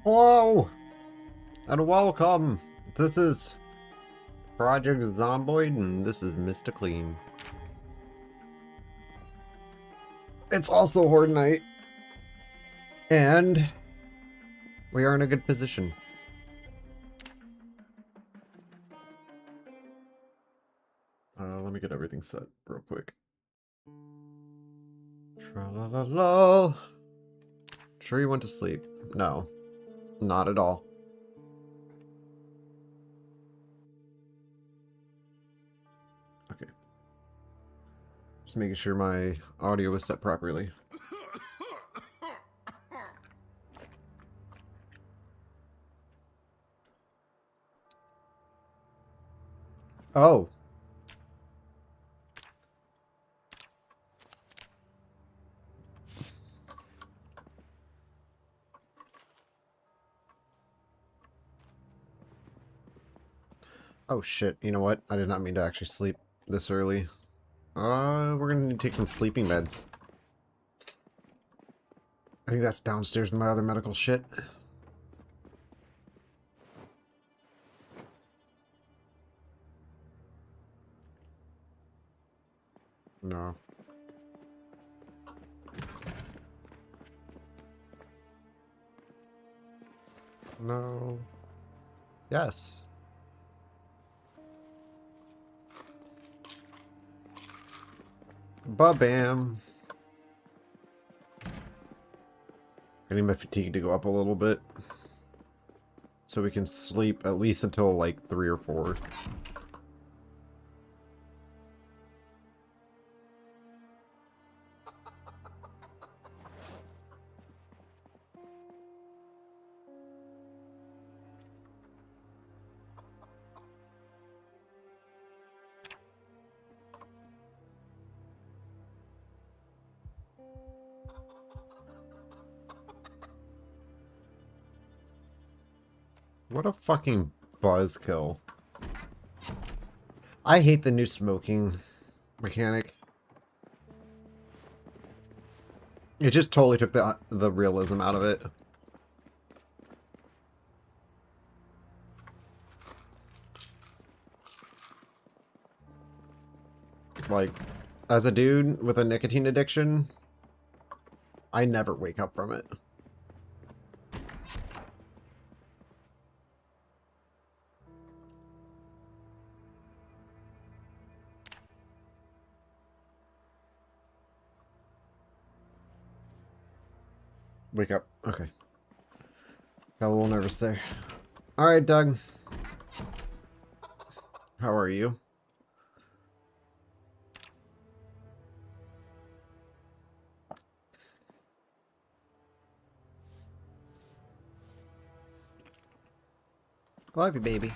Hello and welcome. This is Project Zomboid and this is Mista Kleen. It's also Horde Night and we are in a good position. Let me get everything set real quick. Tra-la-la-la. Sure you went to sleep? No, not at all. Okay. Just making sure my audio is set properly. Oh. Oh shit, you know what? I did not mean to actually sleep this early. We're gonna need to take some sleeping meds. I think that's downstairs in my other medical shit. No. No. Yes. Ba-bam. I need my fatigue to go up a little bit. So we can sleep at least until like 3 or 4. What a fucking buzzkill. I hate the new smoking mechanic. It just totally took the realism out of it. Like, as a dude with a nicotine addiction, I never wake up from it. Wake up. Okay. Got a little nervous there. Alright, Doug. How are you? Love you, baby.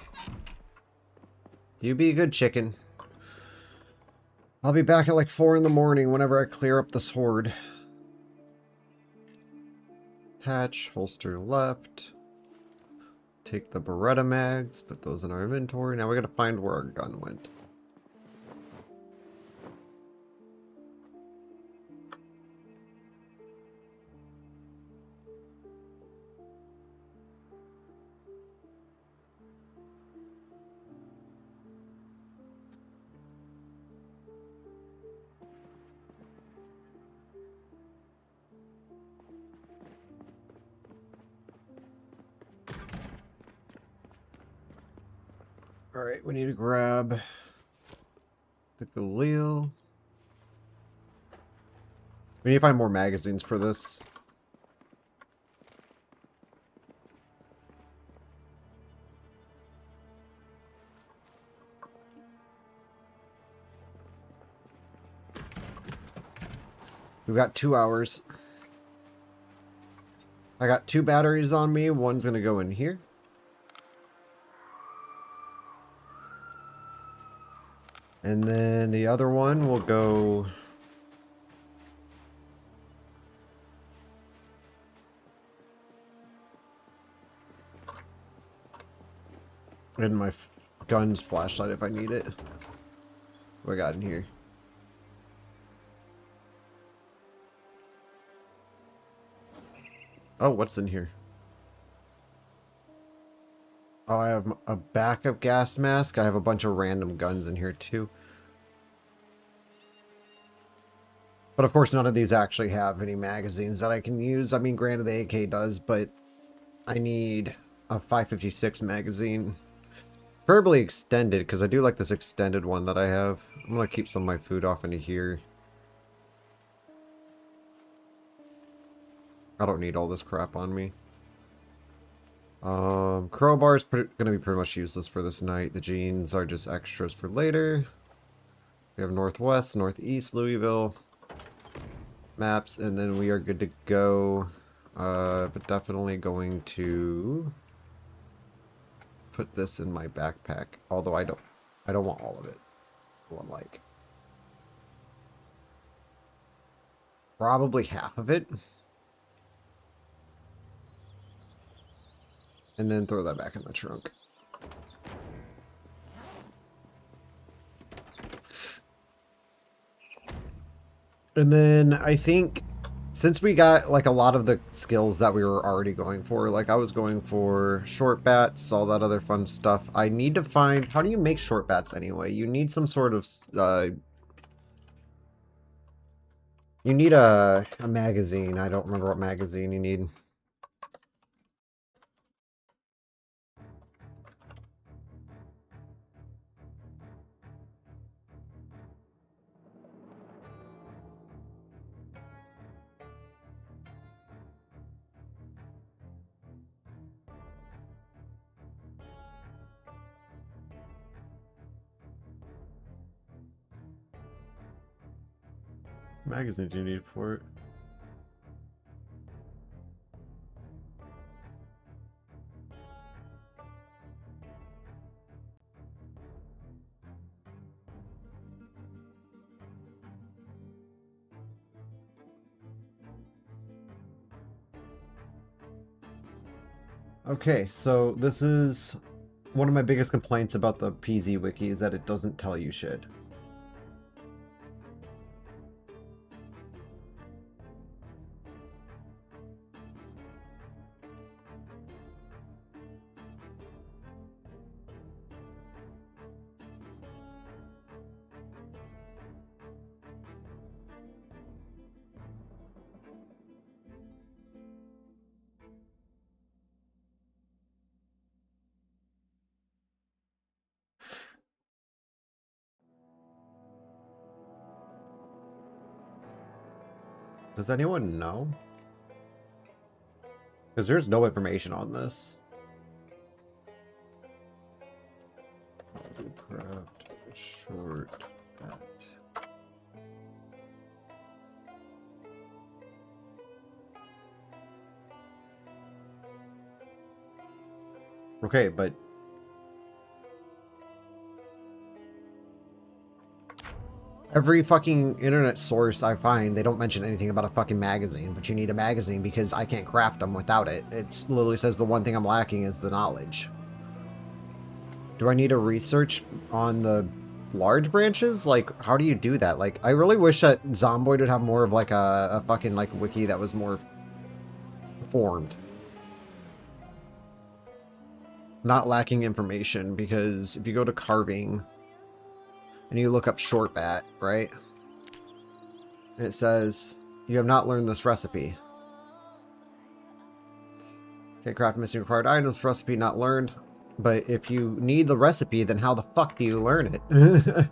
You be a good chicken. I'll be back at like 4 in the morning whenever I clear up this horde. Hatch, holster left. Take the Beretta mags, put those in our inventory. Now we gotta find where our gun went. Alright, we need to grab the Galil. We need to find more magazines for this. We've got 2 hours. I got 2 batteries on me. One's gonna go in here. And then the other one will go... in my gun's flashlight if I need it. What I got in here? Oh, what's in here? Oh, I have a backup gas mask. I have a bunch of random guns in here too. But of course, none of these actually have any magazines that I can use. I mean, granted, the AK does, but I need a 5.56 magazine. Preferably extended, because I do like this extended one that I have. I'm going to keep some of my food off into here. I don't need all this crap on me. Crowbar's going to be pretty much useless for this night. The jeans are just extras for later. We have Northwest, Northeast, Louisville maps, and then we are good to go. But definitely going to put this in my backpack. Although I don't want all of it. I want like probably half of it. And then throw that back in the trunk. And then I think since we got like a lot of the skills that we were already going for, like I was going for short bats, all that other fun stuff, I need to find, how do you make short bats anyway? You need some sort of, you need a magazine. I don't remember what magazine you need. Magazine do you need for it? Okay, so this is one of my biggest complaints about the PZ wiki is that it doesn't tell you shit. Does anyone know? Because there's no information on this. Craft short bat. Okay, but every fucking internet source I find, they don't mention anything about a fucking magazine, but you need a magazine because I can't craft them without it. It literally says the one thing I'm lacking is the knowledge. Do I need to research on the large branches? Like, how do you do that? Like, I really wish that Zomboid would have more of like a fucking like wiki that was more formed. Not lacking information, because if you go to carving and you look up short bat, right? It says, you have not learned this recipe. Okay, craft missing required items, recipe not learned. But if you need the recipe, then how the fuck do you learn it?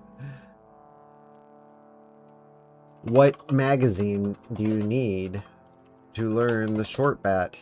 What magazine do you need to learn the short bat?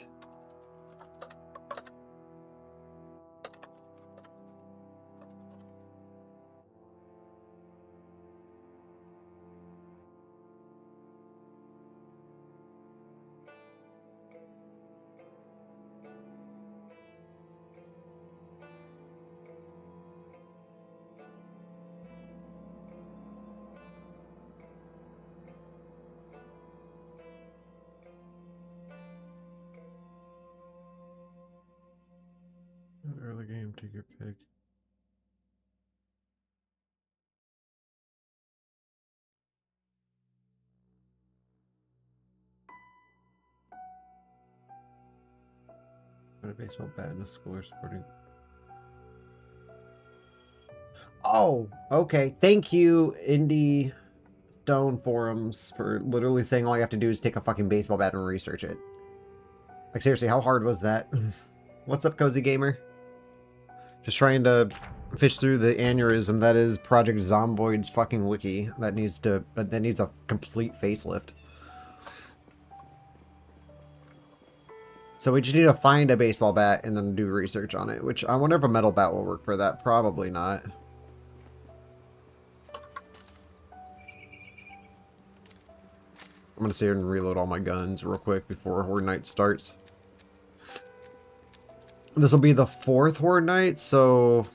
Early game, take your pick. A baseball bat in a school or sporting. Oh, okay. Thank you, Indie Stone Forums, for literally saying all you have to do is take a fucking baseball bat and research it. Like, seriously, how hard was that? What's up, Cozy Gamer? Just trying to fish through the aneurysm that is Project Zomboid's fucking wiki. That needs a complete facelift. So we just need to find a baseball bat and then do research on it, which I wonder if a metal bat will work for that. Probably not. I'm gonna sit here and reload all my guns real quick before Horde Night starts. This will be the 4th Horde Night, so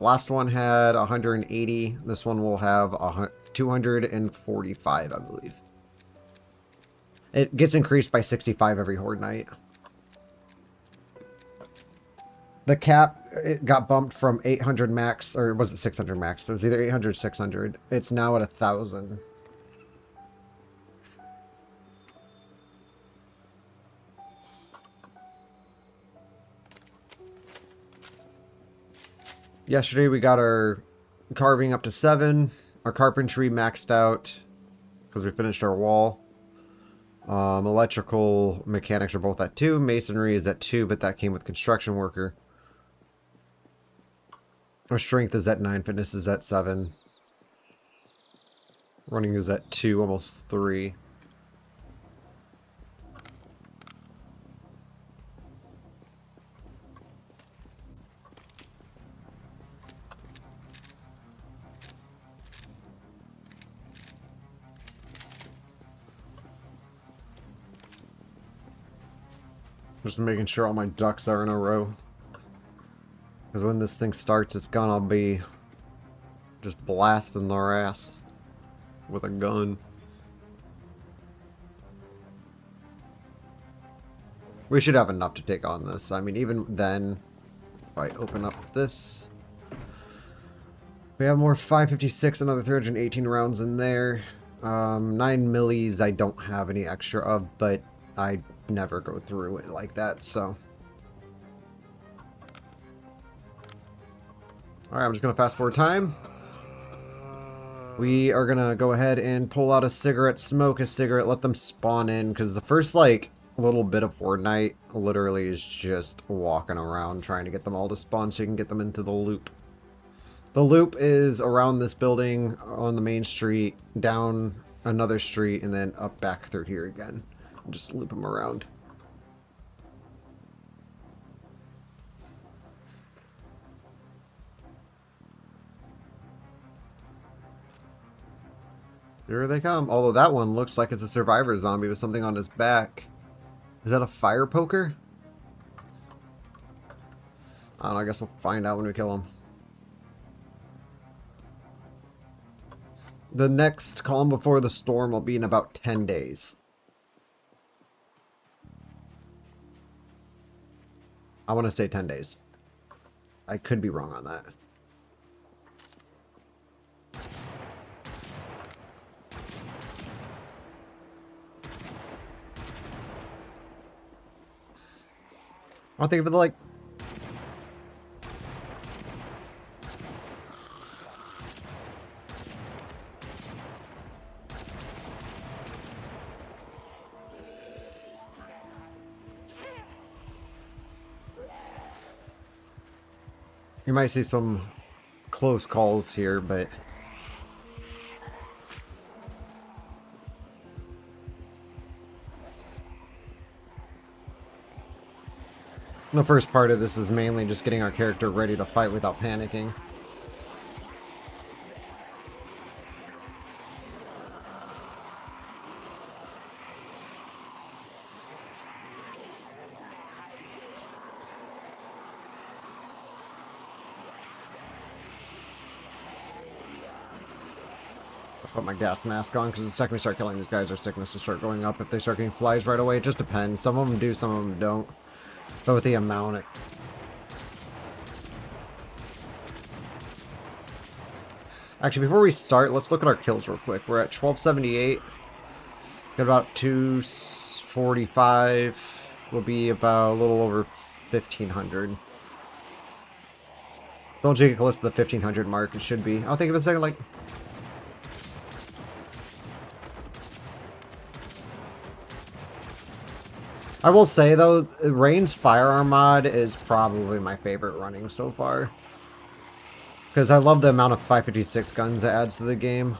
last one had 180. This one will have 245, I believe. It gets increased by 65 every Horde Night. The cap, it got bumped from 800 max, or was it 600 max? It was either 800 or 600. It's now at 1,000. Yesterday we got our carving up to 7. Our carpentry maxed out because we finished our wall. Electrical mechanics are both at 2. Masonry is at 2, but that came with construction worker. Our strength is at 9. Fitness is at 7. Running is at 2, almost 3. Just making sure all my ducks are in a row. Because when this thing starts, it's gonna be just blasting their ass with a gun. We should have enough to take on this. I mean, even then, if I open up this, we have more 556, another 318 rounds in there. 9 millis I don't have any extra of, but I never go through it like that, so. Alright, I'm just going to fast forward time. We are going to go ahead and pull out a cigarette, smoke a cigarette, let them spawn in, because the first, like, little bit of Horde Night literally is just walking around trying to get them all to spawn so you can get them into the loop. The loop is around this building, on the main street, down another street, and then up back through here again. Just loop them around. Here they come. Although that one looks like it's a survivor zombie with something on his back. Is that a fire poker? I don't know, I guess we'll find out when we kill him. The next calm before the storm will be in about 10 days. I want to say 10 days. I could be wrong on that. I think of it like... You might see some close calls here, but... The first part of this is mainly just getting our character ready to fight without panicking. Put my gas mask on because the second we start killing these guys, our sickness will start going up. If they start getting flies right away, it just depends. Some of them do, some of them don't. But with the amount, actually, before we start, let's look at our kills real quick. We're at 1278. Got about 245. We'll be about a little over 1,500. Told you to get close to the 1500 mark. It should be. I'll think of it a second, like... I will say, though, Rain's Firearm mod is probably my favorite running so far. Because I love the amount of 556 guns it adds to the game.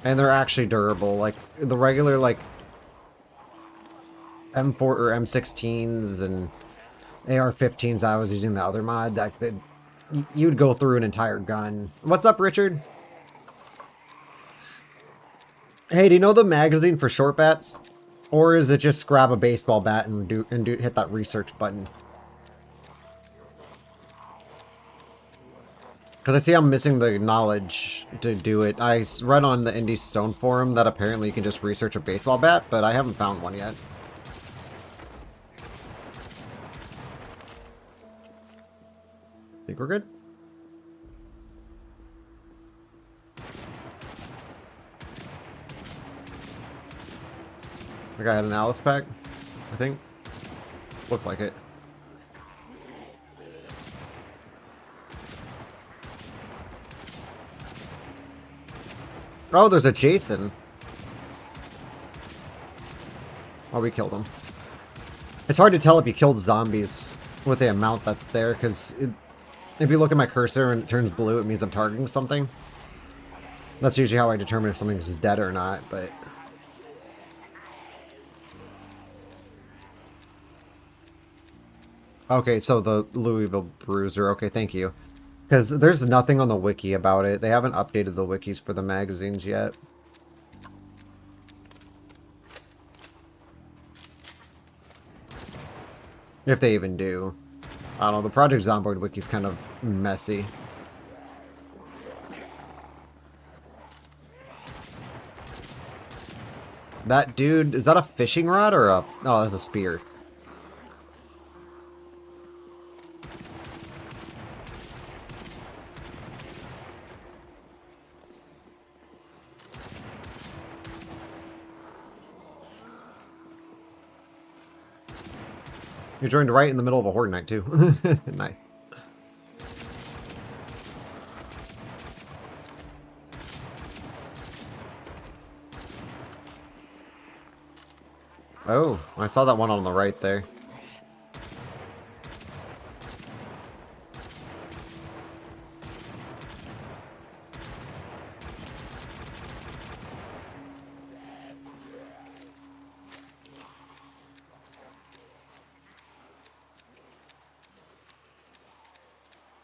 And they're actually durable. Like, the regular, like, M4 or M16s and AR-15s I was using the other mod, that you'd go through an entire gun. What's up, Richard? Hey, do you know the magazine for short bats? Or is it just grab a baseball bat and hit that research button? Because I see I'm missing the knowledge to do it. I read on the Indie Stone forum that apparently you can just research a baseball bat, but I haven't found one yet. Think we're good? I got an Alice pack, I think. Looked like it. Oh, there's a Jason. Oh, we killed him. It's hard to tell if you killed zombies with the amount that's there, because if you look at my cursor and it turns blue, it means I'm targeting something. That's usually how I determine if something's dead or not, but... Okay, so the Louisville Bruiser. Okay, thank you. Because there's nothing on the wiki about it. They haven't updated the wikis for the magazines yet. If they even do. I don't know, the Project Zomboid wiki's kind of messy. That dude, is that a fishing rod or a... Oh, that's a spear. You joined right in the middle of a Horde Night, too. Nice. Oh, I saw that one on the right there.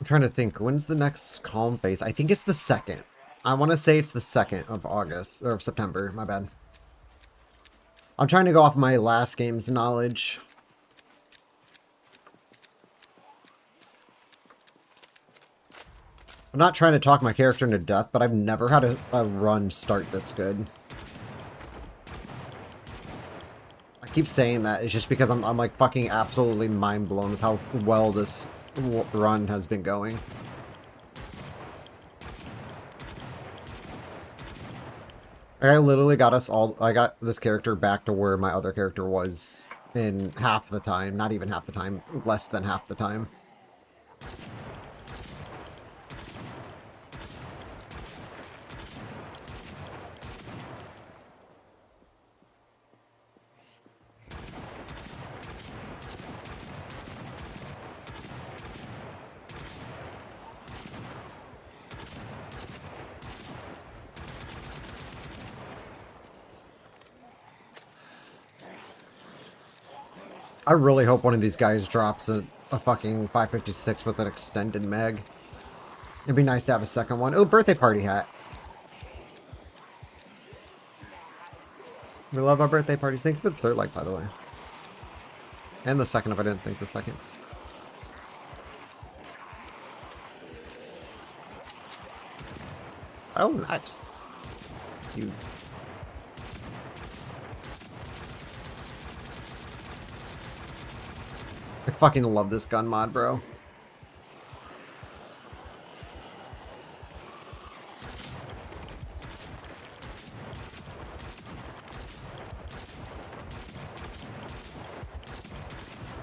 I'm trying to think, when's the next calm phase? I think it's the 2nd. I want to say it's the 2nd of August, or of September, my bad. I'm trying to go off my last game's knowledge. I'm not trying to talk my character into death, but I've never had a run start this good. I keep saying that, it's just because I'm like fucking absolutely mind blown with how well this run has been going. I literally got us all... I got this character back to where my other character was in half the time. Not even half the time. Less than half the time. I really hope one of these guys drops a fucking 556 with an extended mag. It'd be nice to have a second one. Oh, birthday party hat. We love our birthday parties. Thank you for the 3rd like, by the way. And the 2nd if I didn't think the 2nd. Oh, nice. You... I fucking love this gun mod, bro.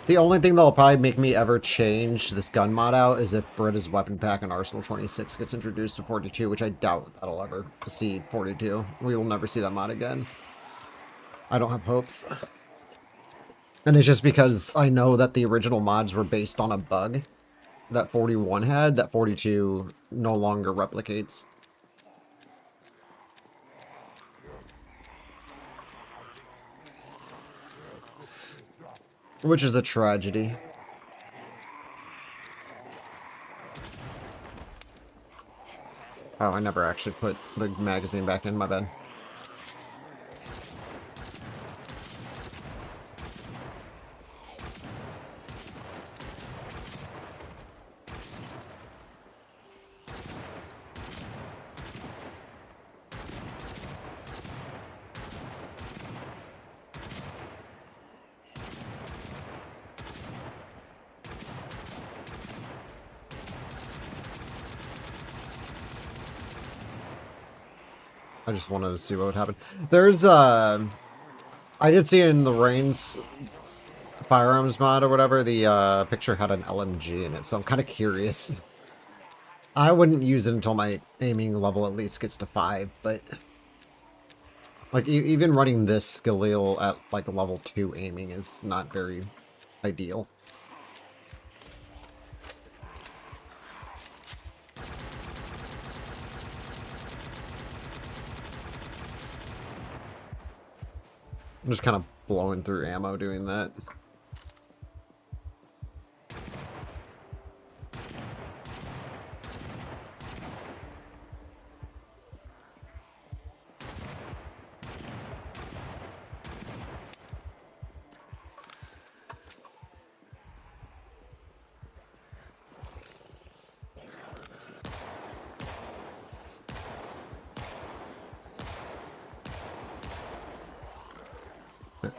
The only thing that'll probably make me ever change this gun mod out is if Beretta's weapon pack in Arsenal 26 gets introduced to 42, which I doubt that'll ever see 42. We will never see that mod again. I don't have hopes. And it's just because I know that the original mods were based on a bug that 41 had, that 42 no longer replicates. Which is a tragedy. Oh, I never actually put the magazine back in, my bad. I just wanted to see what would happen. There's, I did see in the Reigns firearms mod or whatever, the picture had an LMG in it, so I'm kind of curious. I wouldn't use it until my aiming level at least gets to 5, but like even running this Galil at like level 2 aiming is not very ideal. I'm just kind of blowing through ammo doing that.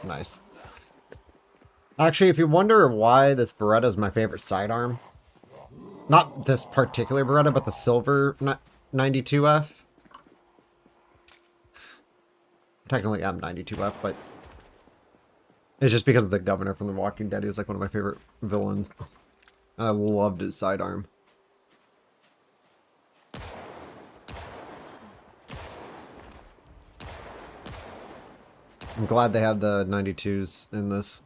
Nice. Actually, if you wonder why this Beretta is my favorite sidearm, not this particular Beretta, but the silver 92F. Technically M92F, but it's just because of the governor from The Walking Dead. He was like one of my favorite villains. And I loved his sidearm. I'm glad they have the 92s in this.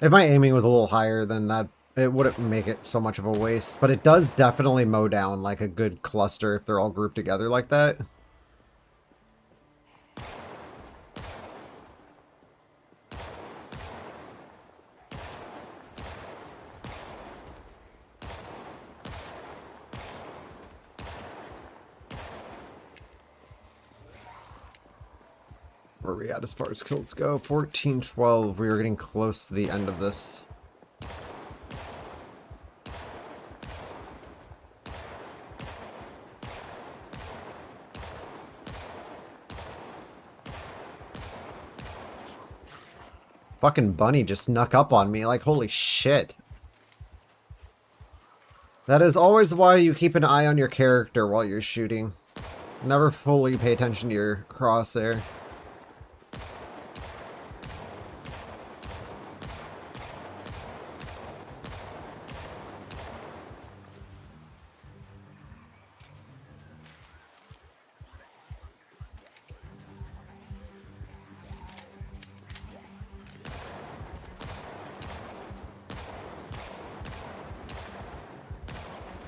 If my aiming was a little higher than that, it wouldn't make it so much of a waste. But it does definitely mow down like a good cluster if they're all grouped together like that. Where are we at as far as kills go? 14-12. We are getting close to the end of this. Fucking bunny just snuck up on me, like, holy shit. That is always why you keep an eye on your character while you're shooting. Never fully pay attention to your crosshair.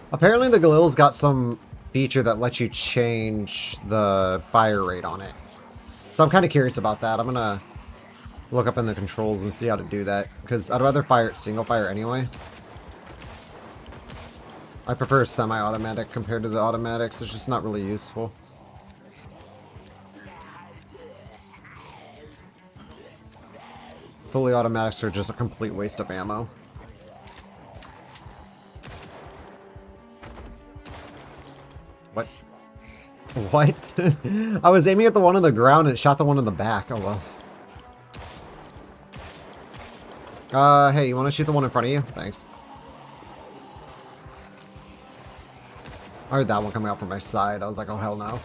Apparently the Galil's got some feature that lets you change the fire rate on it. So I'm kind of curious about that. I'm going to look up in the controls and see how to do that. Because I'd rather fire it single fire anyway. I prefer semi-automatic compared to the automatics. It's just not really useful. Fully automatics are just a complete waste of ammo. What? What? I was aiming at the one on the ground and it shot the one in the back. Oh well. Hey, you want to shoot the one in front of you? Thanks. I heard that one coming out from my side. I was like, oh hell no.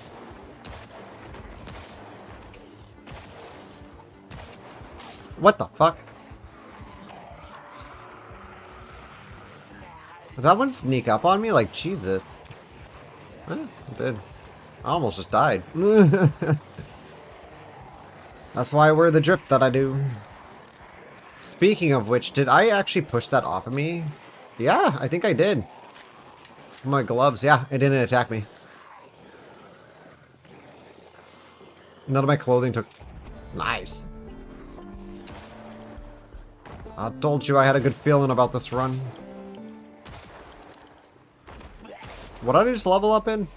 What the fuck? Did that one sneak up on me? Like, Jesus. Eh, it did. I almost just died. That's why I wear the drip that I do. Speaking of which, did I actually push that off of me? Yeah, I think I did. My gloves, yeah, it didn't attack me. None of my clothing took... Nice. I told you I had a good feeling about this run. What did I just level up in?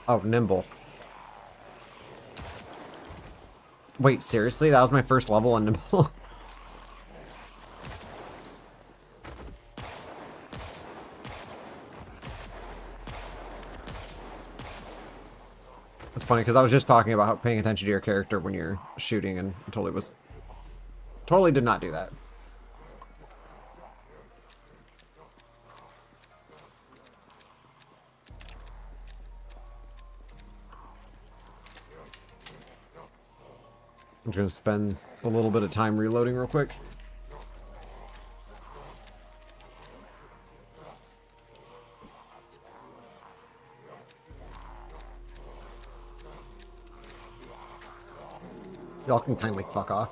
Oh, nimble. Wait, seriously? That was my first level on nimble? It's funny because I was just talking about how paying attention to your character when you're shooting, and totally did not do that. I'm just going to spend a little bit of time reloading real quick. Y'all can kindly fuck off.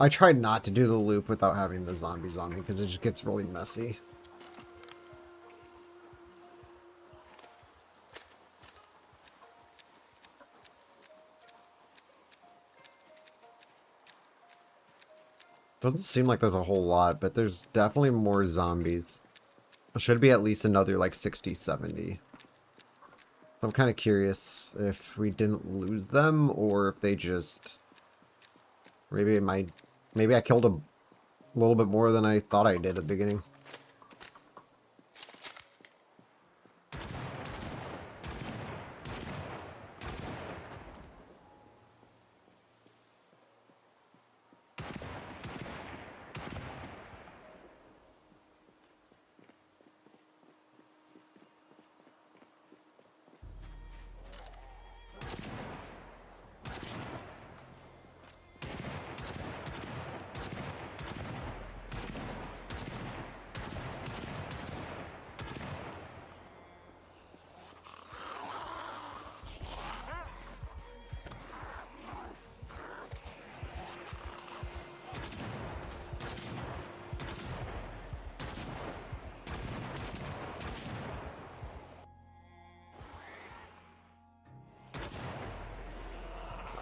I tried not to do the loop without having the zombies on me because it just gets really messy. Doesn't seem like there's a whole lot, but there's definitely more zombies. It should be at least another like 60, 70. So I'm kind of curious if we didn't lose them or if they just... Maybe I killed a little bit more than I thought I did at the beginning.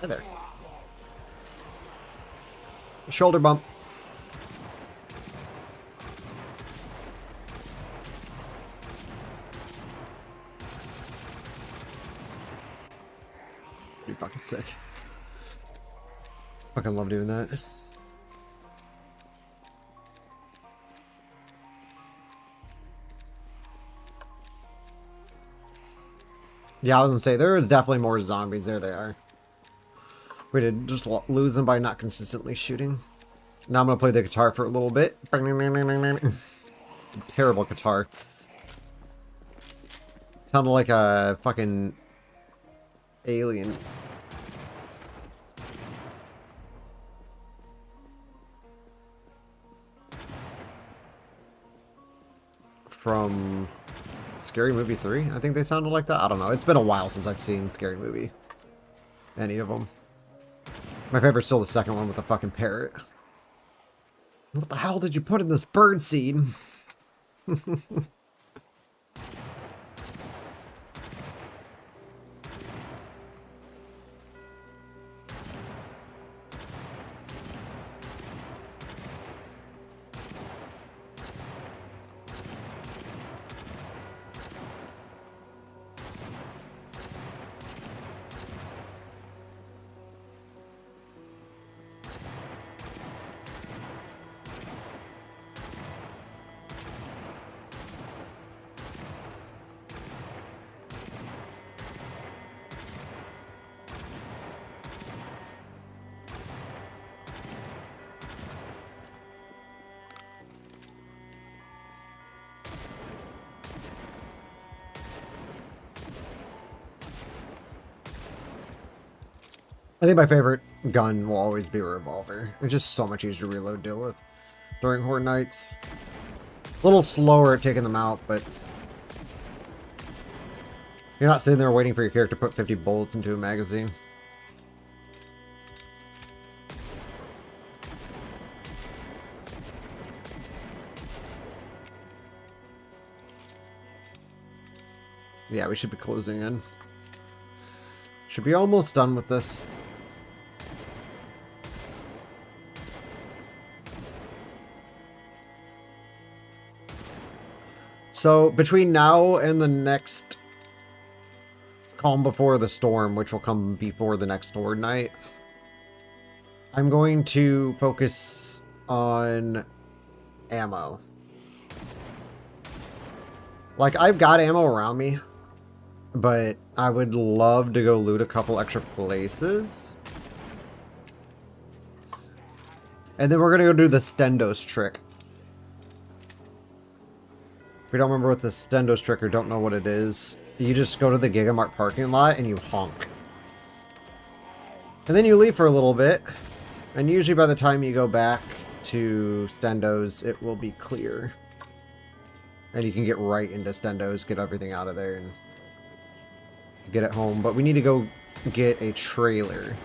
Hi there. Shoulder bump. You're fucking sick. Fucking love doing that. Yeah, I was gonna say, there is definitely more zombies. There they are. We did just lose them by not consistently shooting. Now I'm gonna play the guitar for a little bit. Terrible guitar. Sounded like a fucking alien. From Scary Movie 3? I think they sounded like that. I don't know. It's been a while since I've seen Scary Movie. Any of them. My favorite's still the second one with the fucking parrot. What the hell did you put in this bird seed? I think my favorite gun will always be a revolver. It's just so much easier to reload deal with during Horde Nights. A little slower at taking them out, but you're not sitting there waiting for your character to put 50 bullets into a magazine. Yeah, we should be closing in. Should be almost done with this. So, between now and the next Calm Before the Storm, which will come before the next Horde Night, I'm going to focus on ammo. Like, I've got ammo around me, but I would love to go loot a couple extra places. And then we're going to go do the Stendos trick. If you don't remember what the Stendos trick or don't know what it is, you just go to the Gigamart parking lot and you honk. And then you leave for a little bit. And usually by the time you go back to Stendos, it will be clear. And you can get right into Stendos, get everything out of there, and get it home. But we need to go get a trailer.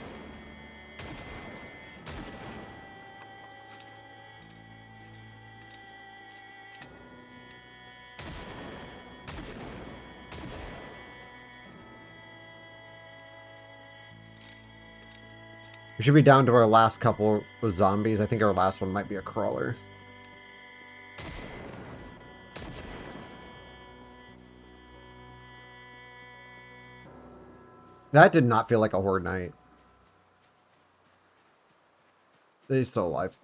We should be down to our last couple of zombies. I think our last one might be a crawler. That did not feel like a Horde Night. He's still alive.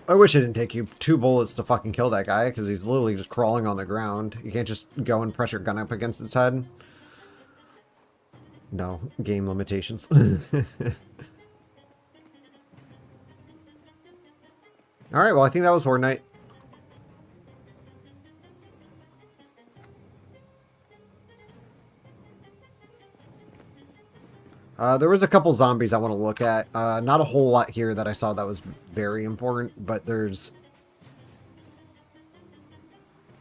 I wish it didn't take you 2 bullets to fucking kill that guy, because he's literally just crawling on the ground. You can't just go and press your gun up against its head. No, game limitations. Alright, well I think that was Horde Night. There was a couple zombies I want to look at. Not a whole lot here that I saw that was very important, but there's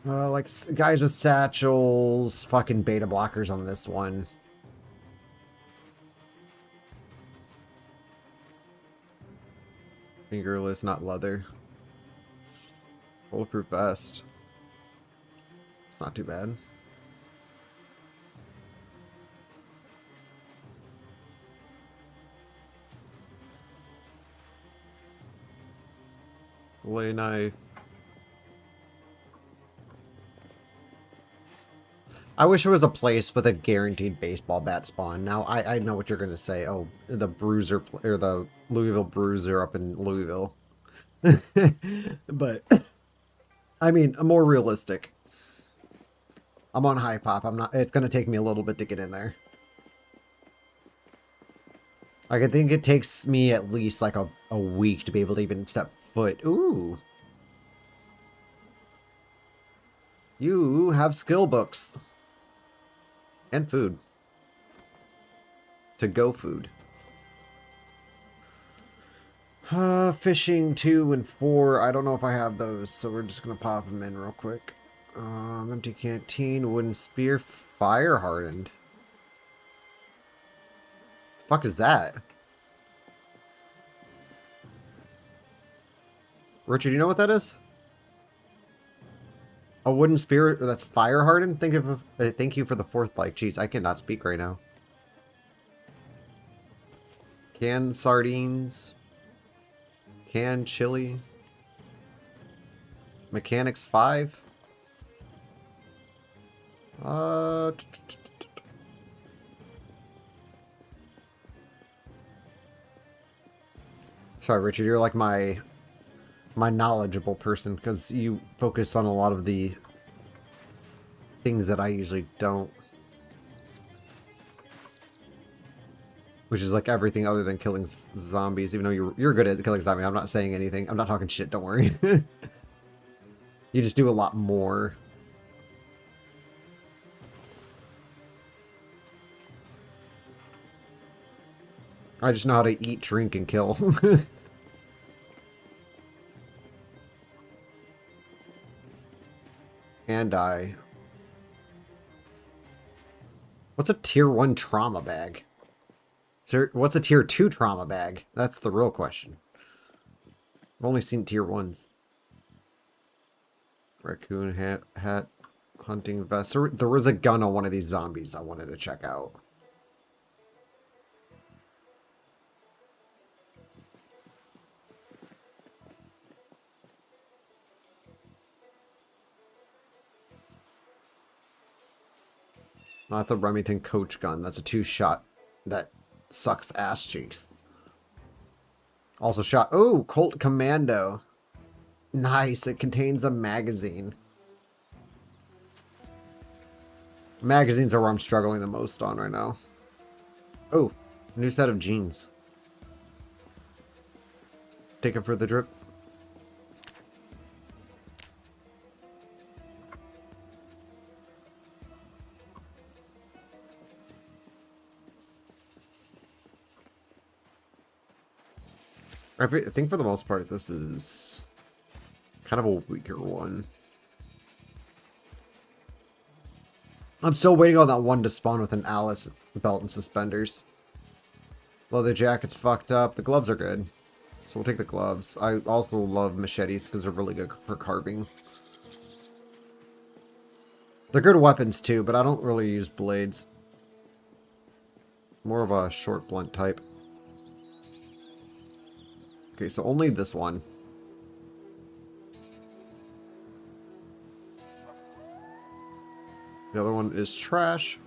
like guys with satchels, fucking beta blockers on this one. Fingerless, not leather. Bulletproof vest. It's not too bad. Lay knife. I wish there was a place with a guaranteed baseball bat spawn. Now, I know what you're going to say. Oh, the Bruiser, or the Louisville Bruiser up in Louisville. But, I mean, more realistic. I'm on high pop. It's going to take me a little bit to get in there. Like, I think it takes me at least, like, a week to be able to even step foot. Ooh. You have skill books. And food. To-go food. Fishing 2 and 4. I don't know if I have those, so we're just going to pop them in real quick. Empty canteen, wooden spear, fire hardened. The fuck is that? Richard, you know what that is? A wooden spear that's fire hardened? Thank you for the 4th like. Jeez, I cannot speak right now. Canned sardines. Canned chili. Mechanics 5. Sorry, Richard, you're like my knowledgeable person, because you focus on a lot of the things that I usually don't. Which is like everything other than killing zombies, even though you're good at killing zombies. I'm not saying anything. I'm not talking shit, don't worry. You just do a lot more. I just know how to eat, drink, and kill. And die. What's a tier 1 trauma bag? What's a tier 2 trauma bag? That's the real question. I've only seen tier 1s. Raccoon hat, hunting vest. There was a gun on one of these zombies I wanted to check out. Not the Remington coach gun. That's a 2-shot that sucks ass cheeks. Also shot. Oh, Colt Commando. Nice. It contains a magazine. Magazines are where I'm struggling the most on right now. Oh, new set of jeans. Take it for the drip. I think for the most part this is kind of a weaker one. I'm still waiting on that one to spawn with an Alice belt and suspenders. Leather jacket's fucked up. The gloves are good, so we'll take the gloves. I also love machetes because they're really good for carving. They're good weapons too, but I don't really use blades. More of a short blunt type. Okay, so only this one. The other one is trash.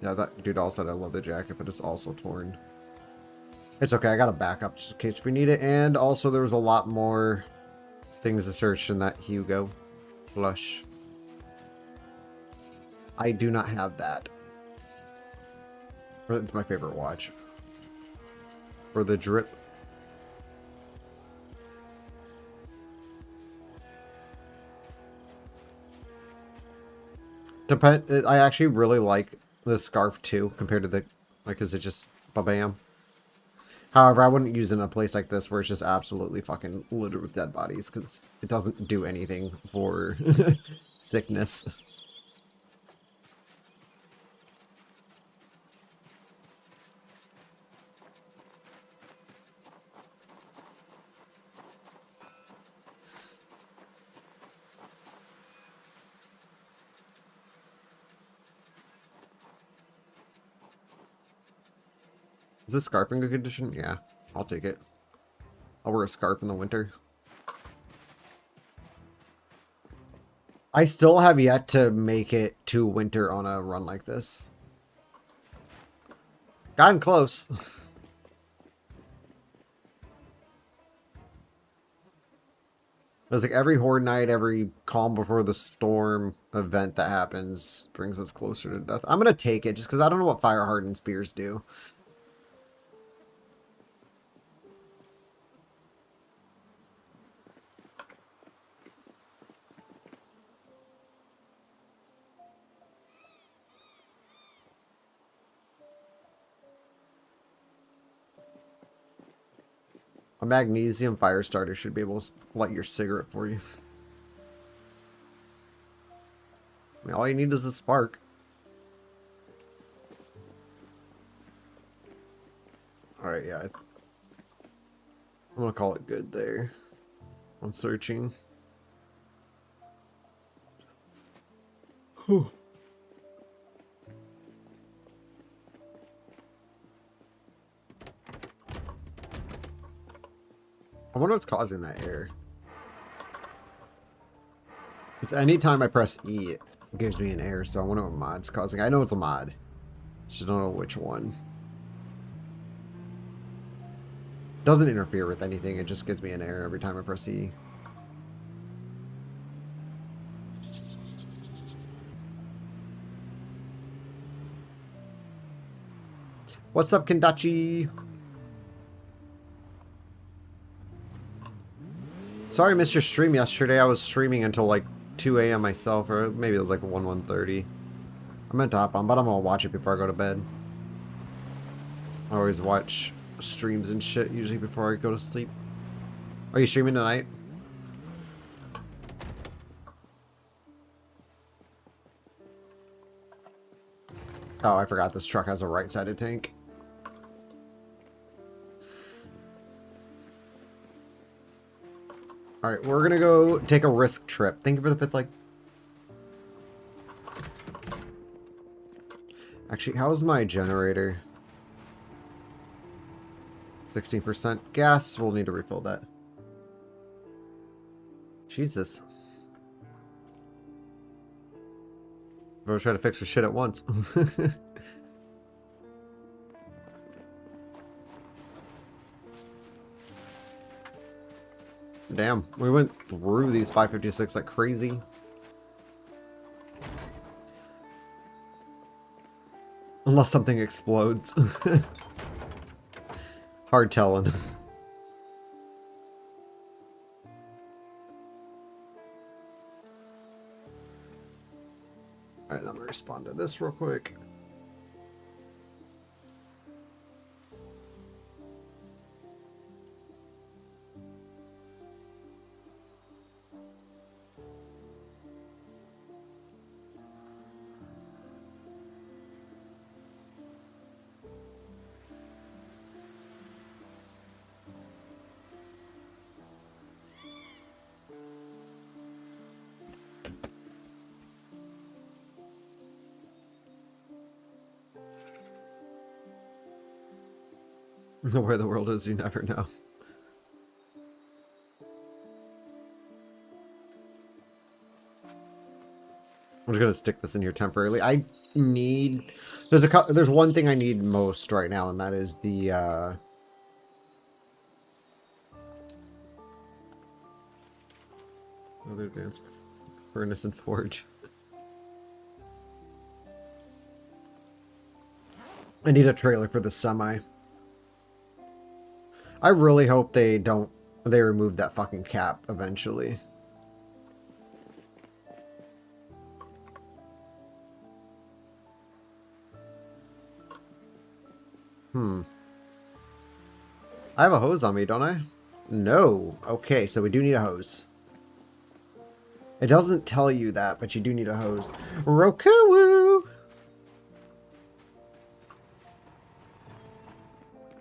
Yeah, that dude also had a leather jacket, but it's also torn. It's okay, I got a backup just in case we need it. And also there was a lot more things to search in that Hugo blush. I do not have that. It's my favorite watch. For the drip. I actually really like the scarf too, compared to the, like, is it just ba-bam? However, I wouldn't use it in a place like this where it's just absolutely fucking littered with dead bodies, because it doesn't do anything for sickness. Is this scarf in good condition? Yeah, I'll take it. I'll wear a scarf in the winter. I still have yet to make it to winter on a run like this. Gotten close. It's like every Horde Night, every Calm Before the Storm event that happens brings us closer to death. I'm going to take it just because I don't know what Fire Hardened Spears do. A magnesium fire starter should be able to light your cigarette for you. I mean, all you need is a spark. Alright, yeah. I'm gonna call it good there. On searching. Whew. I wonder what's causing that error. It's anytime I press E, it gives me an error, so I wonder what mod's causing. I know it's a mod. Just don't know which one. Doesn't interfere with anything, it just gives me an error every time I press E. What's up, Kendachi? Sorry I missed your stream yesterday. I was streaming until like 2 a.m. myself, or maybe it was like 1:30. I meant to hop on, but I'm gonna watch it before I go to bed. I always watch streams and shit usually before I go to sleep. Are you streaming tonight? Oh, I forgot this truck has a right-sided tank. Alright, we're gonna go take a risk trip. Thank you for the 5th like. Actually, how's my generator? 16% gas. We'll need to refill that. Jesus. We're trying to fix your shit at once. Damn, we went through these 556 like crazy. Unless something explodes. Hard telling. Alright, I'm gonna respond to this real quick. Where the world is, you never know. I'm just gonna stick this in here temporarily. I need... There's one thing I need most right now, and that is the, Other advanced furnace and forge. I need a trailer for the semi. I really hope they remove that fucking cap eventually. I have a hose on me, don't I? No. Okay, so we do need a hose. It doesn't tell you that, but you do need a hose. Rokku!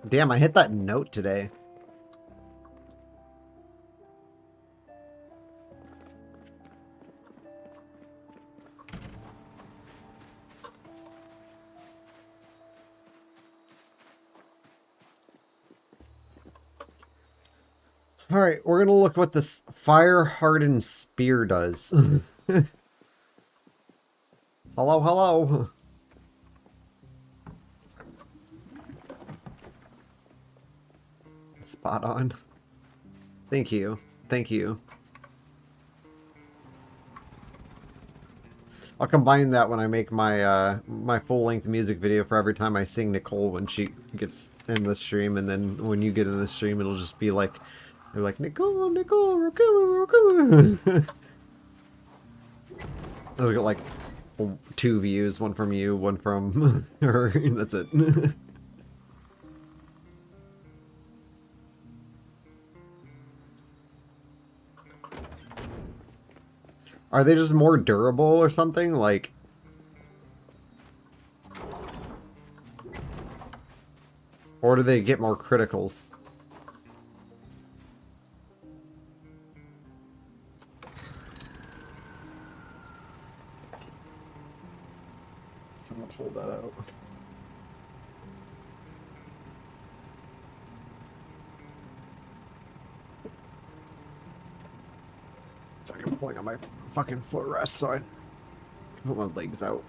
Damn, I hit that note today. Alright, we're gonna look what this fire-hardened spear does. Hello, hello! Spot on. Thank you. Thank you. I'll combine that when I make my my full-length music video for every time I sing Nicole when she gets in the stream, and then when you get in the stream it'll just be like, they're like, Nicole, Nicole, Rokku, Rokku. I'll get like 2 views, one from you, one from her, and that's it. Are they just more durable or something? Like... Or do they get more criticals? Someone pull that out. Sorry, I'm pulling on my fucking footrest so I put my legs out.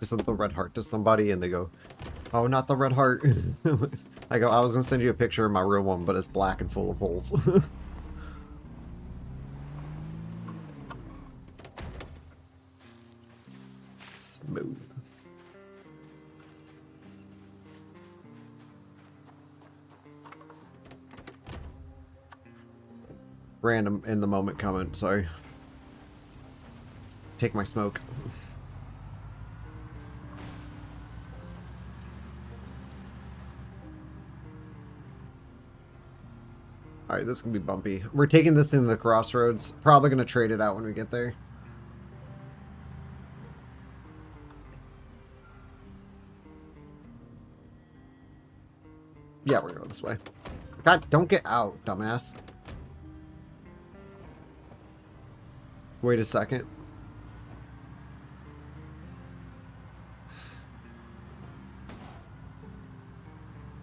Just send the red heart to somebody and they go, oh, not the red heart. I go, I was gonna send you a picture of my real one, but it's black and full of holes. Smooth. Random in the moment comment, sorry. Take my smoke. Alright, this can be bumpy. We're taking this into the crossroads. Probably gonna trade it out when we get there. Yeah, we're gonna go this way. God, don't get out, dumbass. Wait a second.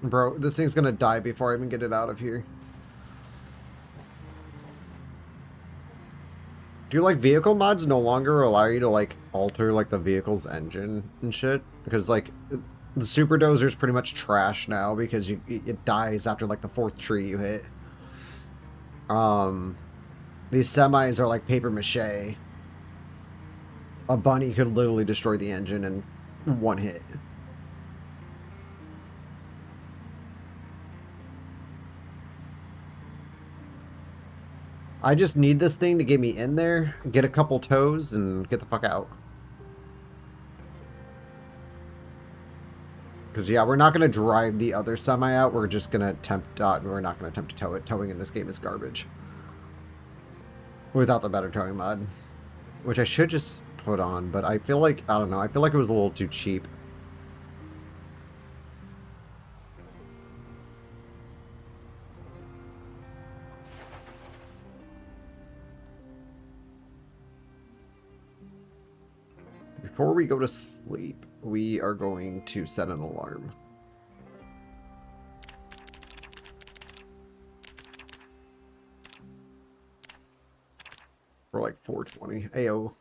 Bro, this thing's gonna die before I even get it out of here. Do you like vehicle mods no longer allow you to like alter like the vehicle's engine and shit? Because like the super dozer's pretty much trash now because it dies after like the 4th tree you hit. These semis are like paper mache. A bunny could literally destroy the engine in 1 hit. I just need this thing to get me in there, get a couple toes, and get the fuck out. Because, yeah, we're not going to drive the other semi out. We're just going to attempt... we're not going to attempt to tow it. Towing in this game is garbage. Without the better towing mod. Which I should just put on, but I feel like... I don't know. I feel like it was a little too cheap. Before we go to sleep, we are going to set an alarm. For like 4:20. Ayo.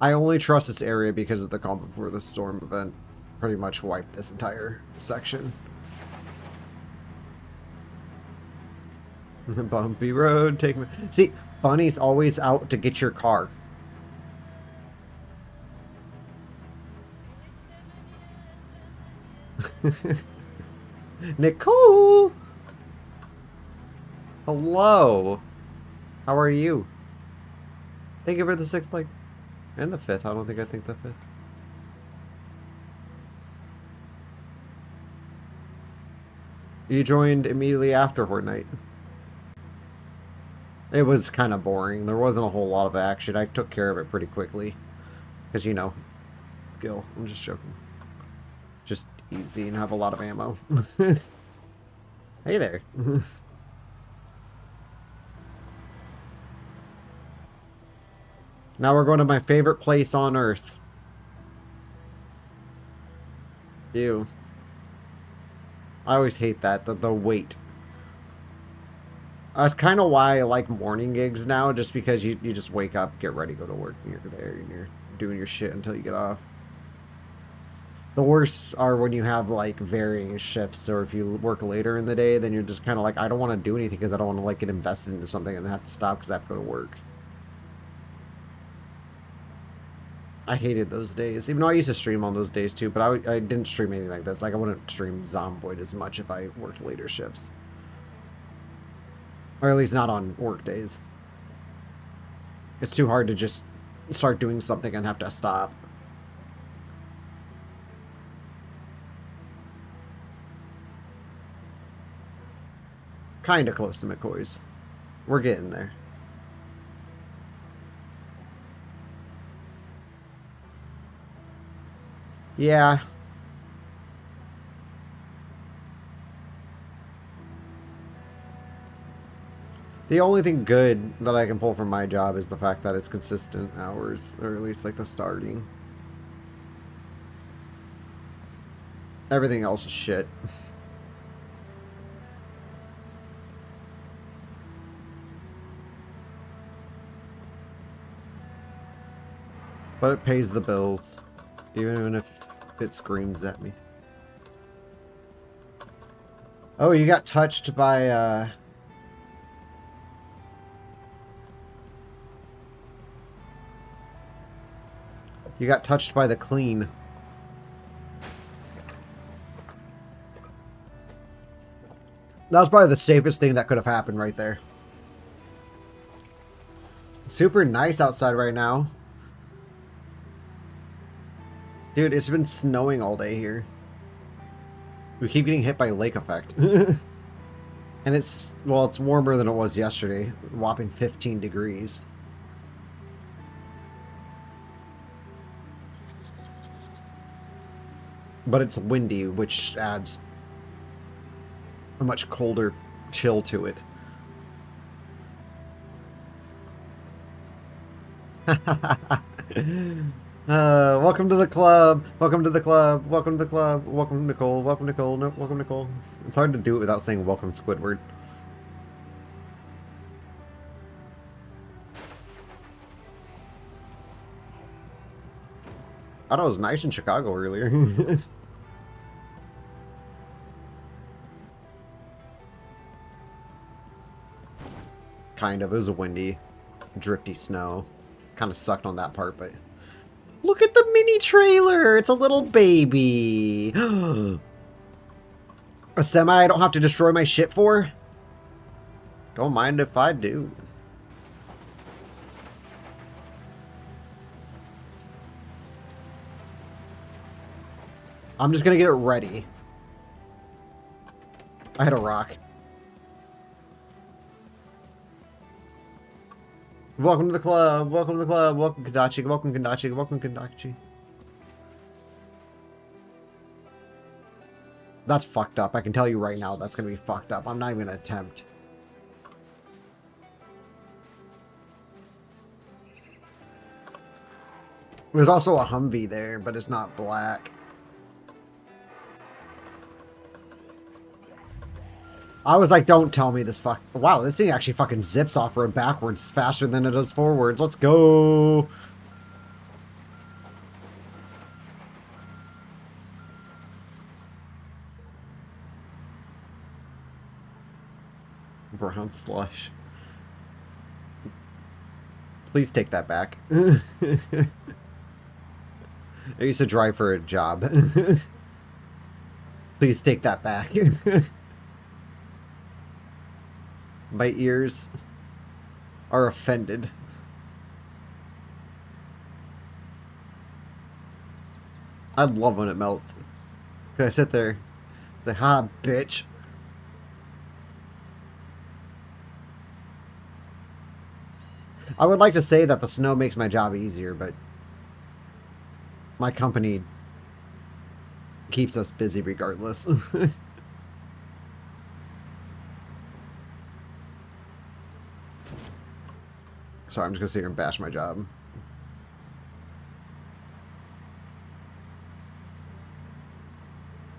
I only trust this area because of the Calm Before the Storm event. Pretty much wiped this entire section. Bumpy road, take me. See, Bunny's always out to get your car. Nicole! Hello! How are you? Thank you for the 6th like. And the 5th. I don't think I think the 5th. You joined immediately after Horde Night. It was kind of boring. There wasn't a whole lot of action. I took care of it pretty quickly. Because, you know, skill. I'm just joking. Just easy and have a lot of ammo. Hey there. Now we're going to my favorite place on Earth. Ew. I always hate that, the wait. That's kind of why I like morning gigs now, just because you just wake up, get ready, go to work, and you're there, and you're doing your shit until you get off. The worst are when you have, like, varying shifts, or if you work later in the day, then you're just kind of like, I don't want to do anything because I don't want to, like, get invested into something and then have to stop because I have to go to work. I hated those days, even though I used to stream on those days too, but I didn't stream anything like this. Like, I wouldn't stream Zomboid as much if I worked later shifts. Or at least not on work days. It's too hard to just start doing something and have to stop. Kinda close to McCoy's. We're getting there. Yeah. The only thing good that I can pull from my job is the fact that it's consistent hours, or at least like the starting. Everything else is shit. But it pays the bills. Even if it screams at me. Oh, you got touched by, You got touched by the Kleen. That was probably the safest thing that could have happened right there. Super nice outside right now. Dude, it's been snowing all day here. We keep getting hit by lake effect. And it's, well, it's warmer than it was yesterday. Whopping 15 degrees. But it's windy, which adds a much colder chill to it. Welcome to the club. Welcome to the club. Welcome to the club. Welcome, Nicole. Welcome, Nicole. No, welcome, Nicole. It's hard to do it without saying welcome, Squidward. I thought it was nice in Chicago earlier. Kind of. It was windy, drifty snow. Kind of sucked on that part, but look at the mini trailer. It's a little baby. A semi I don't have to destroy my shit for? Don't mind if I do. I'm just gonna get it ready. I hit a rock. Welcome to the club. Welcome to the club. Welcome, Kandachi. Welcome, Kandachi. Welcome, Kandachi. That's fucked up. I can tell you right now that's going to be fucked up. I'm not even going to attempt. There's also a Humvee there, but it's not black. I was like, don't tell me this fuck. Wow, this thing actually fucking zips off-road backwards faster than it does forwards. Let's go. Brown slush. Please take that back. I used to drive for a job. Please take that back. My ears are offended. I love when it melts. I sit there, say, ha, bitch. I would like to say that the snow makes my job easier, but my company keeps us busy regardless. Sorry, I'm just gonna sit here and bash my job.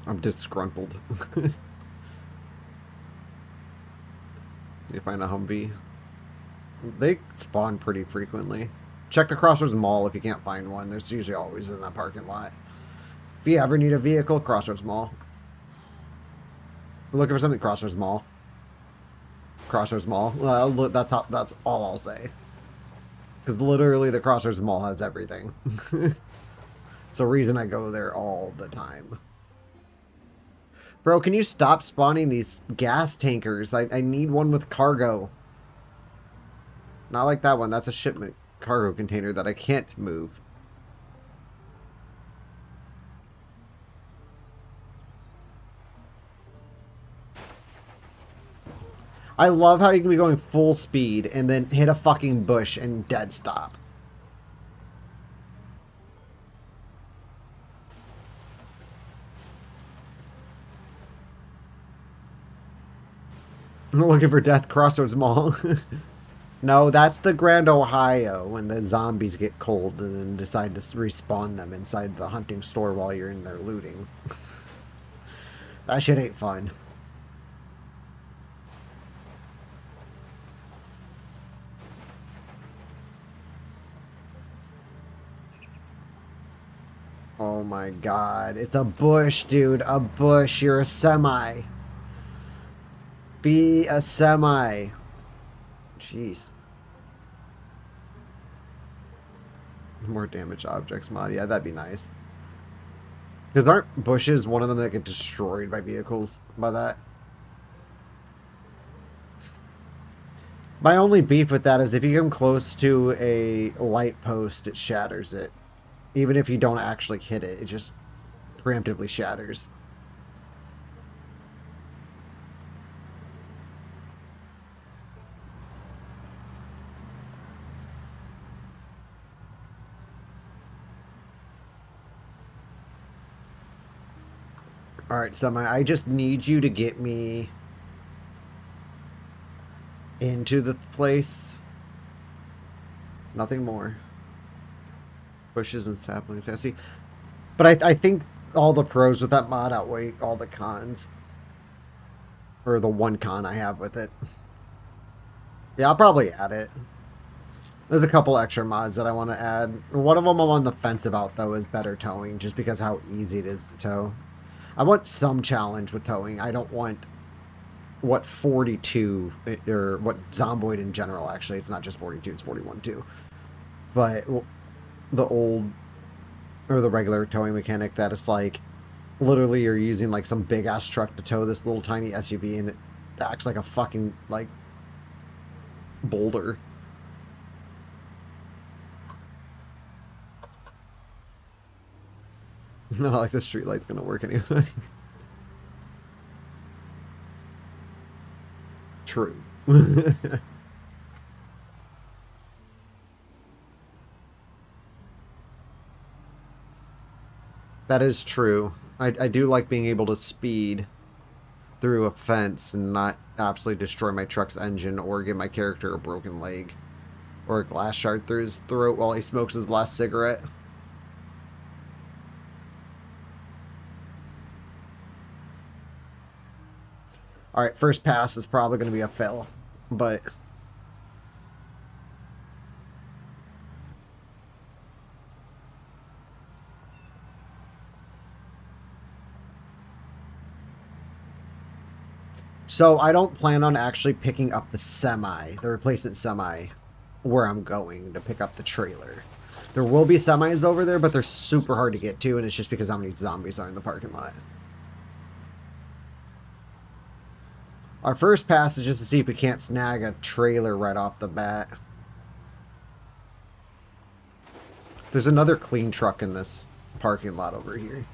I'm disgruntled. You find a Humvee? They spawn pretty frequently. Check the Crossroads Mall if you can't find one. There's usually always in that parking lot. If you ever need a vehicle, Crossroads Mall. We're looking for something, Crossroads Mall. Crossroads Mall. Well, that's all I'll say. Because literally the Crossroads Mall has everything. It's the reason I go there all the time. Bro, can you stop spawning these gas tankers? I need one with cargo. Not like that one. That's a shipment cargo container that I can't move. I love how you can be going full speed and then hit a fucking bush and dead stop. I'm looking for Death Crossroads Mall. No, that's the Grand Ohio when the zombies get cold and then decide to respawn them inside the hunting store while you're in there looting. That shit ain't fun. Oh my god. It's a bush, dude. A bush. You're a semi. Be a semi. Jeez. More damaged objects mod. Yeah, that'd be nice. Because aren't bushes one of them that get destroyed by vehicles by that? My only beef with that is if you come close to a light post, it shatters it. Even if you don't actually hit it, it just preemptively shatters. Alright, Semi, I just need you to get me into the place. Nothing more. Bushes and saplings, I see. But I think all the pros with that mod outweigh all the cons. Or the one con I have with it. Yeah, I'll probably add it. There's a couple extra mods that I want to add. One of them I'm on the fence about, though, is better towing, just because how easy it is to tow. I want some challenge with towing. I don't want what 42, or what Zomboid in general, actually. It's not just 42, it's 41 too. But the old, or the regular towing mechanic that is like, literally you're using like some big ass truck to tow this little tiny SUV and it acts like a fucking, like, boulder. Not like the street light's gonna work anyway. True. That is true. I do like being able to speed through a fence and not absolutely destroy my truck's engine or give my character a broken leg or a glass shard through his throat while he smokes his last cigarette. Alright, first pass is probably going to be a fail, but... So I don't plan on actually picking up the semi, the replacement semi, where I'm going to pick up the trailer. There will be semis over there, but they're super hard to get to, and it's just because how many zombies are in the parking lot. Our first pass is just to see if we can't snag a trailer right off the bat. There's another clean truck in this parking lot over here.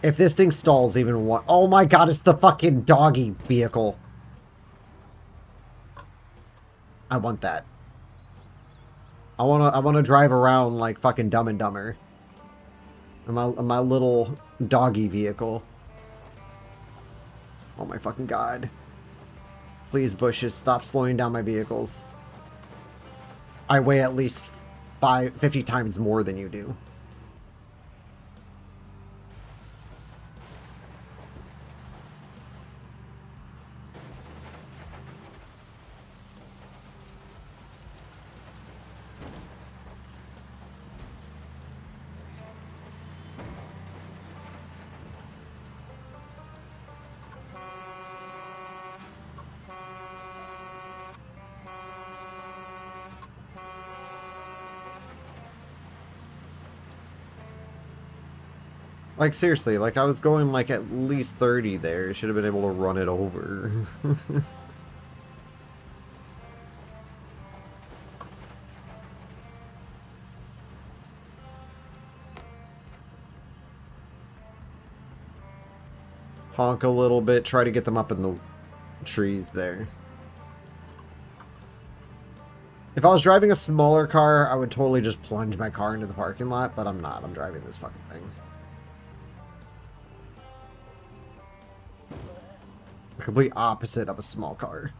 If this thing stalls even one... Oh my god, it's the fucking doggy vehicle. I want that. I wanna drive around like fucking Dumb and Dumber. In my little doggy vehicle. Oh my fucking god. Please, bushes, stop slowing down my vehicles. I weigh at least 50 times more than you do. Like, seriously, like, I was going, like, at least 30 there. Should have been able to run it over. Honk a little bit, try to get them up in the trees there. If I was driving a smaller car, I would totally just plunge my car into the parking lot, but I'm not. I'm driving this fucking thing. The complete opposite of a small car.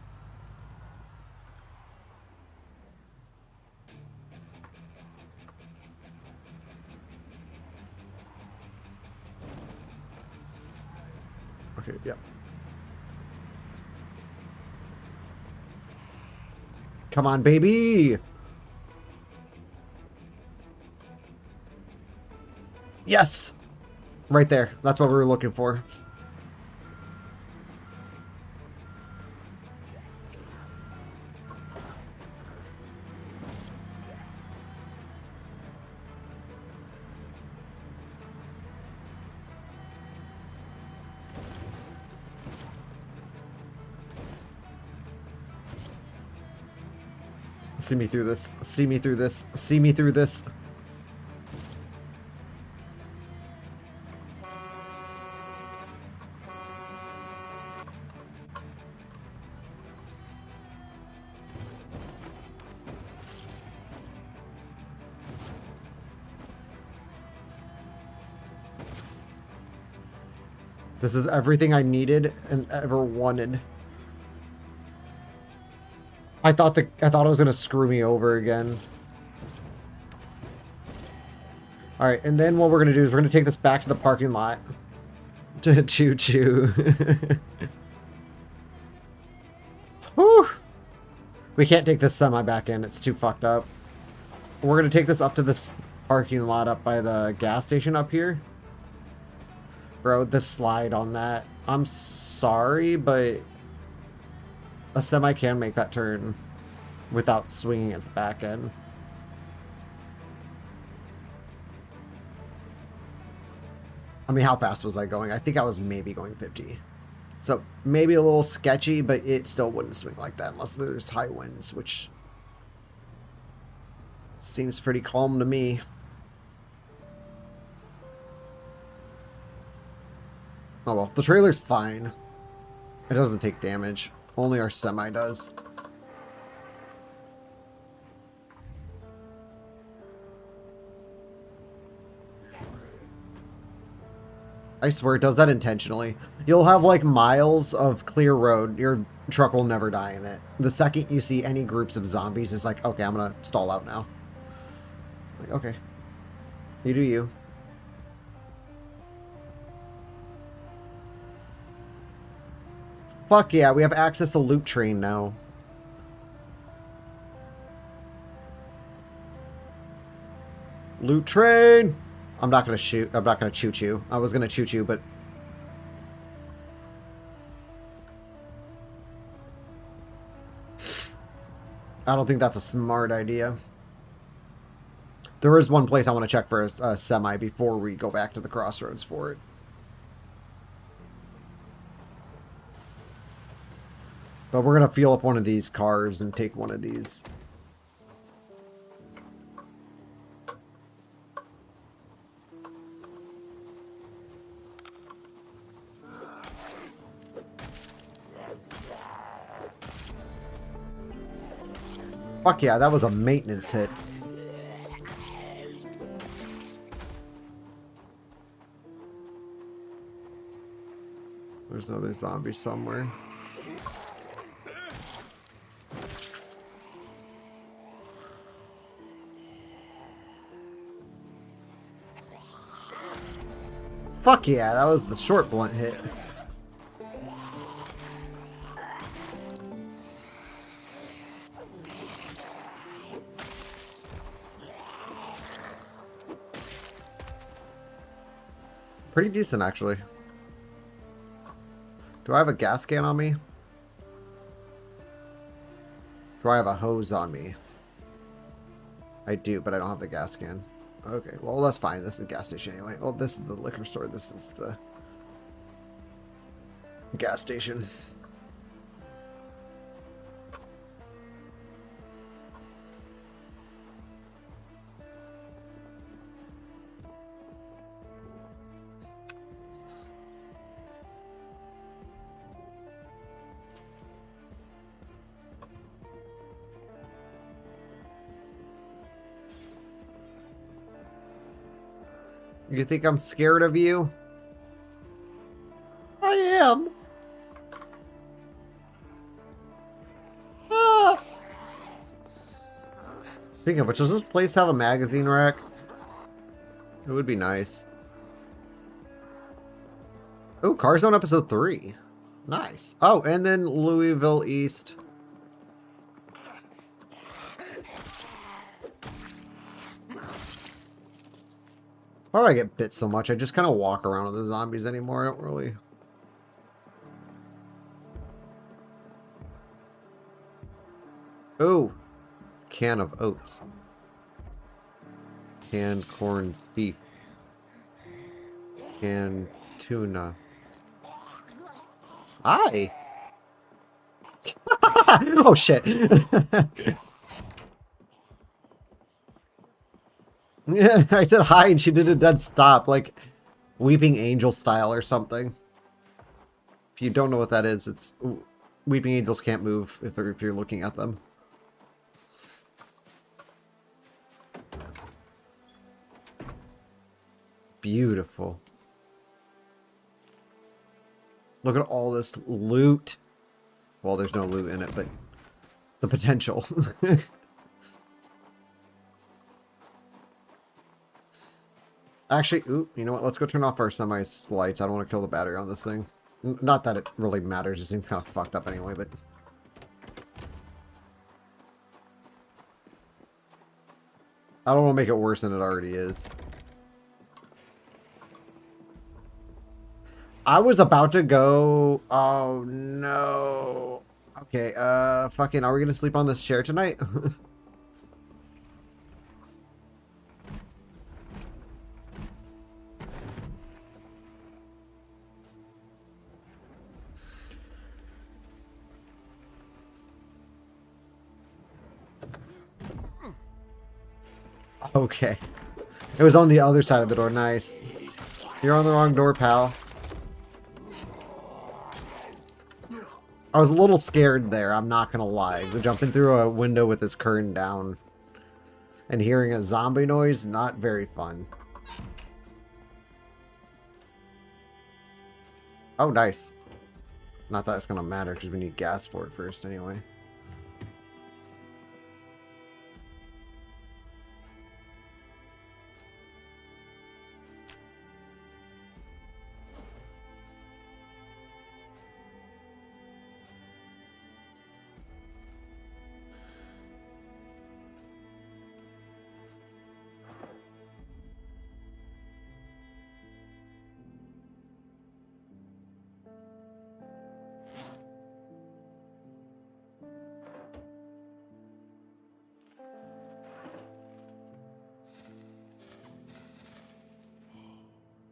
Okay, yep. Come on, baby! Yes! Right there. That's what we were looking for. See me through this. See me through this. See me through this. This is everything I needed and ever wanted. I thought it was gonna screw me over again. All right, and then what we're gonna do is we're gonna take this back to the parking lot to choo-choo. Whew. We can't take this semi back in; it's too fucked up. We're gonna take this up to this parking lot up by the gas station up here. Bro, the slide on that. I'm sorry, but a semi can make that turn without swinging its back end. I mean, how fast was I going? I think I was maybe going 50. So maybe a little sketchy, but it still wouldn't swing like that unless there's high winds, which seems pretty calm to me. Oh well, the trailer's fine. It doesn't take damage. Only our semi does. I swear it does that intentionally. You'll have like miles of clear road. Your truck will never die in it. The second you see any groups of zombies, it's like, okay, I'm gonna stall out now. Like, okay. You do you. Fuck yeah, we have access to loot train now. Loot train! I'm not gonna shoot. I'm not gonna choo-choo. I was gonna choo-choo, but... I don't think that's a smart idea. There is one place I want to check for a semi before we go back to the crossroads for it. But we're going to fuel up one of these cars and take one of these. Fuck yeah, that was a maintenance hit. There's another zombie somewhere. Fuck yeah, that was the short blunt hit. Pretty decent, actually. Do I have a gas can on me? Do I have a hose on me? I do, but I don't have the gas can. Okay, well, that's fine. This is the gas station anyway. Well, this is the liquor store. This is the gas station. You think I'm scared of you? I am. Ah. Speaking of which, does this place have a magazine rack? It would be nice. Oh, Car Zone episode 3. Nice. Oh, and then Louisville East. Why do I get bit so much? I just kind of walk around with the zombies anymore. I don't really... Oh! Can of oats. Canned corned beef. Canned tuna. Hi! Oh shit! Yeah, I said hi and she did a dead stop, like Weeping Angel style or something. If you don't know what that is, it's Weeping Angels can't move if you're looking at them. Beautiful. Look at all this loot. Well, there's no loot in it, but the potential. Actually, ooh, you know what? Let's go turn off our semi-lights. I don't want to kill the battery on this thing. Not that it really matters. It seems kind of fucked up anyway, but... I don't want to make it worse than it already is. I was about to go... Oh, no. Okay, fucking, are we gonna sleep on this chair tonight? Okay. It was on the other side of the door. Nice. You're on the wrong door, pal. I was a little scared there, I'm not gonna lie. Jumping through a window with this curtain down and hearing a zombie noise, not very fun. Oh, nice. Not that it's gonna matter because we need gas for it first anyway.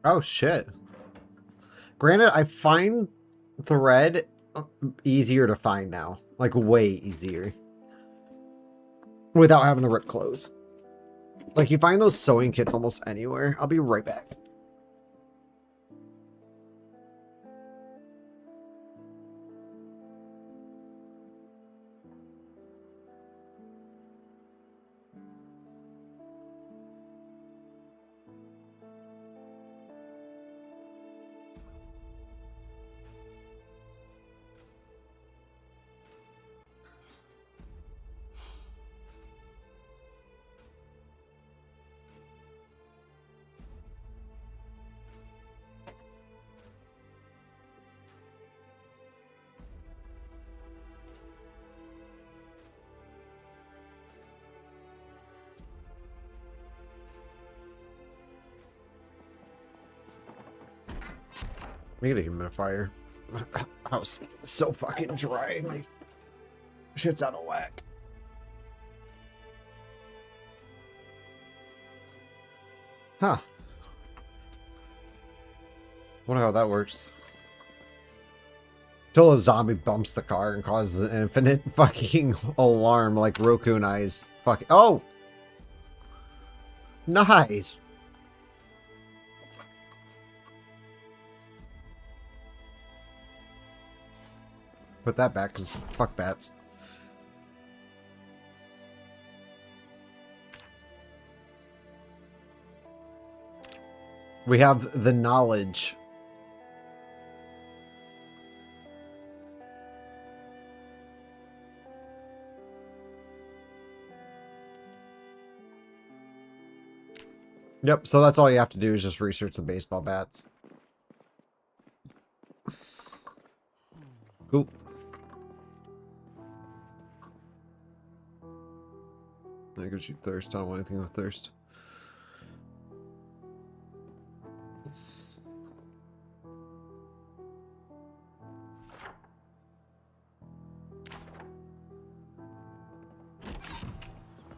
Oh, shit. Granted, I find thread easier to find now. Like, way easier. Without having to rip clothes. Like, you find those sewing kits almost anywhere. I'll be right back. Need a humidifier. My house is so fucking dry. My shit's out of whack. Huh. Wonder how that works. Till a zombie bumps the car and causes an infinite fucking alarm like Rokku and I's fucking... Oh! Nice! Put that back, because fuck bats. We have the knowledge. Yep, so that's all you have to do is just research the baseball bats. Cool. I guess you thirst. I don't want anything with thirst.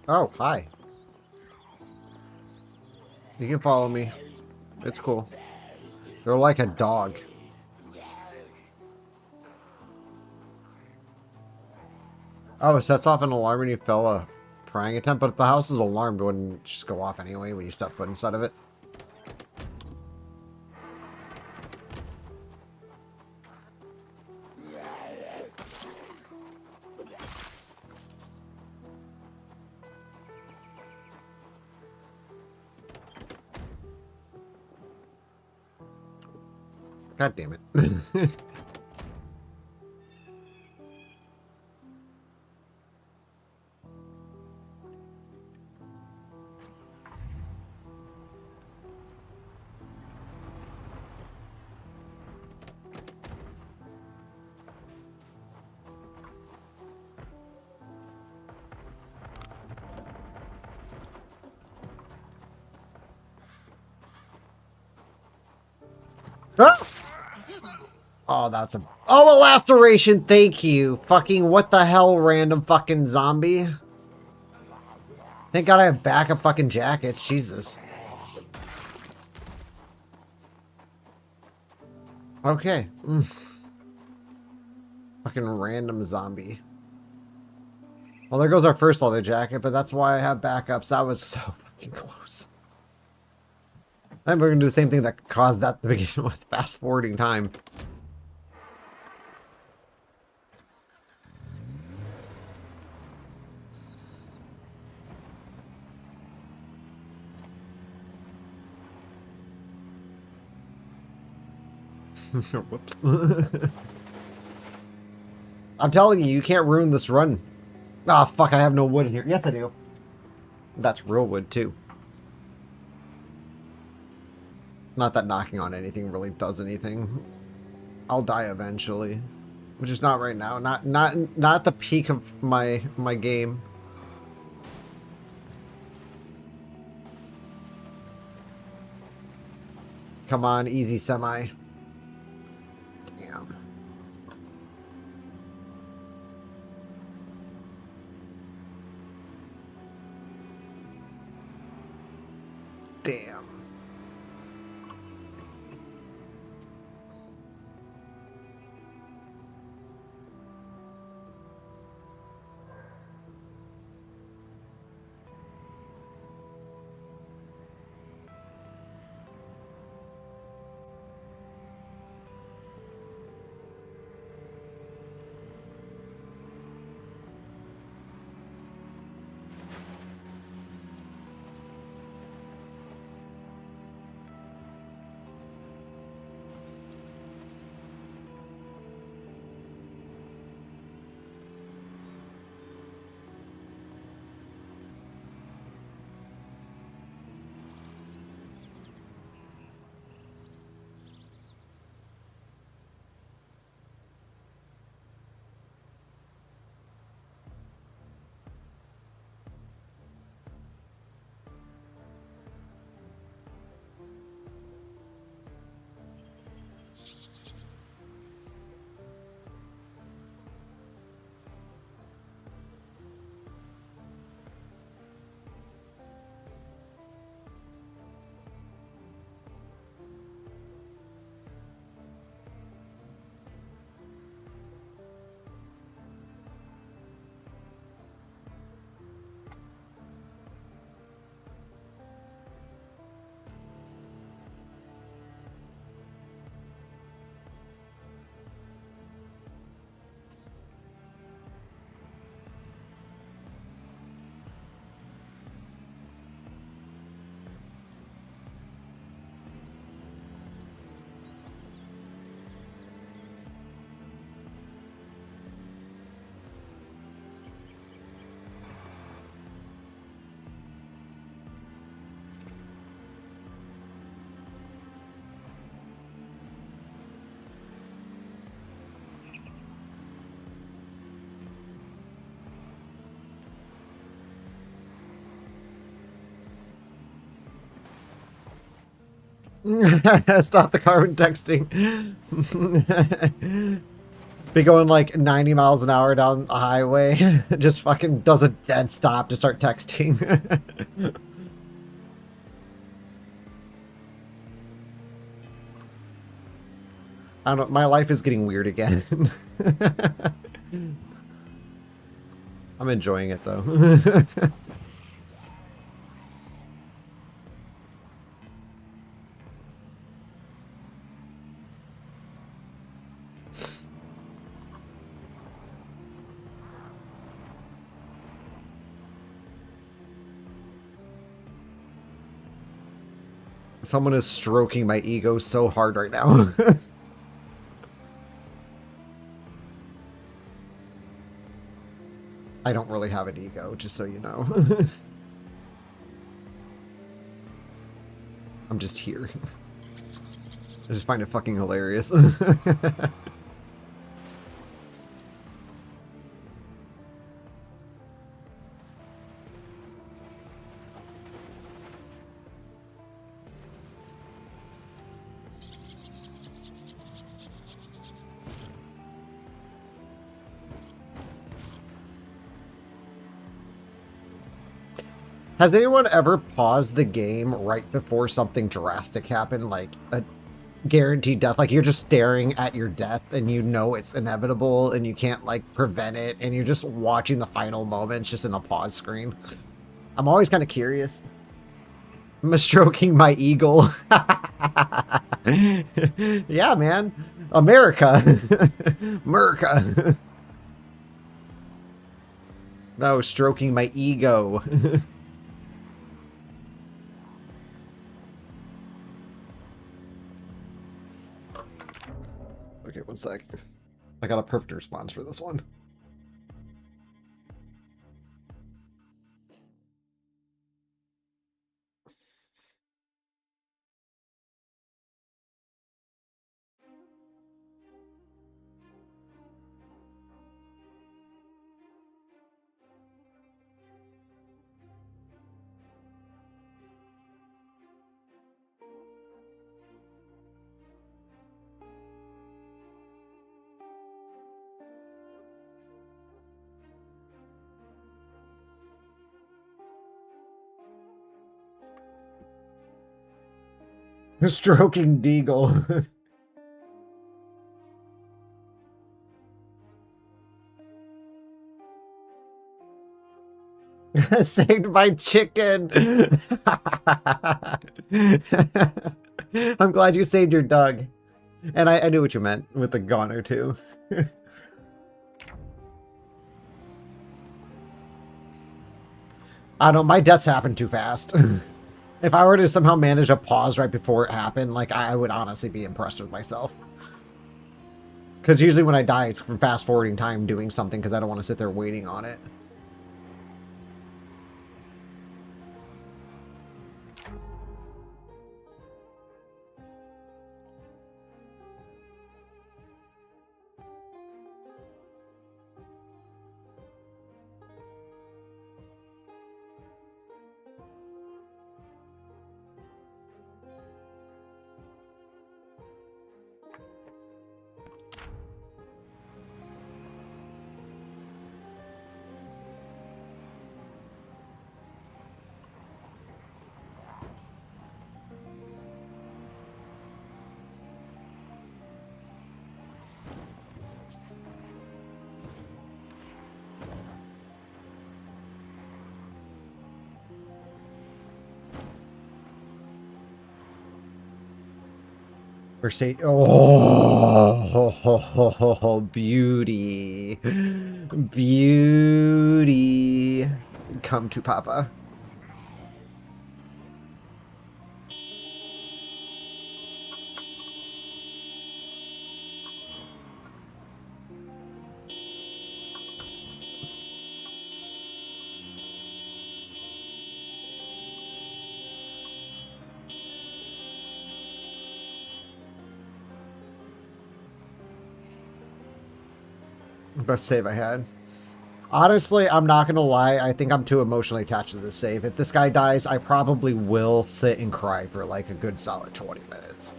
Oh, hi. You can follow me. It's cool. They're like a dog. Oh, it sets off an alarm when you fell a prying attempt, but if the house is alarmed, wouldn't it just go off anyway when you step foot inside of it? God damn it. Ah! Oh, that's a... Oh, a laceration! Thank you! Fucking what the hell, random fucking zombie? Thank God I have backup fucking jackets. Jesus. Okay. Fucking random zombie. Well, there goes our first leather jacket, but that's why I have backups. That was so fucking close. And we're gonna do the same thing that caused that to begin with. Fast forwarding time. Whoops. I'm telling you, you can't ruin this run. Ah, oh, fuck, I have no wood here. Yes, I do. That's real wood, too. Not that knocking on anything really does anything. I'll die eventually. Which is not right now. Not the peak of my game. Come on, easy semi. Damn. Damn. Stop the car when texting. Be going like 90 miles an hour down a highway. Just fucking does a dead stop to start texting. I don't know. My life is getting weird again. I'm enjoying it though. Someone is stroking my ego so hard right now. I don't really have an ego, just so you know. I'm just here. I just find it fucking hilarious. Has anyone ever paused the game right before something drastic happened, like a guaranteed death? Like you're just staring at your death and you know it's inevitable and you can't like prevent it and you're just watching the final moments just in a pause screen. I'm always kind of curious. I'm stroking my eagle. Yeah, man. America. America. No, stroking my ego. Okay, one sec. I got a perfect response for this one. Stroking Deagle. Saved my chicken. I'm glad you saved your dog. And I knew what you meant with the goner too. I don't know, my deaths happen too fast. If I were to somehow manage a pause right before it happened, like I would honestly be impressed with myself. Because usually when I die, it's from fast forwarding time doing something because I don't want to sit there waiting on it. Or say, oh, beauty. Beauty. Come to Papa. Best save I had. Honestly, I'm not going to lie. I think I'm too emotionally attached to this save. If this guy dies, I probably will sit and cry for like a good solid 20 minutes.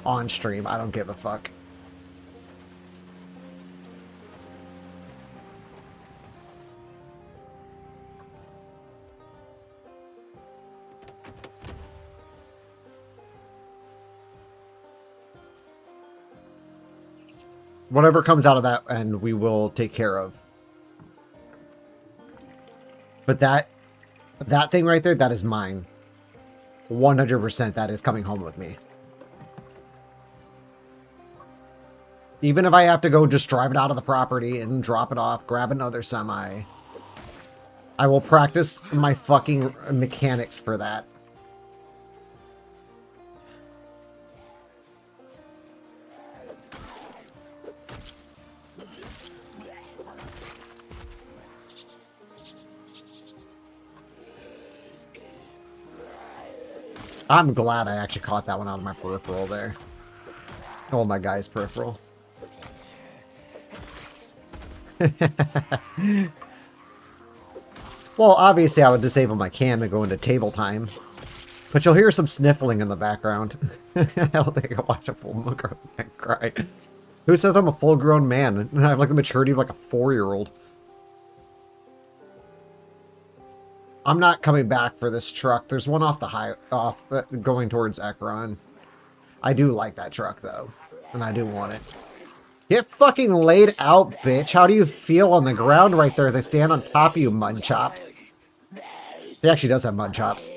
On stream, I don't give a fuck. Whatever comes out of that end, we will take care of. But that thing right there, that is mine. 100% that is coming home with me. Even if I have to go just drive it out of the property and drop it off, grab another semi, I will practice my fucking mechanics for that. I'm glad I actually caught that one out of my peripheral there. Oh, my guy's peripheral. Well, obviously I would disable my cam and go into table time. But you'll hear some sniffling in the background. I don't think I can watch a full-grown man cry. Who says I'm a full-grown man? I have like the maturity of like a 4-year-old. I'm not coming back for this truck. There's one off the going towards Ekron. I do like that truck though, and I do want it. Get fucking laid out, bitch. How do you feel on the ground right there as I stand on top of you, mud chops? He actually does have mud chops.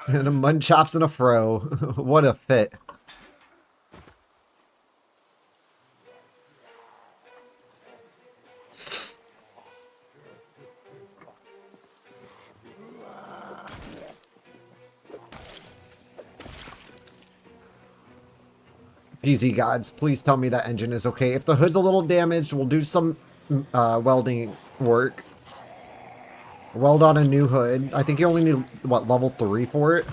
And a mud chops and a fro. What a fit. GZ gods, please tell me that engine is okay. If the hood's a little damaged, we'll do some welding work. Weld on a new hood. I think you only need, what, level 3 for it?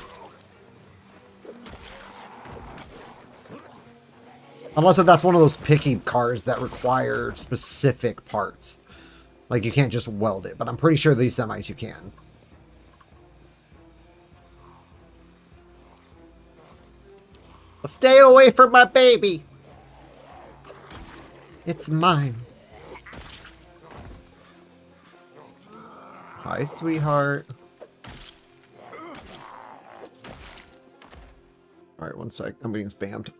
Unless if that's one of those picky cars that require specific parts. Like, you can't just weld it, but I'm pretty sure these semis you can. Stay away from my baby! It's mine. Hi, sweetheart. Alright, one sec. I'm being spammed.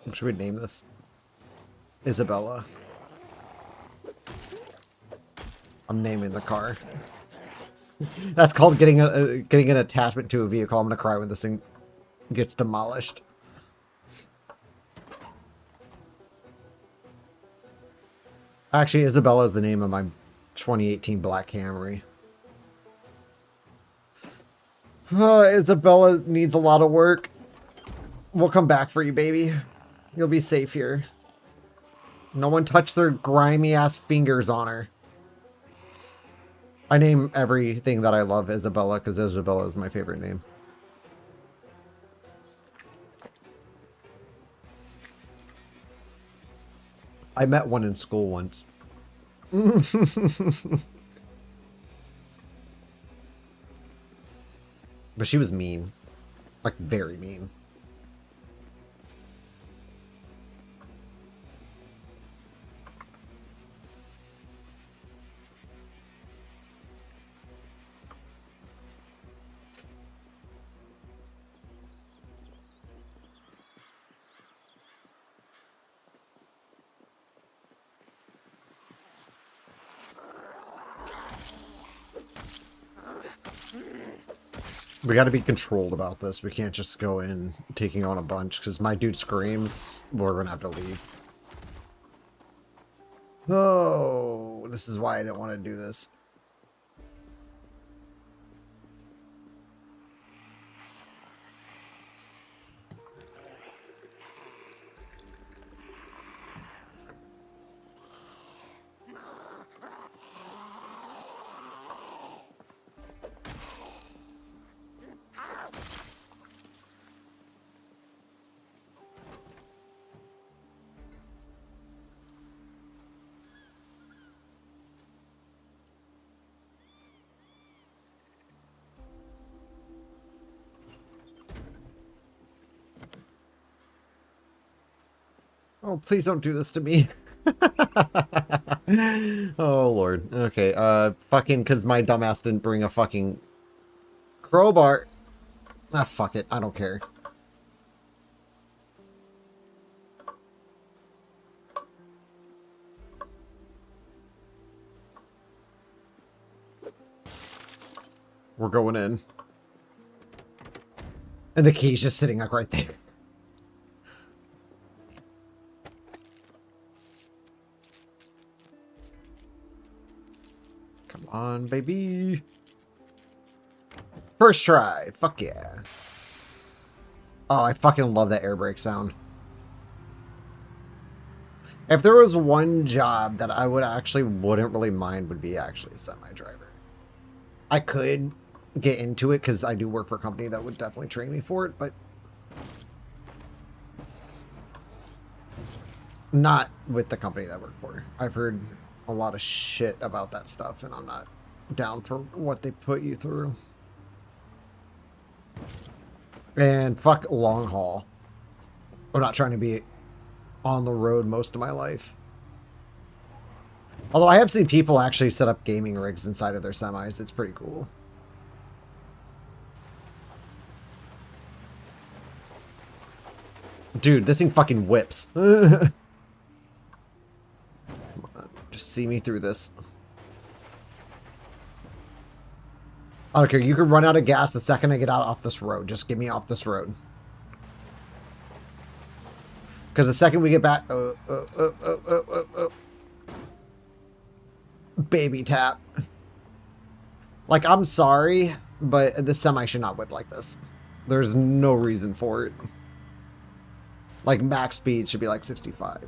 What should we name this? Isabella. I'm naming the car. That's called getting an attachment to a vehicle. I'm gonna cry when this thing gets demolished. Actually, Isabella is the name of my 2018 Black Camry. Isabella needs a lot of work. We'll come back for you, baby. You'll be safe here. No one touched their grimy ass fingers on her. I name everything that I love Isabella because Isabella is my favorite name. I met one in school once. But she was mean. Like, very mean. We got to be controlled about this. We can't just go in taking on a bunch because my dude screams. We're going to have to leave. Oh, this is why I didn't want to do this. Oh, please don't do this to me. Oh, Lord. Okay, fucking, because my dumbass didn't bring a fucking crowbar. Ah, fuck it. I don't care. We're going in. And the key's just sitting like right there. Come on, baby. First try. Fuck yeah. Oh, I fucking love that air brake sound. If there was one job that I wouldn't really mind would be actually a semi-driver. I could get into it because I do work for a company that would definitely train me for it, but not with the company that I work for. I've heard a lot of shit about that stuff, and I'm not down for what they put you through. And fuck long haul. I'm not trying to be on the road most of my life. Although I have seen people actually set up gaming rigs inside of their semis. It's pretty cool. Dude, this thing fucking whips. Come on, just see me through this. I don't care. You can run out of gas the second I get out off this road. Just get me off this road. Because the second we get back... Baby tap. Like, I'm sorry, but the semi should not whip like this. There's no reason for it. Like, max speed should be like 65.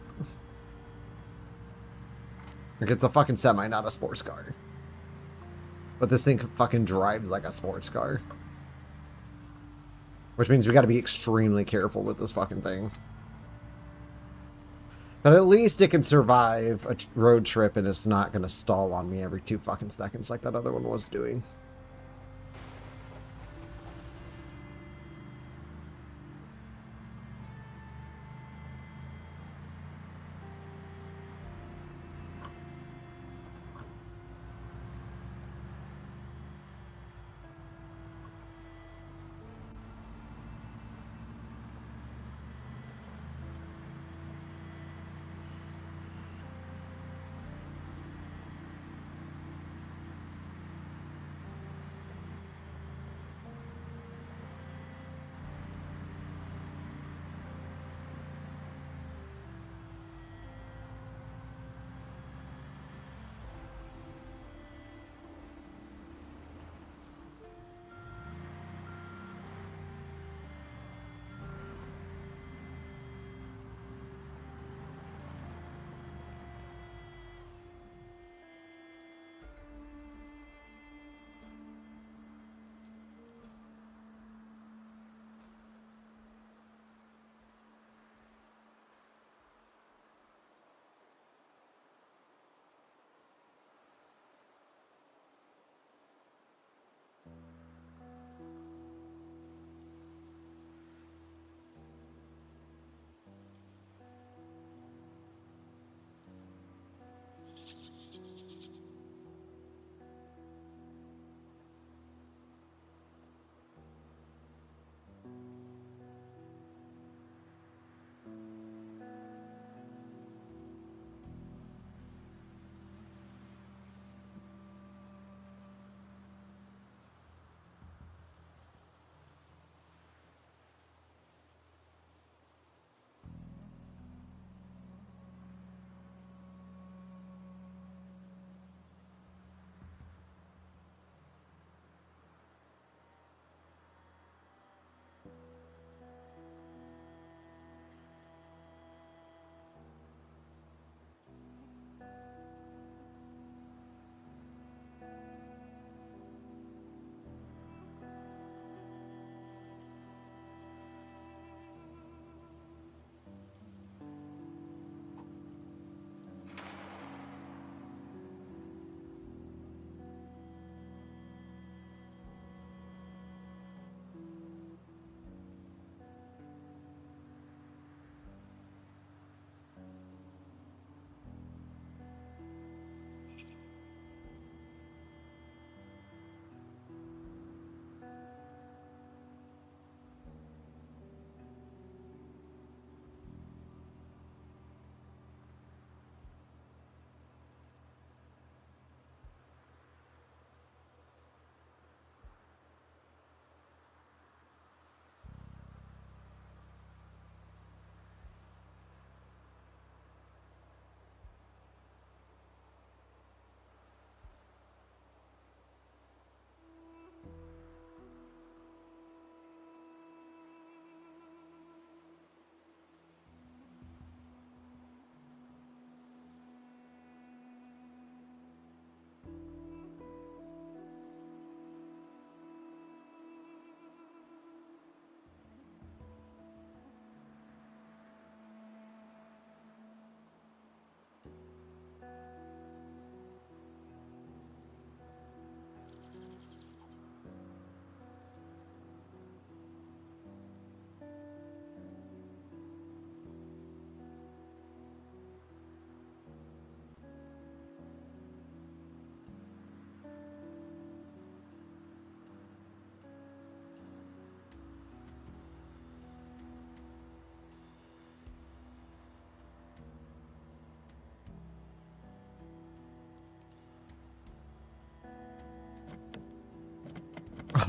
Like, it's a fucking semi, not a sports car. But this thing fucking drives like a sports car. Which means we gotta be extremely careful with this fucking thing. But at least it can survive a road trip and it's not gonna stall on me every 2 fucking seconds like that other one was doing.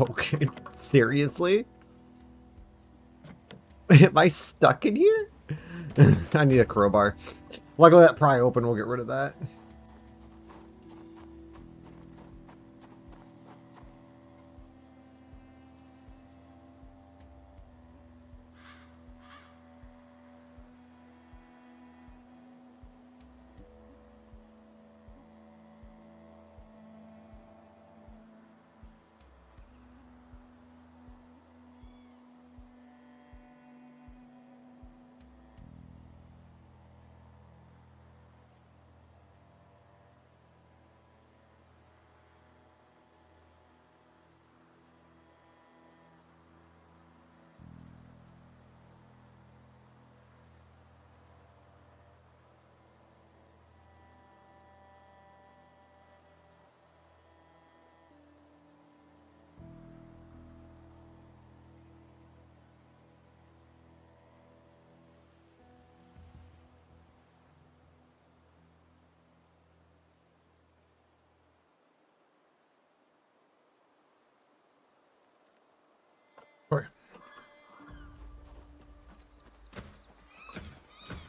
Okay, seriously? Am I stuck in here? I need a crowbar. Luckily that pry open will get rid of that.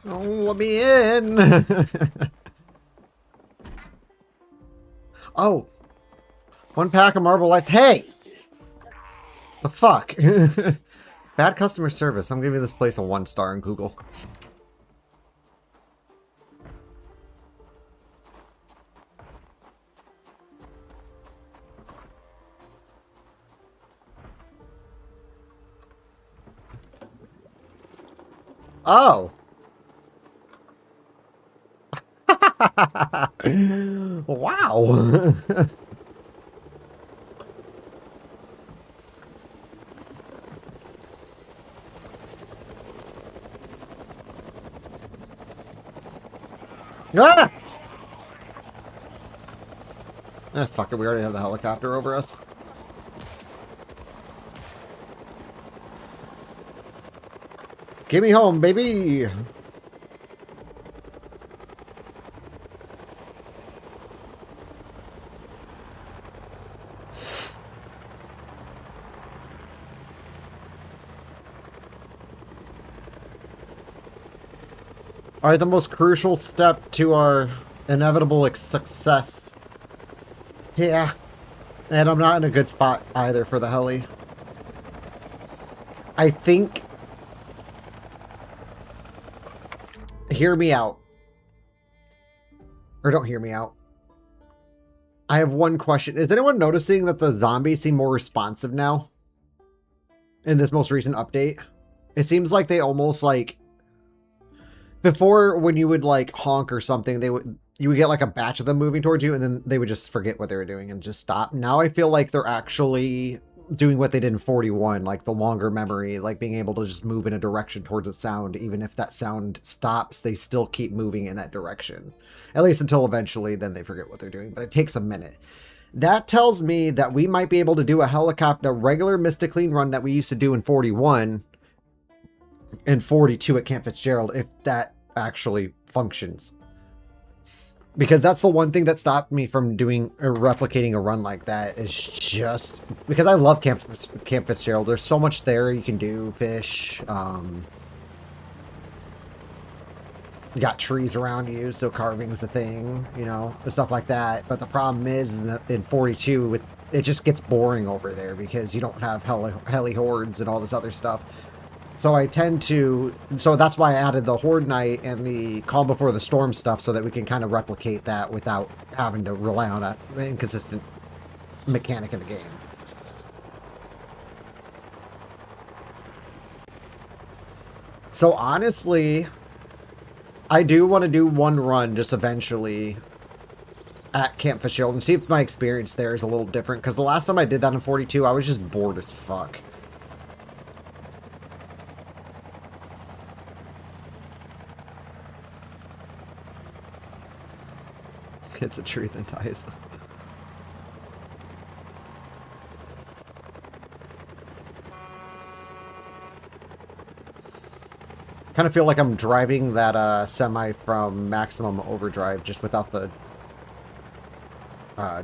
Oh, let me in. Oh, 1 pack of Marble Lights. Hey, the fuck? Bad customer service. I'm giving this place a 1 star on Google. Oh. Wow. Ah! Ah, fuck it. We already have the helicopter over us. Get me home, baby. Alright, the most crucial step to our inevitable success. Yeah. And I'm not in a good spot either for the heli. I think... Hear me out. Or don't hear me out. I have one question. Is anyone noticing that the zombies seem more responsive now? In this most recent update? It seems like they almost like... Before, when you would like honk or something, you would get like a batch of them moving towards you, and then they would just forget what they were doing and just stop. Now I feel like they're actually doing what they did in 41, like the longer memory, like being able to just move in a direction towards a sound. Even if that sound stops, they still keep moving in that direction. At least until eventually, then they forget what they're doing, but it takes a minute. That tells me that we might be able to do a regular Mista Kleen run that we used to do in 41 and 42 at Camp Fitzgerald, if that actually functions. Because that's the one thing that stopped me from doing or replicating a run like that, is just because I love Camp Fitzgerald. There's so much there you can do. Fish, you got trees around you, so carving's a thing, you know, and stuff like that. But the problem is that in 42, it just gets boring over there because you don't have heli hordes and all this other stuff. So I tend to, so that's why I added the Horde Night and the Calm Before the Storm stuff, so that we can kind of replicate that without having to rely on an inconsistent mechanic in the game. So honestly, I do want to do one run just eventually at Camp Fitzgerald and see if my experience there is a little different, because the last time I did that in 42, I was just bored as fuck. It's a truth and dies. Kind of feel like I'm driving that semi from Maximum Overdrive, just without the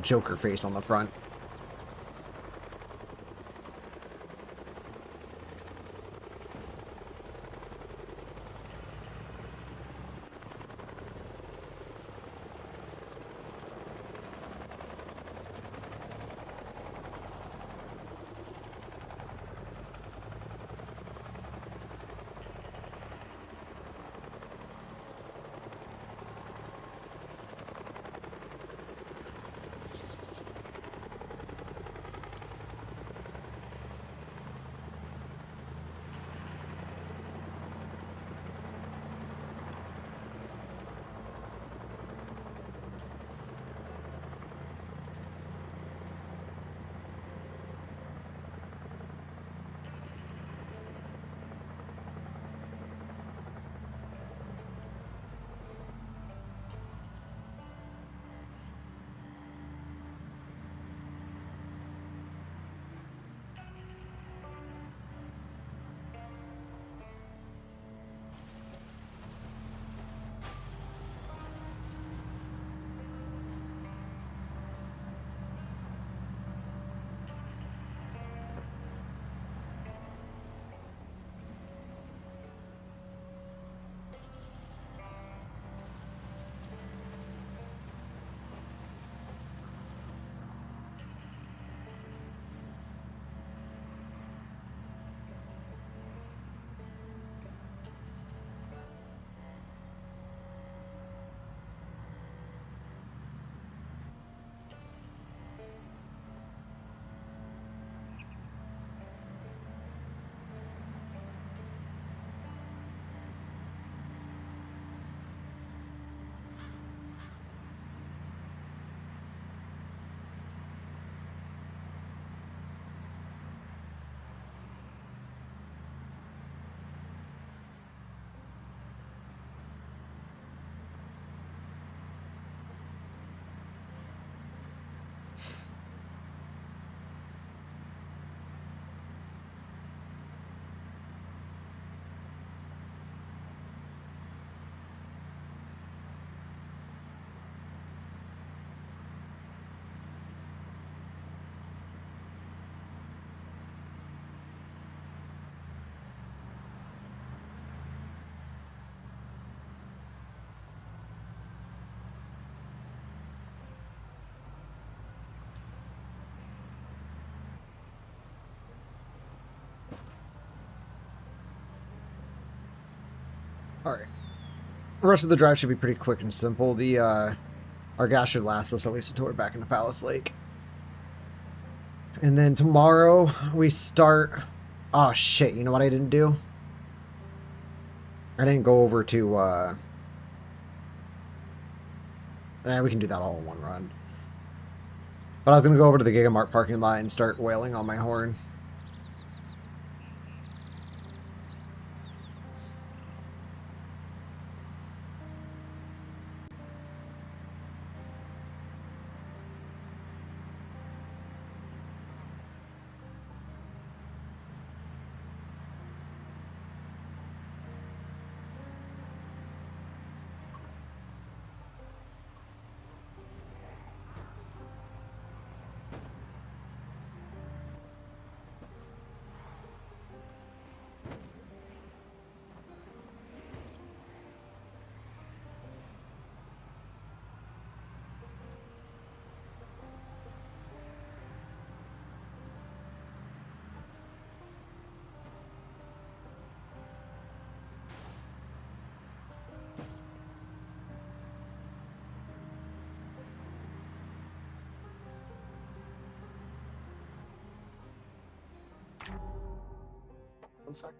Joker face on the front. Alright. The rest of the drive should be pretty quick and simple. Our gas should last us at least until we're back into Phallus Lake. And then tomorrow we start... Oh shit, you know what I didn't do? I didn't go over to... we can do that all in one run. But I was going to go over to the Gigamart parking lot and start wailing on my horn. One sec.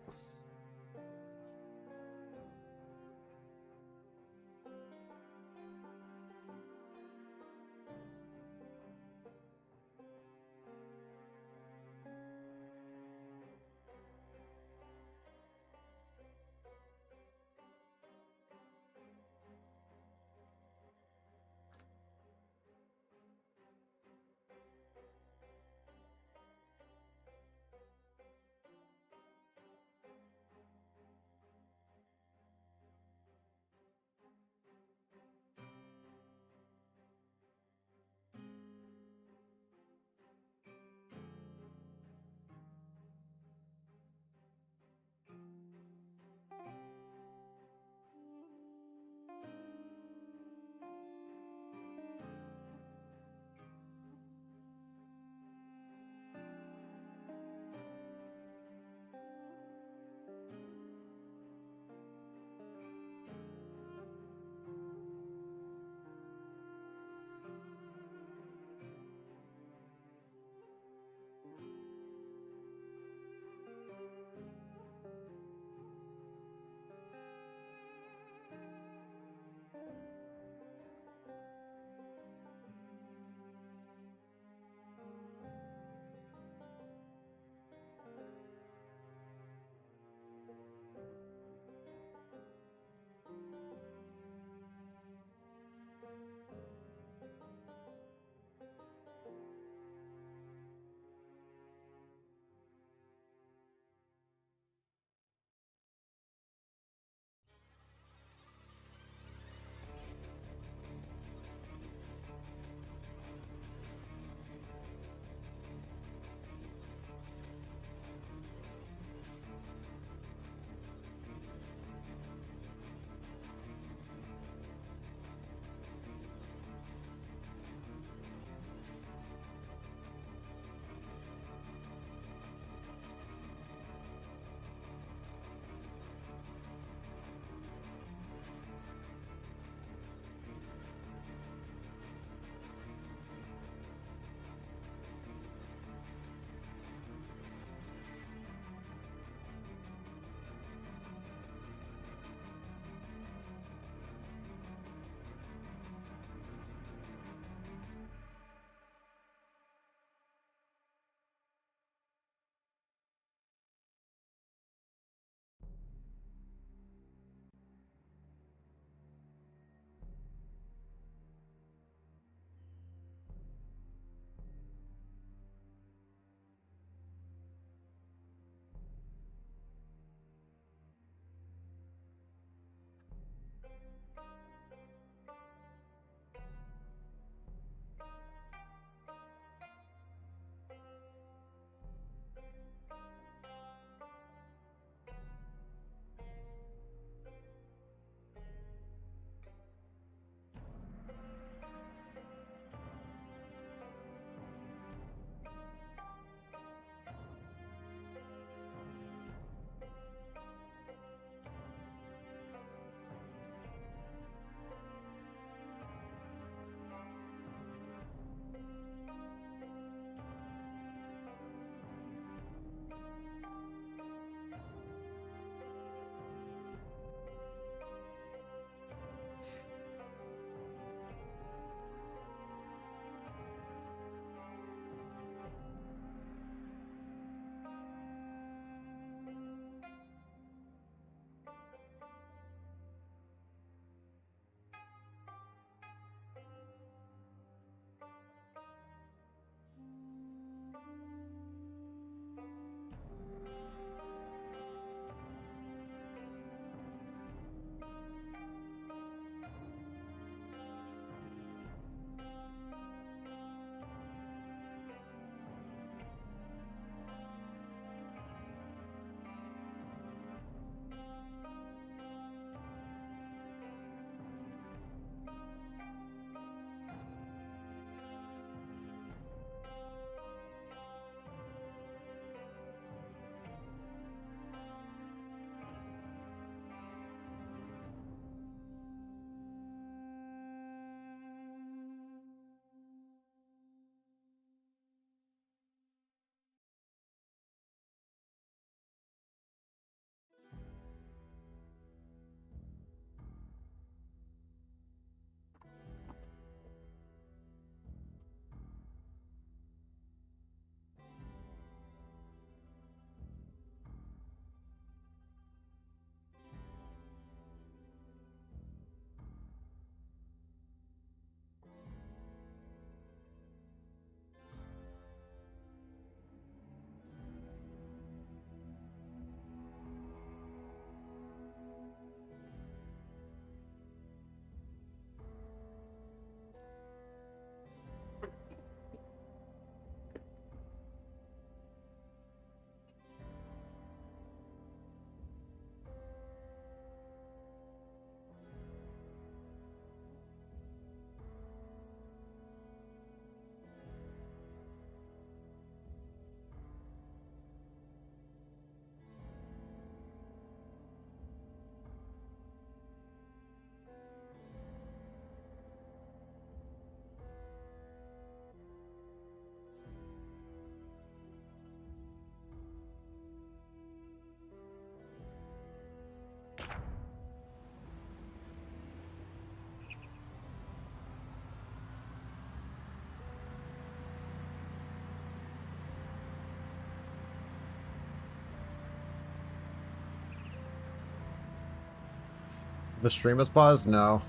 The stream is paused? No.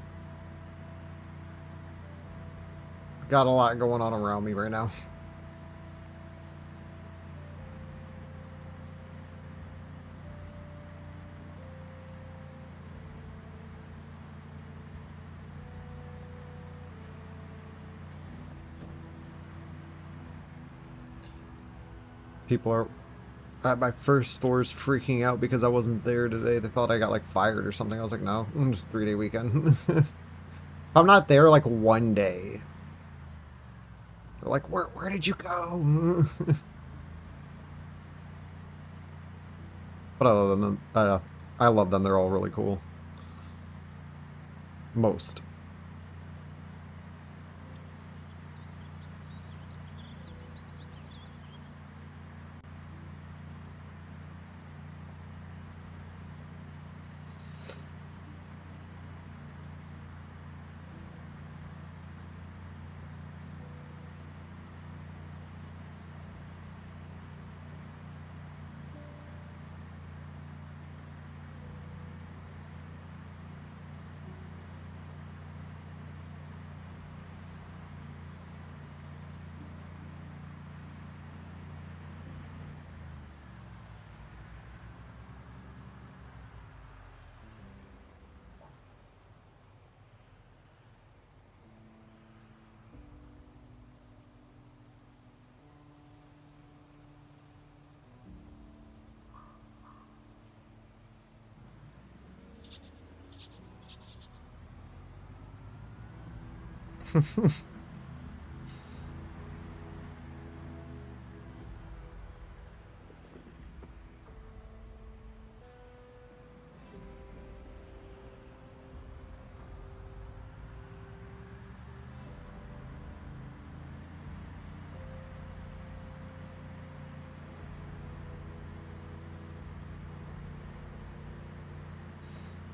Got a lot going on around me right now. People are at my first stores freaking out because I wasn't there today. They thought I got like fired or something. I was like, no, just 3-day weekend. If I'm not there like one day, they're like, where did you go? But I love them. I love them. They're all really cool. Most.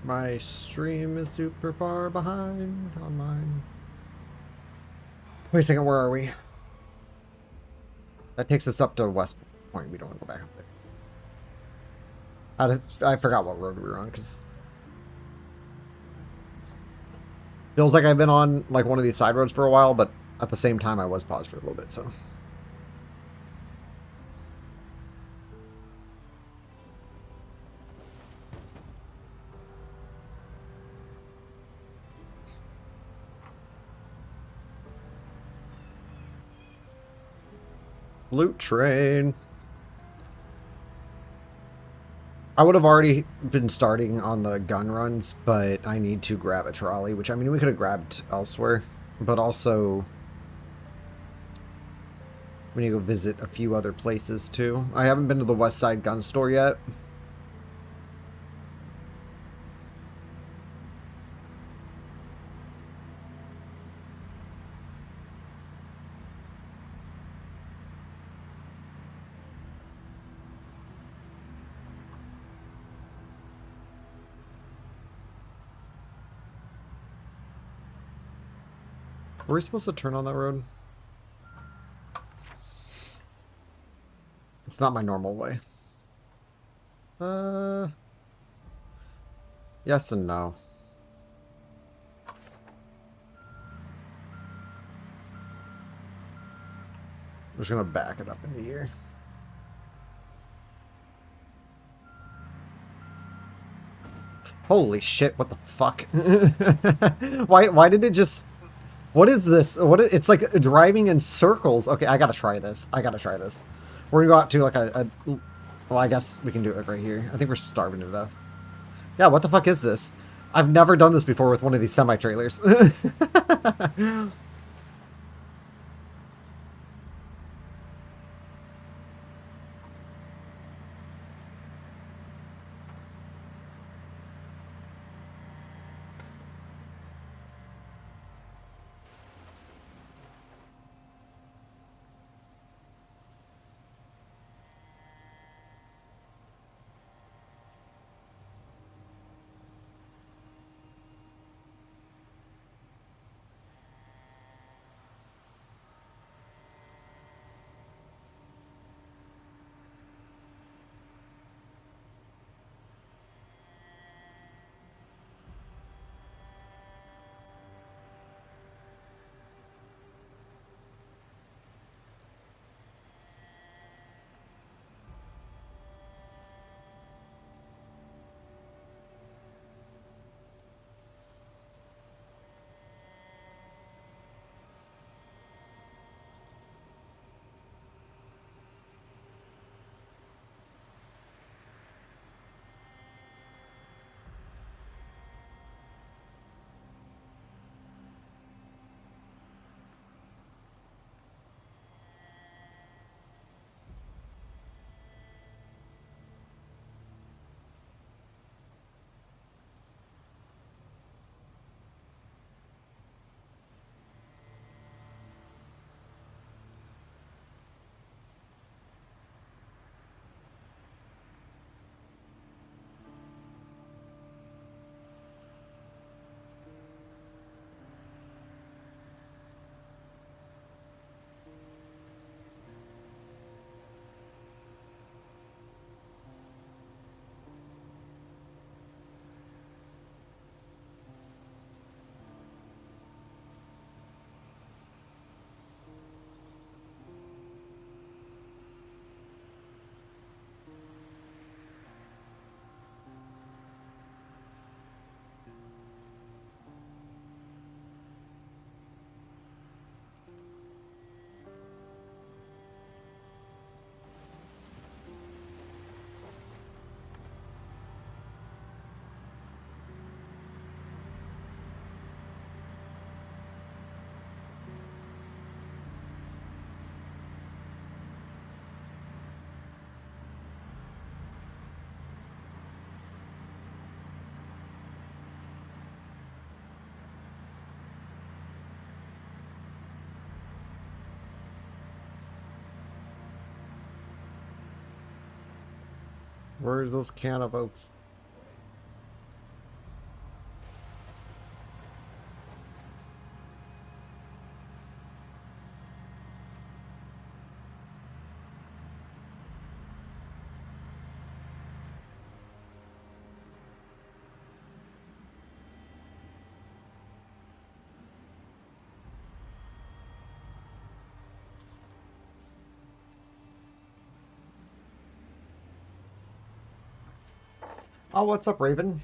My stream is super far behind on mine. Wait a second, where are we? That takes us up to West Point. We don't want to go back up there. I forgot what road we were on, because feels like I've been on like one of these side roads for a while, but at the same time I was paused for a little bit, so. Loot train. I would have already been starting on the gun runs, but I need to grab a trolley, which, I mean, we could have grabbed elsewhere, but also we need to go visit a few other places, too. I haven't been to the West Side gun store yet. Were we supposed to turn on that road? It's not my normal way. Yes and no. I'm just gonna back it up into here. Holy shit, what the fuck? Why did it just... What is this? It's like driving in circles. Okay, I gotta try this. We're gonna go out to like well, I guess we can do it right here. I think we're starving to death. Yeah, what the fuck is this? I've never done this before with one of these semi-trailers. Where's those can of oats? Oh, what's up, Raven?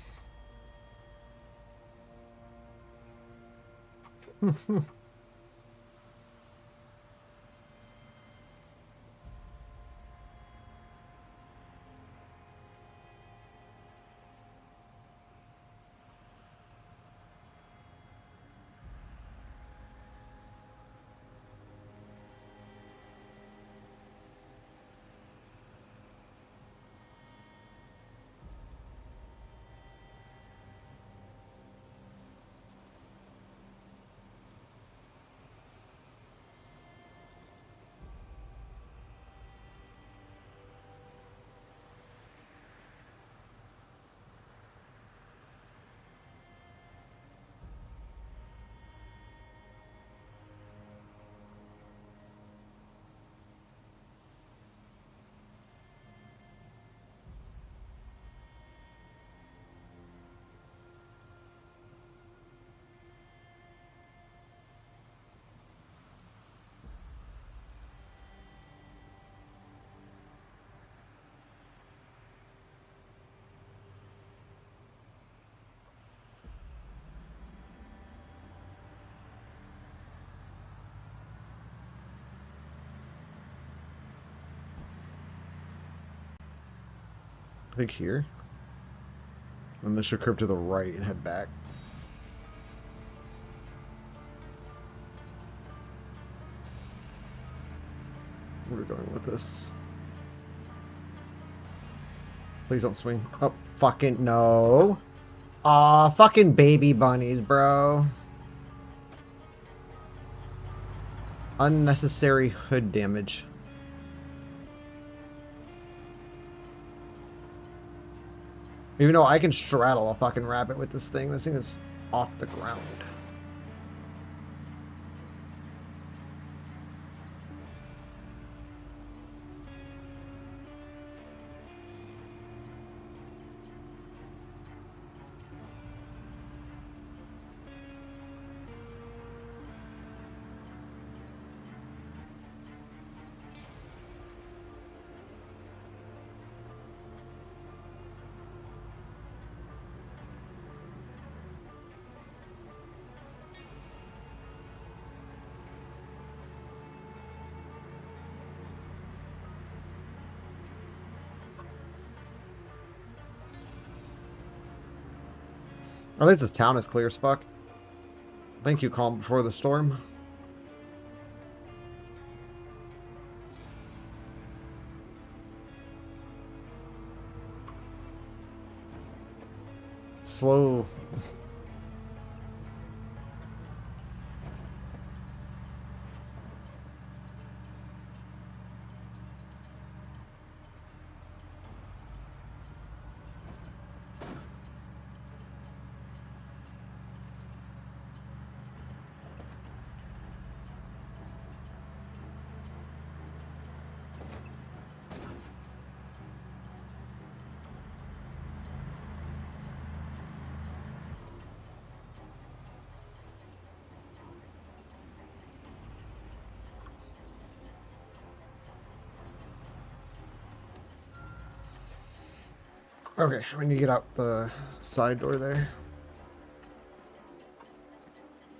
I think here. And this should curve to the right and head back. Where are we going with this? Please don't swing. Oh, fucking no. Aw, fucking baby bunnies, bro. Unnecessary hood damage. Even though I can straddle a fucking rabbit with this thing is off the ground. At least this town is clear as fuck. Thank you, calm before the storm. Slow. Okay, we need to get out the side door there.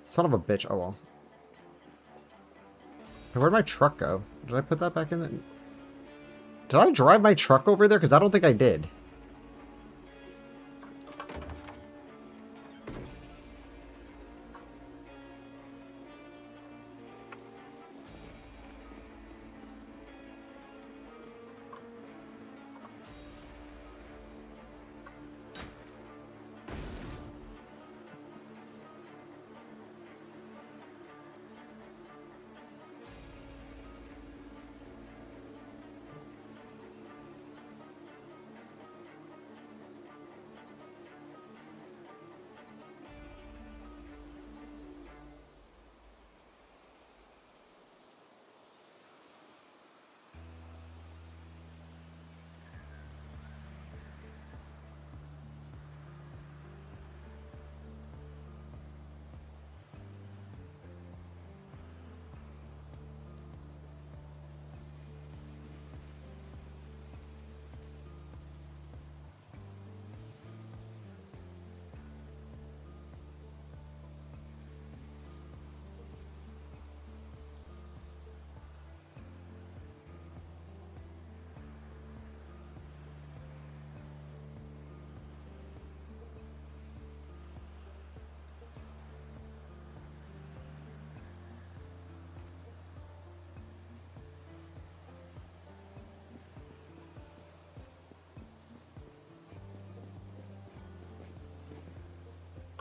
Son of a bitch. Oh well. Where'd my truck go? Did I put that back in there? Did I drive my truck over there? Because I don't think I did.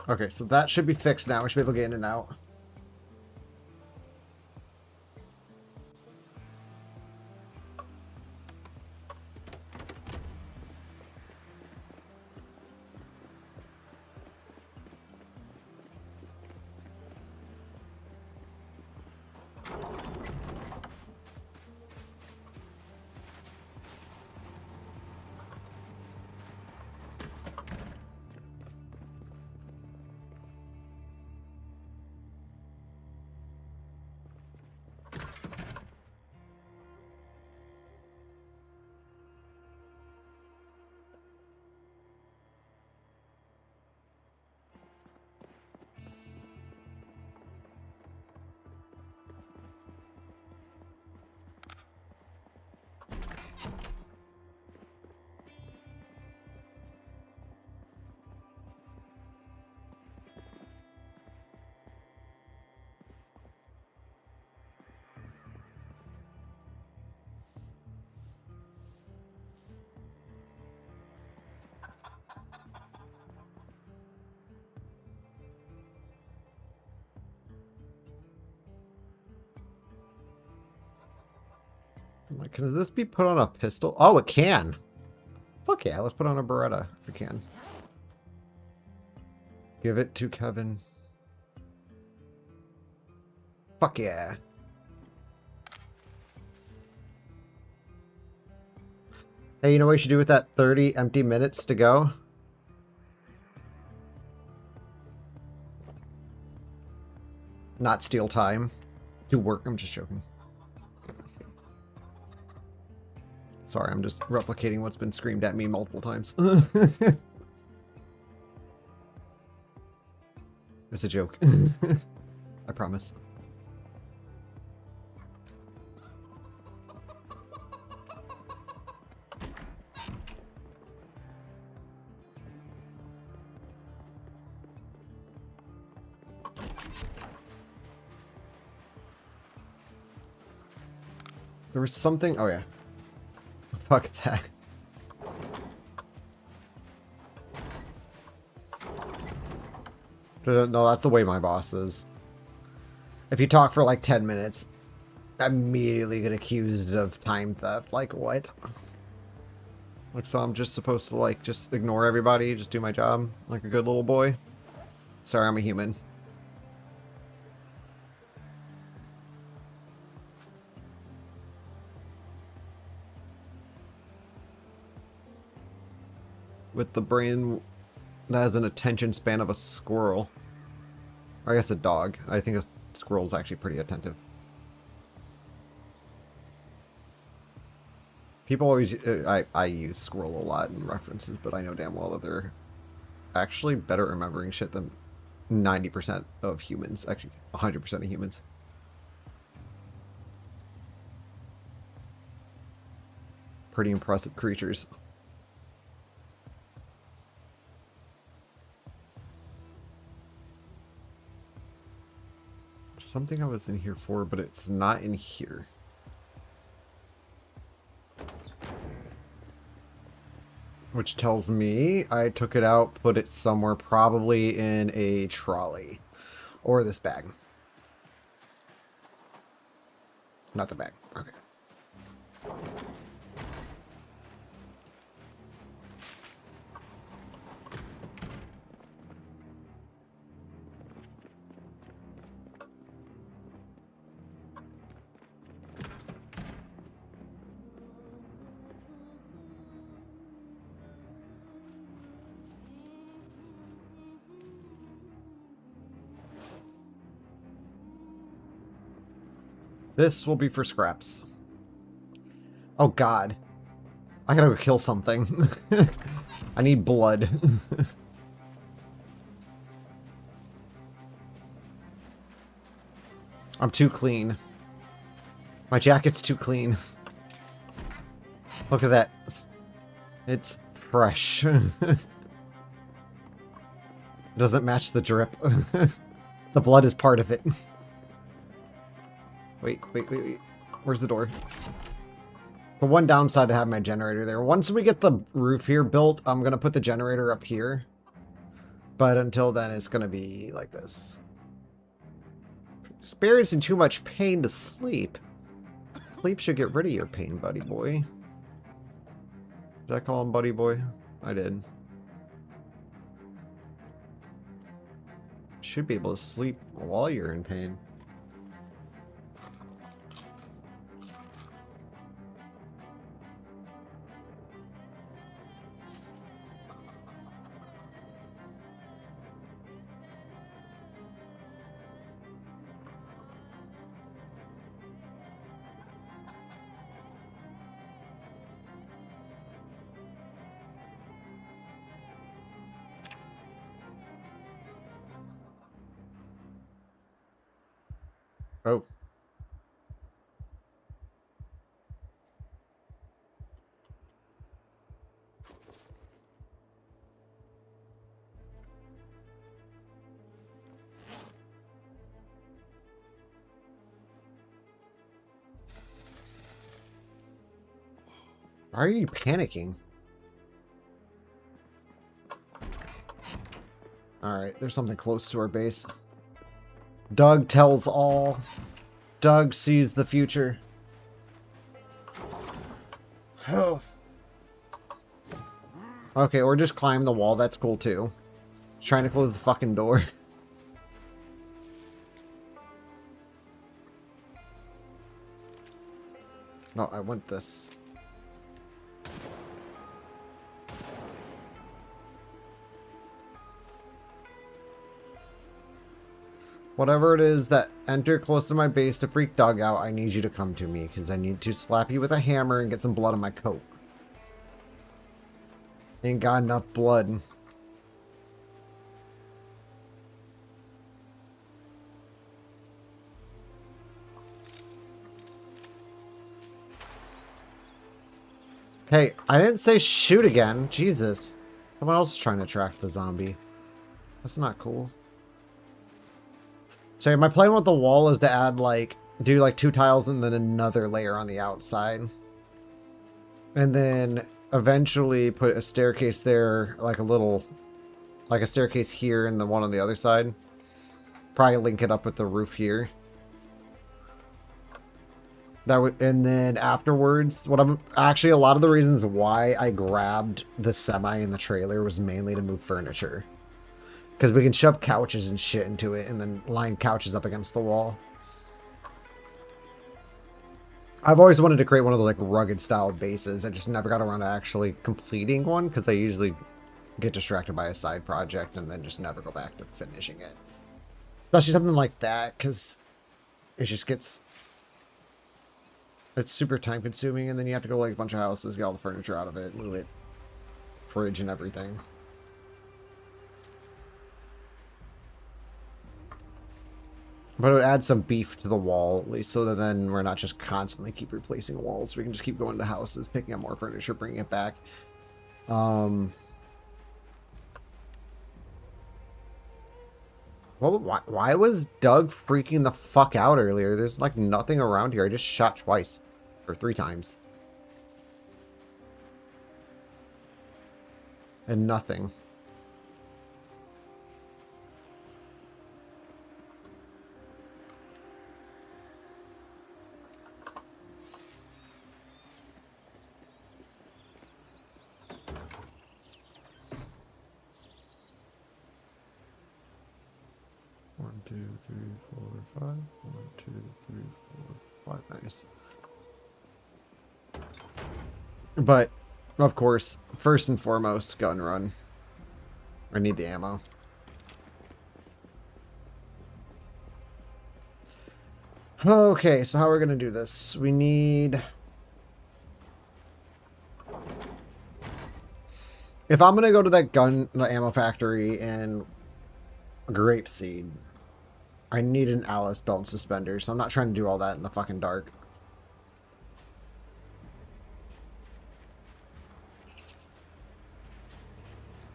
Okay, so that should be fixed now. We should be able to get in and out. Like, can this be put on a pistol? Oh, it can. Fuck yeah, let's put on a Beretta if we can. Give it to Kevin. Fuck yeah. Hey, you know what you should do with that 30 empty minutes to go? Not steal time. Do work. I'm just joking. Sorry, I'm just replicating what's been screamed at me multiple times. It's a joke. I promise. There was something... Oh, yeah. Fuck that. No, that's the way my boss is. If you talk for like 10 minutes, I immediately get accused of time theft. Like, what? Like, so I'm just supposed to, like, just ignore everybody, just do my job like a good little boy? Sorry, I'm a human. With the brain that has an attention span of a squirrel. Or I guess a dog. I think a squirrel is actually pretty attentive. People always... I use squirrel a lot in references, but I know damn well that they're actually better at remembering shit than 90% of humans. Actually, 100% of humans. Pretty impressive creatures. Something I was in here for, but it's not in here. Which tells me I took it out, put it somewhere, probably in a trolley. Or this bag. Not the bag. Okay. This will be for scraps. Oh god. I gotta go kill something. I need blood. I'm too clean. My jacket's too clean. Look at that. It's fresh. Doesn't match the drip. The blood is part of it. Wait. Where's the door? The one downside to have my generator there. Once we get the roof here built, I'm going to put the generator up here. But until then, it's going to be like this. Experiencing too much pain to sleep. Sleep should get rid of your pain, buddy boy. Did I call him buddy boy? I did. Should be able to sleep while you're in pain. Oh. Why are you panicking? Alright, there's something close to our base. Doug tells all. Doug sees the future. Oh. Okay, or just climb the wall. That's cool too. Trying to close the fucking door. No, I want this. Whatever it is that enter close to my base to freak Doug out, I need you to come to me, because I need to slap you with a hammer and get some blood on my coat. Ain't got enough blood. Hey, I didn't say shoot again. Jesus. Someone else is trying to track the zombie. That's not cool. So my plan with the wall is to add do like 2 tiles and then another layer on the outside. And then eventually put a staircase there, like a staircase here and the one on the other side. Probably link it up with the roof here. And then afterwards, actually a lot of the reasons why I grabbed the semi in the trailer was mainly to move furniture. Because we can shove couches and shit into it and then line couches up against the wall. I've always wanted to create one of the rugged style bases. I just never got around to actually completing one because I usually get distracted by a side project and then just never go back to finishing it. Especially something like that, because it just gets... It's super time consuming, and then you have to go a bunch of houses, get all the furniture out of it, move it, fridge and everything. But it would add some beef to the wall, at least, so that then we're not just constantly keep replacing walls. We can just keep going to houses, picking up more furniture, bringing it back. Well, why was Doug freaking the fuck out earlier? There's nothing around here. I just shot twice. Or 3 times. And nothing. One, 2, 3, 4, 5. 1, 2, 3, 4, 5. Nice. But, of course, first and foremost, gun run. I need the ammo. Okay, so how are we going to do this? We need... If I'm going to go to the ammo factory in Grapeseed, I need an Alice belt and suspenders, so I'm not trying to do all that in the fucking dark.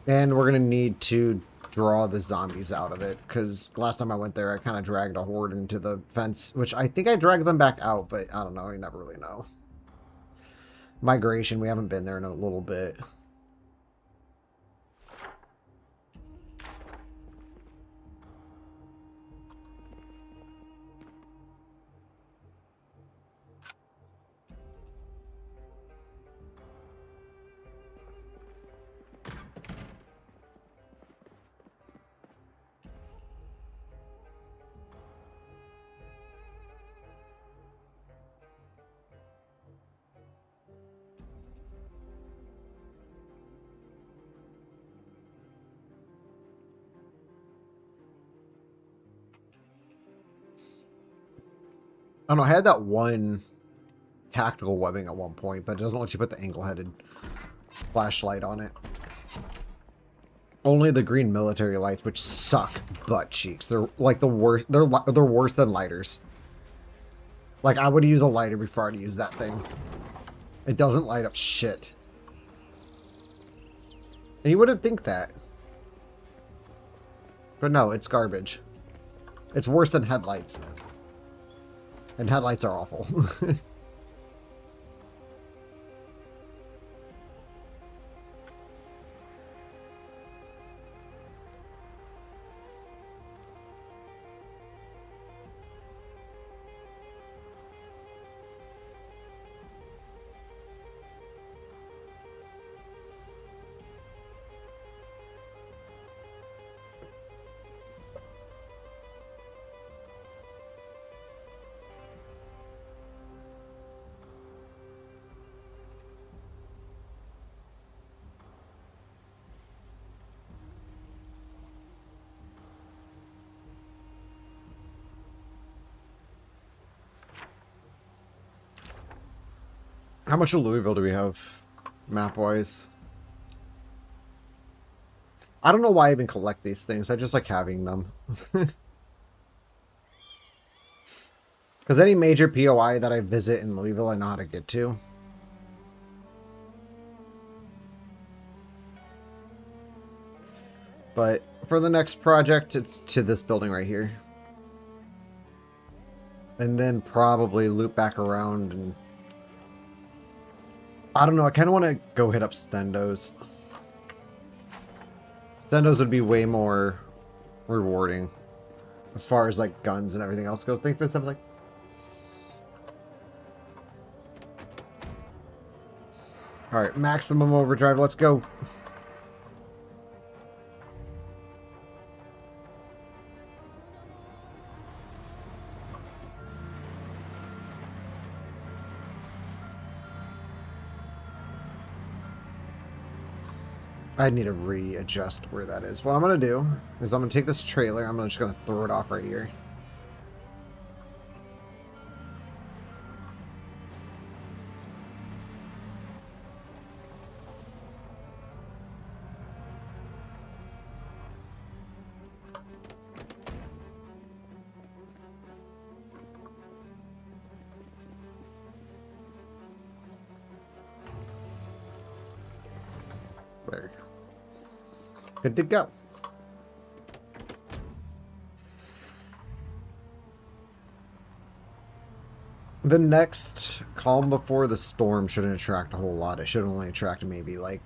And we're going to need to draw the zombies out of it, because last time I went there, I kind of dragged a horde into the fence, which I think I dragged them back out, but I don't know. You never really know. Migration, we haven't been there in a little bit. I don't know, I had that one tactical webbing at one point, but it doesn't let you put the angle-headed flashlight on it. Only the green military lights, which suck butt cheeks. They're like the worst. They're worse than lighters. Like, I would use a lighter before I'd use that thing. It doesn't light up shit. And you wouldn't think that. But no, it's garbage. It's worse than headlights. And headlights are awful. How much of Louisville do we have, map-wise? I don't know why I even collect these things. I just like having them. Because any major POI that I visit in Louisville, I know how to get to. But for the next project, it's to this building right here. And then probably loop back around and... I don't know, I kind of want to go hit up Stendo's. Stendo's would be way more rewarding. As far as, like, guns and everything else goes. Thanks for something. Alright, maximum overdrive, let's go. I need to readjust where that is. What I'm going to do is I'm going to take this trailer. I'm just going to throw it off right here. There. Good to go. The next Calm Before the Storm shouldn't attract a whole lot. It should only attract maybe like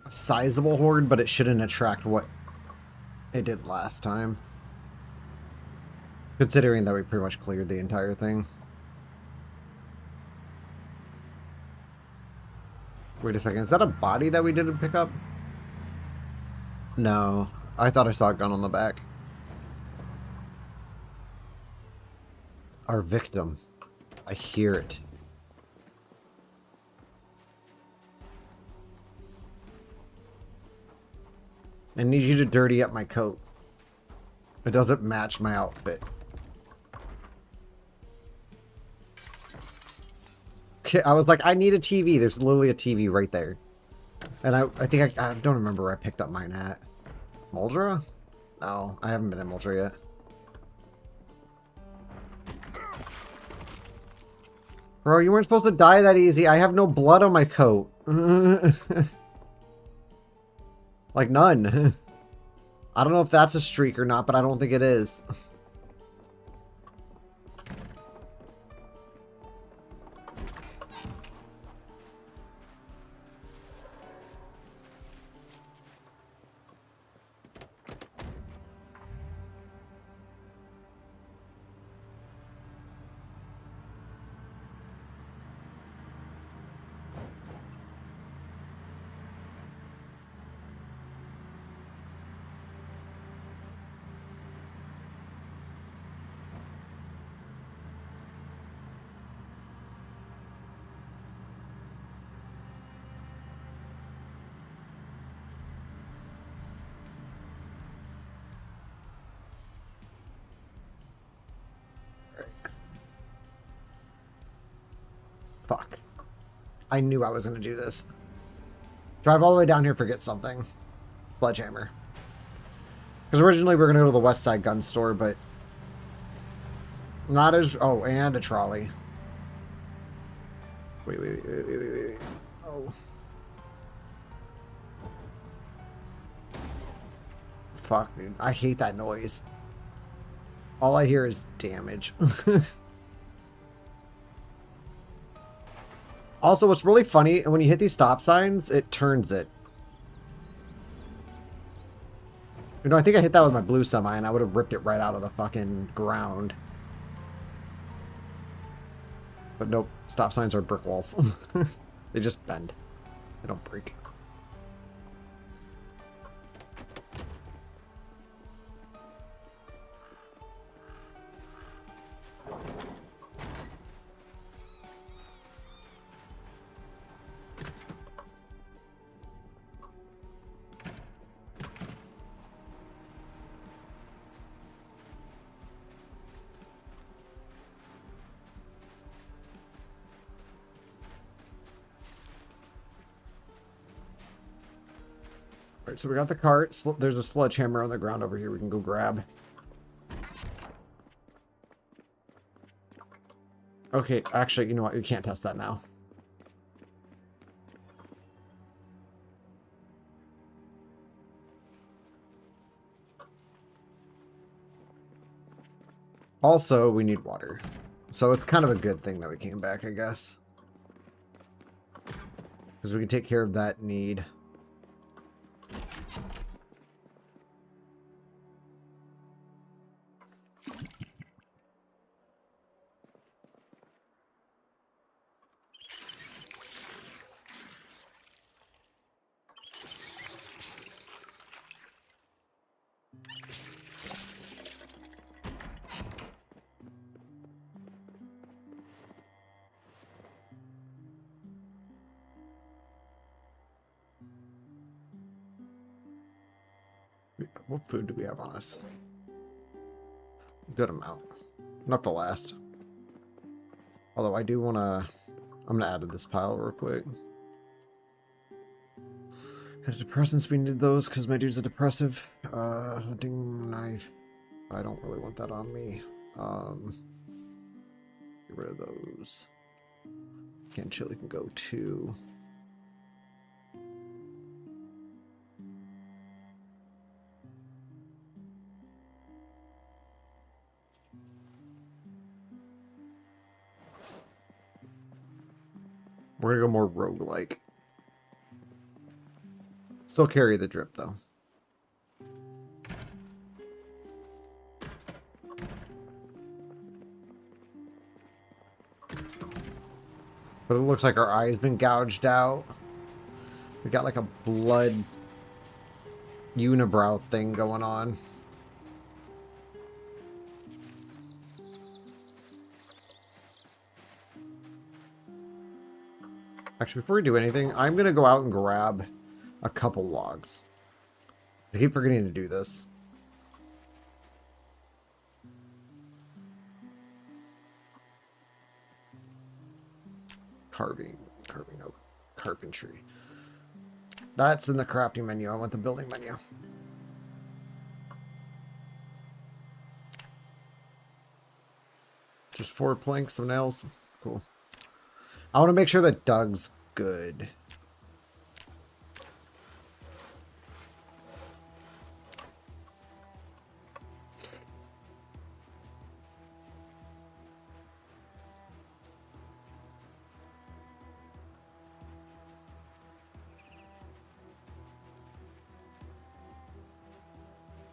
a sizable horde, but it shouldn't attract what it did last time. Considering that we pretty much cleared the entire thing. Wait a second, is that a body that we didn't pick up? No, I thought I saw a gun on the back. Our victim. I hear it. I need you to dirty up my coat. It doesn't match my outfit. I was like, I need a TV. There's literally a TV right there. And I think I don't remember where I picked up mine at. Muldra? No, I haven't been in Muldra yet. Bro, you weren't supposed to die that easy. I have no blood on my coat. Like, none. I don't know if that's a streak or not, but I don't think it is. Fuck. I knew I was going to do this. Drive all the way down here, forget something. Sledgehammer. Because originally we were going to go to the West Side gun store, but... Not as... Oh, and a trolley. Wait. Oh. Fuck, dude. I hate that noise. All I hear is damage. Also, what's really funny, when you hit these stop signs, it turns it. You know, I think I hit that with my blue semi, and I would have ripped it right out of the fucking ground. But nope, stop signs are brick walls. They just bend. They don't break. Alright, so we got the cart. There's a sledgehammer on the ground over here we can go grab. Okay, actually, you know what? We can't test that now. Also, we need water. So it's kind of a good thing that we came back, I guess. Because we can take care of that need. What food do we have on us? Good amount. Enough to last. Although I do want to... I'm going to add to this pile real quick. Antidepressants, we need those because my dude's a depressive. Hunting knife. I don't really want that on me. Get rid of those. Canned chili can go too. We're gonna go more roguelike. Still carry the drip though. But it looks like our eye's been gouged out. We got like a blood unibrow thing going on. Actually, before we do anything, I'm going to go out and grab a couple logs. I keep forgetting to do this. No, carpentry. That's in the crafting menu. I want the building menu. Just 4 planks, some nails. Cool. I want to make sure that Doug's good.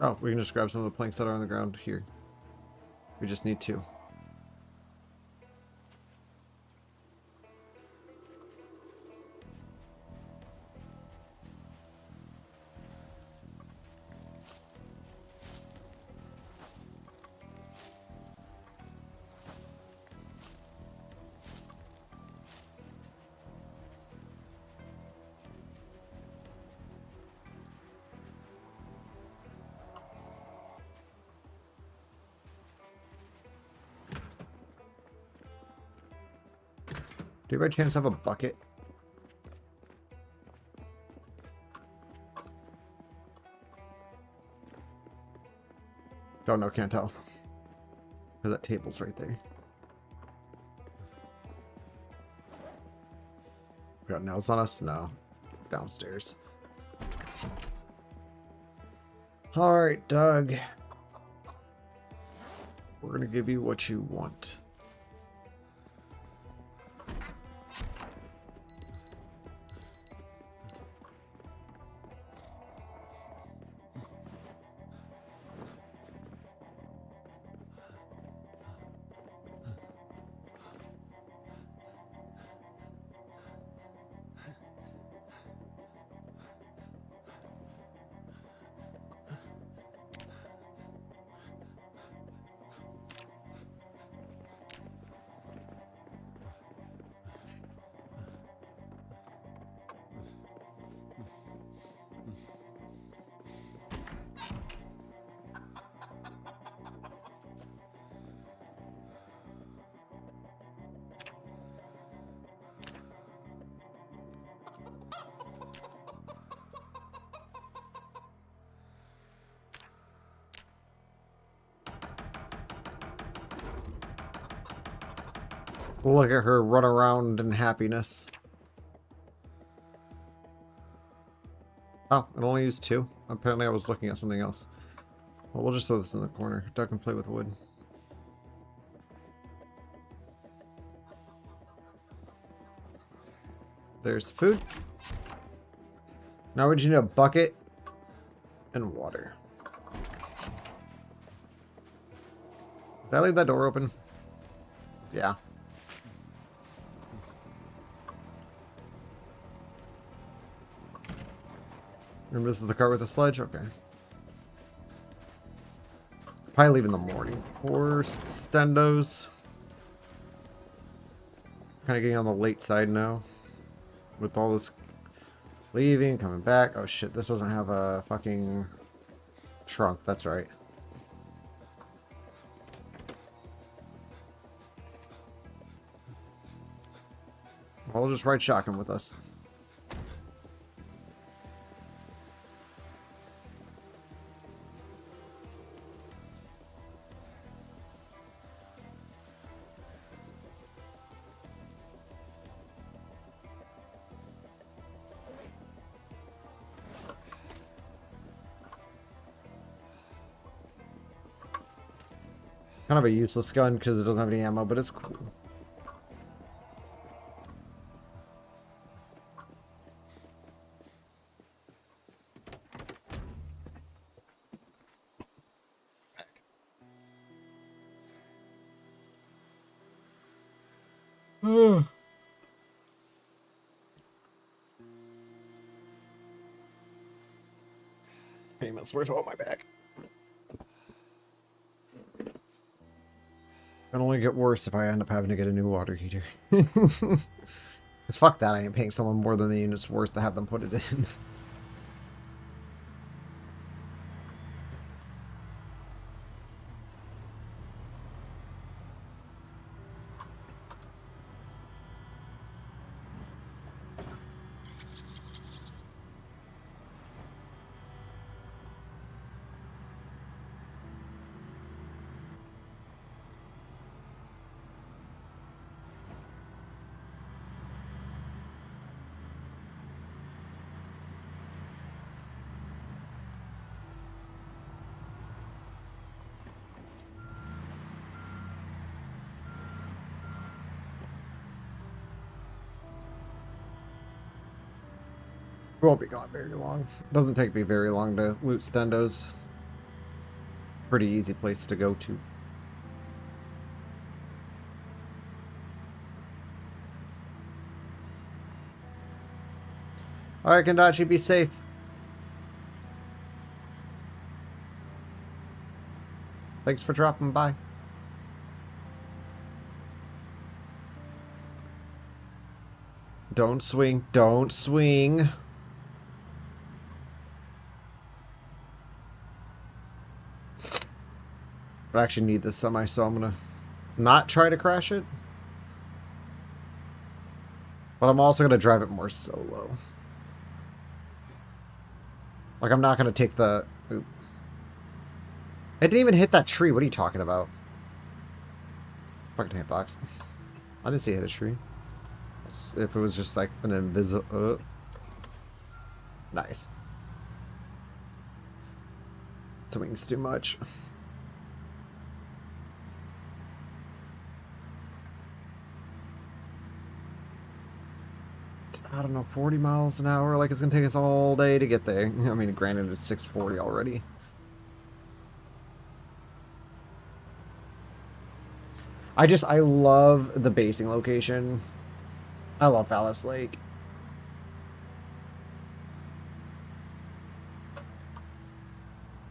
Oh, we can just grab some of the planks that are on the ground here. We just need 2. Do you by chance have a bucket? Don't know, can't tell. Because that table's right there. We got nails on us? No. Downstairs. Alright, Doug. We're gonna give you what you want. Look at her run around in happiness. Oh, it only used 2. Apparently I was looking at something else. Well, we'll just throw this in the corner. Doug can play with wood. There's food. Now we just need a bucket and water. Did I leave that door open? Yeah. Remember, this is the cart with the sledge? Okay. Probably leave in the morning for stendos. Kind of getting on the late side now. With all this leaving, coming back. Oh shit, this doesn't have a fucking trunk. That's right. I'll just ride shotgun with us. Kind of a useless gun because it doesn't have any ammo, but it's cool. Famous, where's all my back? It'll only get worse if I end up having to get a new water heater. Fuck that, I ain't paying someone more than the unit's worth to have them put it in. We won't be gone very long. It doesn't take me very long to loot stendos. Pretty easy place to go to. Alright, Kendachi, be safe. Thanks for dropping by. Don't swing. Don't swing. I actually need this semi, so I'm gonna not try to crash it. But I'm also going to drive it more solo. Like, I'm not going to take the... Oop. It didn't even hit that tree. What are you talking about? Fucking hitbox. I didn't see it hit a tree. If it was just like an invisible... Nice. Swings too much. I don't know, 40 miles an hour. Like, it's going to take us all day to get there. I mean, granted, it's 6:40 already. I love the basing location. I love Phallus Lake.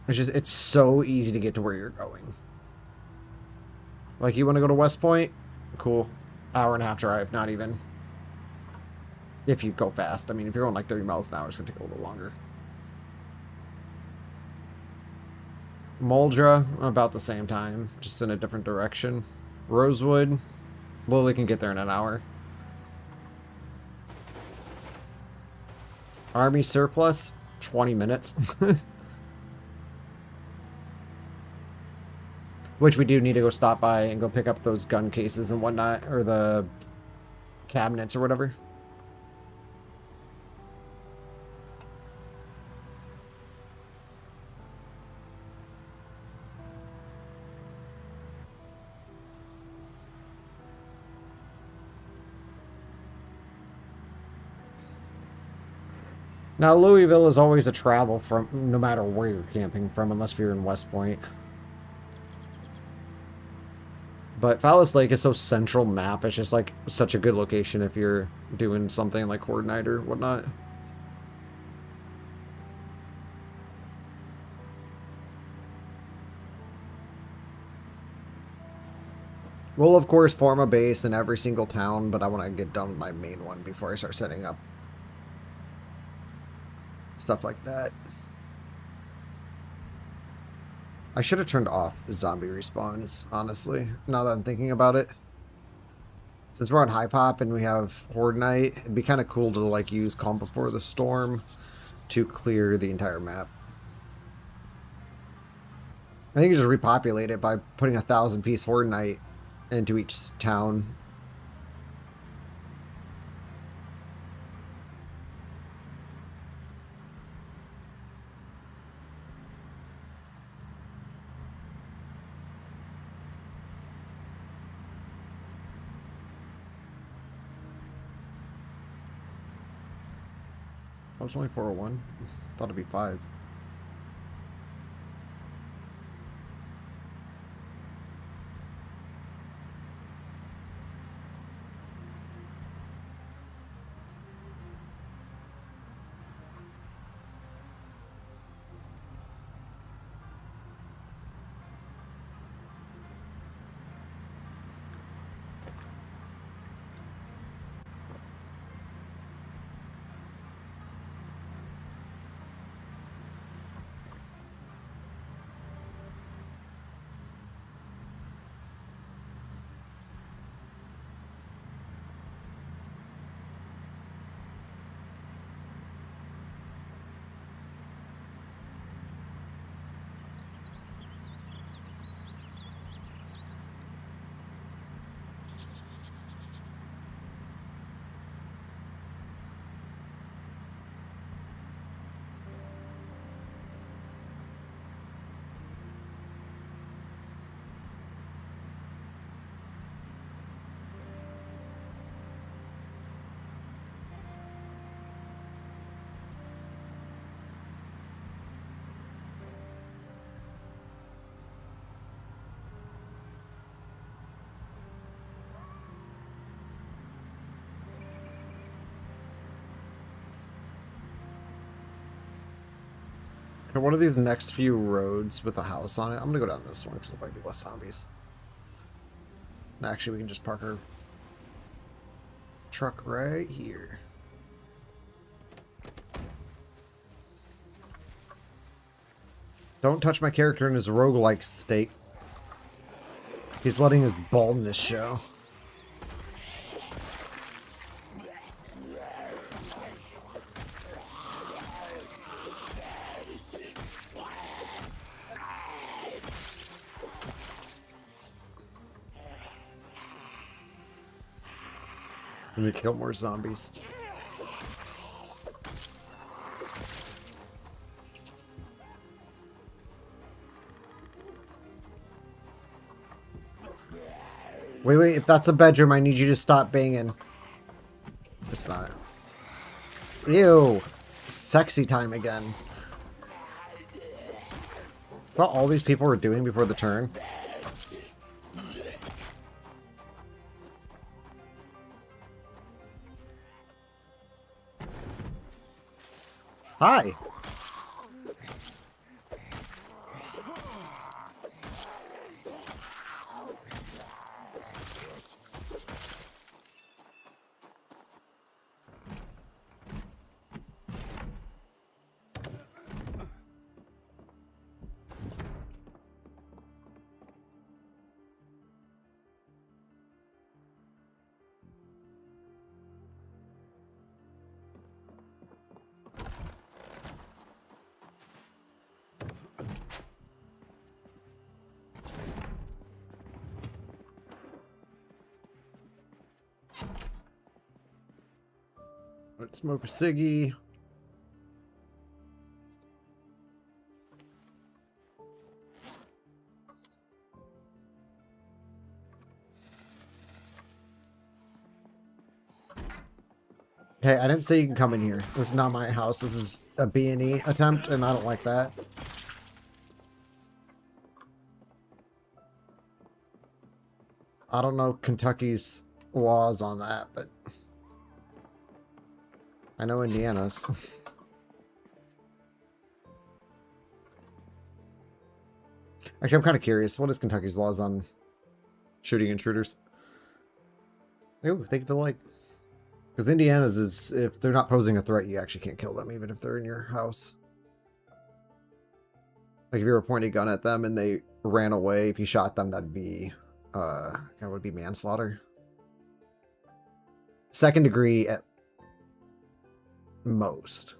It's so easy to get to where you're going. Like, you want to go to West Point? Cool. Hour and a half drive, not even. If you go fast. I mean, if you're going like 30 miles an hour, it's going to take a little longer. Muldra, about the same time, just in a different direction. Rosewood, Lily can get there in an hour. Army surplus, 20 minutes. Which we do need to go stop by and go pick up those gun cases and whatnot, or the cabinets or whatever. Now, Louisville is always a travel from, no matter where you're camping from, unless you're in West Point. But Phallus Lake is so central map, it's just like such a good location if you're doing something like Horde Night or whatnot. We'll, of course, form a base in every single town, but I want to get done with my main one before I start setting up stuff like that. I should have turned off zombie respawns, honestly, now that I'm thinking about it. Since we're on High Pop and we have Horde Night, it'd be kind of cool to like use Calm Before the Storm to clear the entire map. I think you just repopulate it by putting 1,000-piece Horde Night into each town. Oh, it's only 401. Thought it'd be 5. Okay, what are these next few roads with a house on it? I'm gonna go down this one because there might be less zombies. Actually, we can just park our truck right here. Don't touch my character in his roguelike state. He's letting his baldness show. Let me kill more zombies. Wait, if that's a bedroom, I need you to stop banging. It's not. Ew. Sexy time again. What all these people were doing before the turn? Hi. Let's smoke a ciggy. Hey, I didn't say you can come in here. This is not my house. This is a B&E attempt, and I don't like that. I don't know Kentucky's laws on that, but I know Indiana's. Actually, I'm kind of curious. What is Kentucky's laws on shooting intruders? Ooh, thank you for the like. Because Indiana's is, if they're not posing a threat, you actually can't kill them, even if they're in your house. Like, if you were pointing a gun at them and they ran away, if you shot them, that would be manslaughter. Second degree at most.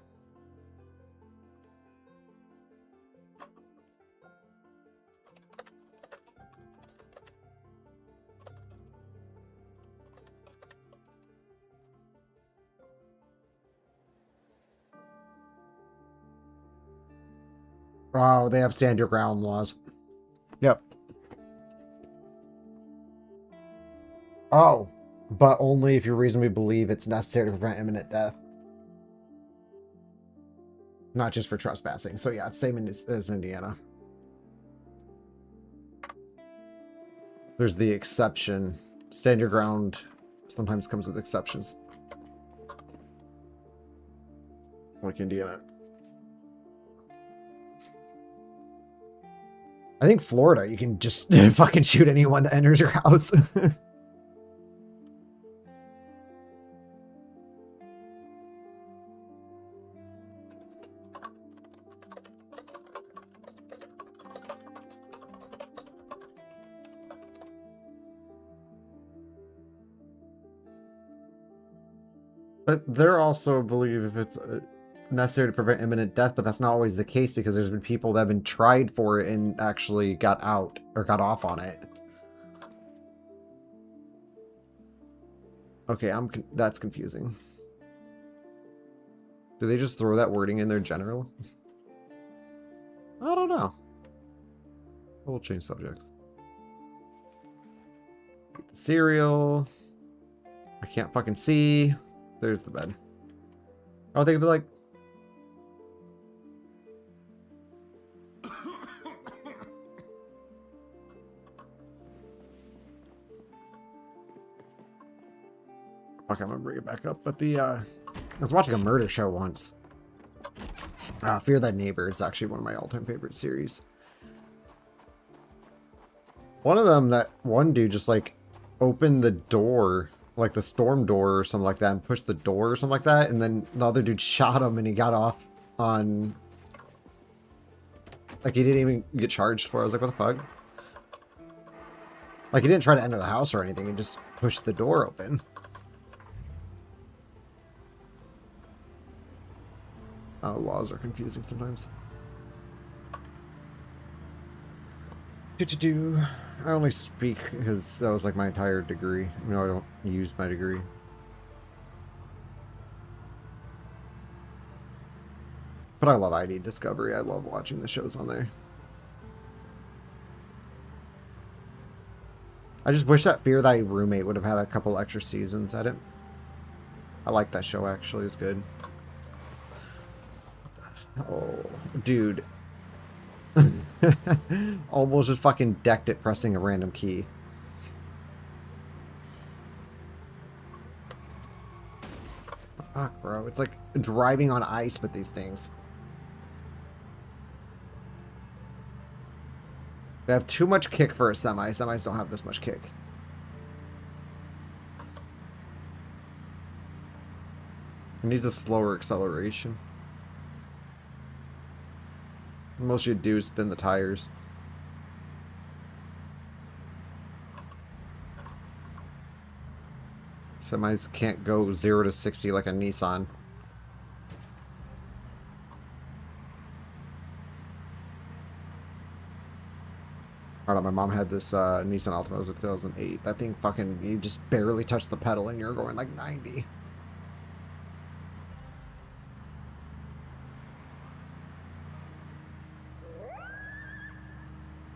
Oh, they have stand your ground laws. Yep. Oh, but only if you reasonably believe it's necessary to prevent imminent death. Not just for trespassing. So yeah, it's same as Indiana. There's the exception. Stand your ground sometimes comes with exceptions. Like Indiana. I think Florida, you can just fucking shoot anyone that enters your house. But they're also believe if it's necessary to prevent imminent death, but that's not always the case because there's been people that have been tried for it and actually got out or got off on it. Okay, that's confusing. Do they just throw that wording in there general? I don't know. We'll change subject. Eat the cereal. I can't fucking see. There's the bed. I would think it'd be like, fuck, I'm gonna bring it back up. But I was watching a murder show once. Fear That Neighbor is actually one of my all-time favorite series. One of them, that one dude just like opened the door, like the storm door or something like that, and pushed the door or something like that, and then the other dude shot him and he got off on, like, he didn't even get charged for it. I was like, what the fuck? Like, he didn't try to enter the house or anything, he just pushed the door open. Oh, laws are confusing sometimes. I only speak because that was like my entire degree. You know, I don't use my degree. But I love ID Discovery. I love watching the shows on there. I just wish that Fear Thy Roommate would have had a couple extra seasons. I like that show, actually. It's good. Oh, dude. Almost just fucking decked it pressing a random key. Fuck, bro. It's like driving on ice with these things. They have too much kick for a semi. Semis don't have this much kick. It needs a slower acceleration. Most you do is spin the tires. Semis can't go 0 to 60 like a Nissan. Alright, my mom had this Nissan Altima. It was a 2008. That thing fucking, you just barely touch the pedal and you're going like 90.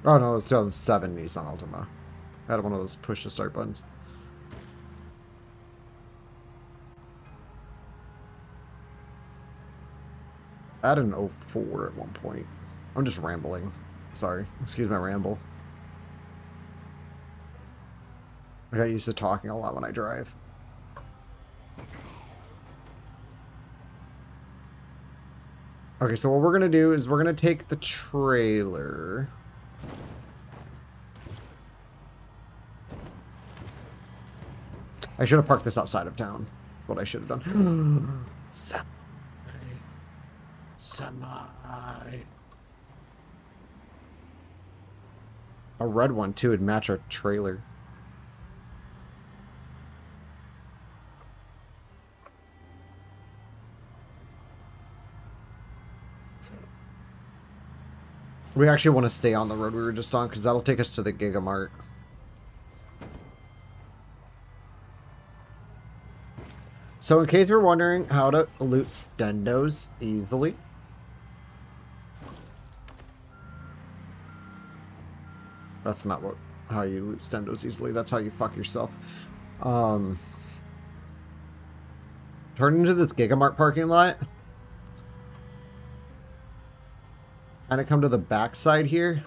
Oh no, it was 2007 Nissan Altima. I had one of those push to start buttons. I had an 04 at one point. I'm just rambling. Sorry. Excuse my ramble. I got used to talking a lot when I drive. Okay, so what we're going to do is we're going to take the trailer. I should have parked this outside of town. That's what I should have done. Semi. A red one, too, would match our trailer. We actually want to stay on the road we were just on, because that'll take us to the Gigamart. So in case you're wondering how to loot stendos easily, that's not how you loot stendos easily. That's how you fuck yourself. Turn into this Gigamart parking lot. Kind of come to the backside here.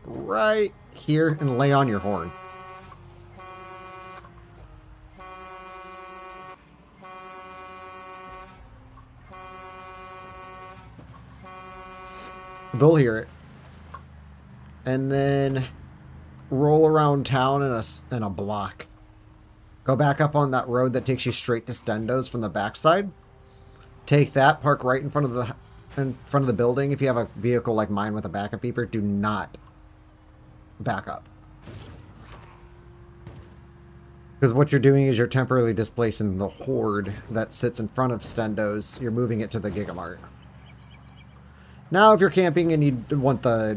Right here, and lay on your horn. They'll hear it. And then roll around town in a block. Go back up on that road that takes you straight to Stendos from the backside. Take that, park right in front of the building. If you have a vehicle like mine with a backup beeper, do not back up. Because what you're doing is you're temporarily displacing the horde that sits in front of Stendos. You're moving it to the Gigamart. Now, if you're camping and you want the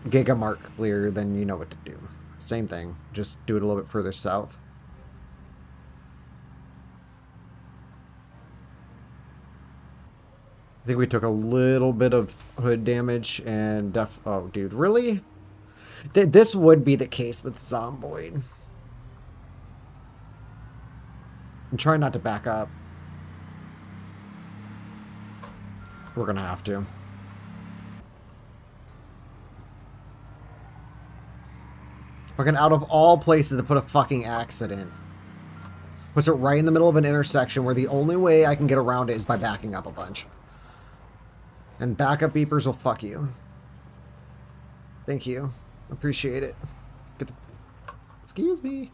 Gigamart clear, then you know what to do. Same thing. Just do it a little bit further south. I think we took a little bit of hood damage and oh, dude, really? This would be the case with Zomboid. I'm trying not to back up. We're gonna have to. Fucking out of all places to put a fucking accident. Puts it right in the middle of an intersection where the only way I can get around it is by backing up a bunch. And backup beepers will fuck you. Thank you. Appreciate it. Get the... Excuse me.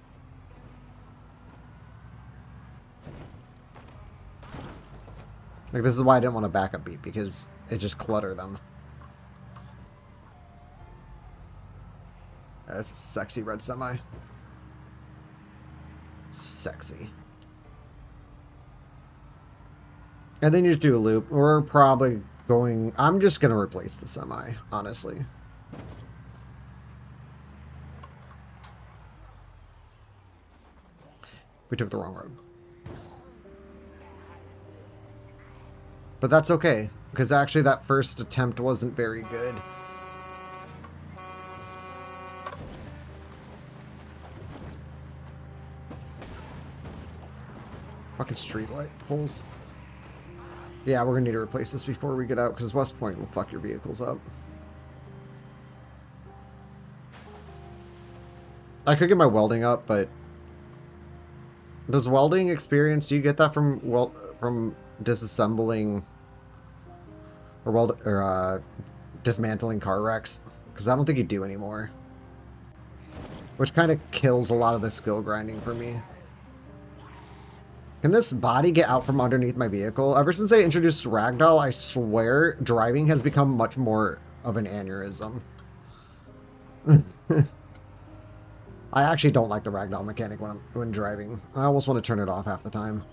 Like, this is why I didn't want to backup beep, because it just clutter them. That's a sexy red semi. Sexy. And then you just do a loop. We're probably going... I'm just going to replace the semi, honestly. We took the wrong road. But that's okay, because actually that first attempt wasn't very good. Fucking streetlight poles. Yeah, we're gonna need to replace this before we get out, because West Point will fuck your vehicles up. I could get my welding up, but does welding experience, do you get that from disassembling or dismantling car wrecks? Because I don't think you do anymore. Which kind of kills a lot of the skill grinding for me. Can this body get out from underneath my vehicle? Ever since I introduced Ragdoll, I swear driving has become much more of an aneurysm. I actually don't like the Ragdoll mechanic when driving. I almost want to turn it off half the time.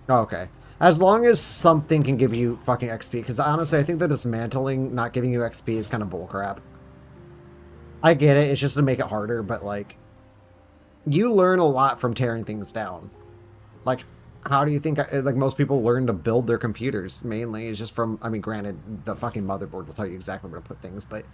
Okay. As long as something can give you fucking XP, because honestly, I think the dismantling not giving you XP is kind of bullcrap. I get it, it's just to make it harder, but like, you learn a lot from tearing things down. Like, how do you think, like, most people learn to build their computers, mainly, is just from, I mean, granted, the fucking motherboard will tell you exactly where to put things, but,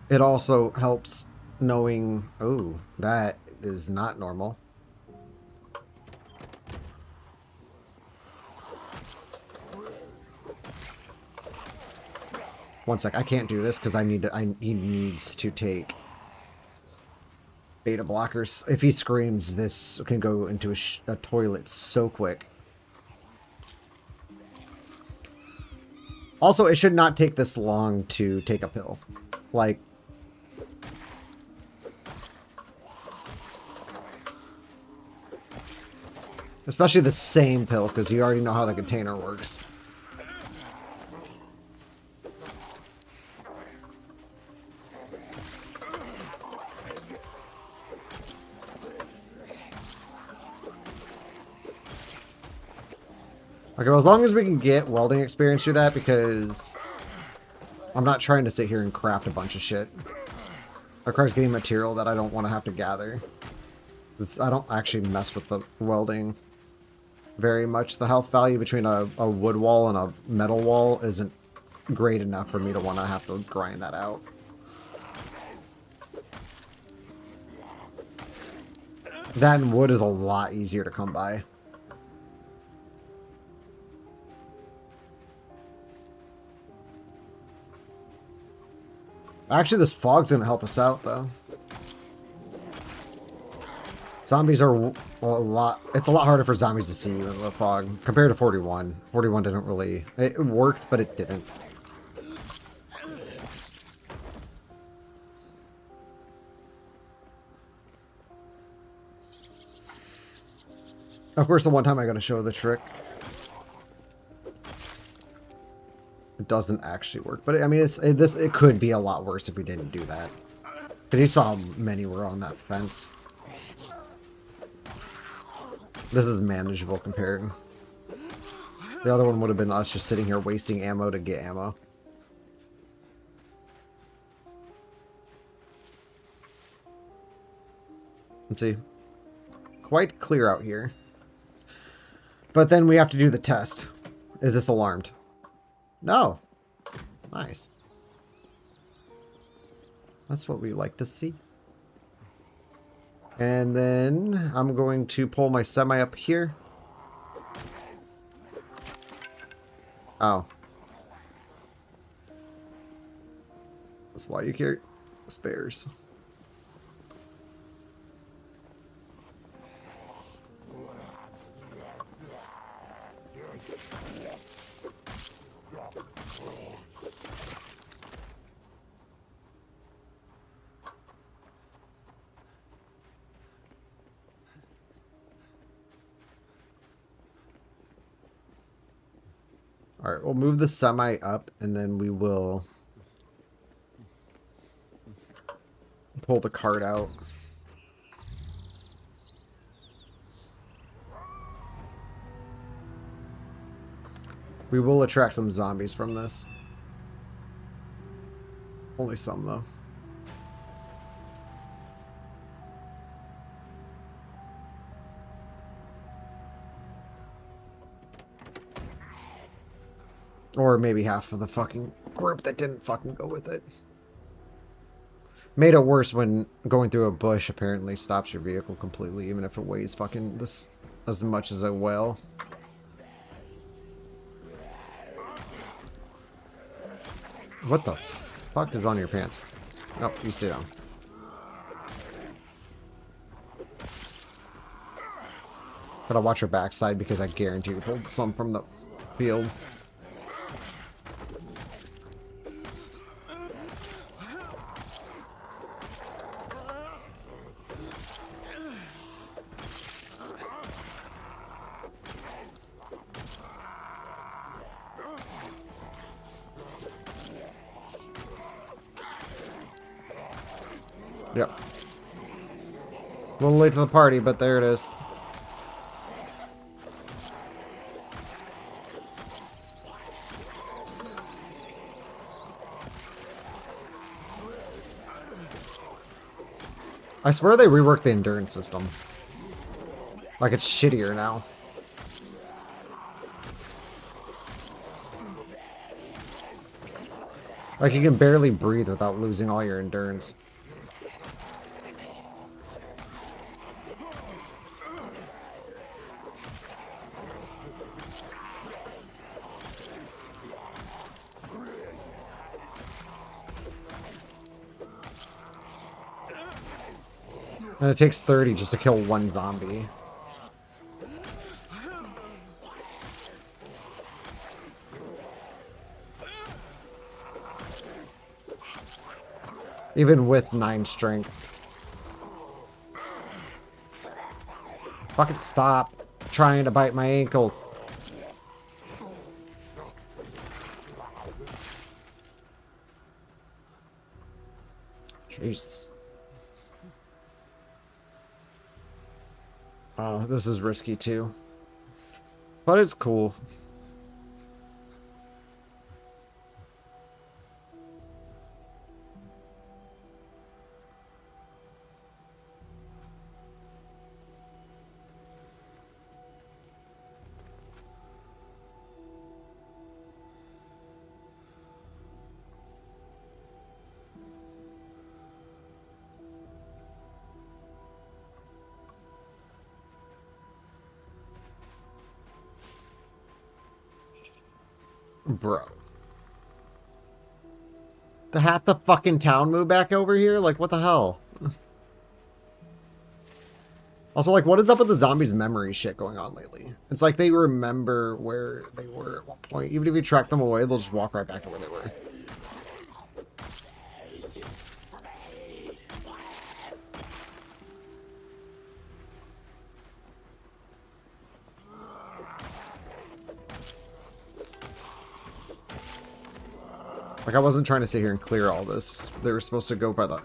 it also helps knowing, oh, that is not normal. One sec, I can't do this because he needs to take beta blockers. If he screams, this can go into a toilet so quick. Also, it should not take this long to take a pill. Like, especially the same pill, because you already know how the container works. Okay, well, as long as we can get welding experience through that, because I'm not trying to sit here and craft a bunch of shit. It requires getting material that I don't want to have to gather. I don't actually mess with the welding very much. The health value between a wood wall and a metal wall isn't great enough for me to want to have to grind that out. That and wood is a lot easier to come by. Actually, this fog's gonna help us out, though. Zombies are a lot... It's a lot harder for zombies to see in the fog compared to 41. 41 didn't really... It worked, but it didn't. Of course, the one time I gotta show the trick. It doesn't actually work, but I mean, it could be a lot worse if we didn't do that. But you saw how many were on that fence. This is manageable compared. The other one would have been us just sitting here wasting ammo to get ammo. Let's see. Quite clear out here. But then we have to do the test. Is this alarmed? No. Nice. That's what we like to see. And then I'm going to pull my semi up here. Oh. That's why you carry spares. Alright, we'll move the semi up, and then we will pull the cart out. We will attract some zombies from this. Only some, though. Or maybe half of the fucking group that didn't fucking go with it. Made it worse when going through a bush apparently stops your vehicle completely, even if it weighs fucking this as much as a whale. What the fuck is on your pants? Oh, you stay down. Gotta watch your backside because I guarantee you pulled some from the field. Yep. A little late to the party, but there it is. I swear they reworked the endurance system. Like it's shittier now. Like you can barely breathe without losing all your endurance. And it takes 30 just to kill one zombie. Even with 9 strength. Fucking stop trying to bite my ankles. Jesus. Oh, this is risky too. But it's cool. Bro. The half the fucking town moved back over here? Like, what the hell? Also, like, what is up with the zombies' memory shit going on lately? It's like they remember where they were at one point. Even if you track them away, they'll just walk right back to where they were. Like, I wasn't trying to sit here and clear all this. They were supposed to go by the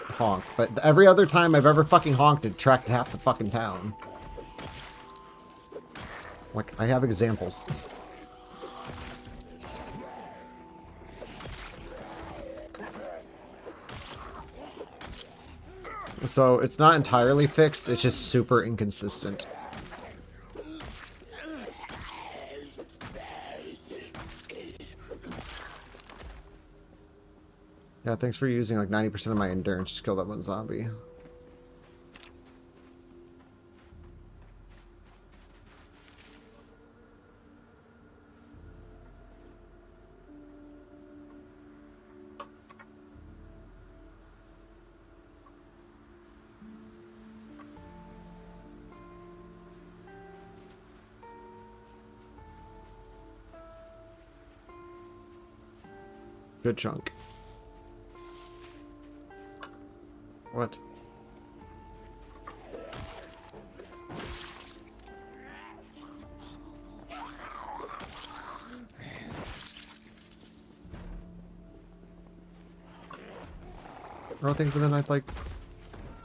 honk. But every other time I've ever fucking honked, it tracked half the fucking town. Like, I have examples. So, it's not entirely fixed, it's just super inconsistent. Yeah, thanks for using like 90% of my endurance to kill that one zombie. Good chunk. What? I don't think, but then I'd like...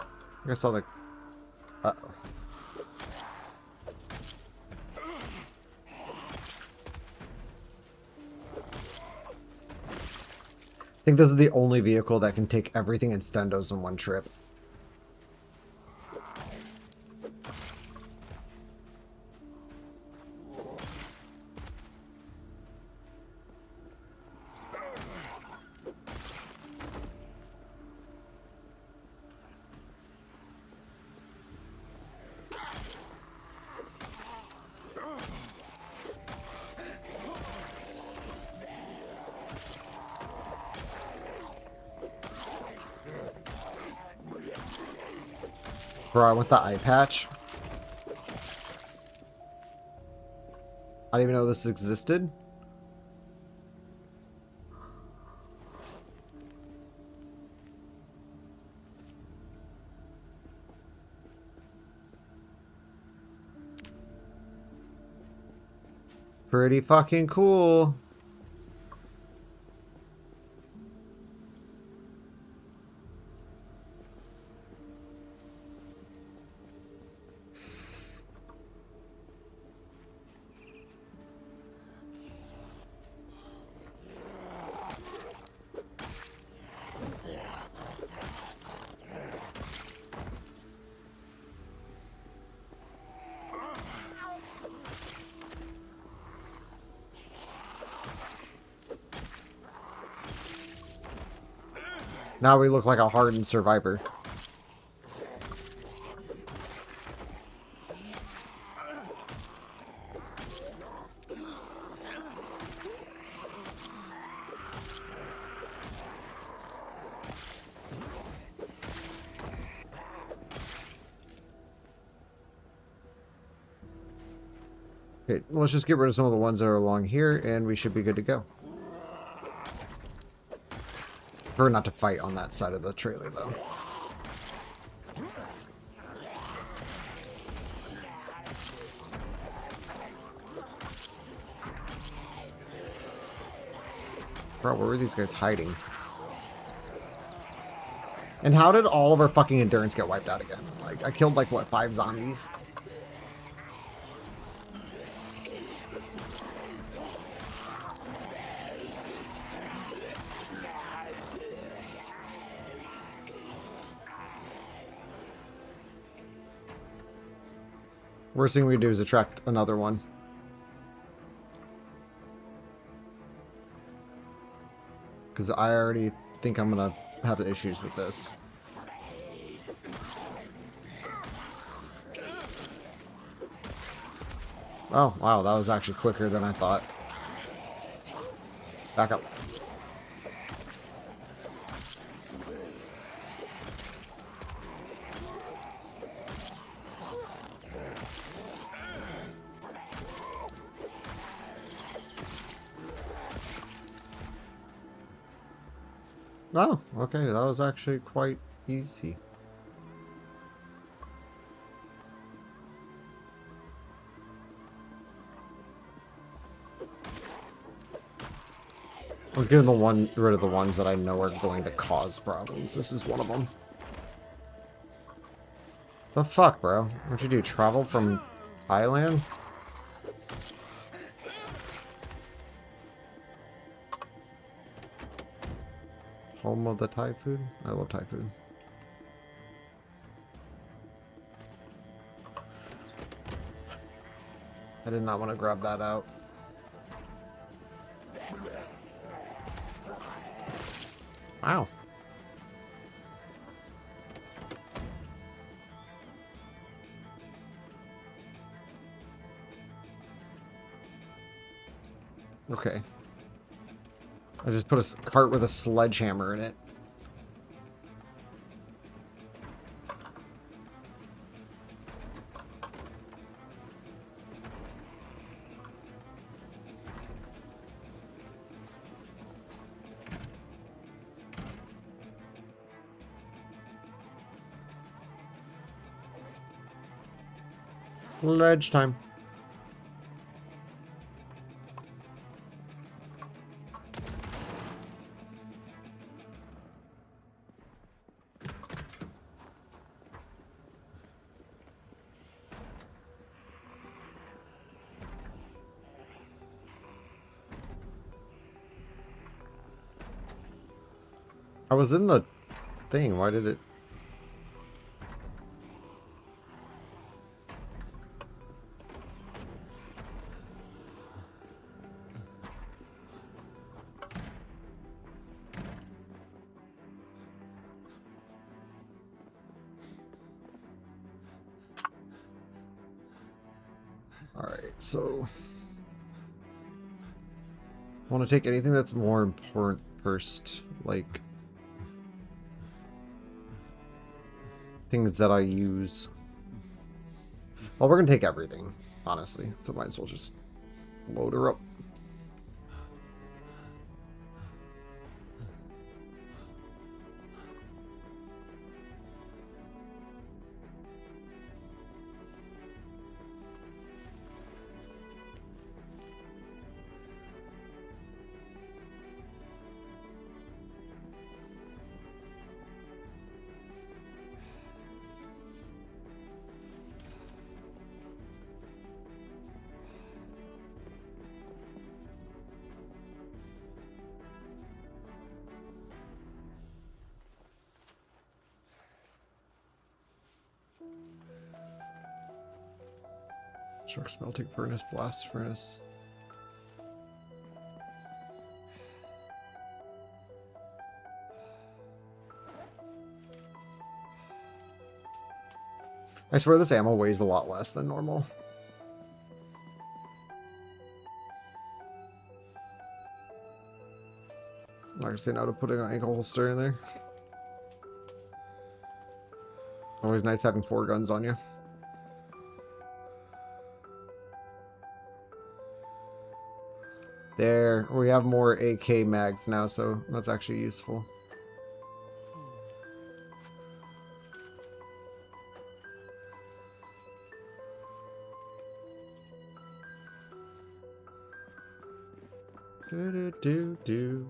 I guess I'll like... Uh-oh. I think this is the only vehicle that can take everything in Stendos in one trip. Bro, I want the eye patch. I didn't even know this existed. Pretty fucking cool. Now we look like a hardened survivor. Okay, let's just get rid of some of the ones that are along here, and we should be good to go. Prefer not to fight on that side of the trailer, though. Bro, where were these guys hiding? And how did all of our fucking endurance get wiped out again? Like, I killed, like, what, 5 zombies? Worst thing we can do is attract another one. Because I already think I'm going to have issues with this. Oh, wow, that was actually quicker than I thought. Back up. Oh, okay, that was actually quite easy. We're getting rid of the ones that I know are going to cause problems. This is one of them. The fuck, bro? What'd you do? Travel from Thailand? Home of the Thai food? I love Thai food. I did not want to grab that out. Wow. Okay. I just put a cart with a sledgehammer in it. Ledge time. I was in the thing. Why did it? Alright, so I want to take anything that's more important first, like things that I use. Well, we're gonna take everything, honestly, so might as well just load her up. Shark smelting furnace, blast furnace. I swear this ammo weighs a lot less than normal. I'm not gonna say no to putting an ankle holster in there. Always nice having 4 guns on you. There, we have more AK mags now, so that's actually useful. Do.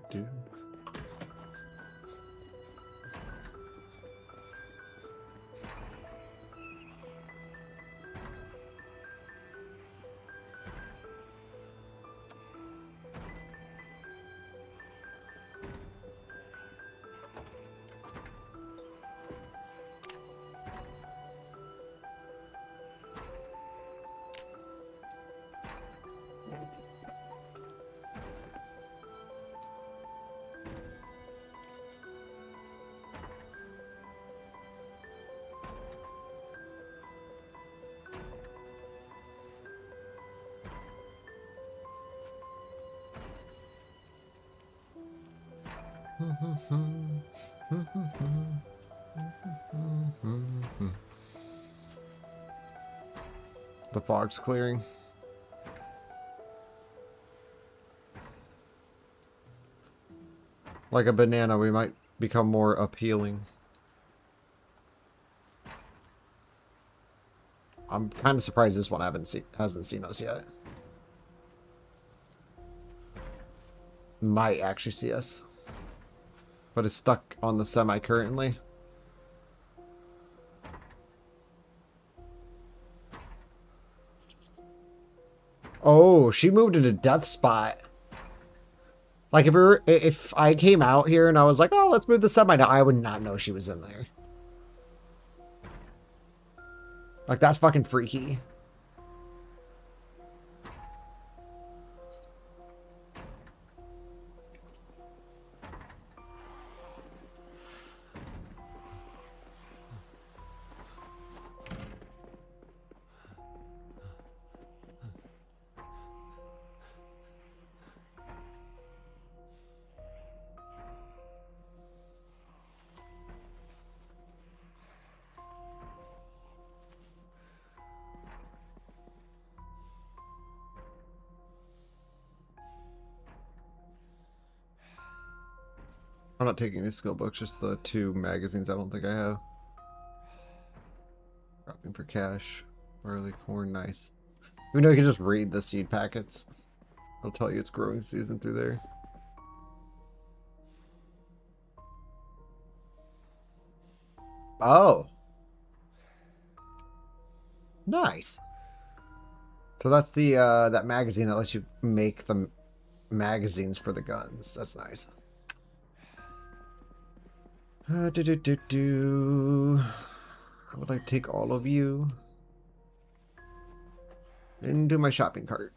The fog's clearing. Like a banana, we might become more appealing. I'm kind of surprised this one hasn't seen us yet. Might actually see us. But it's stuck on the semi currently. Oh, she moved into death spot. Like if I came out here and I was like, oh, let's move the semi now, I would not know she was in there. Like, that's fucking freaky. I'm not taking these skill books, just the 2 magazines I don't think I have. Dropping for cash. Barley, corn, nice. Even though you can just read the seed packets. It'll tell you it's growing season through there. Oh. Nice. So that's the that magazine that lets you make the magazines for the guns. That's nice. I would like to take all of you into my shopping cart.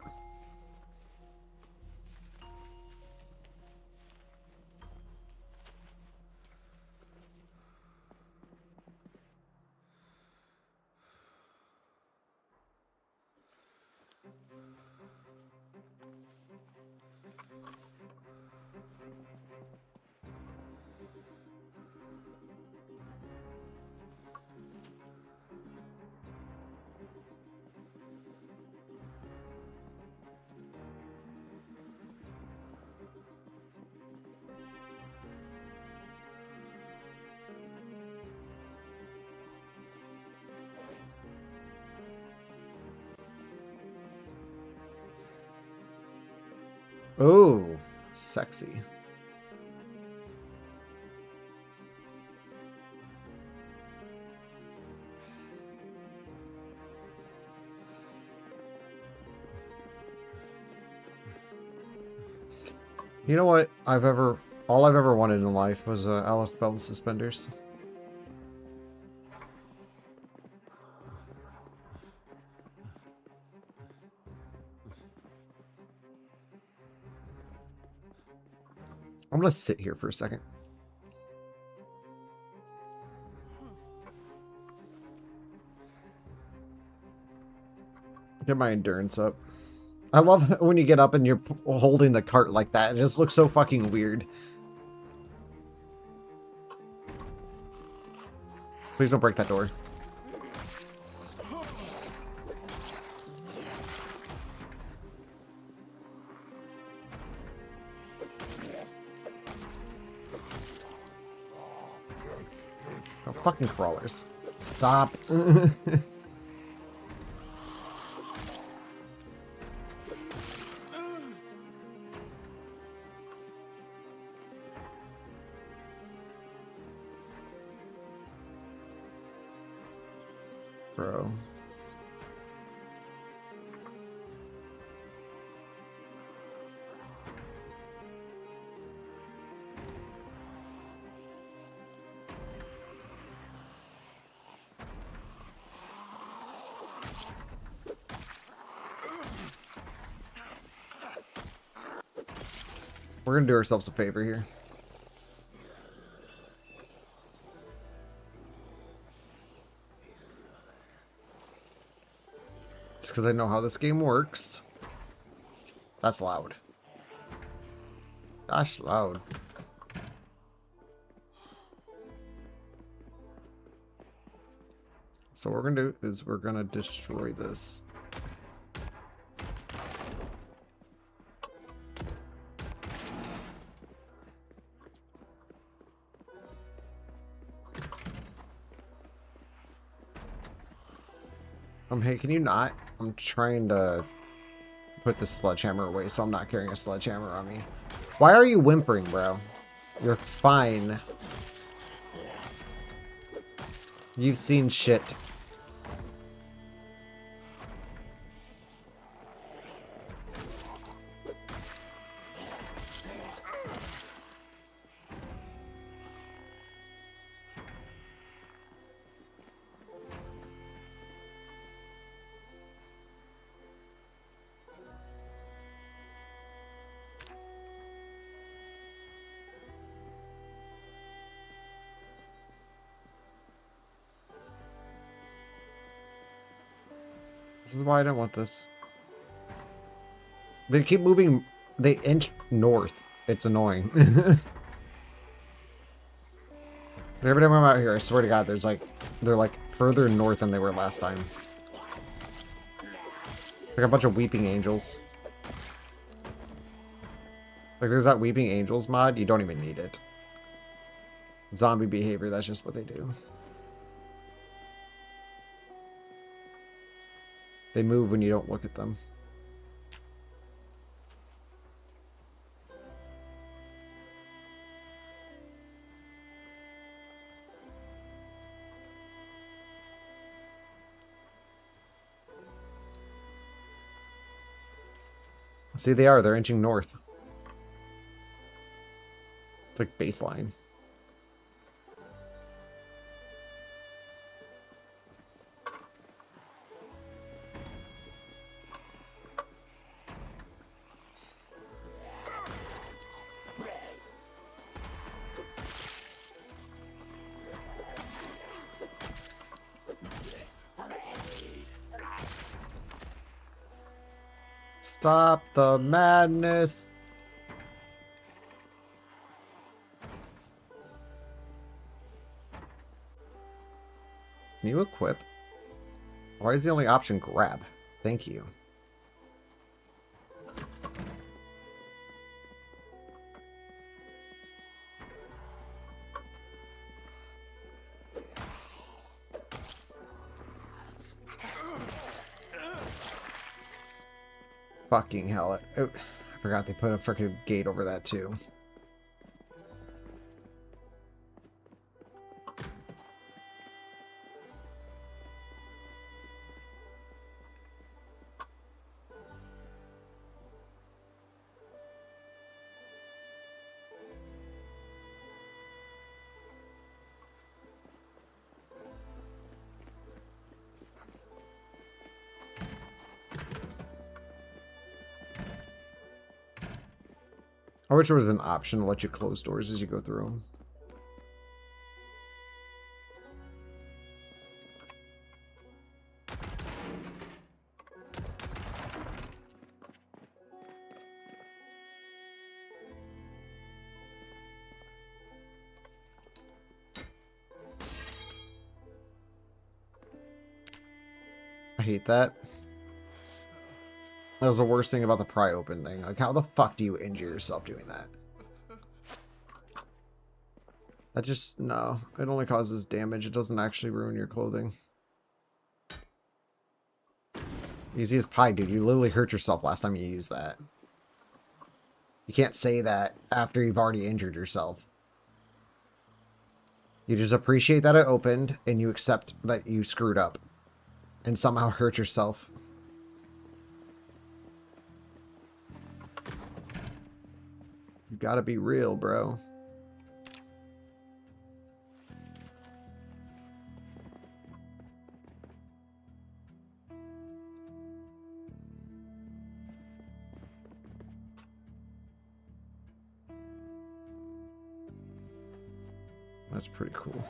Oh, sexy. You know what? All I've ever wanted in life was Alice belt and suspenders. I'm gonna sit here for a second. Get my endurance up. I love when you get up and you're holding the cart like that. It just looks so fucking weird. Please don't break that door. Oh, fucking crawlers. Stop. Bro. We're gonna do ourselves a favor here. Just because I know how this game works. That's loud. Gosh, loud. So what we're gonna do is we're gonna destroy this. Hey, can you not? I'm trying to put this sledgehammer away, so I'm not carrying a sledgehammer on me. Why are you whimpering, bro? You're fine. You've seen shit. This is why I don't want this. They keep moving. They inch north. It's annoying. Every time I'm out here, I swear to God, they're like further north than they were last time. Like a bunch of weeping angels. Like there's that weeping angels mod. You don't even need it. Zombie behavior. That's just what they do. They move when you don't look at them. See, they're inching north. It's like baseline. Stop the madness. Can you equip? Why is the only option grab? Thank you. Fucking hell. I Forgot they put a freaking gate over that too. I wish there was an option to let you close doors as you go through them. I hate that. That was the worst thing about the pry open thing. Like, how the fuck do you injure yourself doing that? That just, no. It only causes damage. It doesn't actually ruin your clothing. Easy as pie, dude. You literally hurt yourself last time you used that. You can't say that after you've already injured yourself. You just appreciate that it opened, and you accept that you screwed up. And somehow hurt yourself. You gotta be real, bro. That's pretty cool.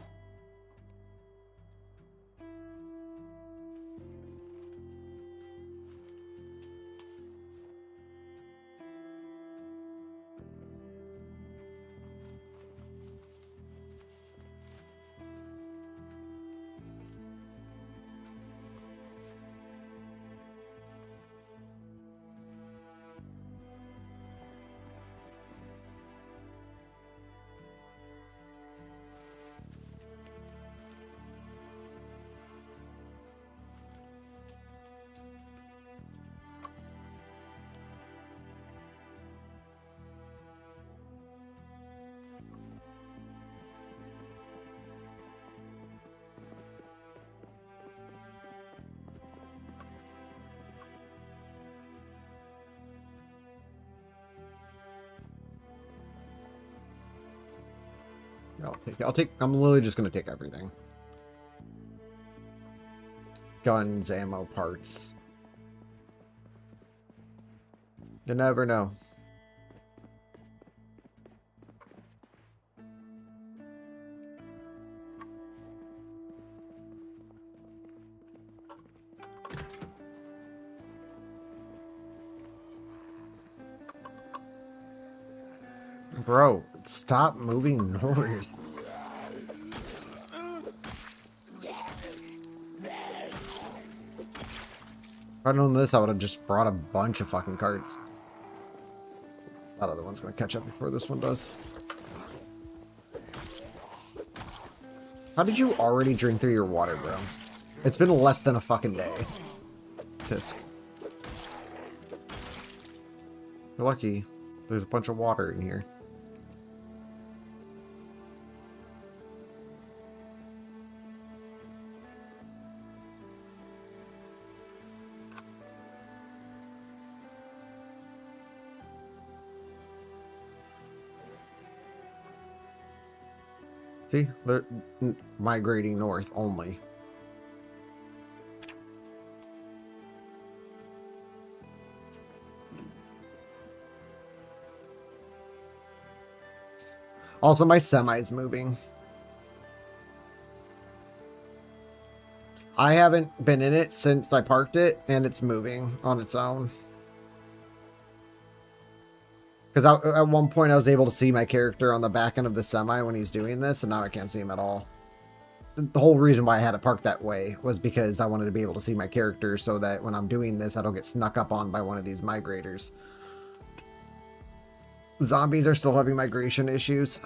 I'm literally just gonna take everything. Guns, ammo, parts. You never know. Bro, stop moving north. If I'd known this, I would have just brought a bunch of fucking carts. That other one's gonna catch up before this one does. How did you already drink through your water, bro? It's been less than a fucking day. Tisk. You're lucky. There's a bunch of water in here. See, they're migrating north only. Also, my semi's moving. I haven't been in it since I parked it, and it's moving on its own. Because at one point I was able to see my character on the back end of the semi when he's doing this, and now I can't see him at all. The whole reason why I had it parked that way was because I wanted to be able to see my character so that when I'm doing this, I don't get snuck up on by one of these migrators. Zombies are still having migration issues.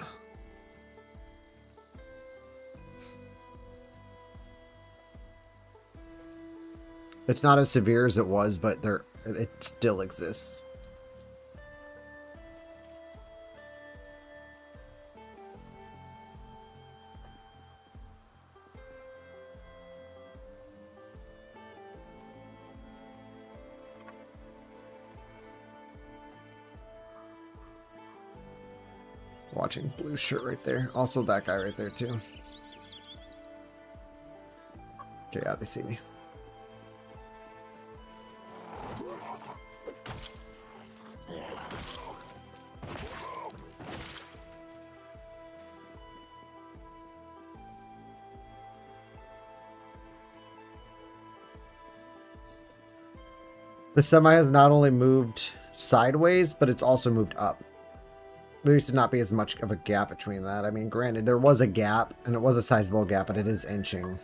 It's not as severe as it was, but it still exists. watching blue shirt right there. Also that guy right there too. Okay, yeah, they see me. The semi has not only moved sideways, but it's also moved up. There used to not be as much of a gap between that. I mean, granted, there was a gap, and it was a sizable gap, but it is inching.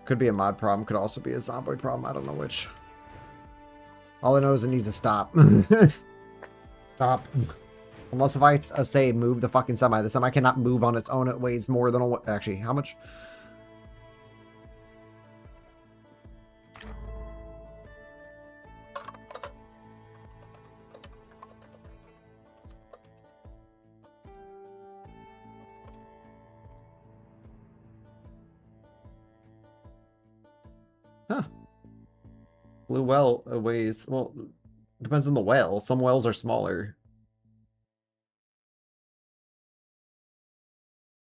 Could be a mod problem, could also be a Zomboid problem. I don't know which. All I know is it needs to stop. Stop. Unless if I say move the fucking semi. The semi cannot move on its own. It weighs more than... Actually, how much? Huh. Blue well weighs... Well, depends on the well. Some wells are smaller.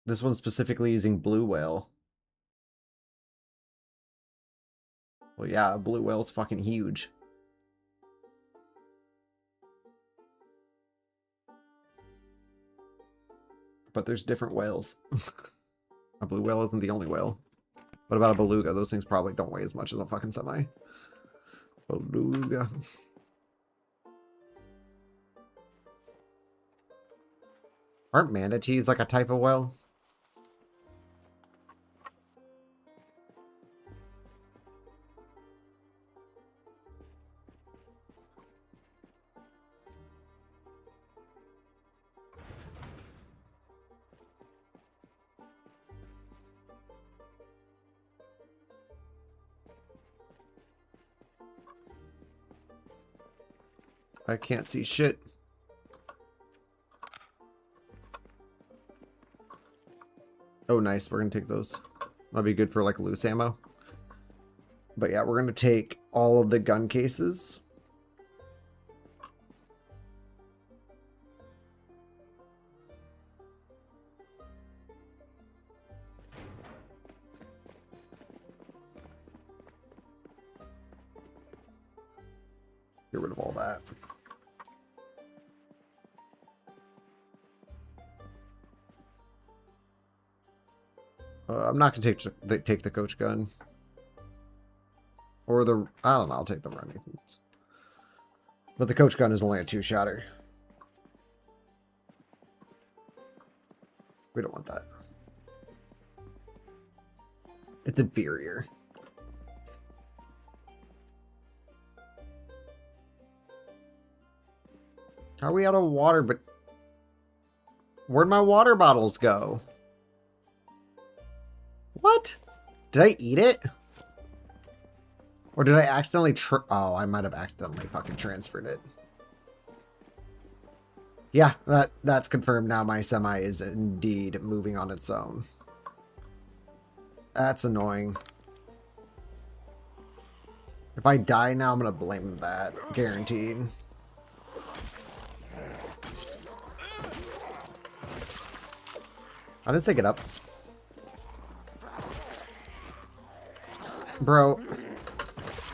This one's specifically using blue whale. Well, yeah, blue whale's fucking huge. But there's different whales. A blue whale isn't the only whale. What about a beluga? Those things probably don't weigh as much as a fucking semi. Beluga. Aren't manatees like a type of whale? I can't see shit. Oh, nice. We're going to take those. That'll be good for, like, loose ammo. But, yeah, we're going to take all of the gun cases. Get rid of all that. I'm not going to take the coach gun. Or the... I don't know. I'll take the running. But the coach gun is only a 2-shotter. We don't want that. It's inferior. How are we out of water? But where'd my water bottles go? What? Did I eat it? Or did I accidentally oh, I might have accidentally fucking transferred it. Yeah, that's confirmed now. My semi is indeed moving on its own. That's annoying. If I die now, I'm gonna blame that. Guaranteed. I didn't say get up. Bro,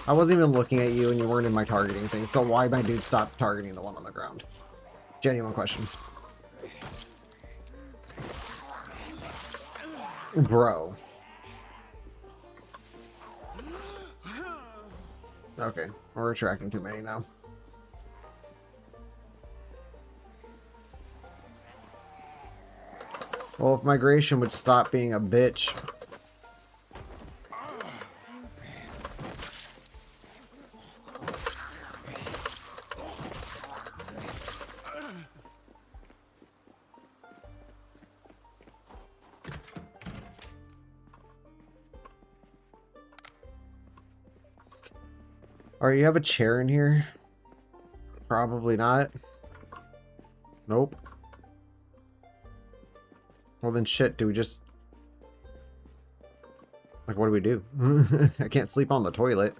I wasn't even looking at you and you weren't in my targeting thing, so why my dude stop targeting the one on the ground? Genuine question. Bro. Okay, we're attracting too many now. Well, if migration would stop being a bitch. Alright, you have a chair in here? Probably not. Nope. Well then shit, do we just... Like, what do we do? I can't sleep on the toilet.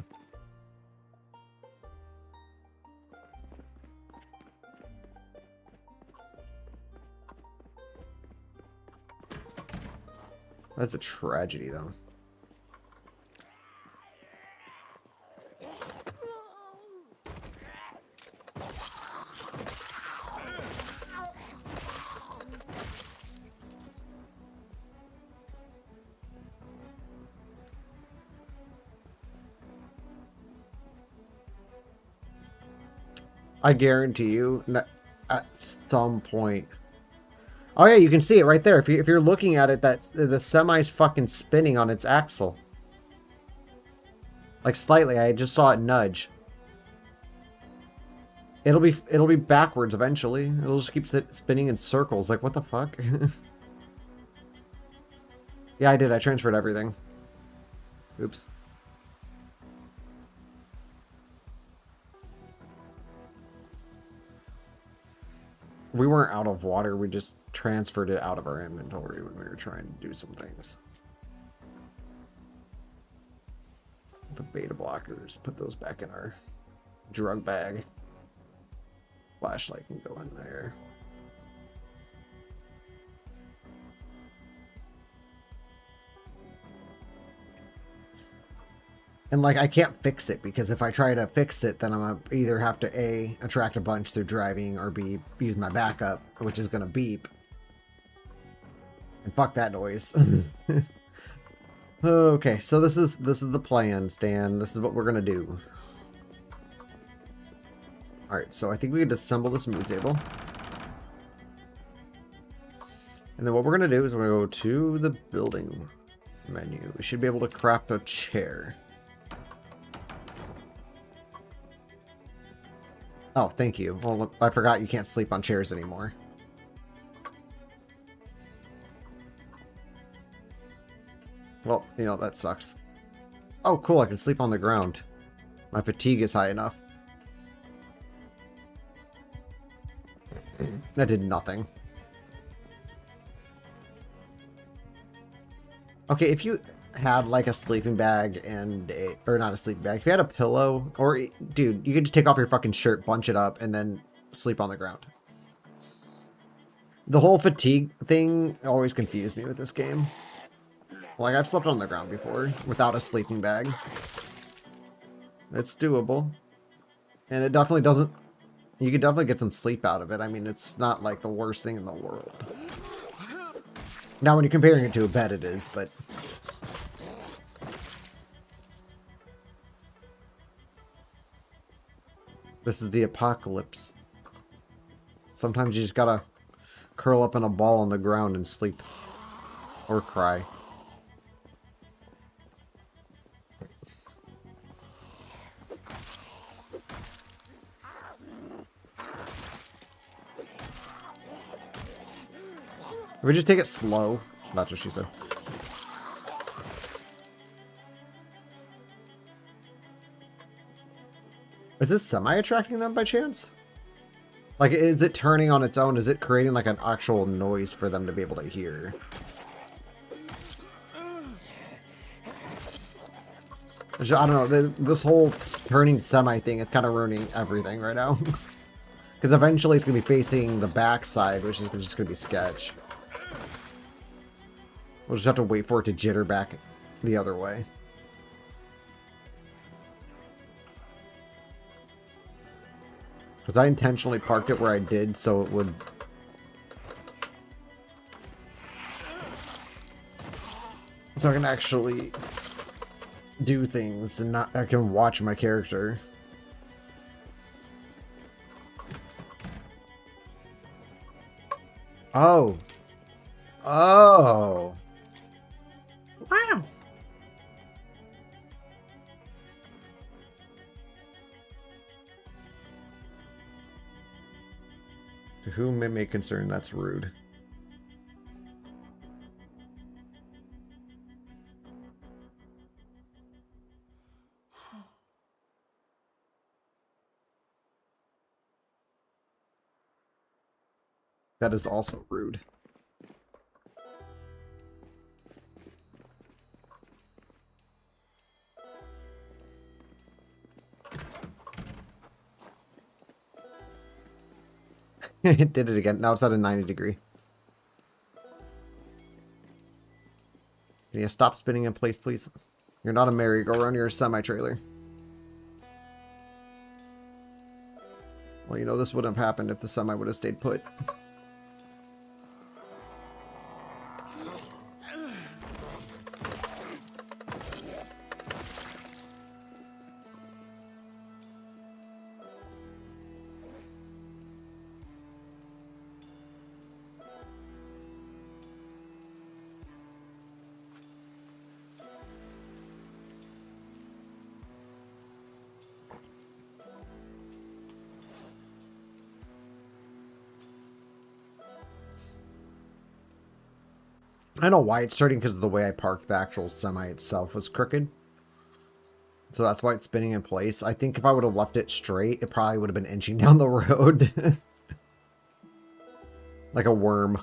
That's a tragedy, though. I guarantee you, at some point. Oh yeah, you can see it right there. If you're looking at it, that's the semi's fucking spinning on its axle. Like slightly, I just saw it nudge. It'll be backwards eventually. It'll just keep spinning in circles. Like what the fuck? Yeah, I did. I transferred everything. Oops. We weren't out of water, we just transferred it out of our inventory when we were trying to do some things. The beta blockers, put those back in our drug bag. Flashlight can go in there. And like, I can't fix it because if I try to fix it, then I'm gonna either have to A, attract a bunch through driving, or B, use my backup, which is gonna beep. And fuck that noise. Okay, so this is the plan, Stan. This is what we're gonna do. Alright, so I think we could assemble this move table. And then what we're gonna do is we're gonna go to the building menu. We should be able to craft a chair. Oh, thank you. Well, I forgot you can't sleep on chairs anymore. Well, you know, that sucks. Oh, cool, I can sleep on the ground. My fatigue is high enough. That did nothing. Okay, if you had like a sleeping bag and or not a sleeping bag, if you had a pillow, or dude, you could just take off your fucking shirt, bunch it up, and then sleep on the ground. The whole fatigue thing always confused me with this game. Like, I've slept on the ground before without a sleeping bag. It's doable. And it definitely doesn't... You could definitely get some sleep out of it. I mean, it's not like the worst thing in the world. Now, when you're comparing it to a bed, it is, but... This is the apocalypse. Sometimes you just gotta curl up in a ball on the ground and sleep. Or cry. If we just take it slow. That's what she said. Is this semi-attracting them by chance? Like, is it turning on its own? Is it creating like an actual noise for them to be able to hear? I don't know. This whole turning semi thing is kind of ruining everything right now. Because eventually it's going to be facing the back side, which is just going to be sketch. We'll just have to wait for it to jitter back the other way. Because I intentionally parked it where I did so it would... So I can actually do things and not... I can watch my character. Oh. Oh. Wow. To whom it may concern, that's rude. That is also rude. It did it again. Now it's at a 90 degree. Can you stop spinning in place, please? You're not a merry-go-round, you're a semi-trailer. Well, you know, this wouldn't have happened if the semi would have stayed put. I know why it's starting because of the way I parked the actual semi itself was crooked. So that's why it's spinning in place. I think if I would have left it straight, it probably would have been inching down the road. Like a worm.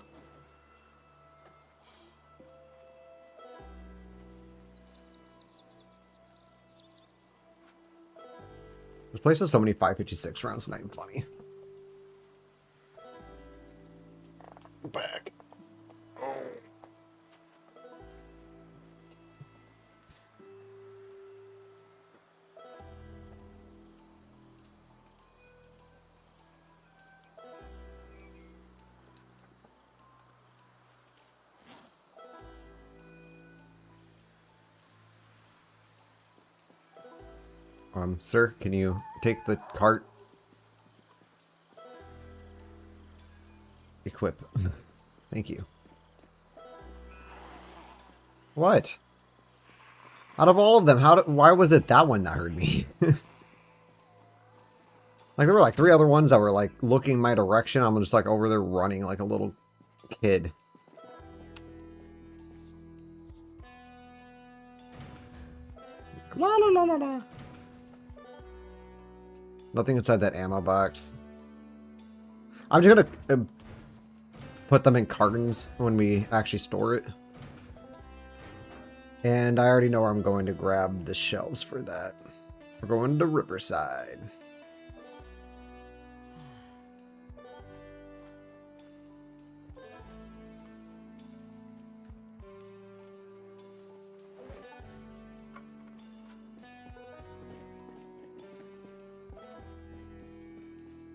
This place has so many 556 rounds, not even funny. Back. Sir, can you take the cart? Equip. Thank you. What? Out of all of them, why was it that one that heard me? Like, there were like 3 other ones that were like looking my direction. I'm just like over there running like a little kid. La la la la la. Nothing inside that ammo box. I'm just gonna put them in cartons when we actually store it. And I already know where I'm going to grab the shelves for that. We're going to Riverside.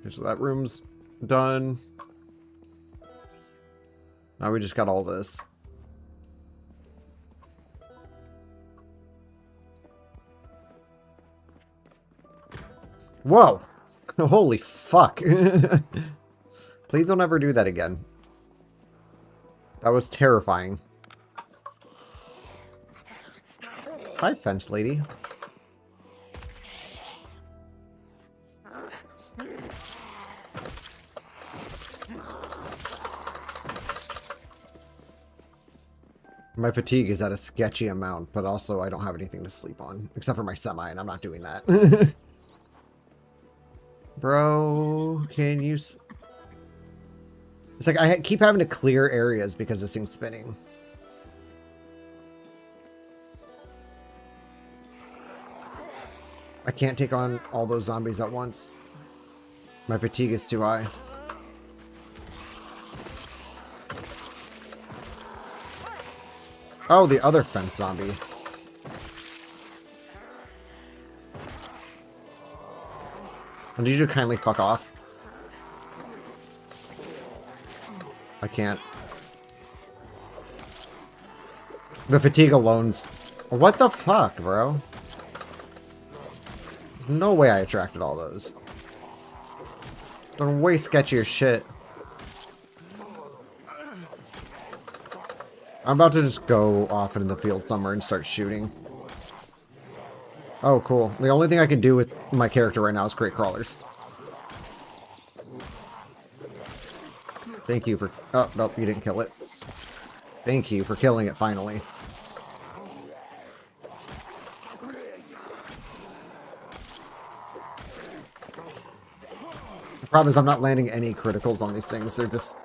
So that room's done. Now we just got all this. Whoa! Holy fuck. Please don't ever do that again. That was terrifying. Hi, fence lady. My fatigue is at a sketchy amount, but also I don't have anything to sleep on. Except for my semi, and I'm not doing that. Bro, can you... It's like I keep having to clear areas because this thing's spinning. I can't take on all those zombies at once. My fatigue is too high. Oh, the other fence zombie. I need you to kindly fuck off. I can't. The fatigue alone's... What the fuck, bro? No way I attracted all those. They're way sketchier shit. I'm about to just go off into the field somewhere and start shooting. Oh, cool. The only thing I can do with my character right now is create crawlers. Thank you for... Oh, nope, you didn't kill it. Thank you for killing it, finally. The problem is I'm not landing any criticals on these things. They're just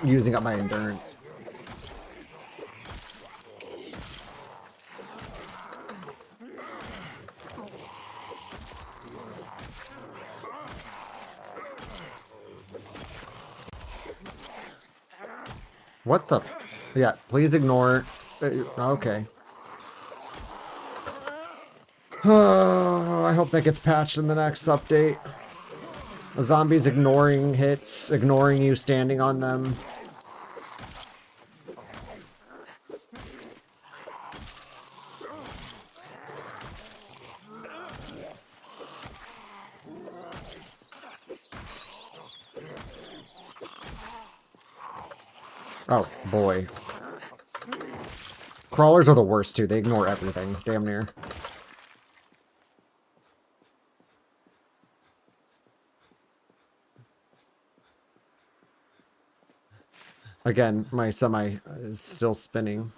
using up my endurance. What the... Yeah, please ignore Okay. Oh, I hope that gets patched in the next update. The zombies ignoring hits, ignoring you standing on them. Oh, boy. Crawlers are the worst, too. They ignore everything, damn near. Again, my semi is still spinning.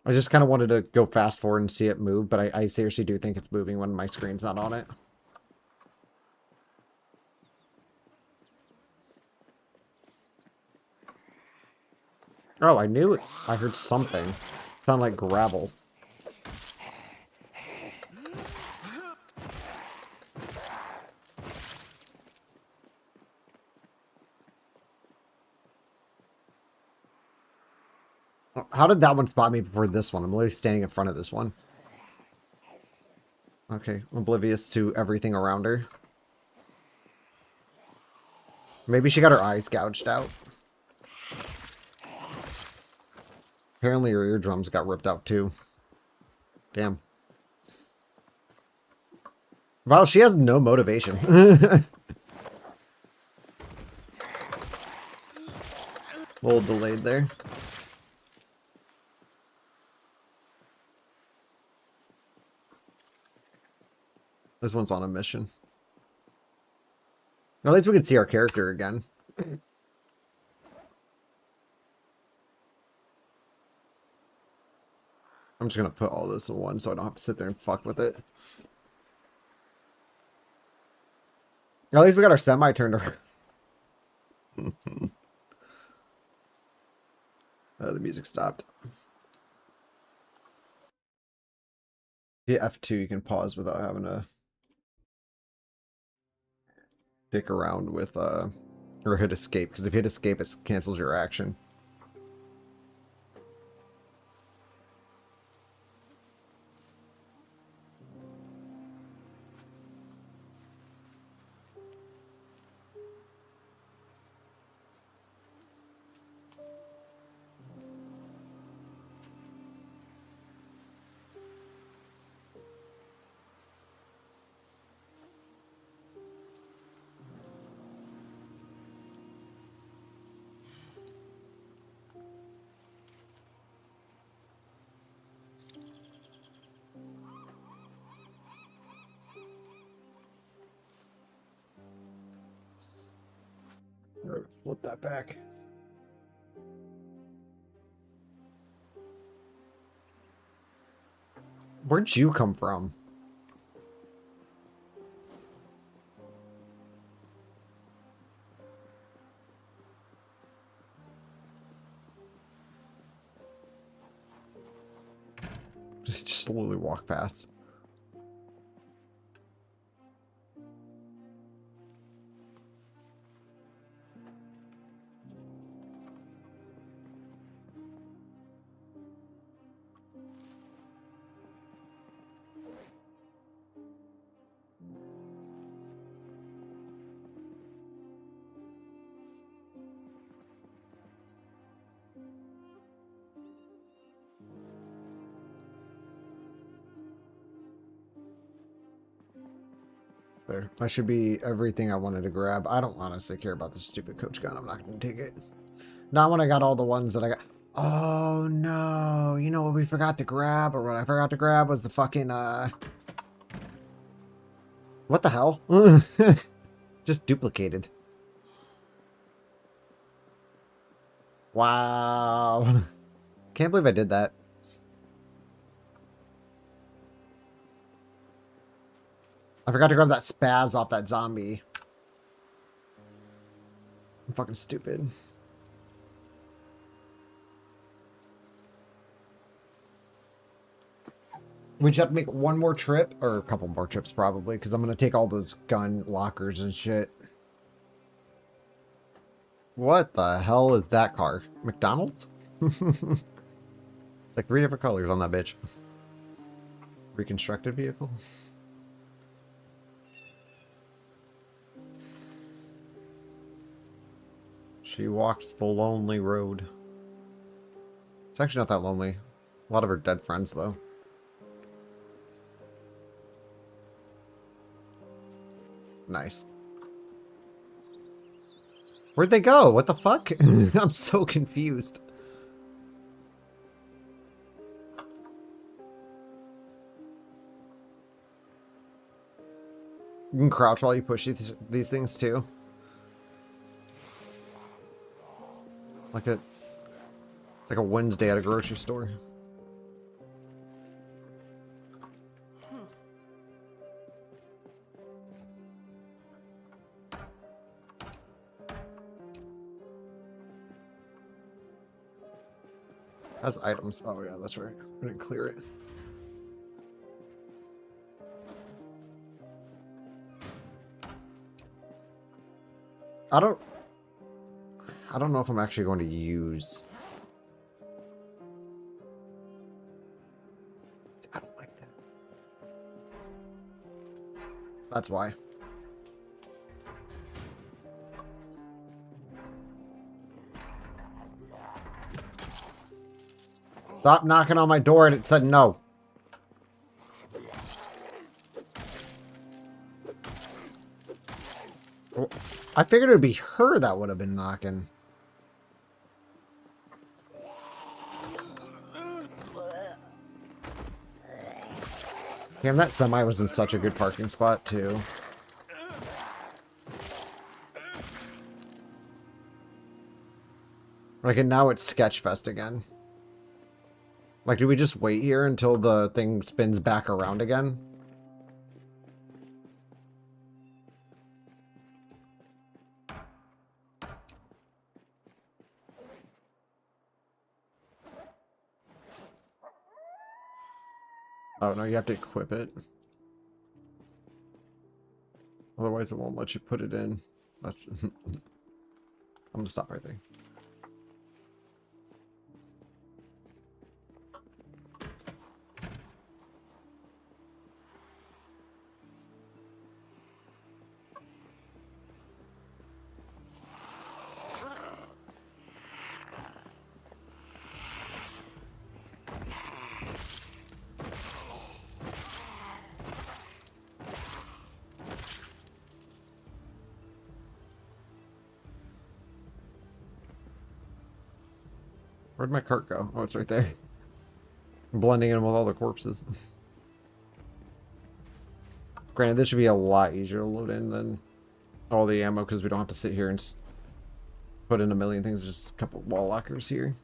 I just kind of wanted to go fast forward and see it move, but I seriously do think it's moving when my screen's not on it. Oh, I knew it. I heard something. Sound like gravel. How did that one spot me before this one? I'm literally standing in front of this one. Okay, oblivious to everything around her. Maybe she got her eyes gouged out. Apparently her eardrums got ripped out too. Damn. Wow, she has no motivation. A little delayed there. This one's on a mission. At least we can see our character again. I'm just going to put all this in one so I don't have to sit there and fuck with it. At least we got our semi turned around. The music stopped. Hit F2, you can pause without having to dick around with, or hit escape, because if you hit escape, it cancels your action. Flip that back. Where'd you come from? Just slowly walk past. There. That should be everything I wanted to grab. I don't honestly care about this stupid coach gun. I'm not going to take it. Not when I got all the ones that I got. Oh, no. You know what we forgot to grab? Or what I forgot to grab was the fucking, What the hell? Just duplicated. Wow. Can't believe I did that. I forgot to grab that spaz off that zombie. I'm fucking stupid. We just have to make one more trip, or a couple more trips probably, because I'm going to take all those gun lockers and shit. What the hell is that car? McDonald's? It's like 3 different colors on that bitch. Reconstructed vehicle? She walks the lonely road. It's actually not that lonely. A lot of her dead friends, though. Nice. Where'd they go? What the fuck? I'm so confused. You can crouch while you push these things, too. It's like a Wednesday at a grocery store. Has items. Oh yeah, that's right. We didn't clear it. I don't know if I'm actually going to use. I don't like that. That's why. Stop knocking on my door and it said no. I figured it would be her that would have been knocking. Damn, that semi was in such a good parking spot, too. Like, and now it's Sketchfest again. Like, do we just wait here until the thing spins back around again? Oh, no, you have to equip it. Otherwise, it won't let you put it in. That's I'm gonna stop right there. Where'd my cart go? Oh, it's right there. Blending in with all the corpses. Granted, this should be a lot easier to load in than all the ammo because we don't have to sit here and put in a million things. Just a couple wall lockers here.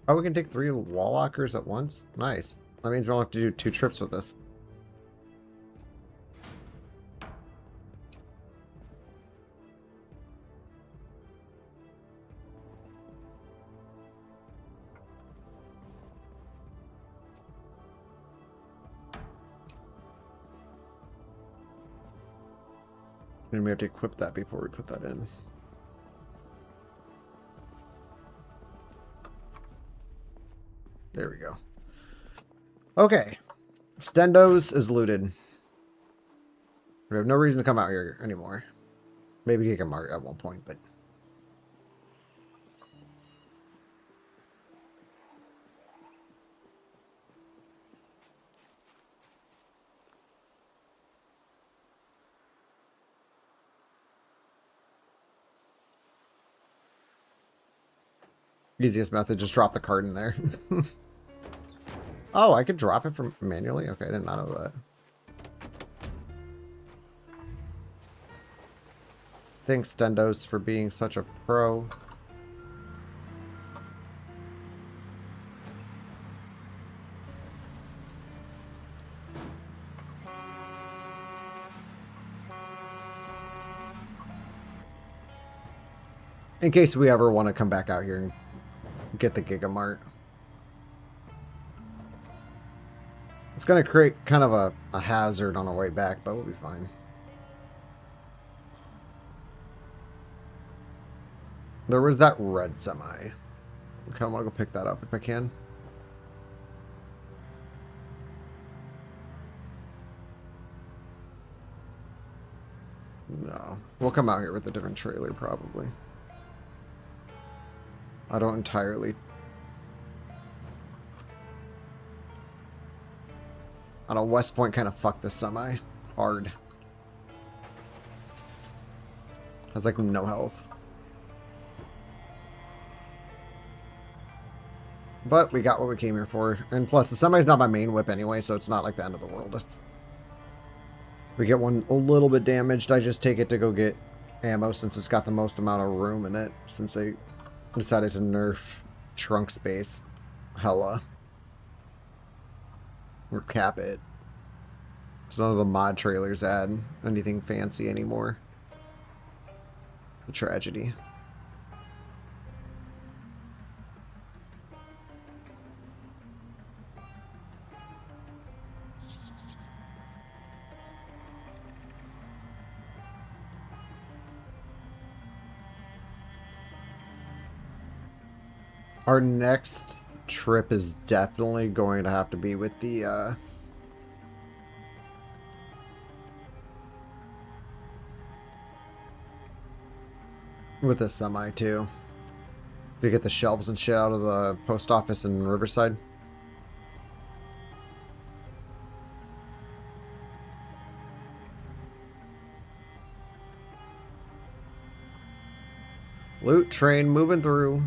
Oh, we can take 3 wall lockers at once? Nice. That means we don't have to do 2 trips with this. And we have to equip that before we put that in. There we go. Okay. Stendos is looted. We have no reason to come out here anymore. Maybe kick him out at one point, but... Easiest method, just drop the card in there. Oh, I could drop it from manually? Okay, I did not know that. Thanks, Stendos, for being such a pro. In case we ever want to come back out here and get the Gigamart. It's going to create kind of a hazard on our way back, but we'll be fine. There was that red semi. I kind of want to go pick that up if I can. No. We'll come out here with a different trailer, probably. I don't entirely... I know West Point kind of fucked this semi hard. Has like no health. But we got what we came here for. And plus, the semi's not my main whip anyway, so it's not like the end of the world. If we get one a little bit damaged, I just take it to go get ammo since it's got the most amount of room in it. Since they decided to nerf trunk space. Hella. Or cap it. So none of the mod trailers add anything fancy anymore. It's a tragedy. Our next trip is definitely going to have to be with the with the semi too. To get the shelves and shit out of the post office in Riverside. Loot train moving through.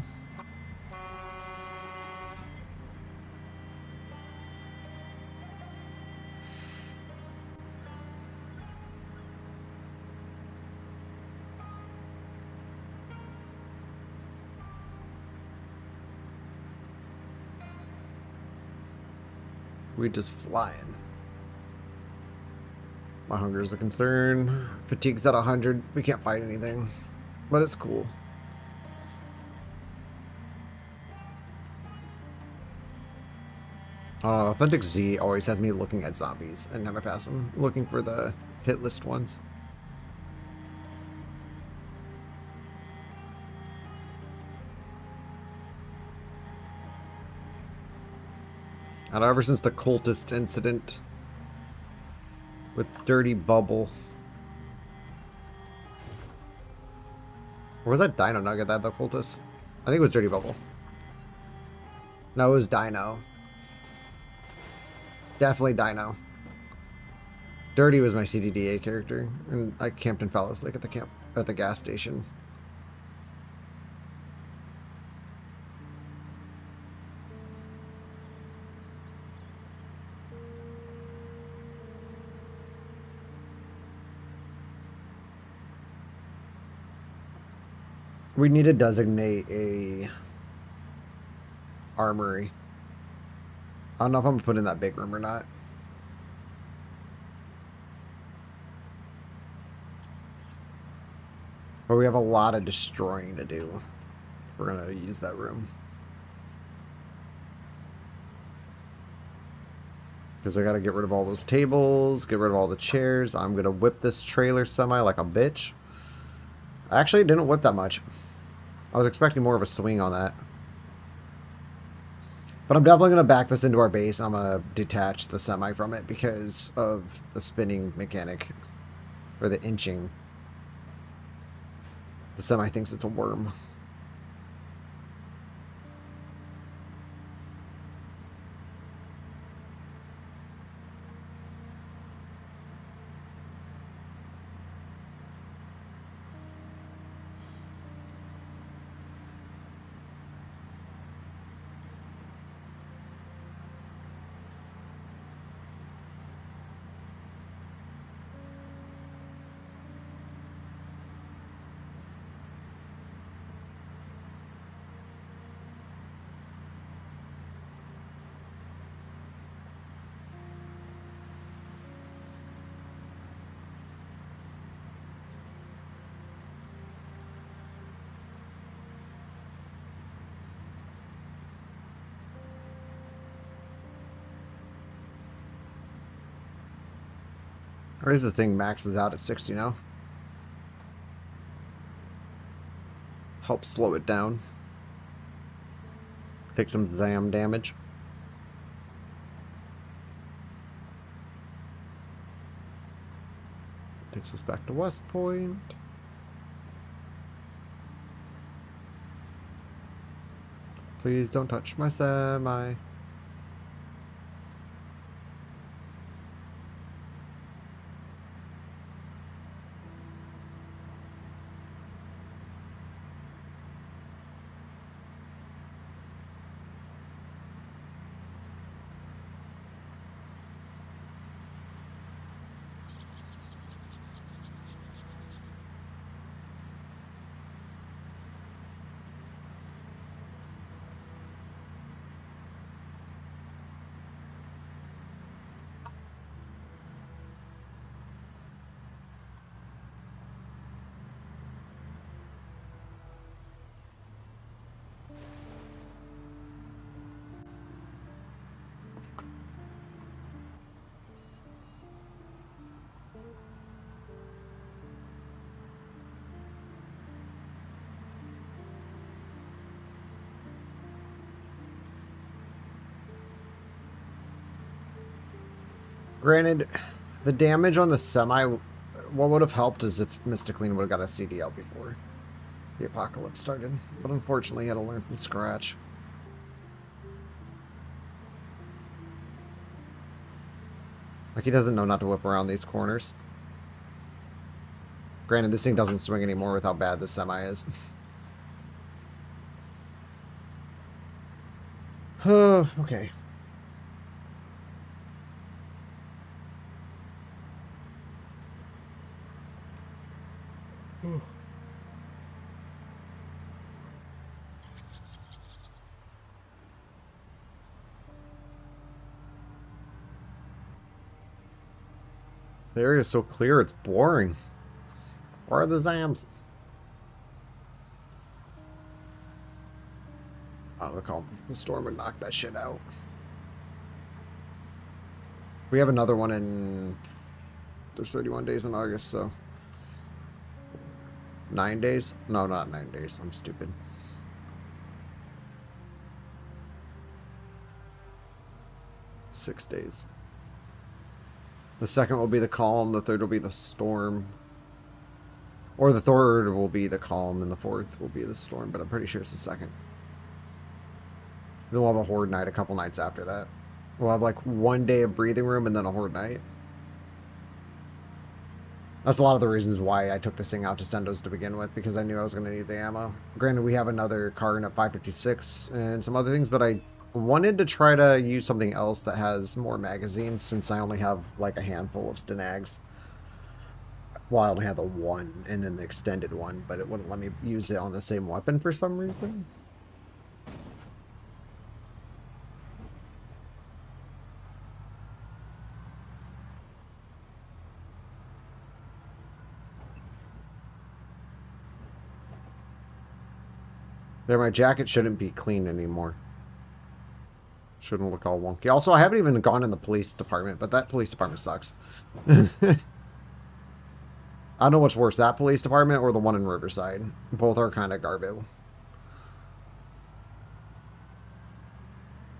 We just flying. My hunger is a concern. Fatigue's at 100. We can't fight anything, but it's cool. Authentic Z always has me looking at zombies and never pass them. Looking for the hit list ones. And ever since the cultist incident with Dirty Bubble. Or was that Dino Nugget that the cultist? I think it was Dirty Bubble. No, it was Dino. Definitely Dino. Dirty was my CDDA character, and I camped in Fallows Lake at the gas station. We need to designate a armory. I don't know if I'm gonna put in that big room or not. But we have a lot of destroying to do. We're gonna use that room. Because I gotta get rid of all those tables, get rid of all the chairs. I'm gonna whip this trailer semi like a bitch. Actually, it didn't whip that much. I was expecting more of a swing on that. But I'm definitely going to back this into our base. I'm going to detach the semi from it because of the spinning mechanic. Or the inching. The semi thinks it's a worm. Or is the thing maxes out at 60 now? Help slow it down. Take some ZAM damage. Takes us back to West Point. Please don't touch my semi. Granted, the damage on the semi, what would have helped is if Mista Kleen would have got a CDL before the apocalypse started. But unfortunately, he had to learn from scratch. Like, he doesn't know not to whip around these corners. Granted, this thing doesn't swing anymore with how bad the semi is. Okay. The area is so clear, it's boring. Where are the Zams? Oh, the storm would knock that shit out. We have another one in... There's 31 days in August, so... 9 days? No, not 9 days. I'm stupid. Six days. The second will be the calm, the third will be the storm. Or the third will be the calm, and the fourth will be the storm, but I'm pretty sure it's the second. Then we'll have a horde night a couple nights after that. We'll have like 1 day of breathing room and then a horde night. That's a lot of the reasons why I took this thing out to Stendos to begin with, because I knew I was going to need the ammo. Granted, we have another Cardon at 556 and some other things, but I wanted to try to use something else that has more magazines, since I only have like a handful of Stanags. Well, I only had the one and then the extended one, but it wouldn't let me use it on the same weapon for some reason. There, my jacket shouldn't be clean anymore. Shouldn't look all wonky. Also, I haven't even gone in the police department, but that police department sucks. I don't know what's worse, that police department or the one in Riverside. Both are kind of garbage.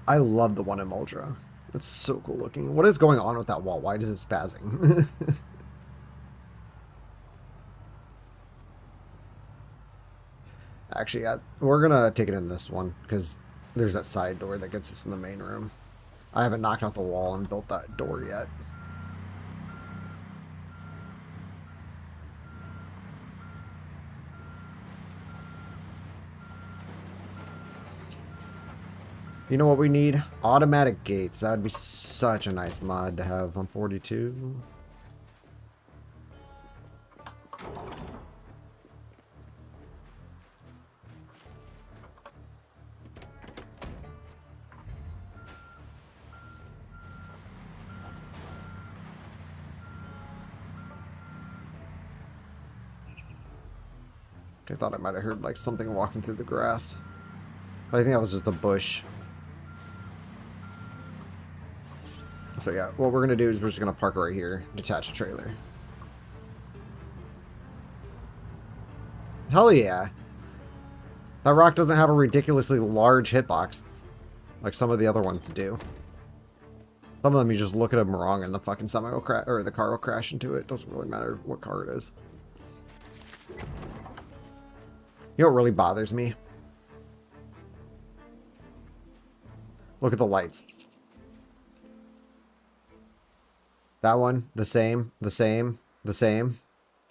I love the one in Muldra. It's so cool looking. What is going on with that wall? Why is it spazzing? Actually, yeah, we're going to take it in this one, because there's that side door that gets us in the main room. I haven't knocked out the wall and built that door yet. You know what we need? Automatic gates. That would be such a nice mod to have on 42. I thought I might have heard like something walking through the grass, but I think that was just a bush. So yeah, what we're gonna do is we're just gonna park right here, detach a trailer. Hell yeah. That rock doesn't have a ridiculously large hitbox like some of the other ones do. Some of them you just look at them wrong and the fucking semi will crash, or the car will crash into it. Doesn't really matter what car it is. You know what really bothers me? Look at the lights. That one, the same, the same, the same.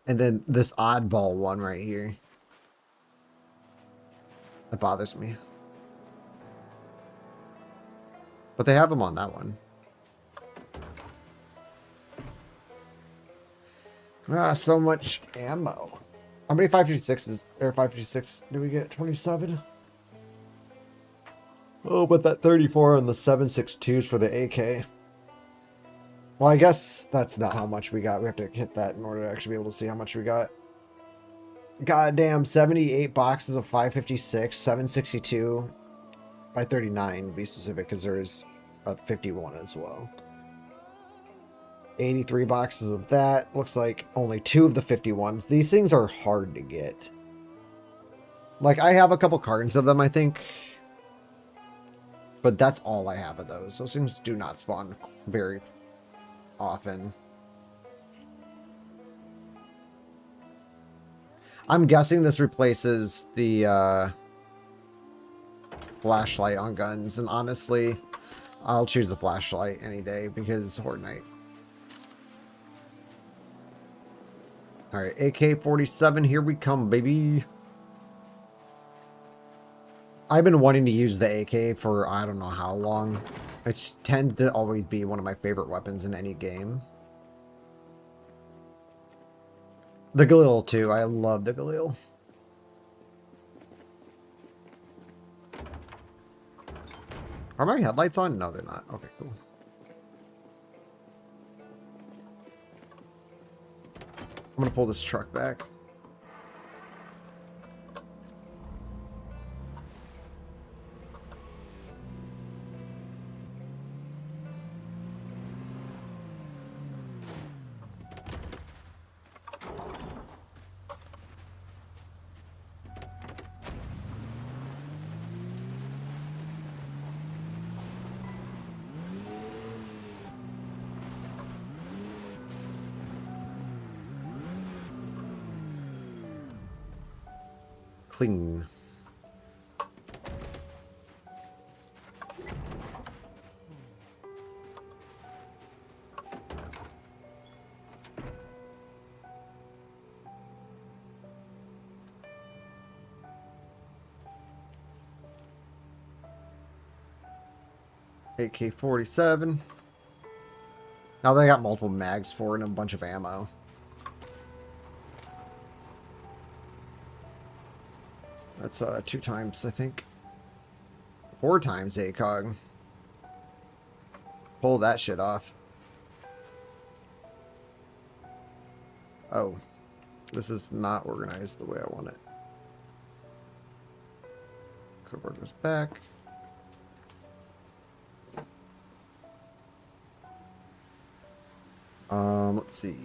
And then this oddball one right here. That bothers me. But they have them on that one. Ah, so much ammo. How many 556s or 556 do we get? 27? Oh, but that 34 and the 7.62s for the AK. Well, I guess that's not how much we got. We have to hit that in order to actually be able to see how much we got. Goddamn, 78 boxes of 556, 7.62 by 39 to be specific, because there's a 51 as well. 83 boxes of that. Looks like only 2 of the 51s. These things are hard to get. Like, I have a couple cartons of them, I think. But that's all I have of those. Those things do not spawn very often. I'm guessing this replaces the flashlight on guns. And honestly, I'll choose the flashlight any day because Horde Night. Alright, AK-47, here we come, baby. I've been wanting to use the AK for I don't know how long. It tends to always be one of my favorite weapons in any game. The Galil, too. I love the Galil. Are my headlights on? No, they're not. Okay, cool. I'm going to pull this truck back. Clean. AK-47. Now they got multiple mags for it and a bunch of ammo. That's 2 times, I think. 4 times ACOG. Pull that shit off. Oh. This is not organized the way I want it. Cobra goes back. Let's see.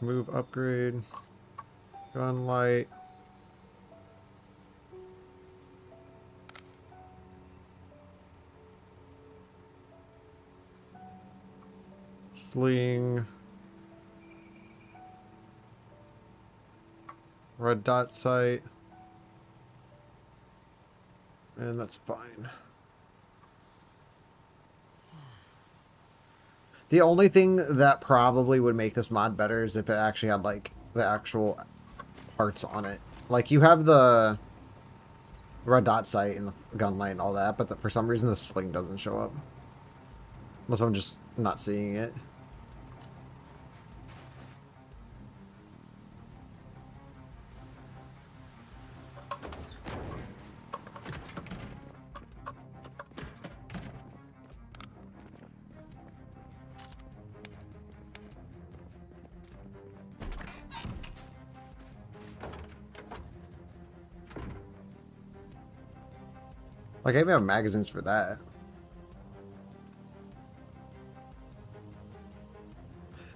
Move, upgrade, gun light. Sling. Red dot sight. And that's fine. The only thing that probably would make this mod better is if it actually had, like, the actual parts on it. Like, you have the red dot sight and the gun light and all that, but for some reason the sling doesn't show up. Unless I'm just not seeing it. Like, I even have magazines for that.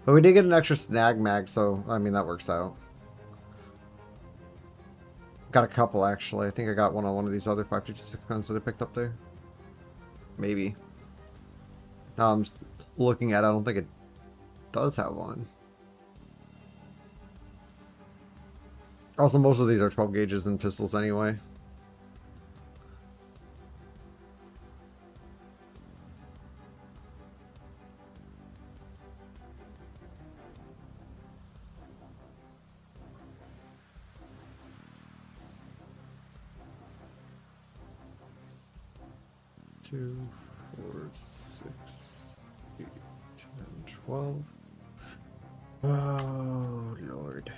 But we did get an extra snag mag, so, I mean, that works out. Got a couple, actually. I think I got one on one of these other 556 guns that I picked up there. Maybe. Now I'm just looking at it, I don't think it does have one. Also, most of these are 12 gauges and pistols anyway. Two, 4, 6, 8, 10, 12. Oh, Lord.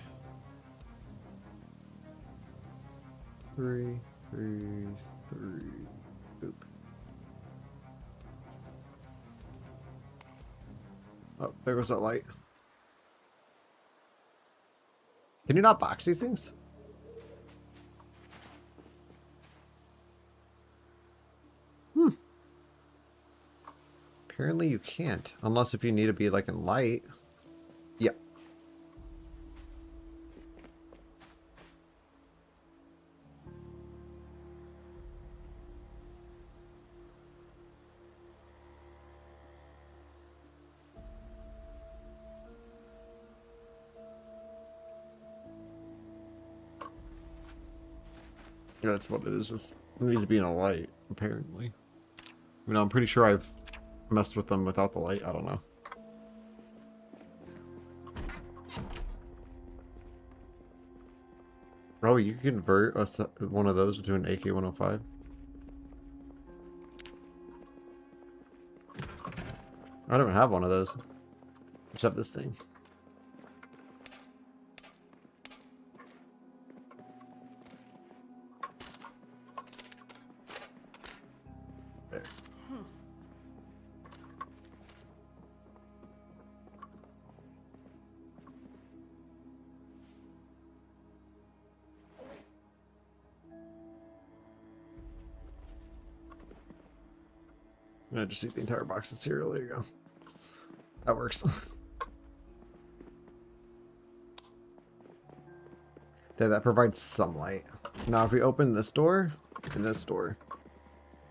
3, 3, 3. Oop. Oh, there goes that light. Can you not box these things? Apparently you can't. Unless if you need to be like in light. Yep. Yeah, that's what it is. It's, it needs to be in a light, apparently. I mean, I'm pretty sure I've messed with them without the light. I don't know. Oh, you can convert one of those into an AK-105. I don't have one of those. Just have this thing. There. I just eat the entire box of cereal. There you go. That works. There, that provides some light. Now, if we open this door and this door,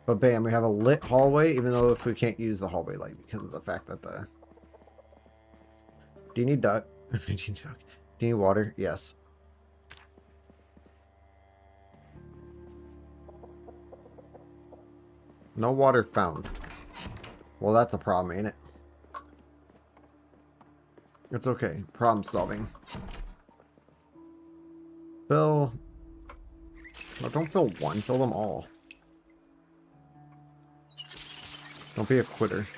but bam, we have a lit hallway, even though if we can't use the hallway light because of the fact that the... Do you need duck? Do you need water? Yes. No water found. Well, that's a problem, ain't it? It's okay. Problem solving. Fill... No, don't fill one. Fill them all. Don't be a quitter.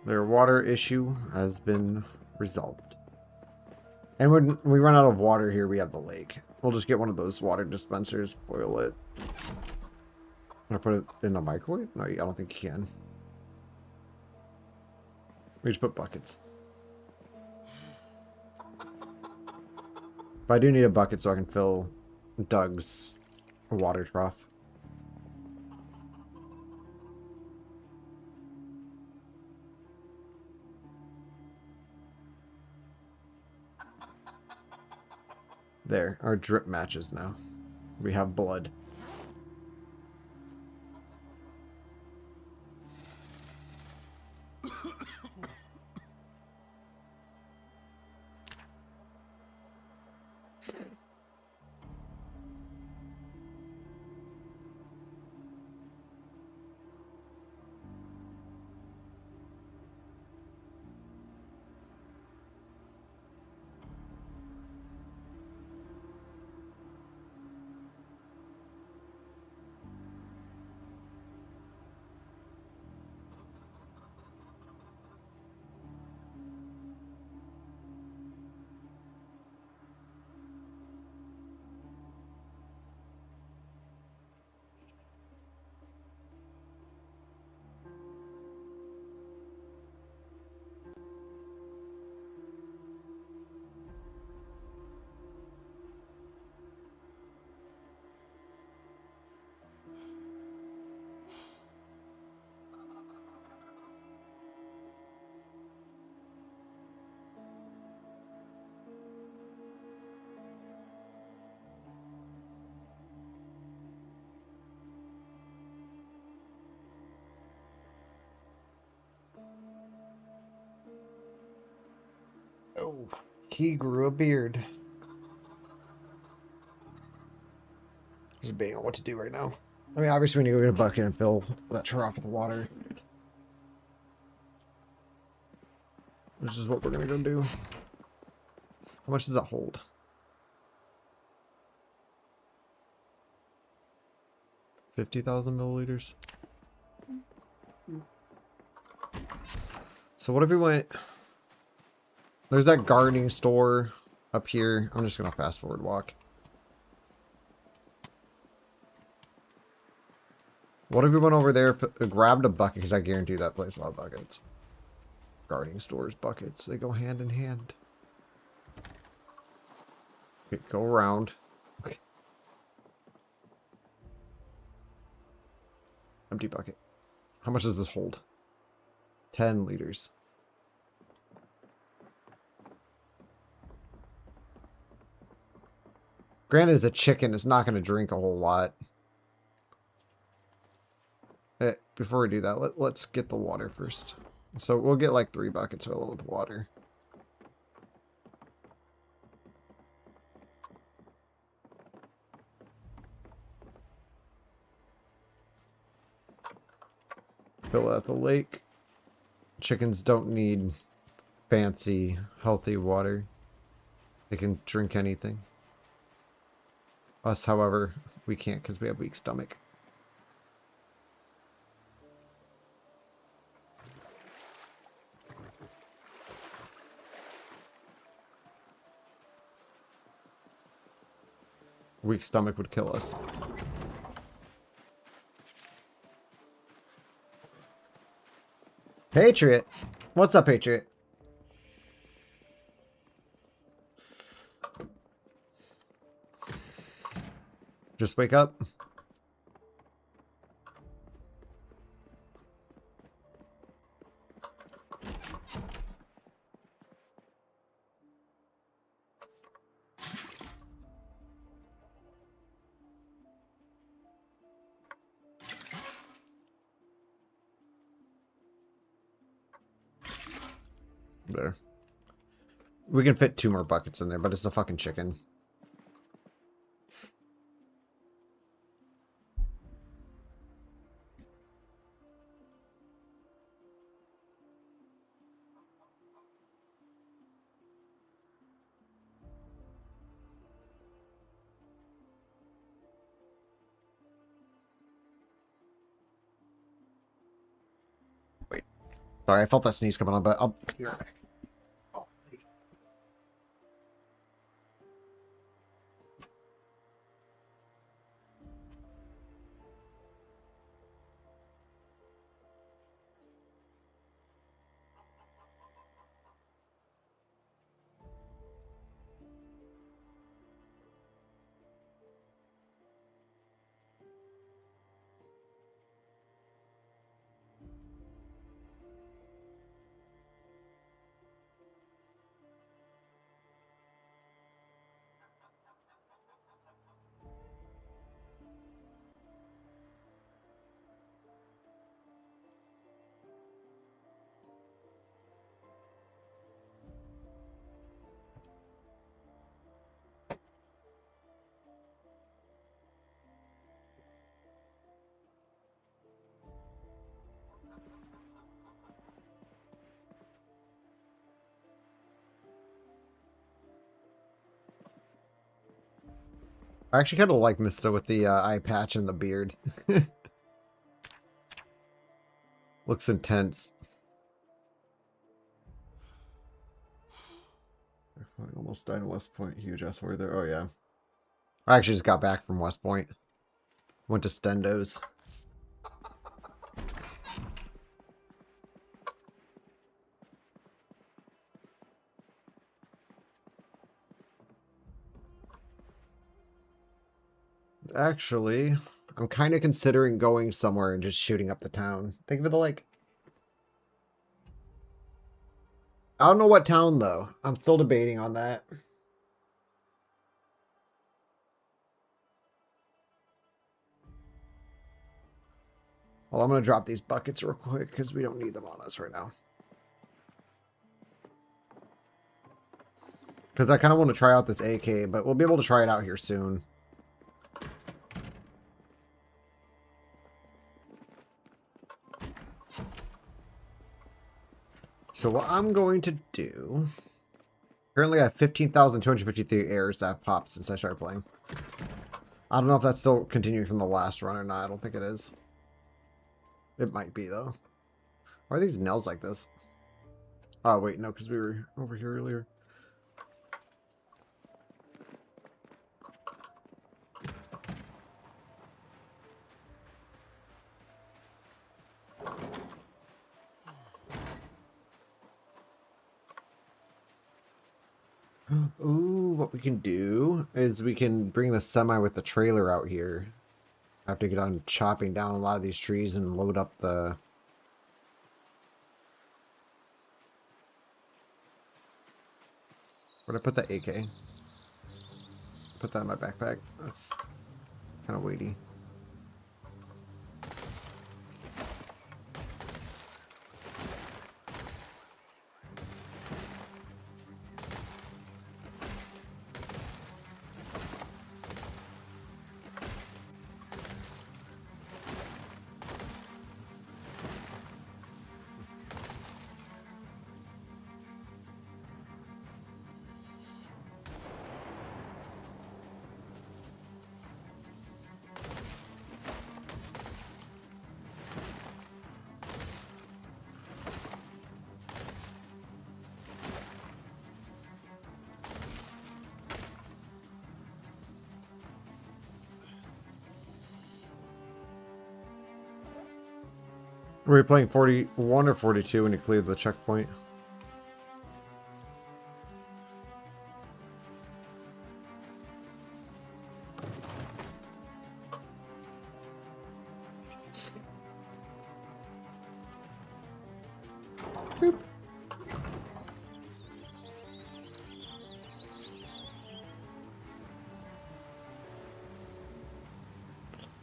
Their water issue has been resolved. And when we run out of water here, we have the lake. We'll just get one of those water dispensers, boil it. Can I put it in a microwave? No, I don't think you can. We just put buckets. But I do need a bucket so I can fill Doug's water trough. There, our drip matches now. We have blood. Oh, he grew a beard. He's debating on what to do right now. I mean, obviously we need to go get a bucket and fill that trough with water. Which is what we're gonna go do. How much does that hold? 50,000 milliliters. So what if we went... There's that gardening store up here. I'm just gonna fast forward walk. What if we went over there, grabbed a bucket, because I guarantee that place will have buckets. Gardening stores, buckets, they go hand in hand. Okay, go around. Okay. Empty bucket. How much does this hold? 10 liters. Granted, it's a chicken. It's not going to drink a whole lot. Before we do that, let's get the water first. So we'll get like 3 buckets filled with water. Fill it at the lake. Chickens don't need fancy, healthy water. They can drink anything. Us, however, we can't because we have weak stomach. Weak stomach would kill us. Patriot! What's up, Patriot? Just wake up. There. We can fit 2 more buckets in there, but it's a fucking chicken. Wait. Sorry, I felt that sneeze coming on, but I'll be right back. I actually kind of like Mista with the eye patch and the beard. Looks intense. Almost died in West Point. Huge ass war there. Oh, yeah. I actually just got back from West Point. Went to Stendo's. Actually, I'm kind of considering going somewhere and just shooting up the town. Think of it like... I don't know what town, though. I'm still debating on that. Well, I'm going to drop these buckets real quick because we don't need them on us right now. Because I kind of want to try out this AK, but we'll be able to try it out here soon. So what I'm going to do... Currently I have 15,253 errors that have popped since I started playing. I don't know if that's still continuing from the last run or not. I don't think it is. It might be, though. Why are these nails like this? Oh, wait, no, because we were over here earlier. Ooh, what we can do is we can bring the semi with the trailer out here. I have to get on chopping down a lot of these trees and load up the... Where'd I put the AK? Put that in my backpack. That's kind of weighty. Were you playing 41 or 42 when you cleared the checkpoint? Boop.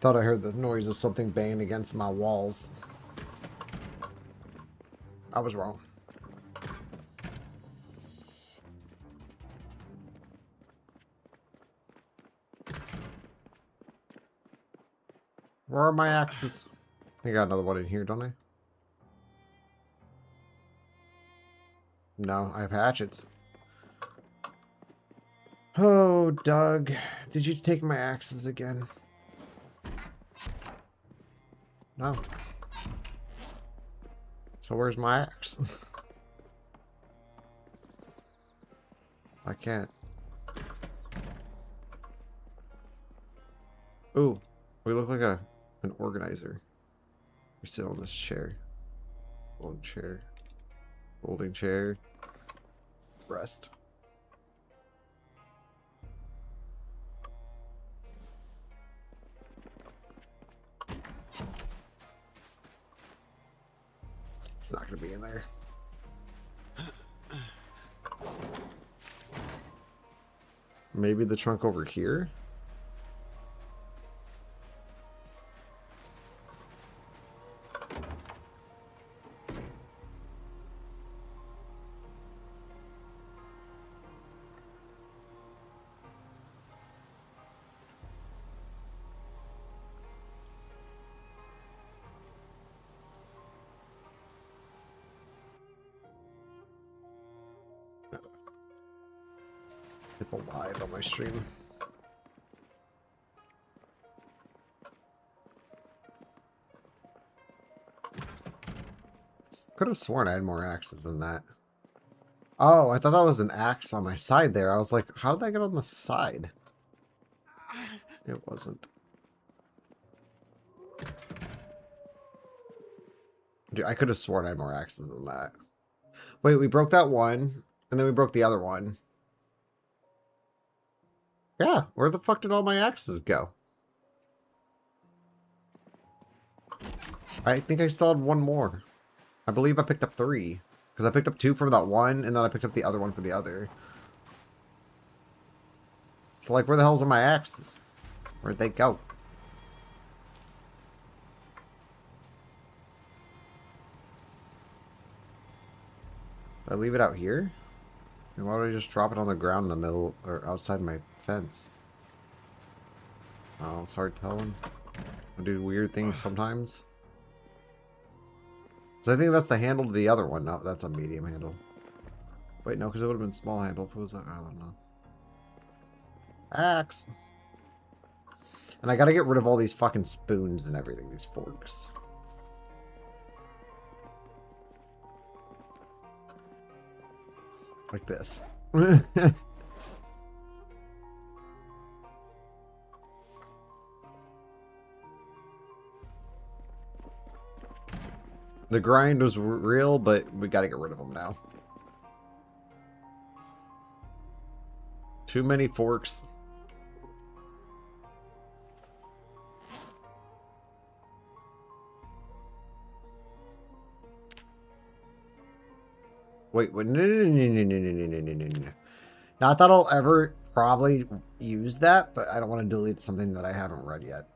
Thought I heard the noise of something banging against my walls. I was wrong. Where are my axes? I got another one in here, don't I? No, I have hatchets. Oh, Doug. Did you take my axes again? No. So where's my axe? I can't. Ooh, we look like an organizer. We sit on this chair. Folding chair. Folding chair. Rest. It's not gonna be in there. Maybe the trunk over here? Hit the live on my stream. Could have sworn I had more axes than that. Oh, I thought that was an axe on my side there. I was like, how did that get on the side? It wasn't. Dude, I could have sworn I had more axes than that. Wait, we broke that one, and then we broke the other one. Yeah, where the fuck did all my axes go? I think I still had one more. I believe I picked up 3. Because I picked up 2 from that one, and then I picked up the other one for the other. So, like, where the hell's are my axes? Where'd they go? Did I leave it out here? And why would I just drop it on the ground in the middle or outside my fence? Oh, it's hard telling. I do weird things sometimes. So I think that's the handle to the other one. No, that's a medium handle. Wait, no, because it would have been small handle if it was, I don't know. Axe. And I gotta get rid of all these fucking spoons and everything, these forks. Like this. The grind was real, but we gotta get rid of them now. Too many forks. Wait, no. Not that I'll ever probably use that, but I don't want to delete something that I haven't read yet.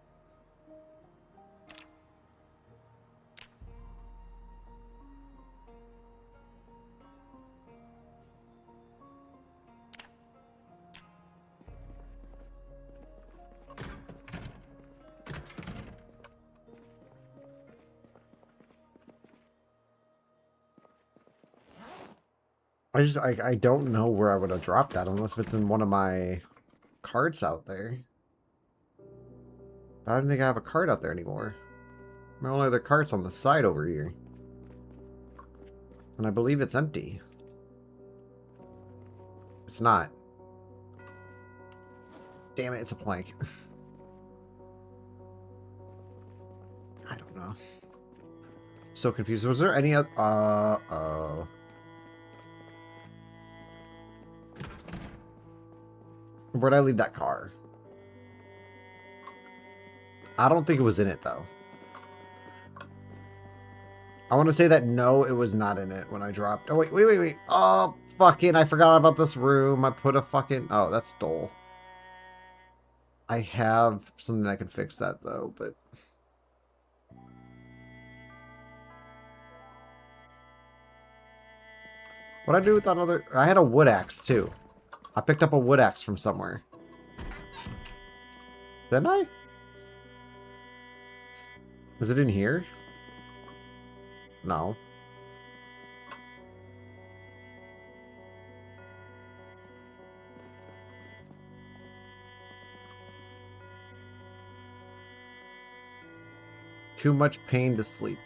I don't know where I would have dropped that unless it's in one of my cards out there. But I don't think I have a card out there anymore. My only other card's on the side over here. And I believe it's empty. It's not. Damn it, it's a plank. I don't know. So confused. Was there any other... Uh-oh. Where'd I leave that car? I don't think it was in it, though. I want to say that no, it was not in it when I dropped... Oh, wait. Oh, fucking, I forgot about this room. I put a fucking... Oh, that's stole. I have something that can fix that, though, but... What'd I do with that other... I had a wood axe, too. I picked up a wood axe from somewhere. Didn't I? Is it in here? No. Too much pain to sleep.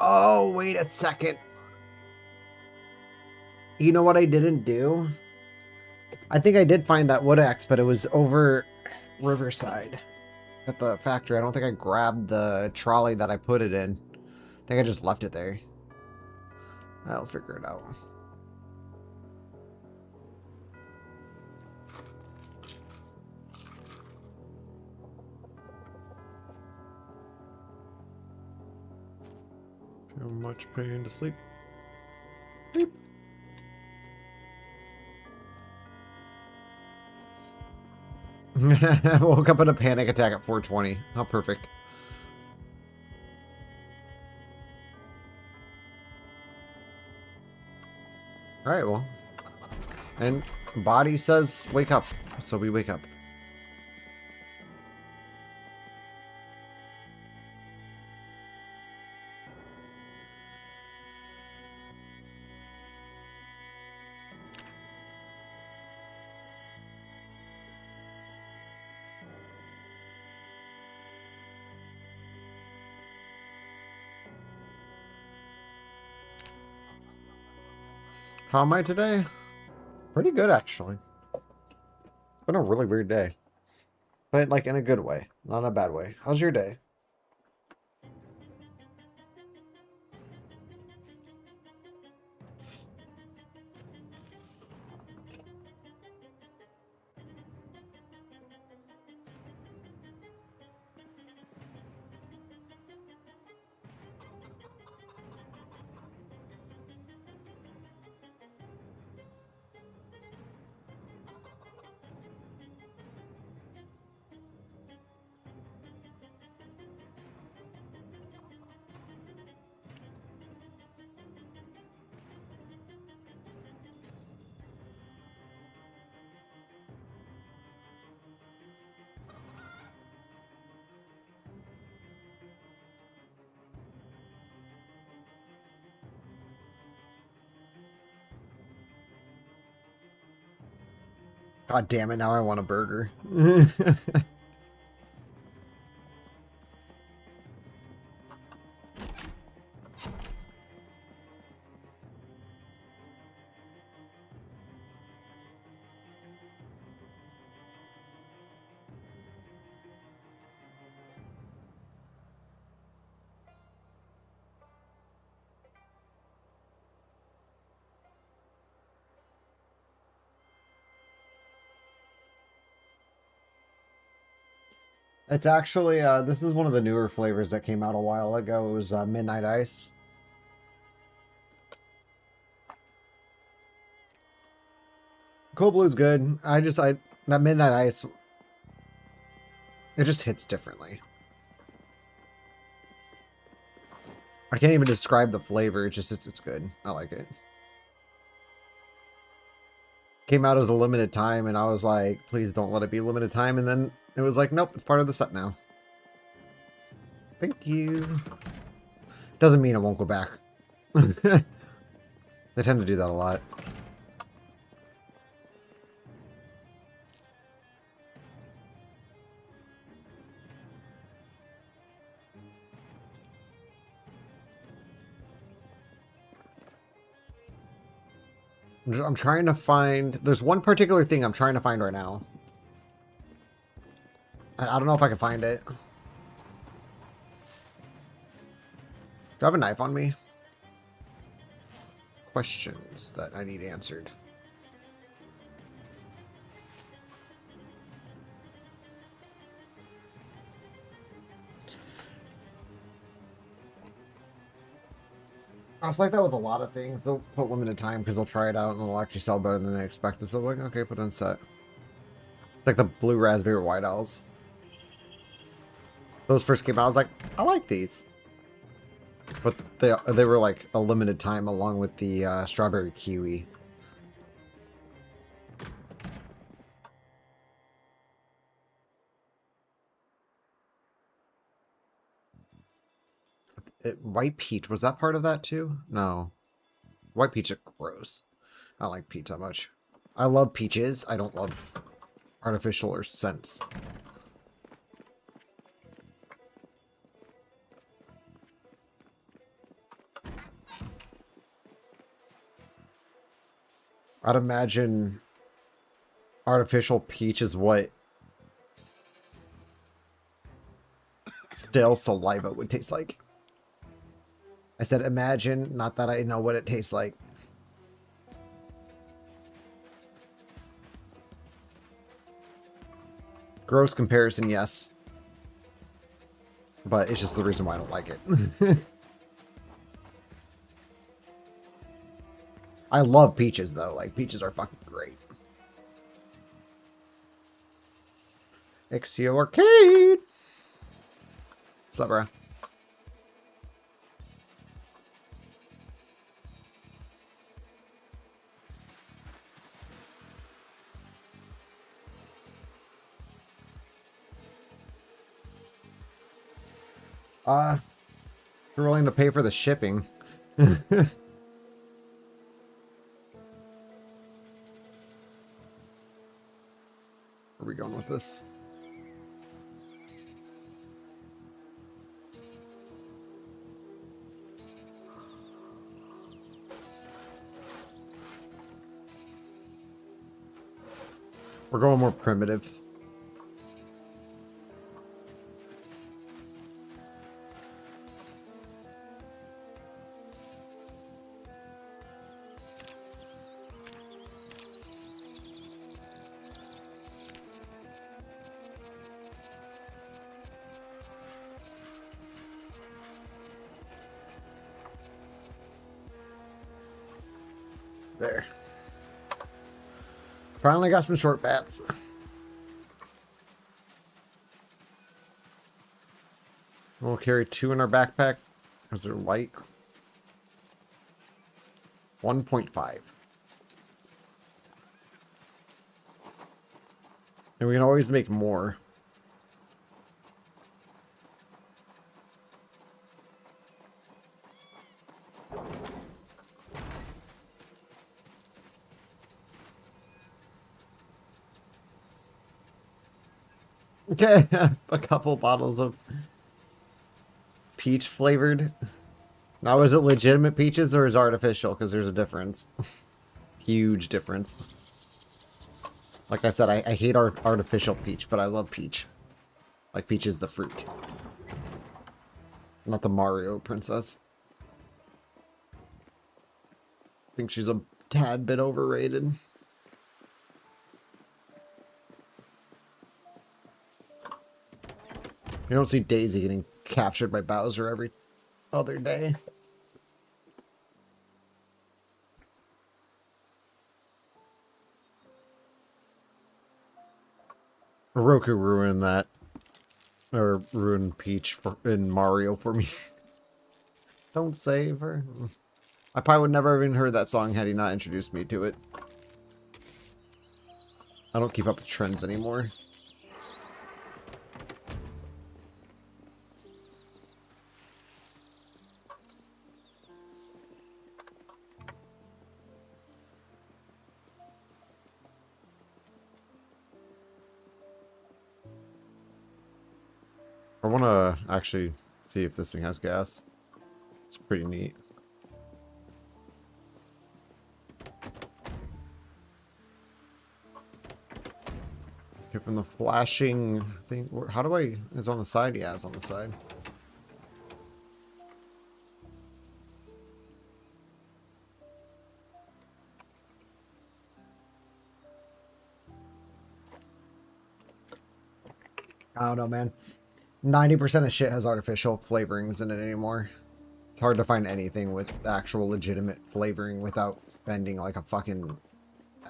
Oh, wait a second. You know what I didn't do? I think I did find that wood axe, but it was over Riverside at the factory. I don't think I grabbed the trolley that I put it in. I think I just left it there. I'll figure it out. Too much pain to sleep. Sleep. Woke up in a panic attack at 4:20. How perfect. Alright, well. And body says wake up. So we wake up. How am I today? Pretty good, actually. It's been a really weird day. But, like, in a good way. Not in a bad way. How's your day? God damn it, now I want a burger. It's actually, this is one of the newer flavors that came out a while ago. It was Midnight Ice. Cold Blue's good. That Midnight Ice, it just hits differently. I can't even describe the flavor. It's good. I like it. Came out as a limited time, and I was like, please don't let it be limited time. And then it was like, nope, it's part of the set now. Thank you. Doesn't mean it won't go back. They tend to do that a lot. I'm trying to find... There's one particular thing I'm trying to find right now. I don't know if I can find it. Do I have a knife on me? Questions that I need answered. It's like that with a lot of things. They'll put limited time because they'll try it out and they'll actually sell better than they expected. So I'm like, okay, put on set. It's like the blue raspberry white owls. Those first came out, I was like, I like these. But they were like a limited time along with the strawberry kiwi. White peach, was that part of that too? No. White peach is gross. I don't like peach that much. I love peaches. I don't love artificial or scents. I'd imagine artificial peach is what stale saliva would taste like. I said imagine, not that I know what it tastes like. Gross comparison, yes. But it's just the reason why I don't like it. I love peaches, though. Like, peaches are fucking great. IxioArcade! What's up, bro? You're willing to pay for the shipping. Where are we going with this? We're going more primitive. There. Finally got some short bats. We'll carry 2 in our backpack because they're light. 1.5. And we can always make more. Okay, a couple bottles of peach flavored. Now, is it legitimate peaches or is it artificial? Because there's a difference. Huge difference. Like I said, I hate artificial peach, but I love peach. Like Peach is the fruit. Not the Mario princess. I think she's a tad bit overrated. You don't see Daisy getting captured by Bowser every other day. Rokku ruined that. Or ruined Peach in Mario for me. Don't save her. I probably would never have even heard that song had he not introduced me to it. I don't keep up with trends anymore. I want to actually see if this thing has gas. It's pretty neat. Okay, from the flashing thing, how do I, it's on the side? Yeah, it's on the side. I don't know, man. 90% of shit has artificial flavorings in it anymore. It's hard to find anything with actual legitimate flavoring without spending like a fucking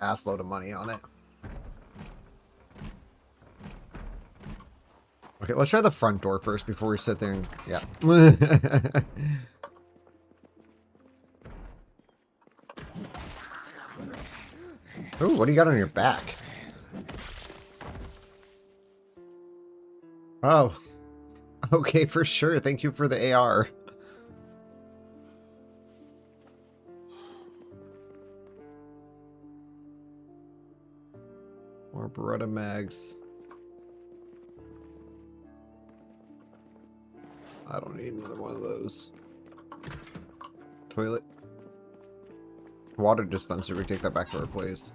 assload of money on it. Okay, let's try the front door first before we sit there and... yeah. Ooh, what do you got on your back? Oh. Okay, for sure. Thank you for the AR. More Beretta mags. I don't need another one of those. Toilet. Water dispenser. We take that back to our place.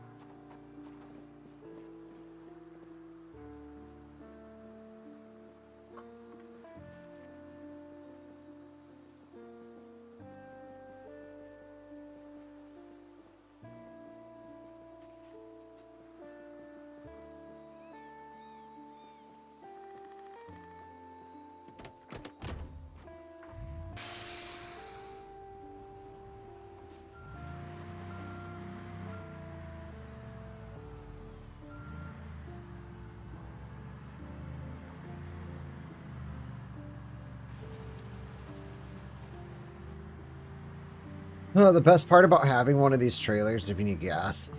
Oh, the best part about having one of these trailers, if you need gas,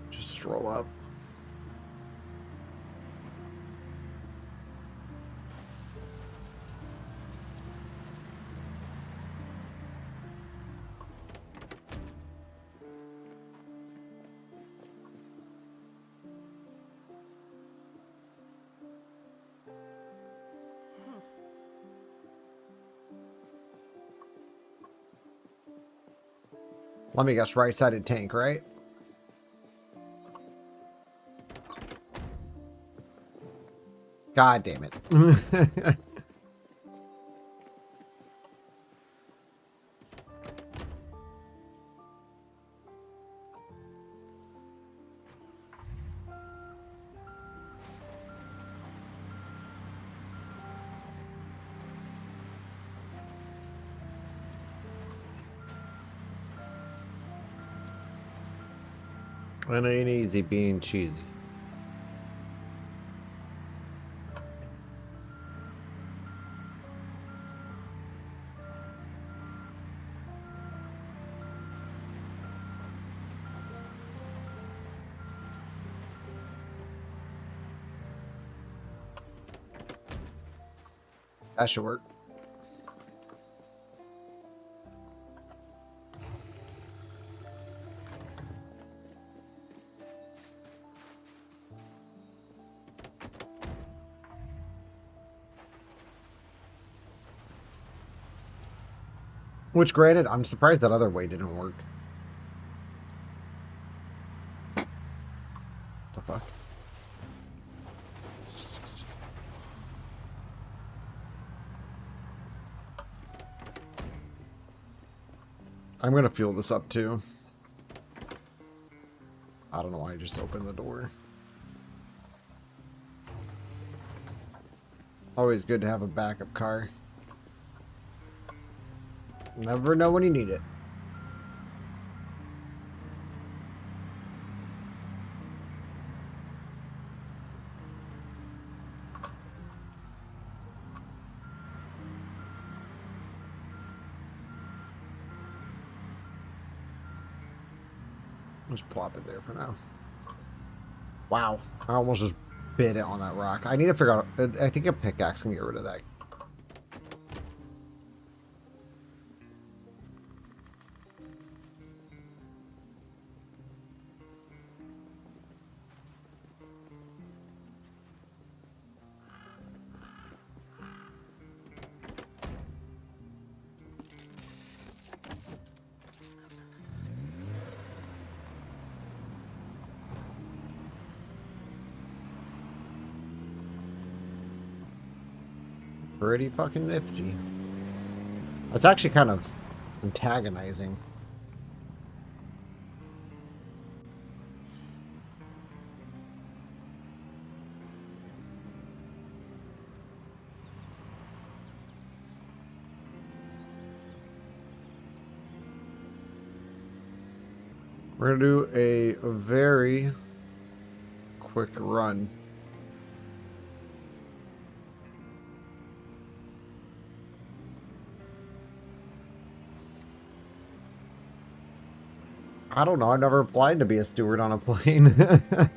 just stroll up. Let me guess, right-sided tank, right? God damn it. And it ain't easy being cheesy. That should work. Which, granted, I'm surprised that other way didn't work. The fuck? I'm gonna fuel this up too. I don't know why I just opened the door. Always good to have a backup car. Never know when you need it. Just plop it there for now. Wow. I almost just bit it on that rock. I need to figure out... I think a pickaxe can get rid of that. Pretty fucking nifty. It's actually kind of antagonizing. We're gonna do a very quick run. I don't know. I've never applied to be a steward on a plane. And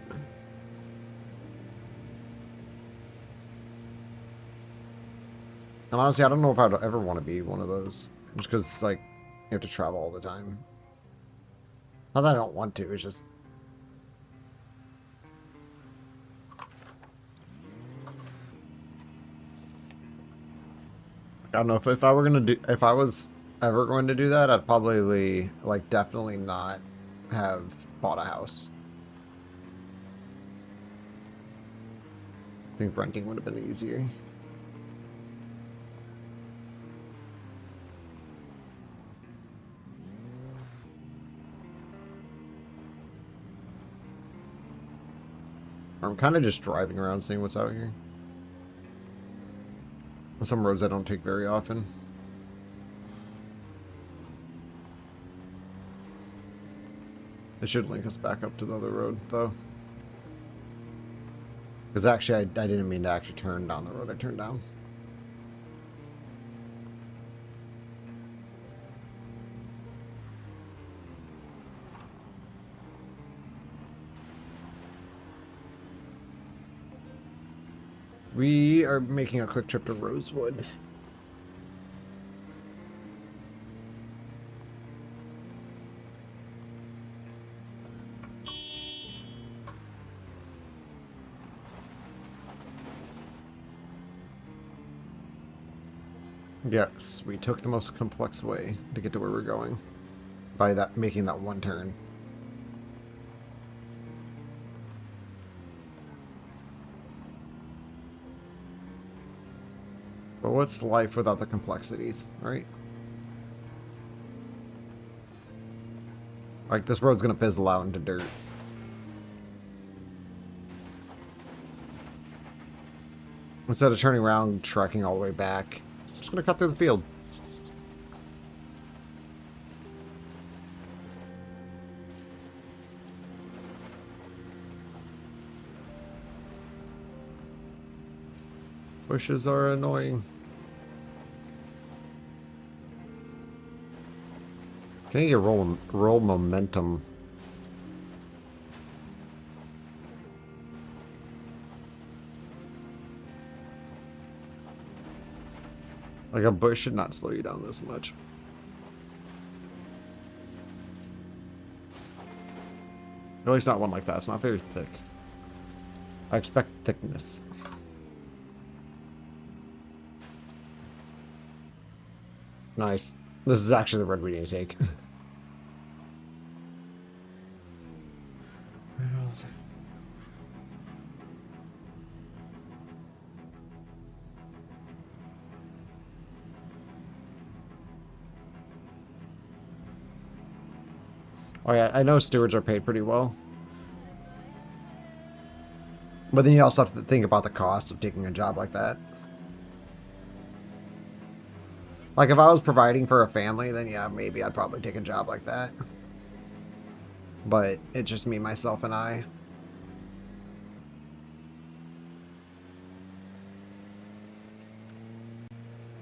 honestly, I don't know if I'd ever want to be one of those. Just because it's like, you have to travel all the time. Not that I don't want to, it's just... I don't know, if I were gonna do... If I was ever going to do that, I'd probably, like, definitely not have bought a house. I think renting would have been easier. I'm kind of just driving around seeing what's out here. Some roads I don't take very often. It should link us back up to the other road, though. Because actually, I didn't mean to actually turn down the road I turned down. We are making a quick trip to Rosewood. Yes, we took the most complex way to get to where we're going by that making that one turn. But what's life without the complexities, right? Like, this road's gonna fizzle out into dirt. Instead of turning around, trekking all the way back, I'm just gonna cut through the field. Bushes are annoying. Can you get roll momentum? Like a bush should not slow you down this much. At least not one like that. It's not very thick. I expect thickness. Nice. This is actually the road we need to take. Oh yeah, I know stewards are paid pretty well. But then you also have to think about the cost of taking a job like that. Like if I was providing for a family, then yeah, maybe I'd probably take a job like that. But it's just me, myself, and I.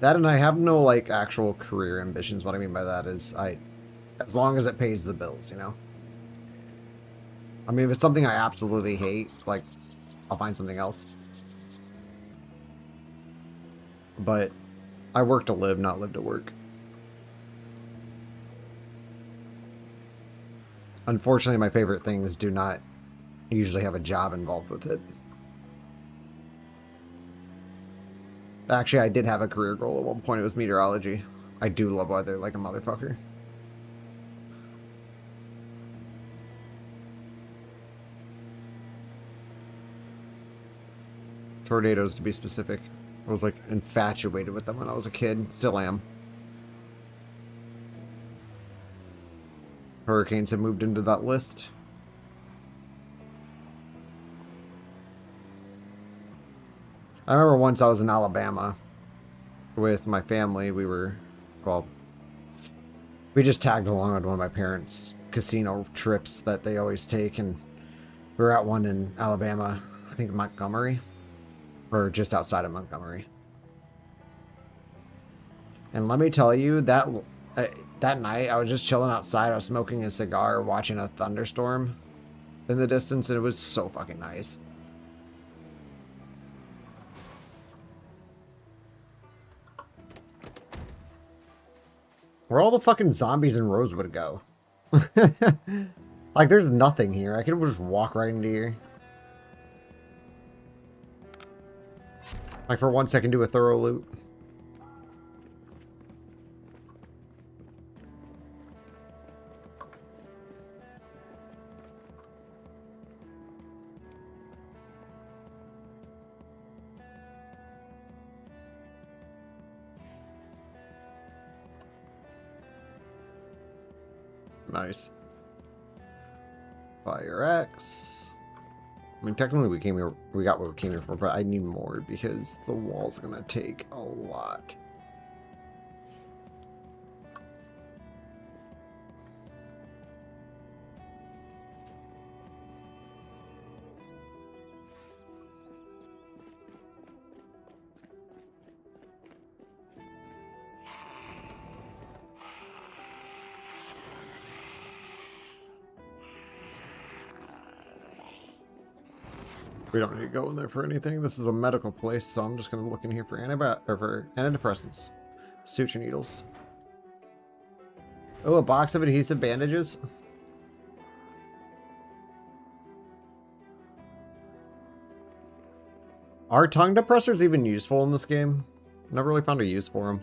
That, and I have no like actual career ambitions. What I mean by that is as long as it pays the bills, you know? I mean, if it's something I absolutely hate, like, I'll find something else. But I work to live, not live to work. Unfortunately, my favorite things do not usually have a job involved with it. Actually, I did have a career goal at one point. It was meteorology. I do love weather like a motherfucker. Tornadoes, to be specific. I was like infatuated with them when I was a kid. Still am. Hurricanes have moved into that list. I remember once I was in Alabama with my family. We were, well, we just tagged along on one of my parents' casino trips that they always take, and we were at one in Alabama, I think Montgomery, or just outside of Montgomery. And let me tell you, that night I was just chilling outside. I was smoking a cigar, watching a thunderstorm in the distance, and it was so fucking nice. Where'd all the fucking zombies in Rosewood go? Like, there's nothing here. I could just walk right into here. Like, for 1 second, do a thorough loot. Nice. Fire X. I mean, technically we came here, we got what we came here for, but I need more because the wall's gonna take a lot. We don't need to go in there for anything. This is a medical place, so I'm just going to look in here for antidepressants. Suture needles. Oh, a box of adhesive bandages. Are tongue depressors even useful in this game? Never really found a use for them.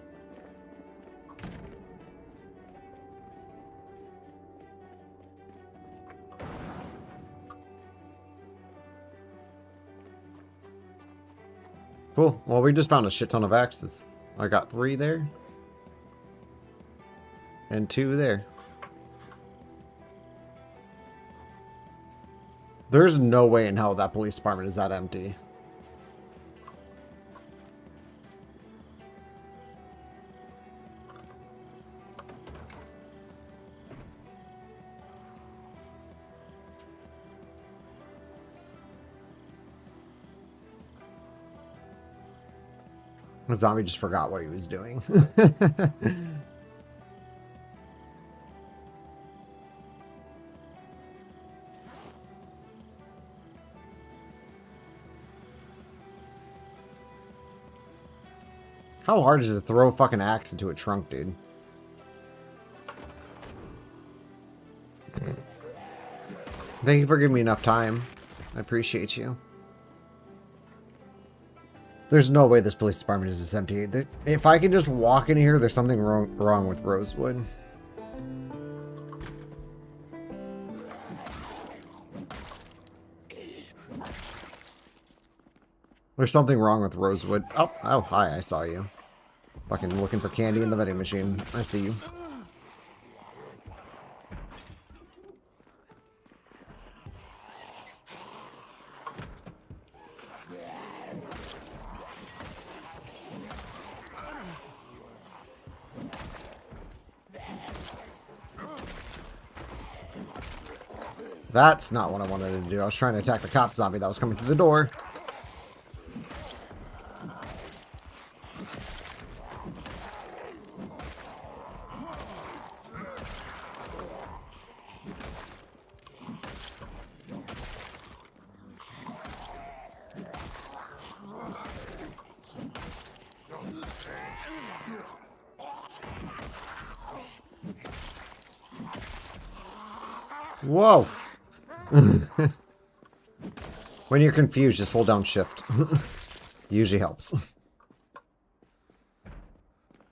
Cool. Well, we just found a shit ton of axes. I got 3 there. And 2 there. There's no way in hell that police department is that empty. The zombie just forgot what he was doing. How hard is it to throw a fucking axe into a trunk, dude? Thank you for giving me enough time. I appreciate you. There's no way this police department is this empty. If I can just walk in here, there's something wrong with Rosewood. There's something wrong with Rosewood. Oh, hi, I saw you. Fucking looking for candy in the vending machine. I see you. That's not what I wanted to do. I was trying to attack the cop zombie that was coming through the door. Whoa! When you're confused, just hold down shift. Usually helps.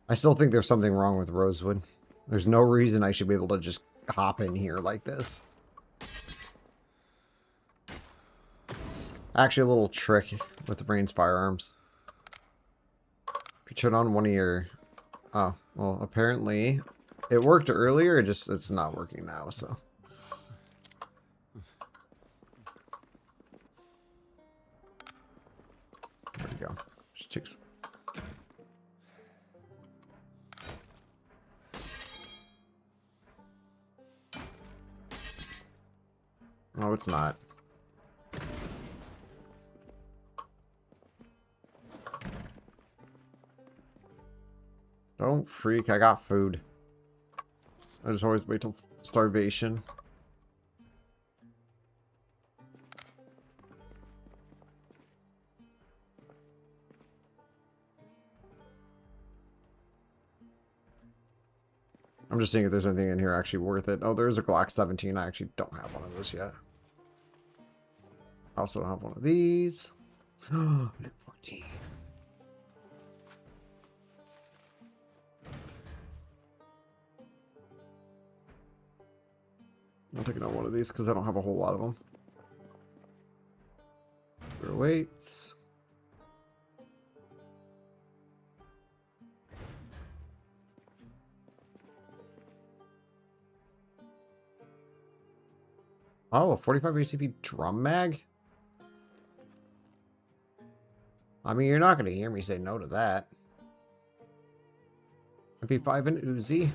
I still think there's something wrong with Rosewood. There's no reason I should be able to just hop in here like this. Actually, a little trick with the Brains firearms. If you turn on one of your... Oh, well, apparently it worked earlier, it's not working now, so... There we go. Just takes... No, it's not. Don't freak, I got food. I just always wait till starvation. I'm just seeing if there's anything in here actually worth it. Oh, there's a Glock 17. I actually don't have one of those yet. I also don't have one of these. 14. I'm taking out one of these because I don't have a whole lot of them. Weights. Oh, a 45 ACP drum mag? I mean, you're not going to hear me say no to that. MP5 and Uzi.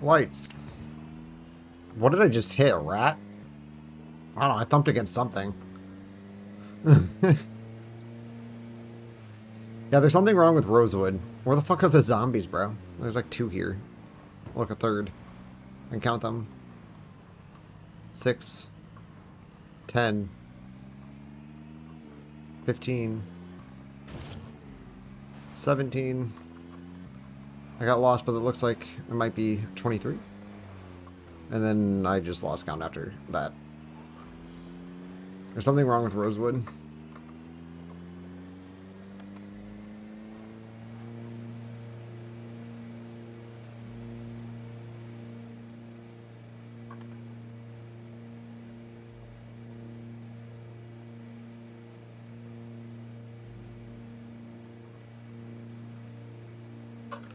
Lights. What did I just hit? A rat? I don't know. I thumped against something. Yeah, there's something wrong with Rosewood. Where the fuck are the zombies, bro? There's like 2 here. Look, a third. And count them. 6. 10. 15. 17. I got lost, but it looks like it might be 23. And then I just lost count after that. There's something wrong with Rosewood.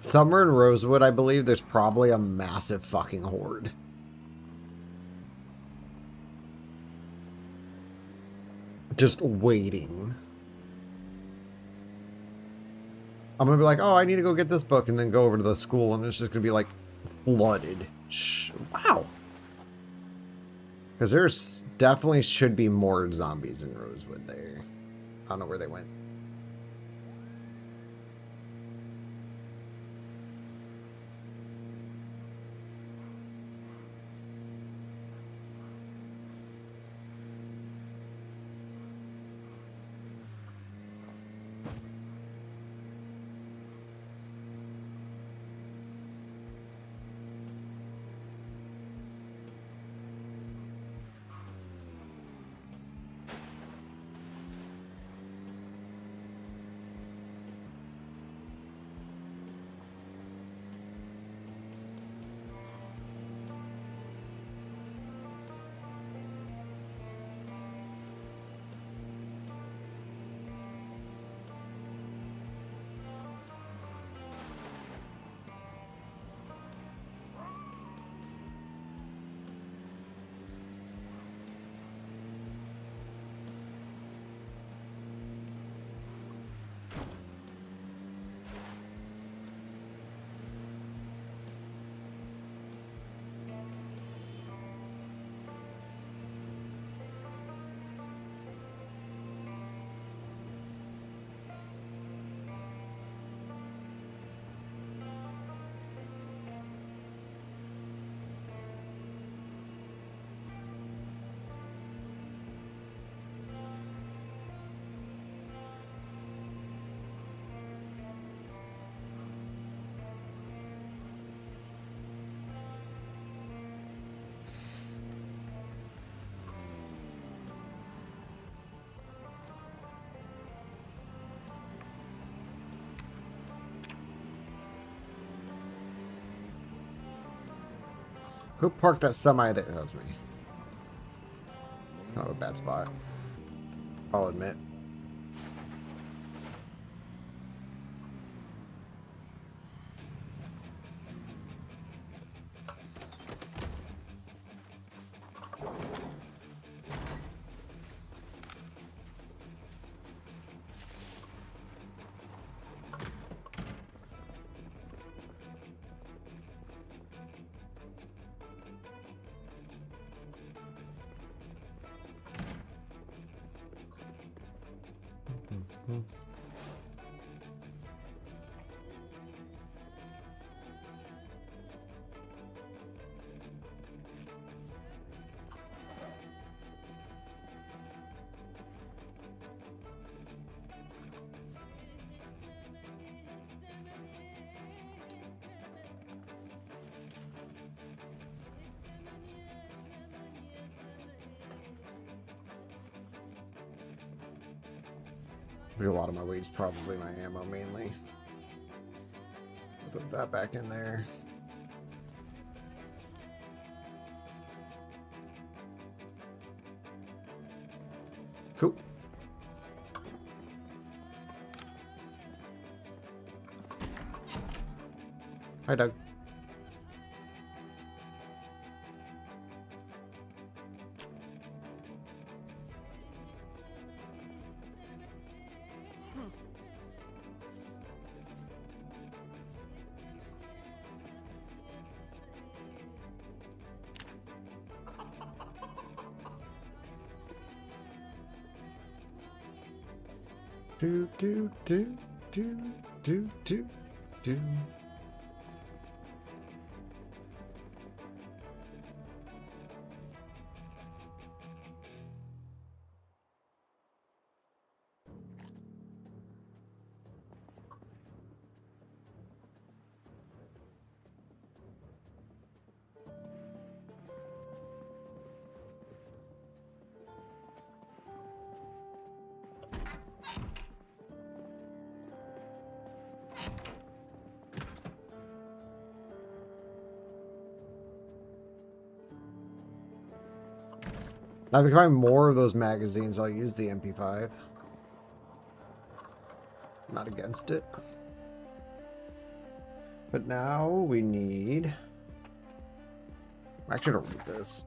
Somewhere in Rosewood, I believe there's probably a massive fucking horde. Just waiting. I'm gonna be like, oh, I need to go get this book, and then go over to the school, and it's just gonna be like flooded. Wow. Because there's definitely should be more zombies in Rosewood there. I don't know where they went. Who parked that semi there? That was me. It's not a bad spot, I'll admit. A lot of my weight's probably my ammo mainly. I'll put that back in there. Cool. Hi, Doug. Do do do do do do do. Now, if we find more of those magazines, I'll use the MP5. Not against it. But now we need... I actually don't need this.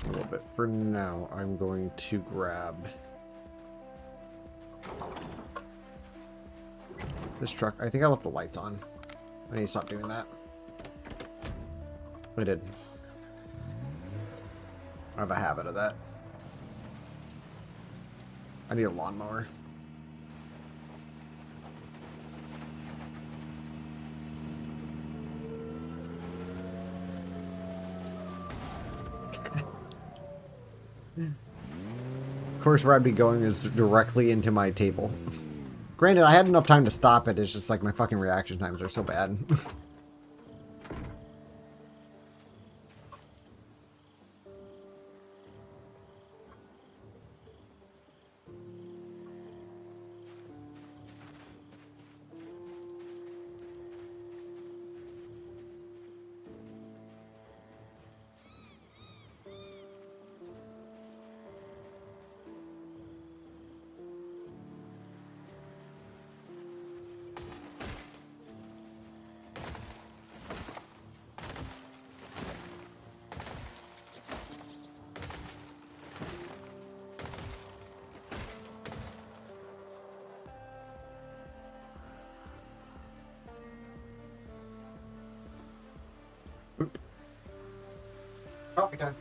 A little bit. For now, I'm going to grab this truck. I think I left the lights on. I need to stop doing that. I did. I have a habit of that. I need a lawnmower. Of course, where I'd be going is directly into my table. Granted, I had enough time to stop it. It's just like my fucking reaction times are so bad. Coffee time.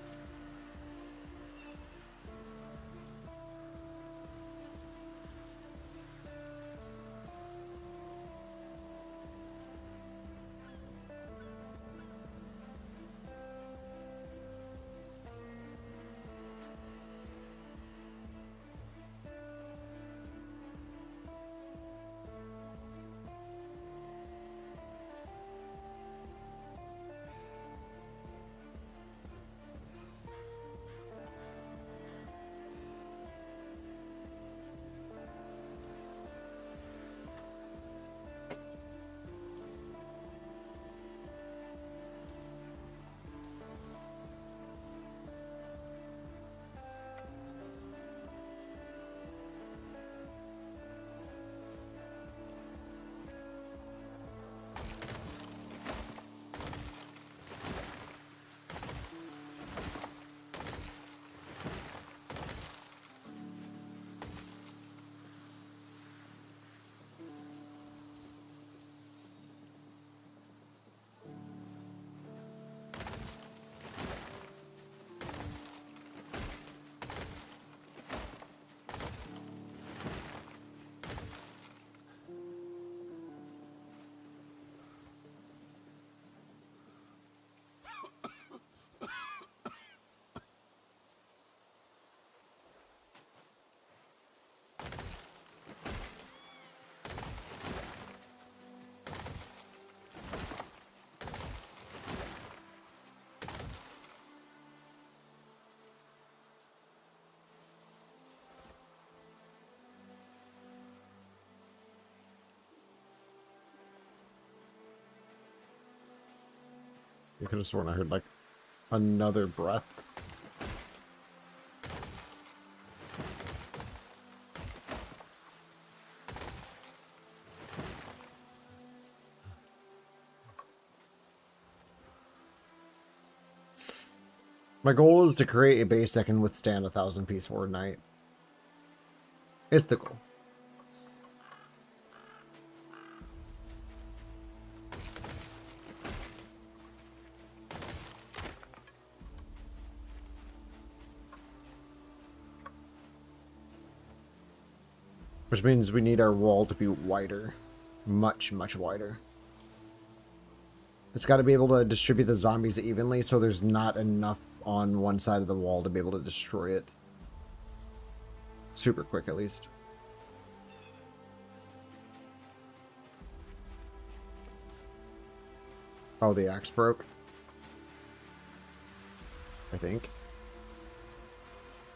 You could have sworn I heard like another breath. My goal is to create a base that can withstand 1,000-piece Horde Knight. It's the goal. Which means we need our wall to be wider. Much, much wider. It's got to be able to distribute the zombies evenly so there's not enough on one side of the wall to be able to destroy it. Super quick, at least. Oh, the axe broke. I think.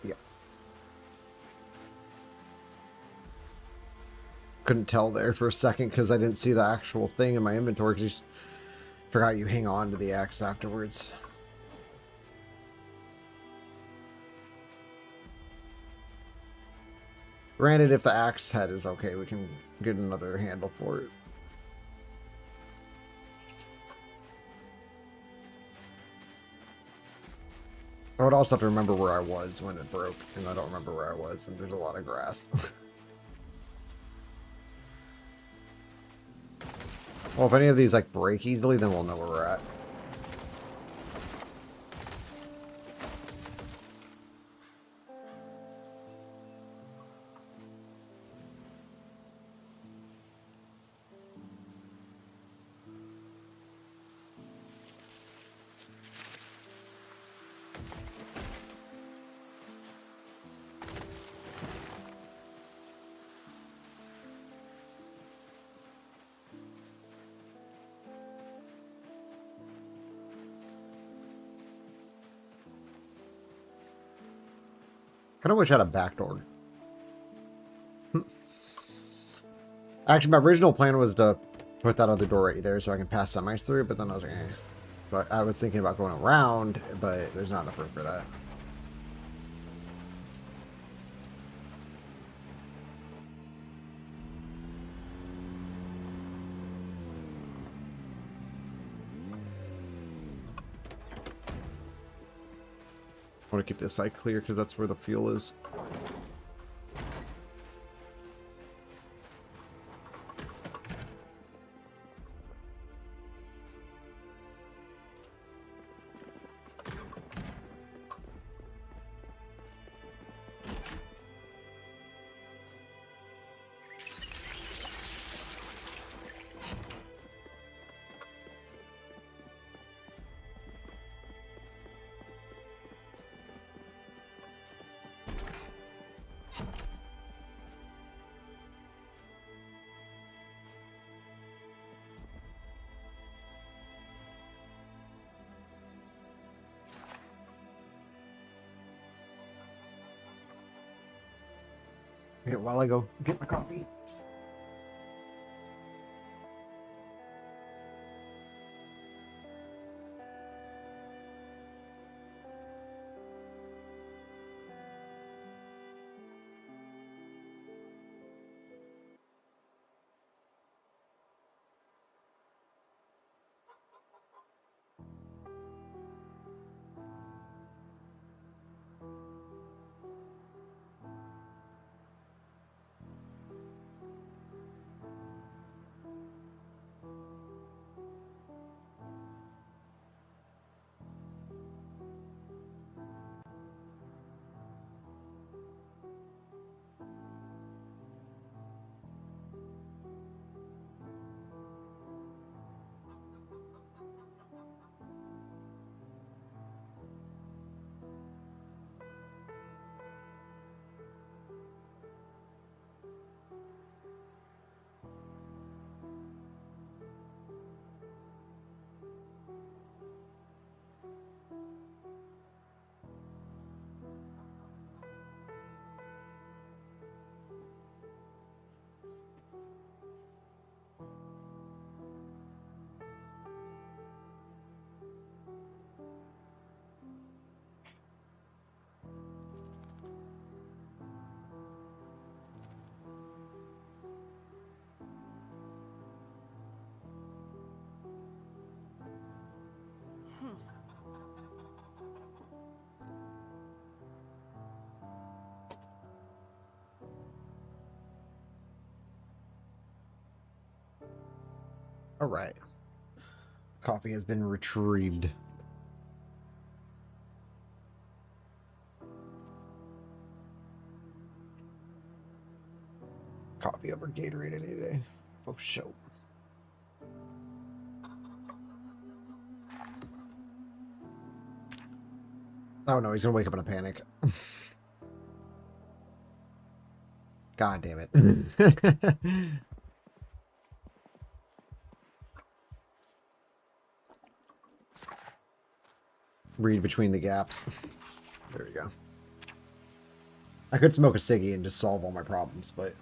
Yeah. Couldn't tell there for a second because I didn't see the actual thing in my inventory because you forgot you hang on to the axe afterwards. Granted, if the axe head is okay, we can get another handle for it. I would also have to remember where I was when it broke, and I don't remember where I was, and there's a lot of grass. Well, if any of these like break easily, then we'll know where we're at. Kind of wish I had a back door. Actually, my original plan was to put that other door right there so I can pass semis through, but then I was like, eh. But I was thinking about going around, but there's not enough room for that. I want to keep this side clear because that's where the fuel is. Okay, while I go get my coffee. All right. Coffee has been retrieved. Coffee over Gatorade any day. Oh, show. Oh no, he's gonna wake up in a panic. God damn it. Read between the gaps. There we go. I could smoke a ciggy and just solve all my problems, but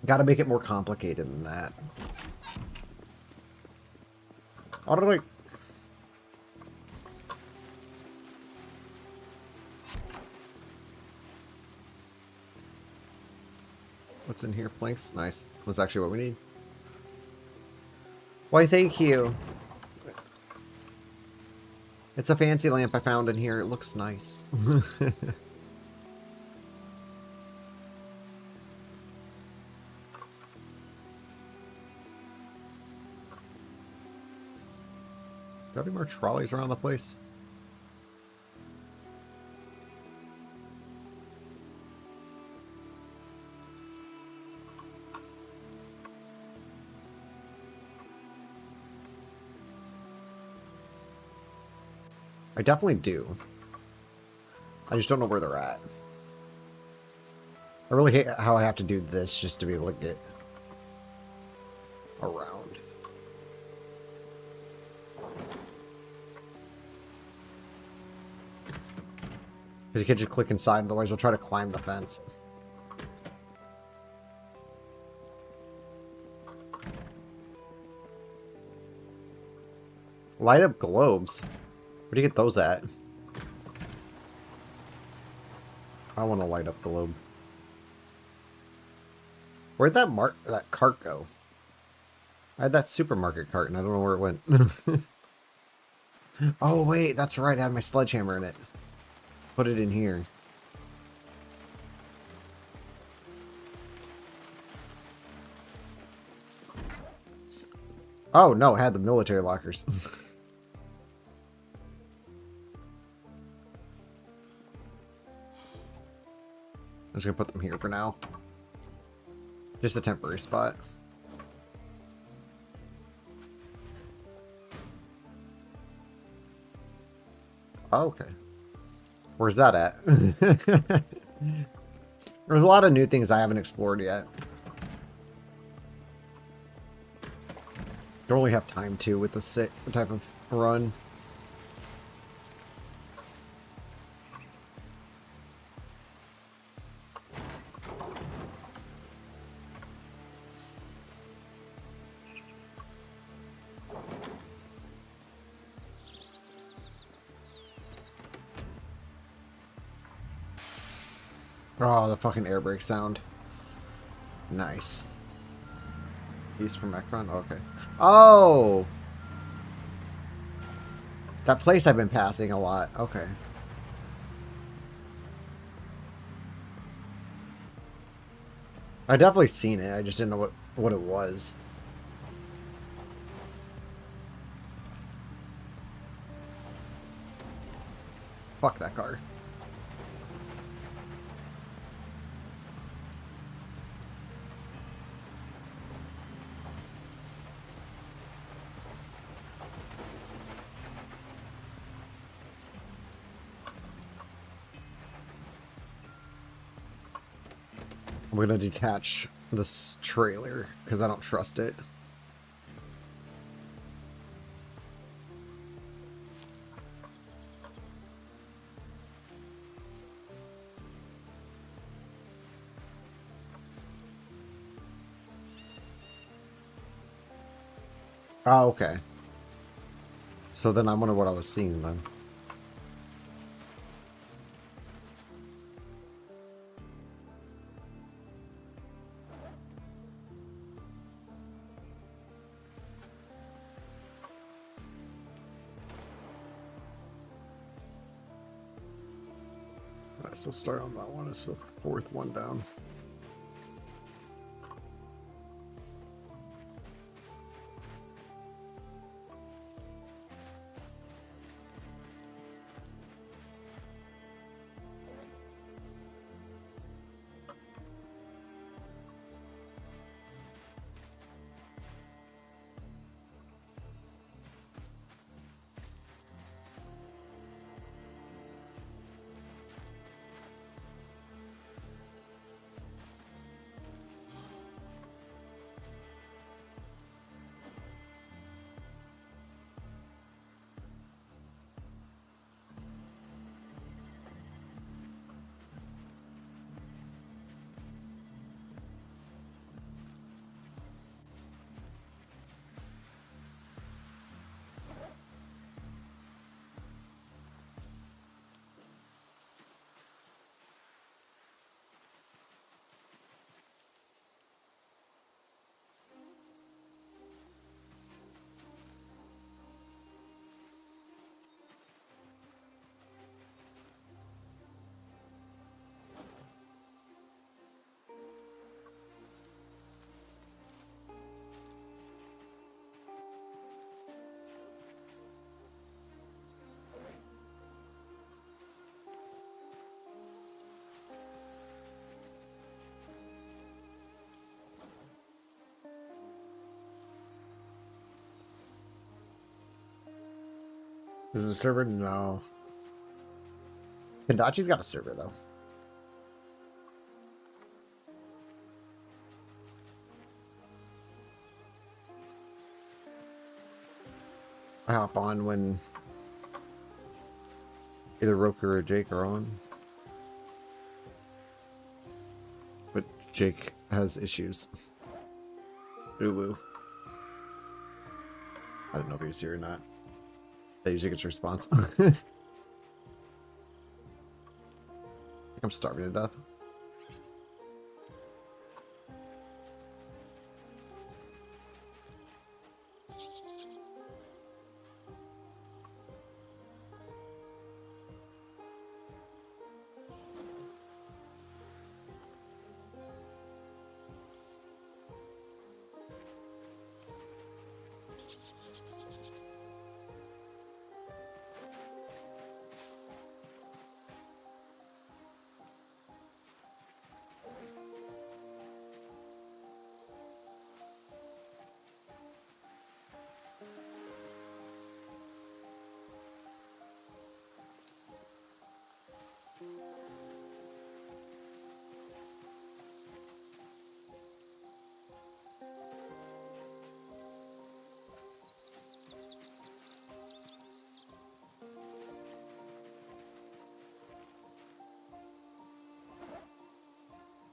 gotta make it more complicated than that. How did I... What's in here? Planks? Nice. That's actually what we need. Why, thank you. It's a fancy lamp I found in here. It looks nice. Do I have any more trolleys around the place? I definitely do. I just don't know where they're at. I really hate how I have to do this just to be able to get around. Because you can't just click inside, otherwise you'll try to climb the fence. Light up globes. Where do you get those at? I want to light up globe. Where'd that cart go? I had that supermarket cart and I don't know where it went. Oh wait, that's right. I had my sledgehammer in it. Put it in here. Oh no, I had the military lockers. I'm just gonna put them here for now. Just a temporary spot. Oh, okay. Where's that at? There's a lot of new things I haven't explored yet. Don't really have time to with this type of run. Oh, the fucking air brake sound. Nice. Piece from Ekron? Okay. Oh! That place I've been passing a lot. Okay. I definitely seen it. I just didn't know what it was. Fuck that car. I'm gonna detach this trailer because I don't trust it. Oh, okay. So then I wonder what I was seeing then. I still start on that one. It's the fourth one down. Is it a server? No. Kendachi's got a server, though. I hop on when either Rokku or Jake are on. But Jake has issues. Ooh. I didn't know if he was here or not. That usually gets a response. I'm starving to death.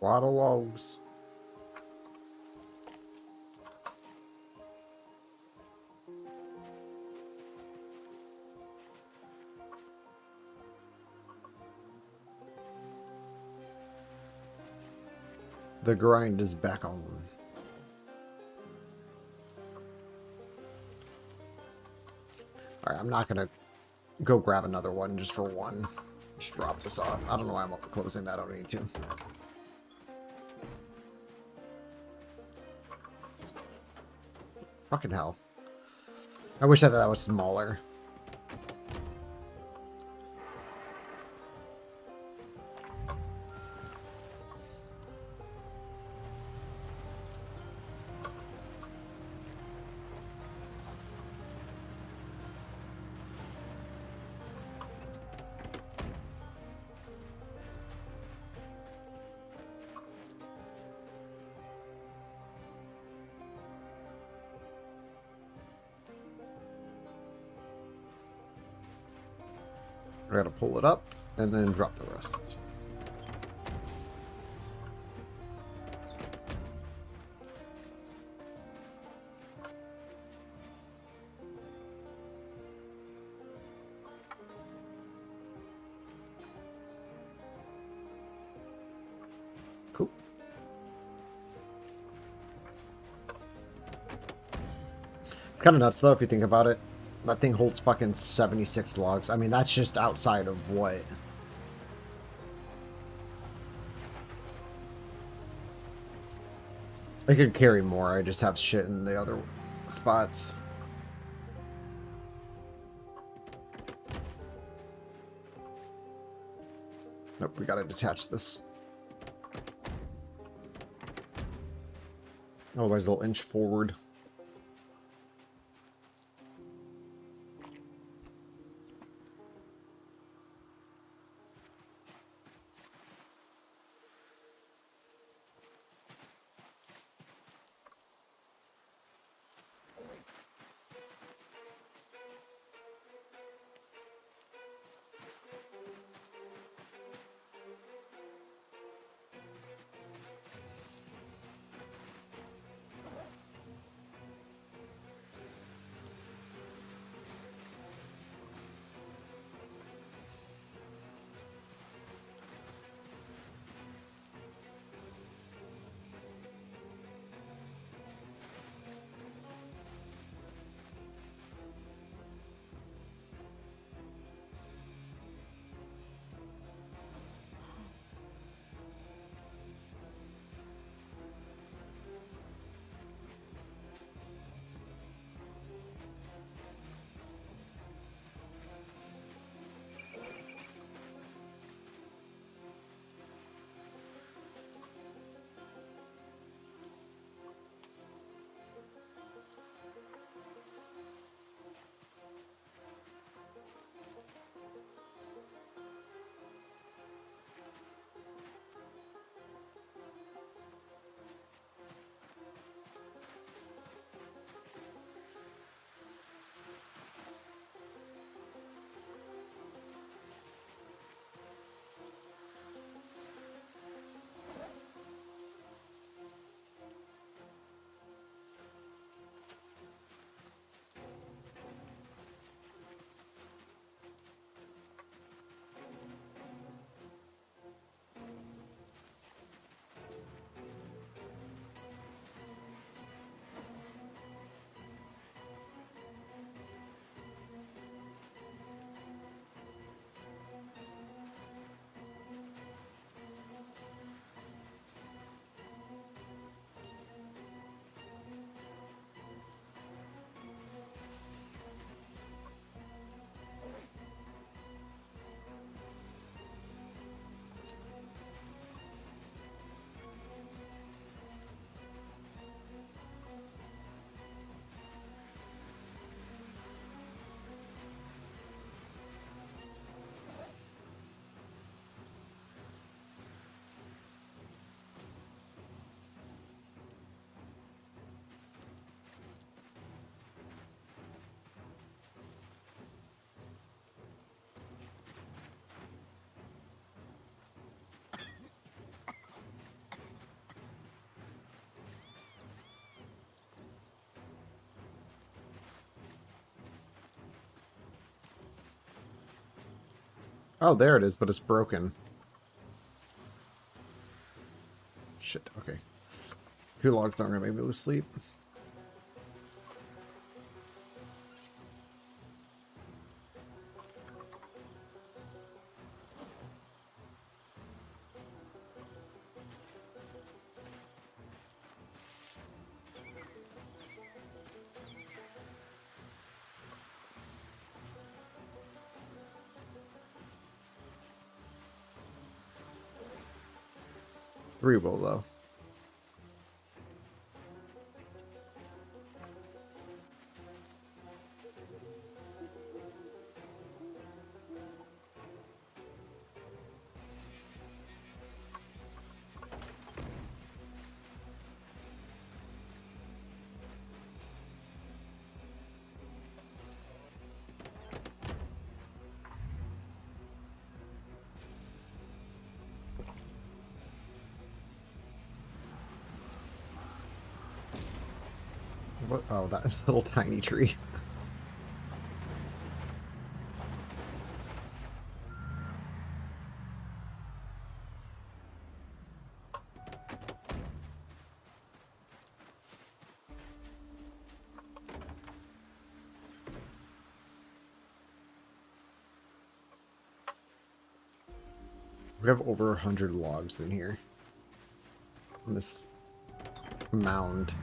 A lot of logs. The grind is back on. Alright, I'm not gonna go grab another one just for one. Just drop this off. I don't know why I'm closing that. I don't need to. Fucking hell. I wish that was smaller. I gotta pull it up and then drop the rest. Cool. It's kind of nuts though if you think about it. That thing holds fucking 76 logs. I mean, that's just outside of what? I could carry more. I just have shit in the other spots. Nope, we gotta detach this. Otherwise, they'll inch forward. Oh, there it is, but it's broken. Shit, okay. 2 logs aren't gonna make me lose sleep. Three will, though. What? Oh, that's a little tiny tree. We have over 100 logs in here. In this mound.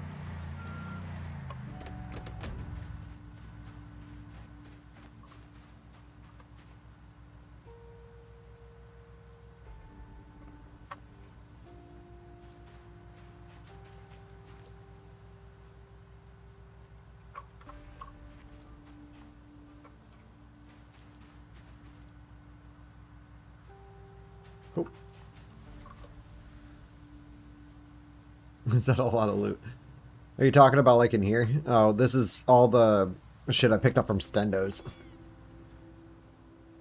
Oh. Is that a lot of loot? Are you talking about like in here? Oh, this is all the shit I picked up from Stendos.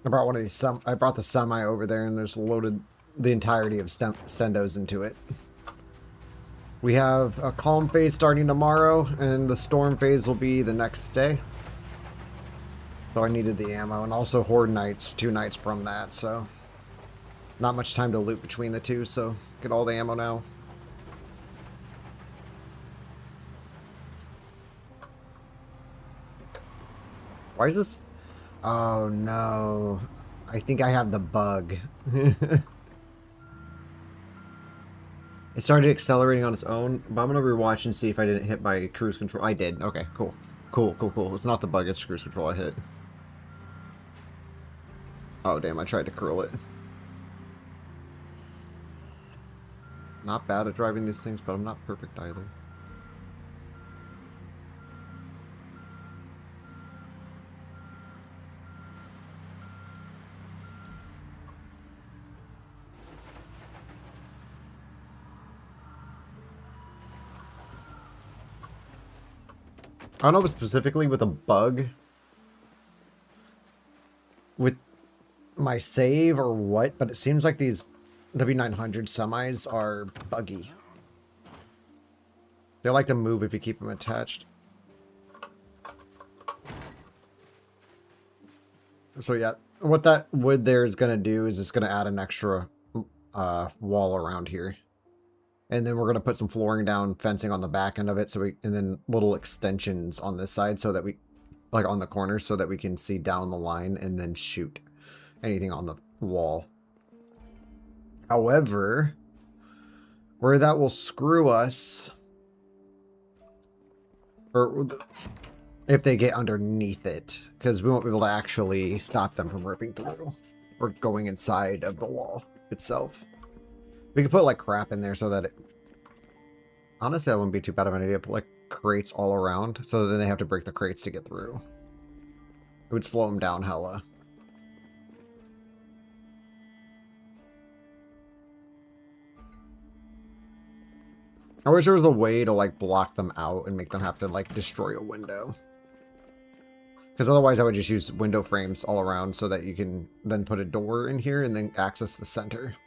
I brought one of these. I brought the semi over there, and there's loaded the entirety of Stendos into it. We have a calm phase starting tomorrow, and the storm phase will be the next day. So I needed the ammo, and also Horde Nights, 2 nights from that, so not much time to loot between the two, so get all the ammo now. Why is this? Oh no. I think I have the bug. It started accelerating on its own, but I'm gonna rewatch and see if I didn't hit my cruise control. I did. Okay, cool. Cool. It's not the bug, it's cruise control I hit. Oh damn, I tried to curl it. Not bad at driving these things, but I'm not perfect either. I don't know if it's specifically with a bug with my save or what, but it seems like these W900 semis are buggy. They like to move if you keep them attached. So yeah, what that wood there is going to do is it's going to add an extra wall around here. And then we're going to put some flooring down, fencing on the back end of it, and then little extensions on this side so that we, like on the corner, so that we can see down the line and then shoot anything on the wall. However, where that will screw us, or if they get underneath it, because we won't be able to actually stop them from ripping through or going inside of the wall itself. We could put like crap in there so that it... Honestly, that wouldn't be too bad of an idea. Put like crates all around so then they have to break the crates to get through. It would slow them down hella. I wish there was a way to like block them out and make them have to like destroy a window. Because otherwise I would just use window frames all around so that you can then put a door in here and then access the center.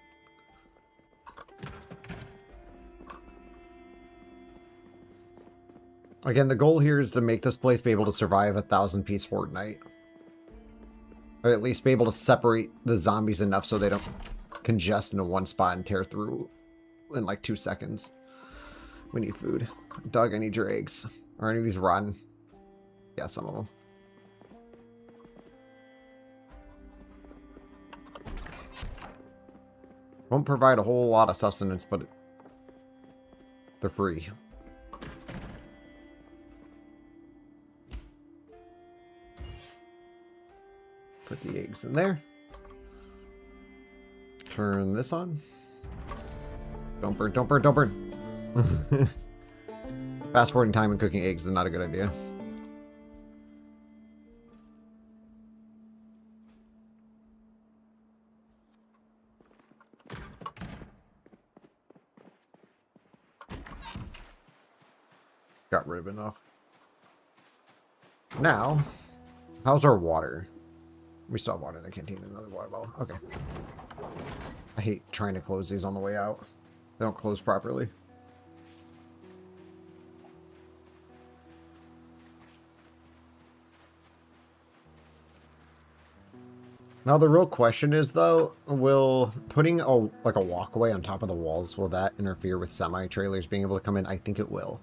Again, the goal here is to make this place be able to survive a 1,000-piece Horde Night. Or at least be able to separate the zombies enough so they don't congest into one spot and tear through in like 2 seconds. We need food. Doug, I need your eggs. Are any of these rotten? Yeah, some of them. Won't provide a whole lot of sustenance, but they're free. Put the eggs in there. Turn this on. Don't burn, don't burn, don't burn. Fast forwarding time and cooking eggs is not a good idea. Got rid of enough. Now, how's our water? We still have water in the canteen. Another water bottle. Okay. I hate trying to close these on the way out. They don't close properly. Now the real question is though, will putting a walkway on top of the walls, will that interfere with semi-trailers being able to come in? I think it will.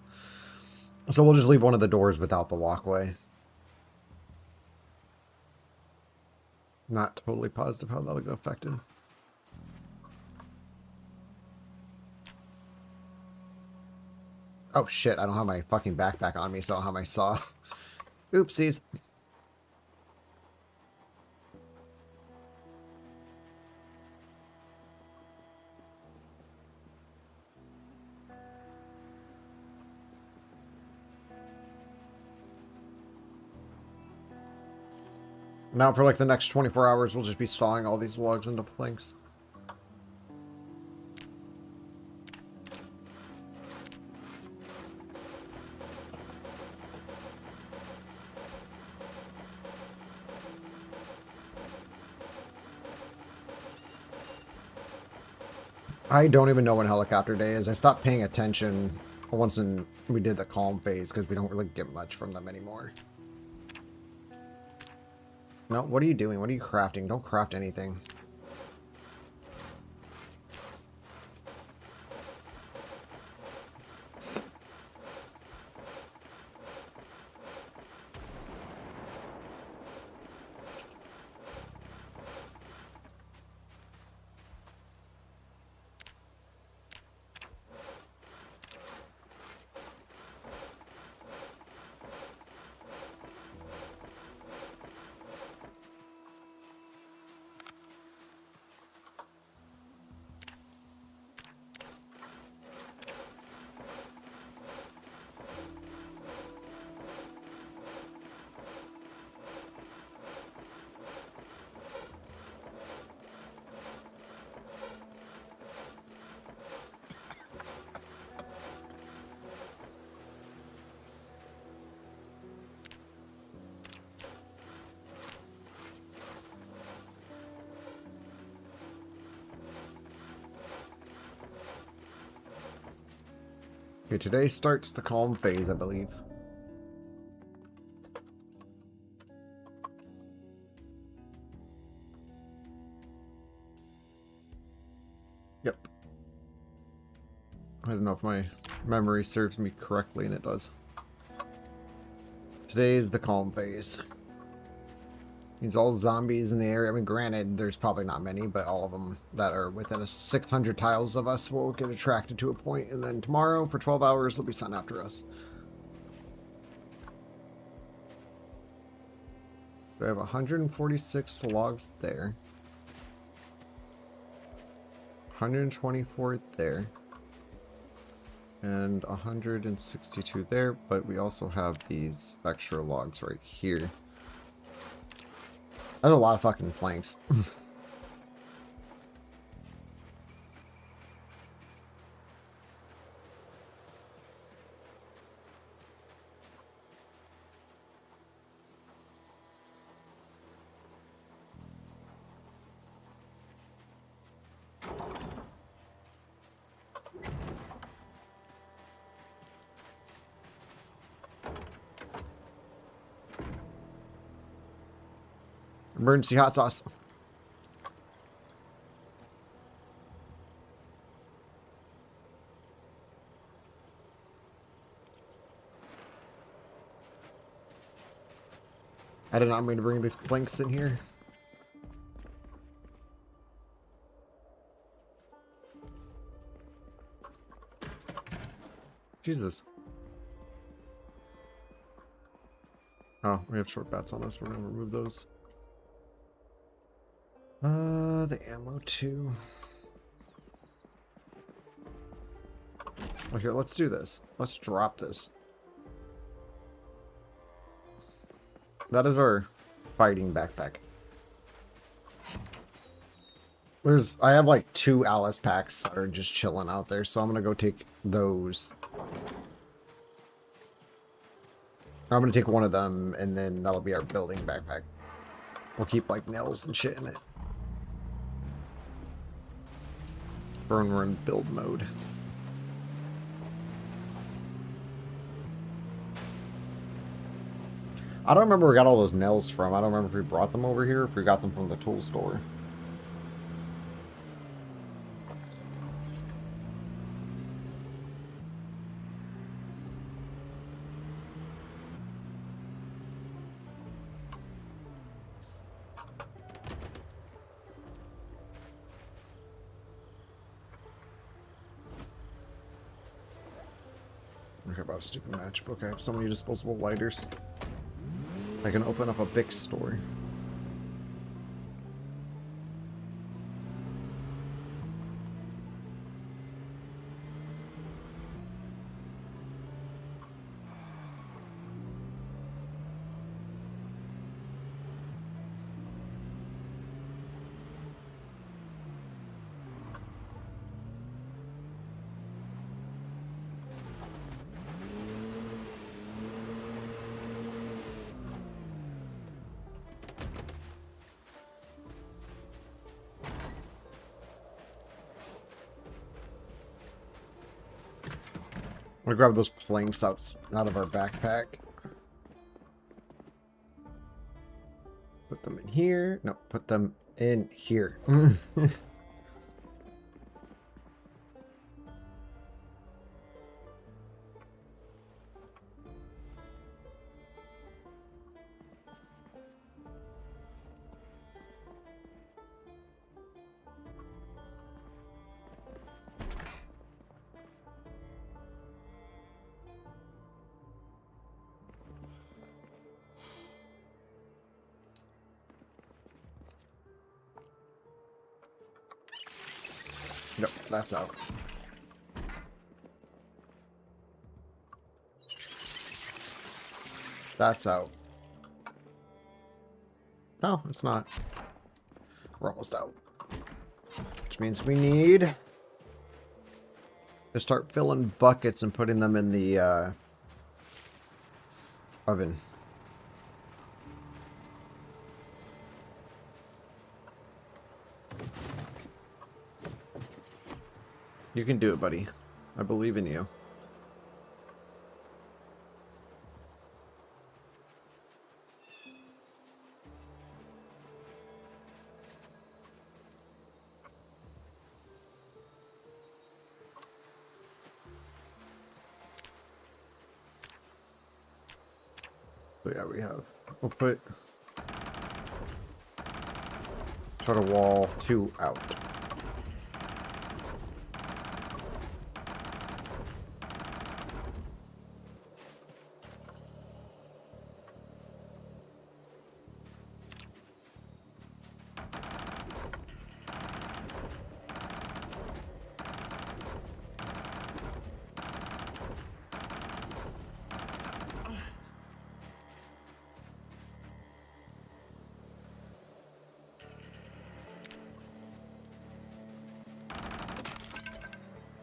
So we'll just leave one of the doors without the walkway. Not totally positive how that'll get affected. Oh shit, I don't have my fucking backpack on me, so I don't have my saw. Oopsies. Now for like the next 24 hours, we'll just be sawing all these logs into planks. I don't even know when helicopter day is. I stopped paying attention once we did the calm phase because we don't really get much from them anymore. No, what are you doing? What are you crafting? Don't craft anything. Okay, today starts the calm phase, I believe. Yep. I don't know if my memory serves me correctly, and it does. Today is the calm phase. Means all zombies in the area. I mean, granted, there's probably not many, but all of them that are within a 600 tiles of us will get attracted to a point, and then tomorrow, for 12 hours, they'll be sent after us. We have 146 logs there. 124 there. And 162 there, but we also have these extra logs right here. That's a lot of fucking planks. Emergency hot sauce. I did not mean to bring these planks in here. Jesus. Oh, we have short bats on us. We're going to remove those. The ammo too. Well, here, let's do this. Let's drop this. That is our fighting backpack. I have like 2 Alice packs that are just chilling out there, so I'm gonna go take those. I'm gonna take one of them, and then that'll be our building backpack. We'll keep like nails and shit in it. Burn, we're in build mode. I don't remember where we got all those nails from. I don't remember if we brought them over here or if we got them from the tool store. Okay, about a stupid matchbook. I have so many disposable lighters. I can open up a Bic store. I'm gonna grab those planks out of our backpack. Put them in here. No, put them in here. Yep, that's out. That's out. No, it's not. We're almost out. Which means we need to start filling buckets and putting them in the oven. You can do it, buddy. I believe in you. So yeah, we'll put sort of wall 2 out.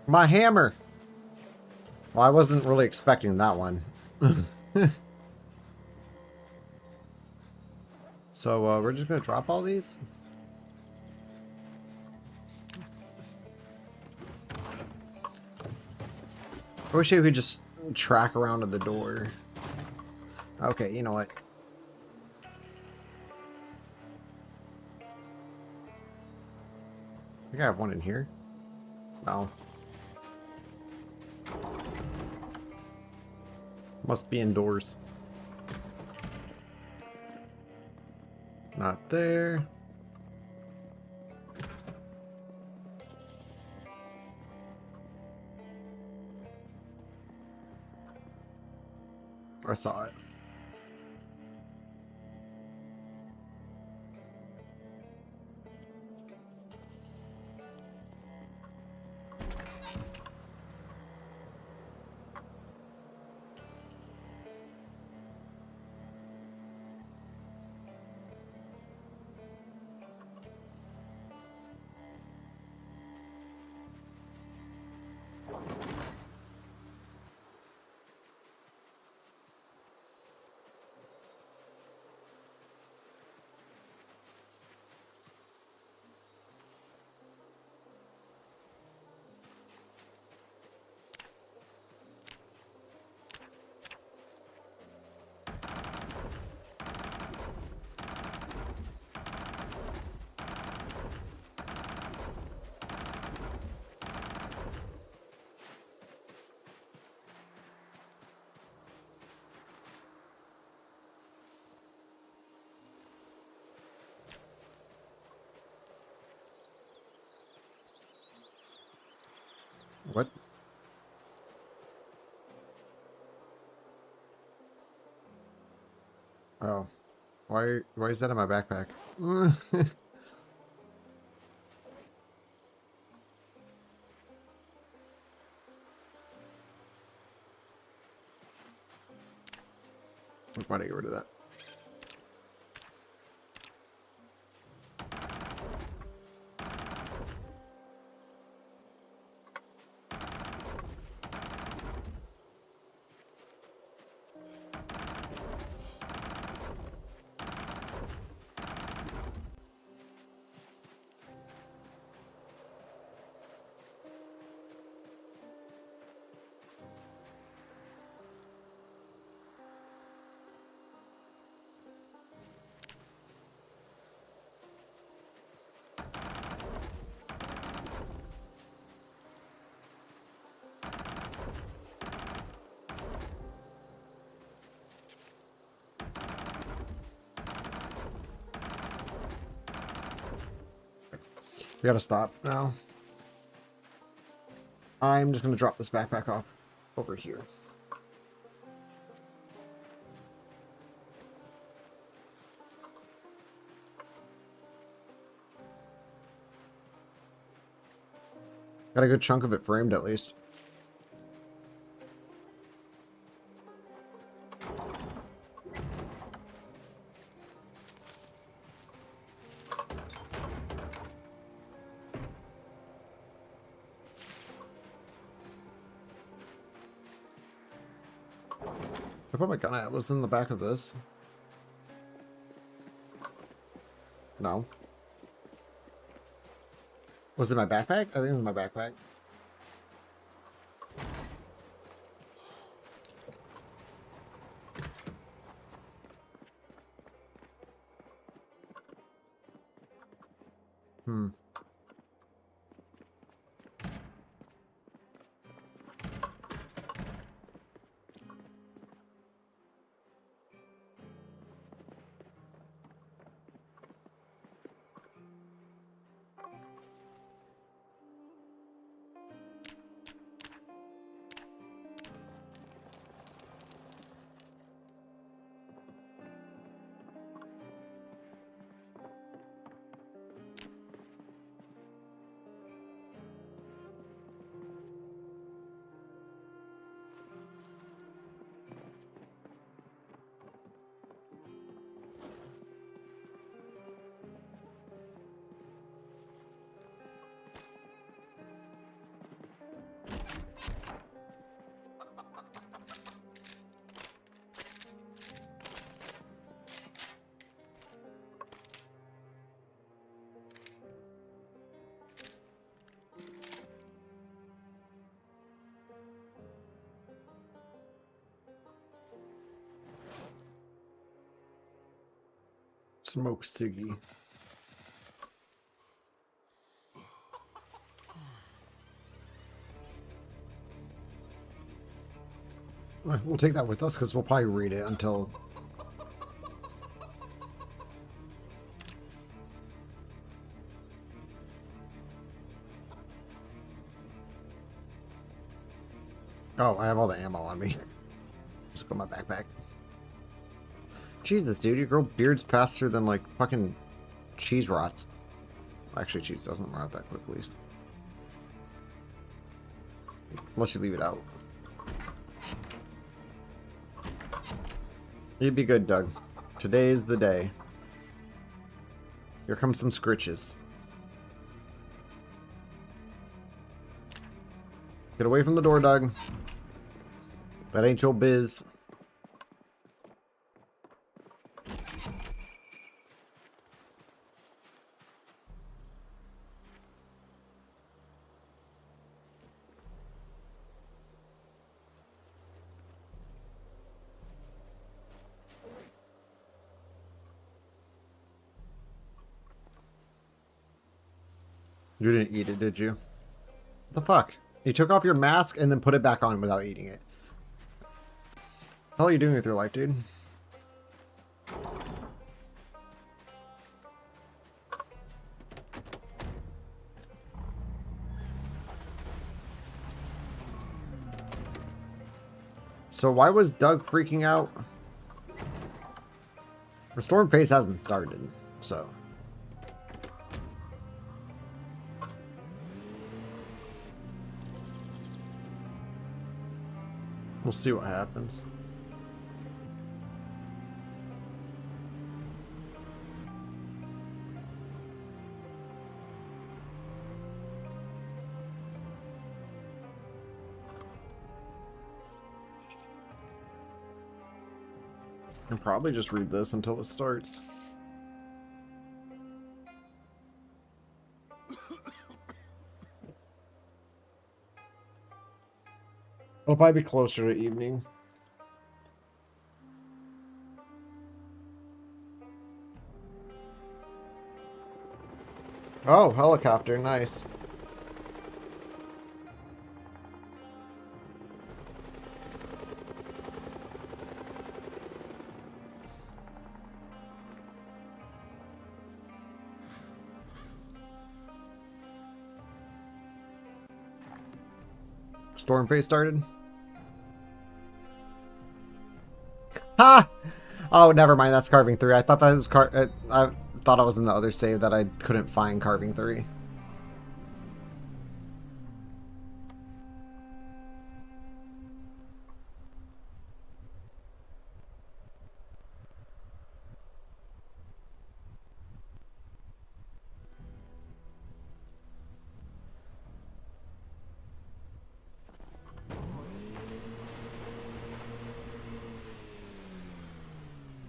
My hammer! Well, I wasn't really expecting that one. So, we're just gonna drop all these? I wish I could just track around to the door. Okay, you know what? think I have one in here. No. Must be indoors. Not there. I saw it. What? Oh. Why is that in my backpack? Why did I get rid of that? We gotta stop now. I'm just gonna drop this backpack off over here. Got a good chunk of it framed at least. I put my gun at was in the back of this. No. Was it my backpack? I think it was my backpack. Hmm. Smoke Siggy. We'll take that with us because we'll probably read it until... Oh, I have all the ammo on me. Just put my backpack. Jesus, dude, you grow beards faster than, like, fucking cheese rots. Actually, cheese doesn't rot that quick, at least. Unless you leave it out. You'd be good, Doug. Today is the day. Here comes some scritches. Get away from the door, Doug. That ain't your biz. You didn't eat it, did you? What the fuck? You took off your mask and then put it back on without eating it. What the hell are you doing with your life, dude? So why was Doug freaking out? The storm phase hasn't started, so... We'll see what happens. And probably just read this until it starts. It'll probably be closer to evening. Oh, helicopter, nice. Storm phase started. Ha! Oh, never mind. That's carving 3. I thought that was I thought I was in the other save that I couldn't find carving 3.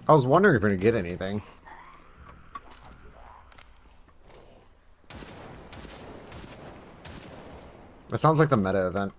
I was wondering if we're gonna get anything. That sounds like the meta event.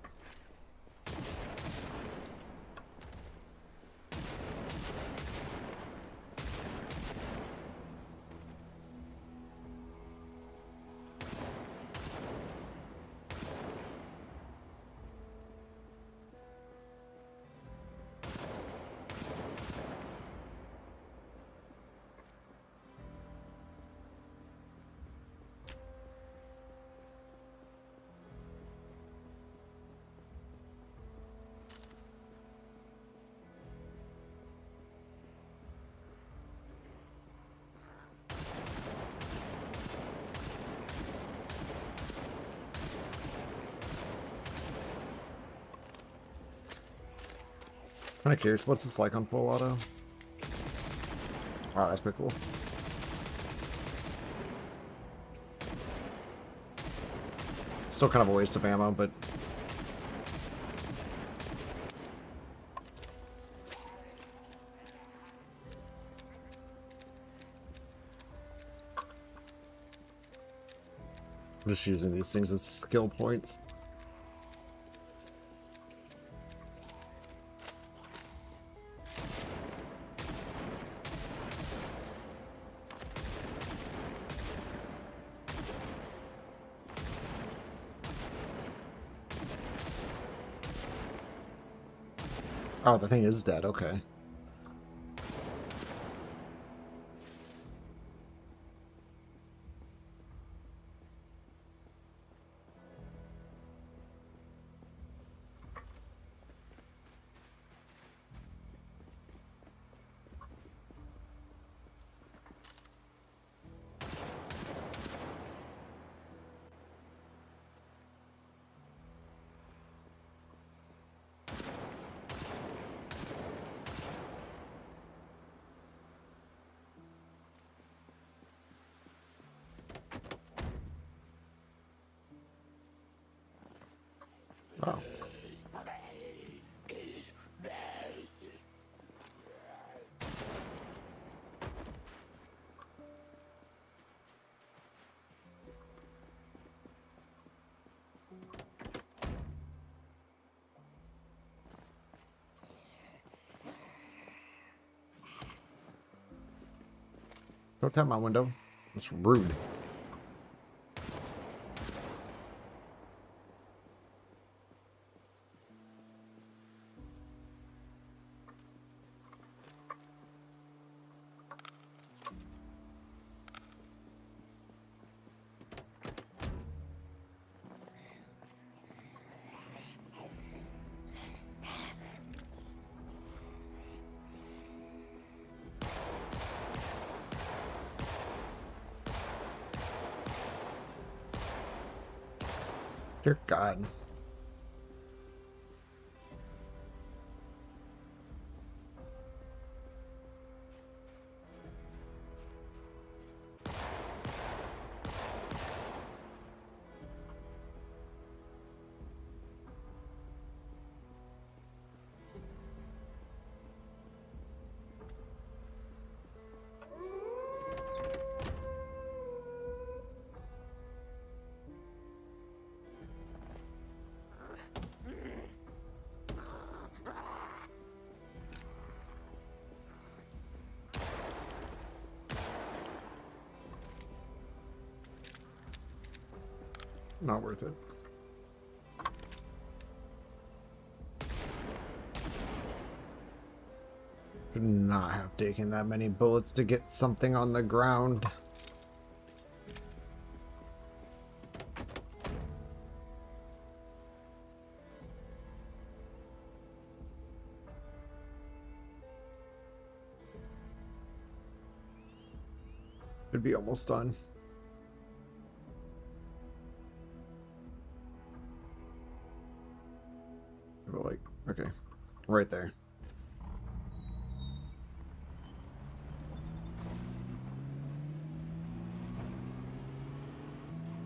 Kind of curious, what's this like on full auto? Wow, that's pretty cool. Still kind of a waste of ammo, but... I'm just using these things as skill points. Oh, the thing is dead. Okay. Oh. Don't tap my window. That's rude. Dear God. Not worth it. Should not have taken that many bullets to get something on the ground. Should be almost done. Like, okay, right there.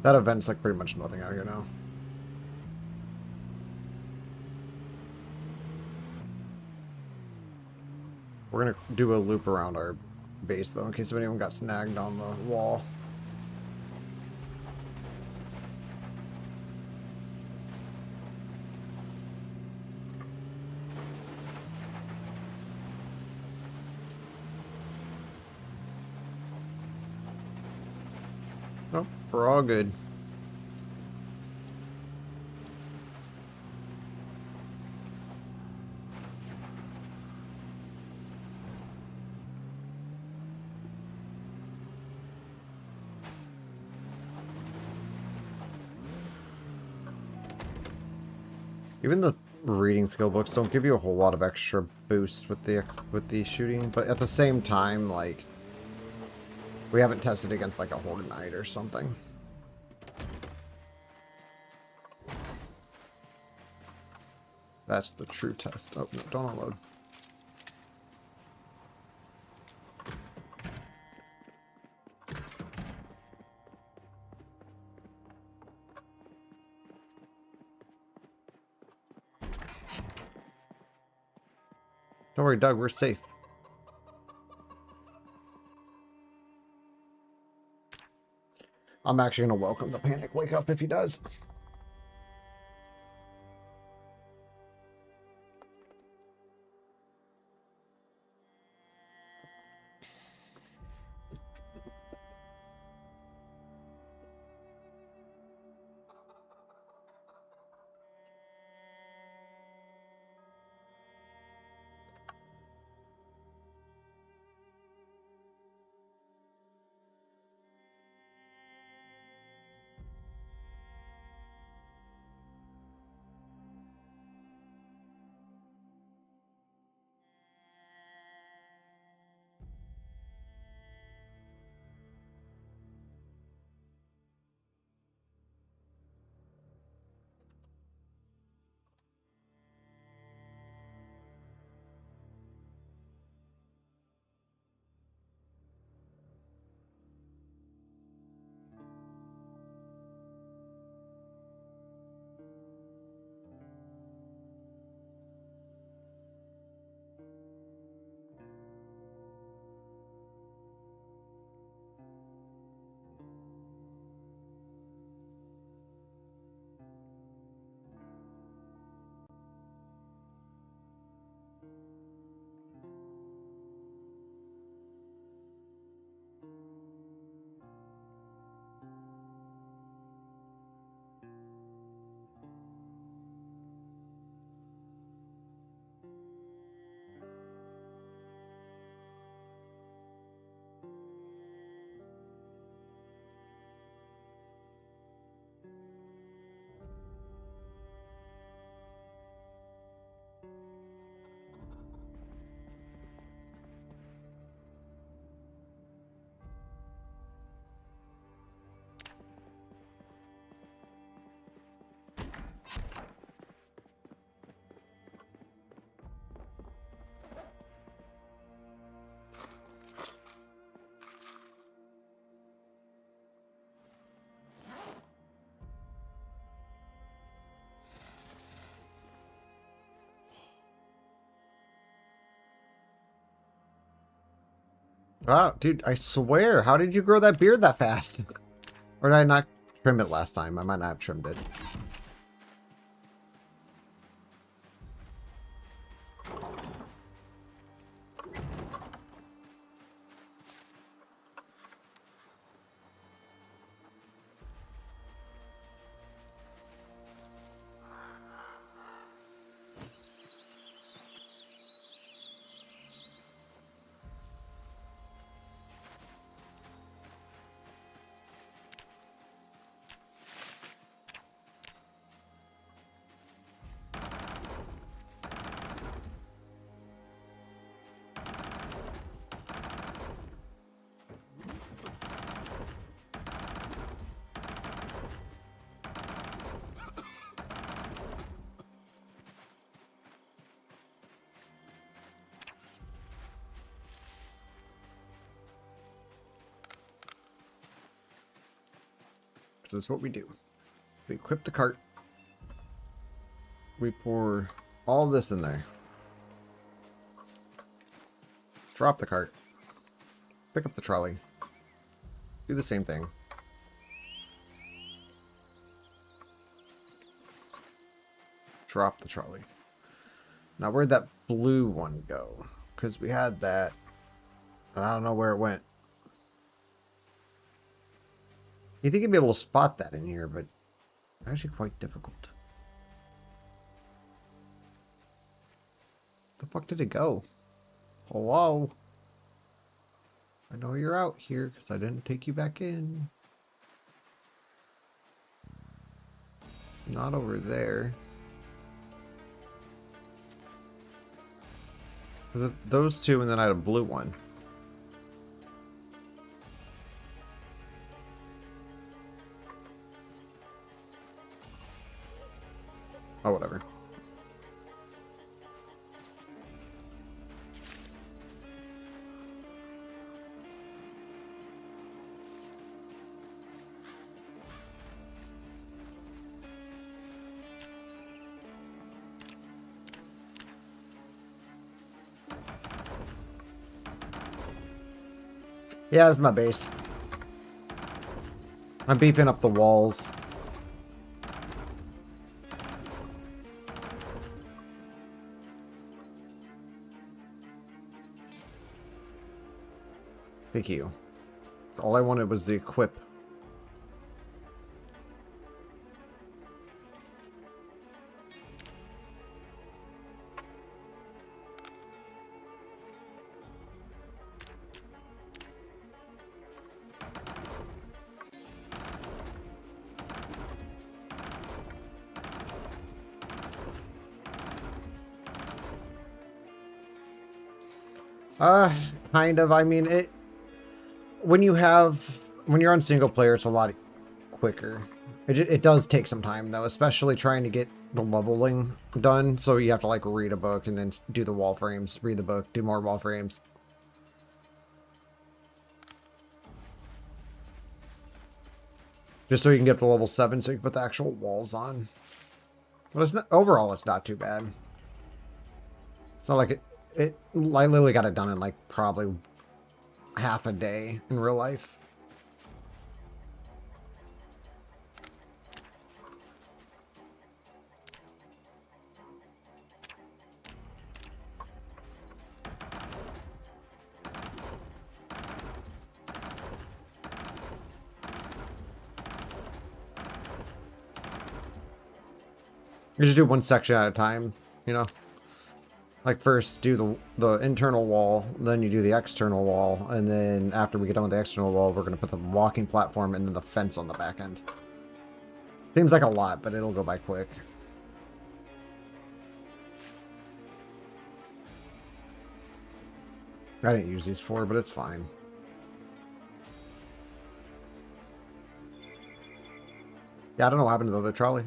That event's like pretty much nothing out here now. We're gonna do a loop around our base though, in case anyone got snagged on the wall. Nope, we're all good. Even the reading skill books don't give you a whole lot of extra boost with the shooting, but at the same time, like, we haven't tested against like a Horde Knight or something. That's the true test. Oh, no, don't unload. Don't worry, Doug, we're safe. I'm actually going to welcome the panic wake up if he does. Wow, dude, I swear, how did you grow that beard that fast? Or did I not trim it last time? I might not have trimmed it. So this is what we do. We equip the cart. We pour all this in there. Drop the cart. Pick up the trolley. Do the same thing. Drop the trolley. Now where'd that blue one go? Because we had that. And I don't know where it went. You think you'd be able to spot that in here, but actually quite difficult. The fuck did it go? Hello? I know you're out here because I didn't take you back in. Not over there. Those two, and then I had a blue one. Oh, whatever. Yeah, that's my base. I'm beefing up the walls. Thank you. All I wanted was the equip. Kind of. I mean, when you're on single player, it's a lot quicker. It does take some time though, especially trying to get the leveling done. So you have to like read a book and then do the wall frames, read the book, do more wall frames. Just so you can get to level 7 so you can put the actual walls on. But it's not, overall, it's not too bad. It's not like I literally got it done in like probably half a day in real life. You just do one section at a time, you know? Like first do the internal wall, then you do the external wall, and then after we get done with the external wall, we're going to put the walking platform and then the fence on the back end. Seems like a lot, but it'll go by quick. I didn't use these 4, but it's fine. Yeah, I don't know what happened to the other trolley.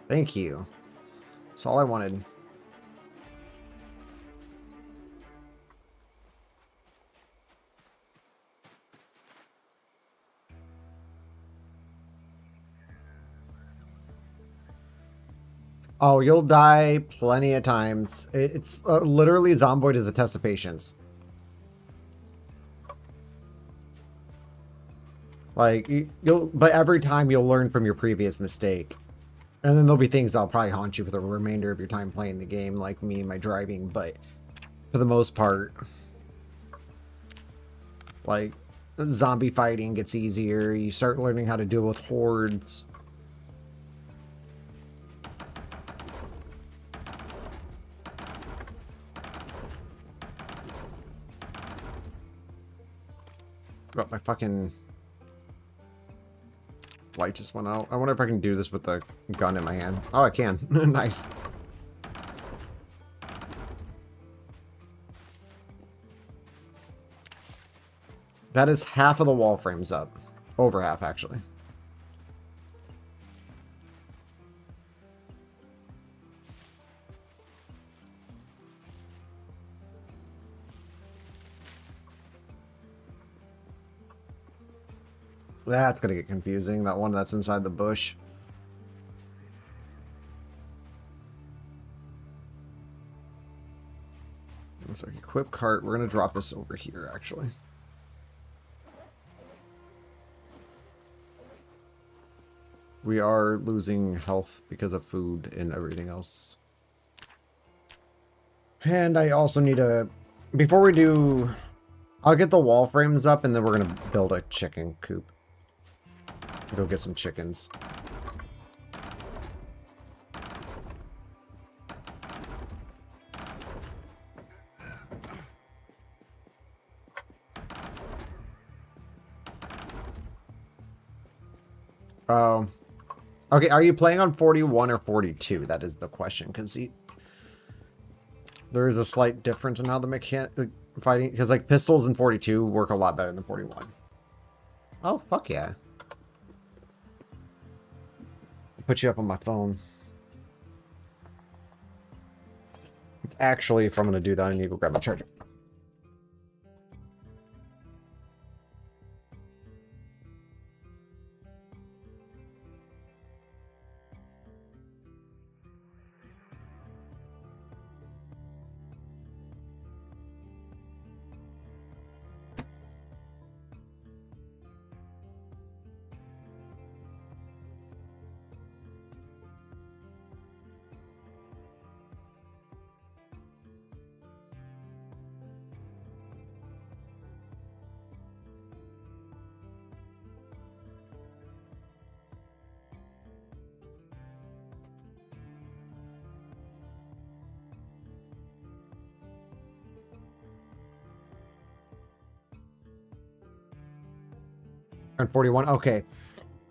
Thank you. That's all I wanted. Oh, you'll die plenty of times. It's literally Zomboid is a test of patience. Like, but every time you'll learn from your previous mistake. And then there'll be things that'll probably haunt you for the remainder of your time playing the game, like me and my driving, but for the most part, like, zombie fighting gets easier. You start learning how to deal with hordes. But my fucking light just went out. I wonder if I can do this with the gun in my hand. Oh, I can. Nice. That is half of the wall frames up. Over half, actually. That's gonna get confusing. That one that's inside the bush. Looks like equip cart. We're gonna drop this over here, actually. We are losing health because of food and everything else. And I also need to... Before we do... I'll get the wall frames up and then we're gonna build a chicken coop. Go get some chickens. Okay, are you playing on 41 or 42? That is the question, because there is a slight difference in how the fighting, because like pistols in 42 work a lot better than 41. Oh, fuck yeah. Put you up on my phone. Actually, if I'm going to do that, I need to go grab my charger. And 41, okay.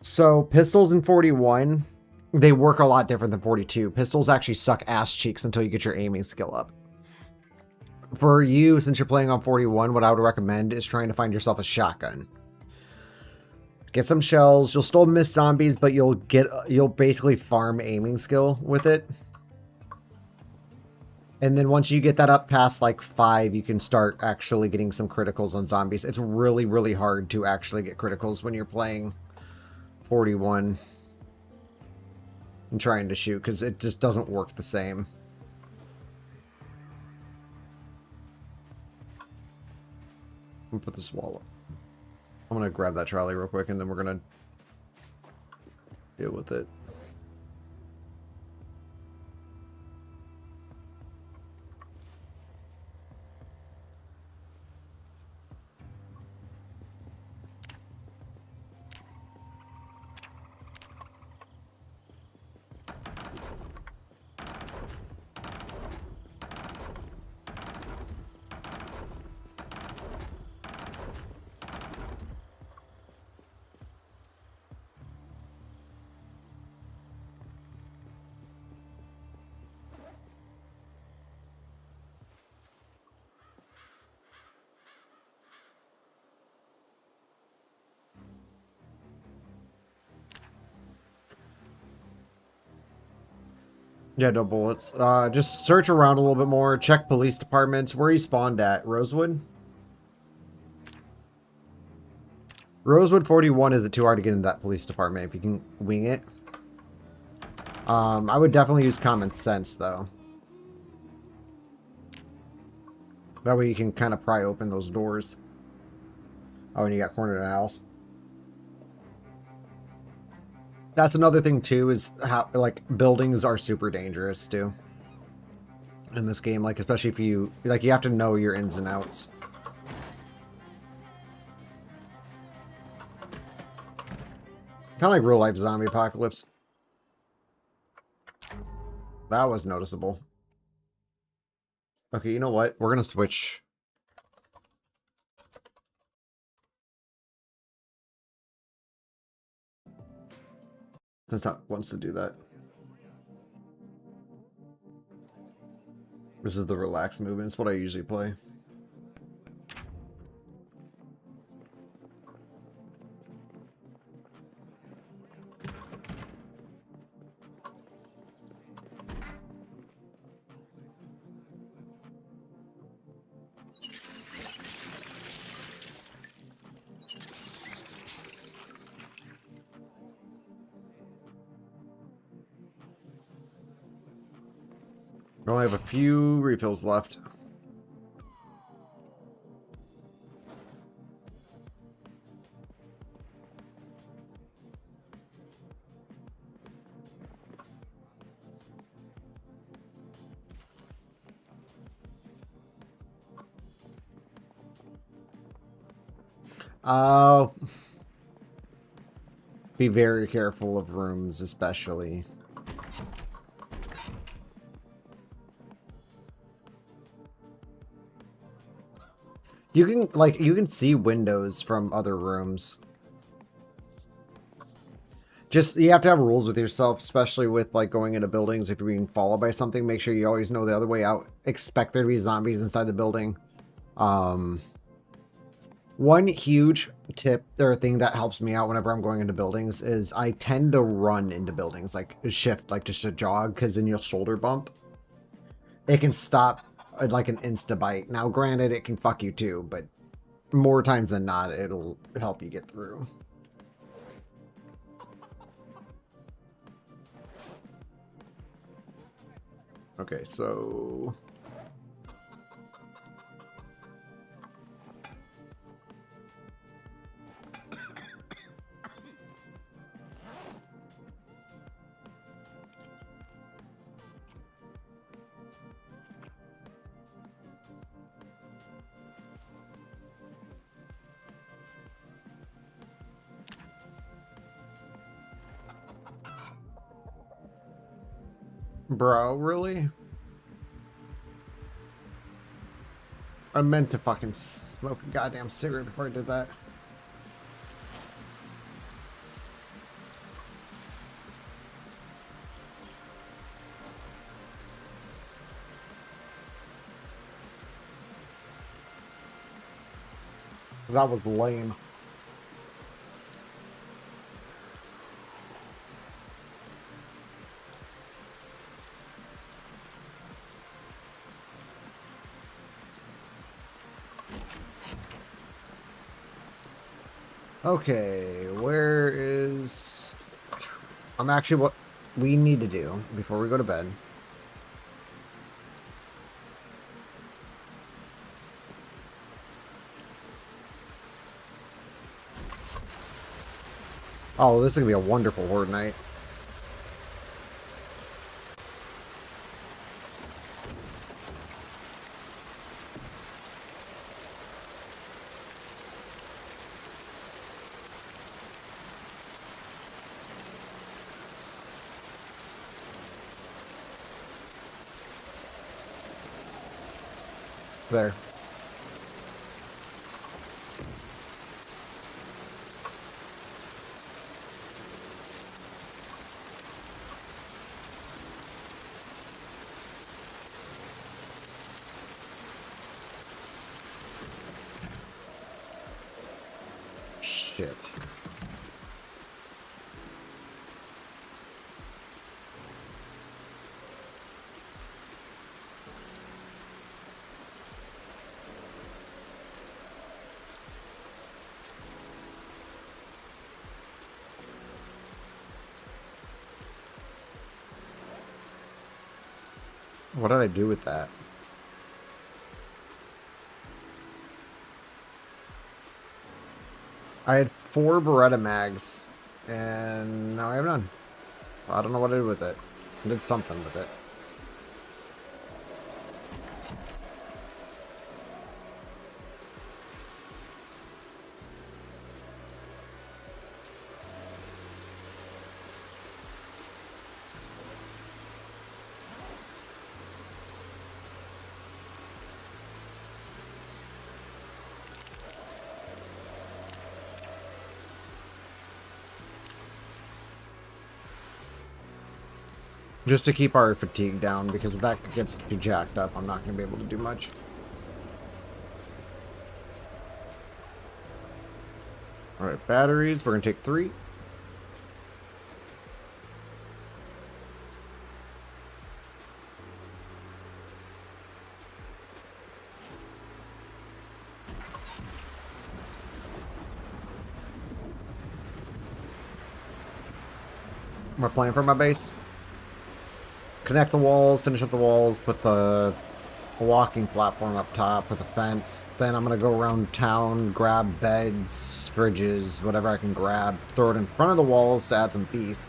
So pistols in 41, they work a lot different than 42. Pistols actually suck ass cheeks until you get your aiming skill up. For you, since you're playing on 41, what I would recommend is trying to find yourself a shotgun. Get some shells. You'll still miss zombies, but you'll basically farm aiming skill with it. And then once you get that up past like 5, you can start actually getting some criticals on zombies. It's really, really hard to actually get criticals when you're playing 41 and trying to shoot, because it just doesn't work the same. I'm gonna put this wall up. I'm gonna grab that trolley real quick and then we're gonna deal with it. Yeah, no bullets. Just search around a little bit more. Check police departments. Where you spawned at? Rosewood? Rosewood 41 isn't too hard to get into that police department if you can wing it. I would definitely use common sense, though. That way you can kind of pry open those doors. Oh, and you got cornered in a house. That's another thing, too, is how, like, buildings are super dangerous, too. In this game, like, especially if you, like, you have to know your ins and outs. Kind of like real-life zombie apocalypse. That was noticeable. Okay, you know what? We're gonna switch. Since that wants to do that. This is the relaxed movement. It's what I usually play. We only have a few refills left. Be very careful of rooms, especially. You can, like, you can see windows from other rooms. Just, you have to have rules with yourself, especially with, like, going into buildings. If you're being followed by something, make sure you always know the other way out. Expect there to be zombies inside the building. One huge tip or thing that helps me out whenever I'm going into buildings is I tend to run into buildings, like shift, like just a jog, because then you'll shoulder bump. It can stop like an insta bite. Now, granted, it can fuck you too, but more times than not, it'll help you get through. Okay, so... Bro, really? I meant to fucking smoke a goddamn cigarette before I did that. That was lame. Okay, where is... I'm actually what we need to do before we go to bed. Oh, this is going to be a wonderful horde night. There. Shit. What did I do with that? I had 4 Beretta mags, and now I have none. I don't know what I did with it. I did something with it. Just to keep our fatigue down, because if that gets too jacked up, I'm not going to be able to do much. Alright, batteries. We're going to take 3. We're playing for my base. Connect the walls, finish up the walls, put the walking platform up top with a fence. Then I'm going to go around town, grab beds, fridges, whatever I can grab, throw it in front of the walls to add some beef.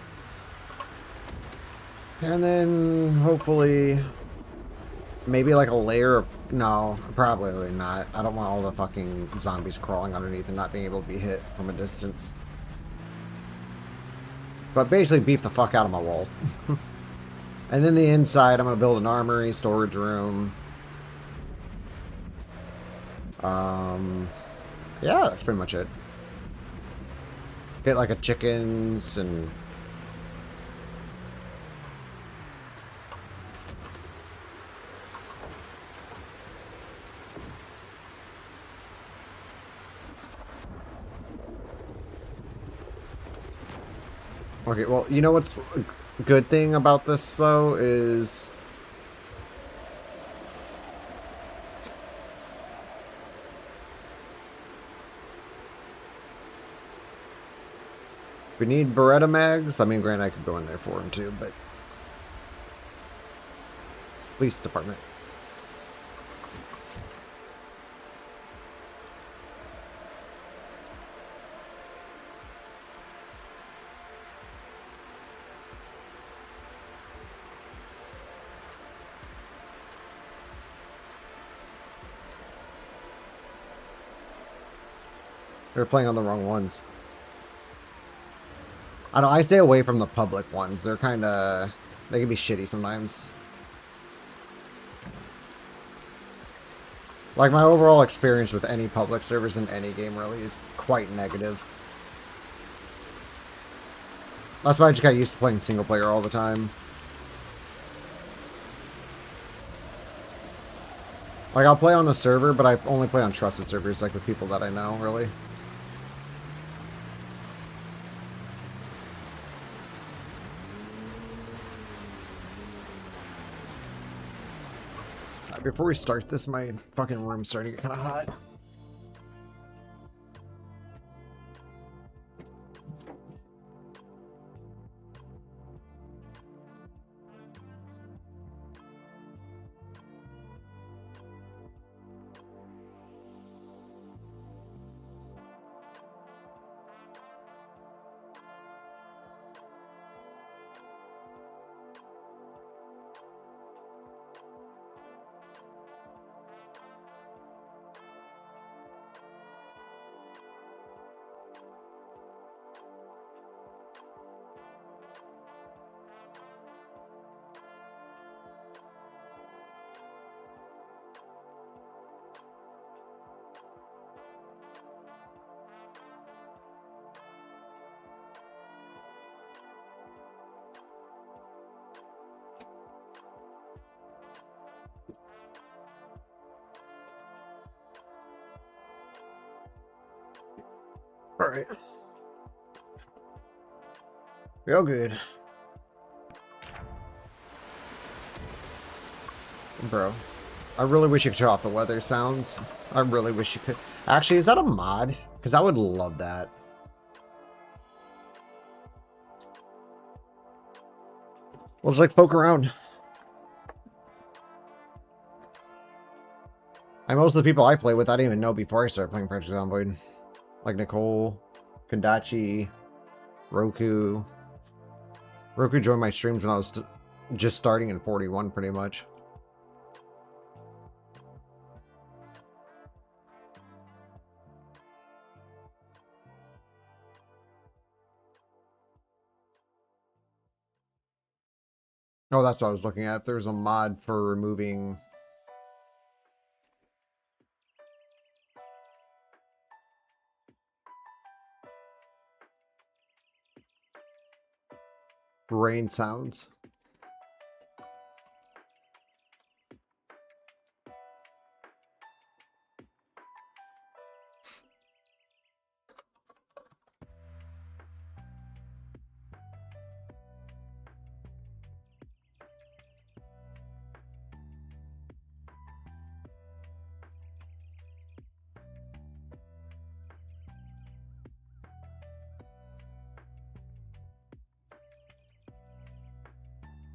And then hopefully maybe like a layer of... No, probably not. I don't want all the fucking zombies crawling underneath and not being able to be hit from a distance. But basically beef the fuck out of my walls. And then the inside, I'm going to build an armory, storage room. Yeah, that's pretty much it. Get like a chickens and... Okay, well, you know what's a good thing about this, though, is... We need Beretta mags. I mean, granted, I could go in there for them, too, but... Police department. They're playing on the wrong ones. I know, I stay away from the public ones. They're kind of... They can be shitty sometimes. Like, my overall experience with any public servers in any game really is quite negative. That's why I just got used to playing single player all the time. Like, I'll play on a server, but I only play on trusted servers, like with people that I know, really. Before we start this, my fucking room's starting to get kind of hot. All right. Real good. Bro, I really wish you could turn off the weather sounds. I really wish you could. Actually, is that a mod? Because I would love that. Well, just like poke around. Most of the people I play with, I didn't even know before I started playing Project Zomboid. Like Nicole, Kondachi, Rokku. Rokku joined my streams when I was just starting in 41, pretty much. Oh, that's what I was looking at. There's a mod for removing rain sounds.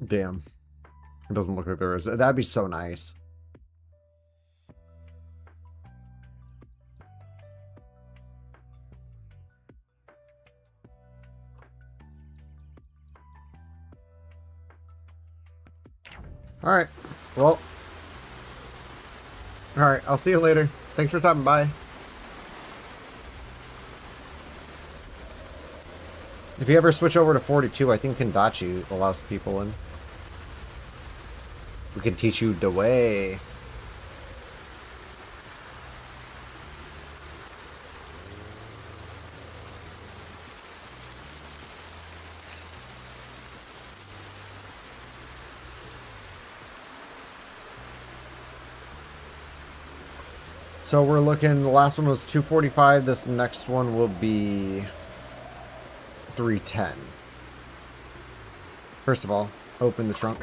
Damn. It doesn't look like there is. That'd be so nice. Alright. Well. Alright, I'll see you later. Thanks for stopping by. If you ever switch over to 42, I think Kondachi allows people in. We can teach you the way. So we're looking, the last one was 245, this next one will be 310. First of all, open the trunk.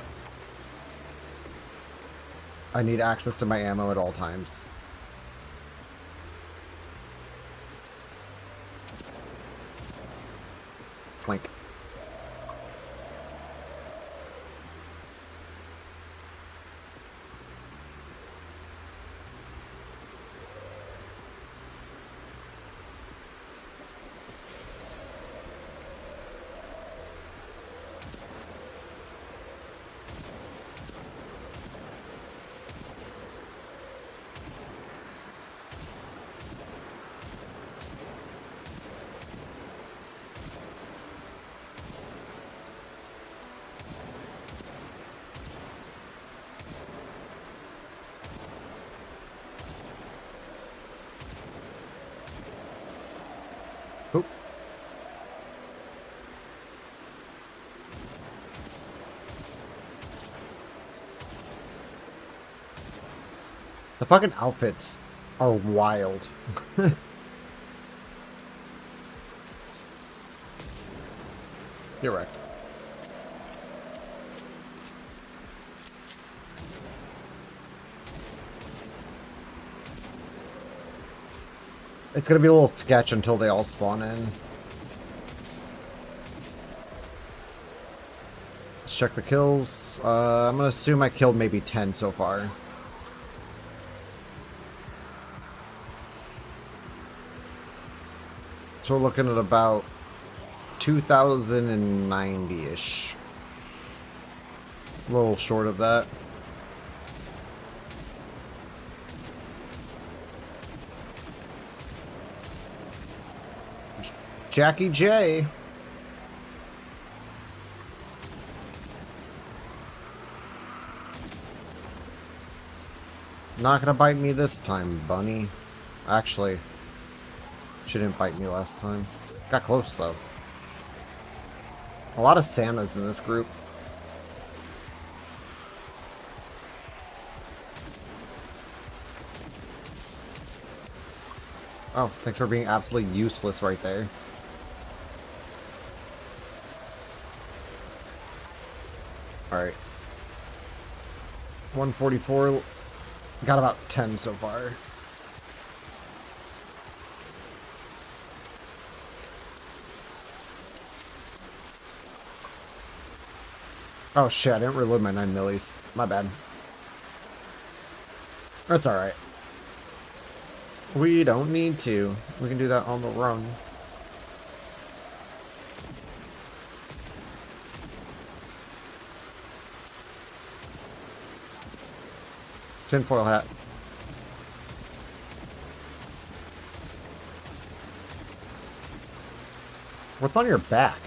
I need access to my ammo at all times. Clink. The fucking outfits are wild. You're right. It's gonna be a little sketch until they all spawn in. Let's check the kills. I'm gonna assume I killed maybe 10 so far. So we're looking at about 2,090-ish. A little short of that. Jackie J. Not gonna bite me this time, bunny. Actually, she didn't bite me last time. Got close, though. A lot of Santas in this group. Oh, thanks for being absolutely useless right there. Alright. 144. Got about 10 so far. Oh shit, I didn't reload my 9 millis. My bad. That's alright. We don't need to. We can do that on the run. Tinfoil hat. What's on your back?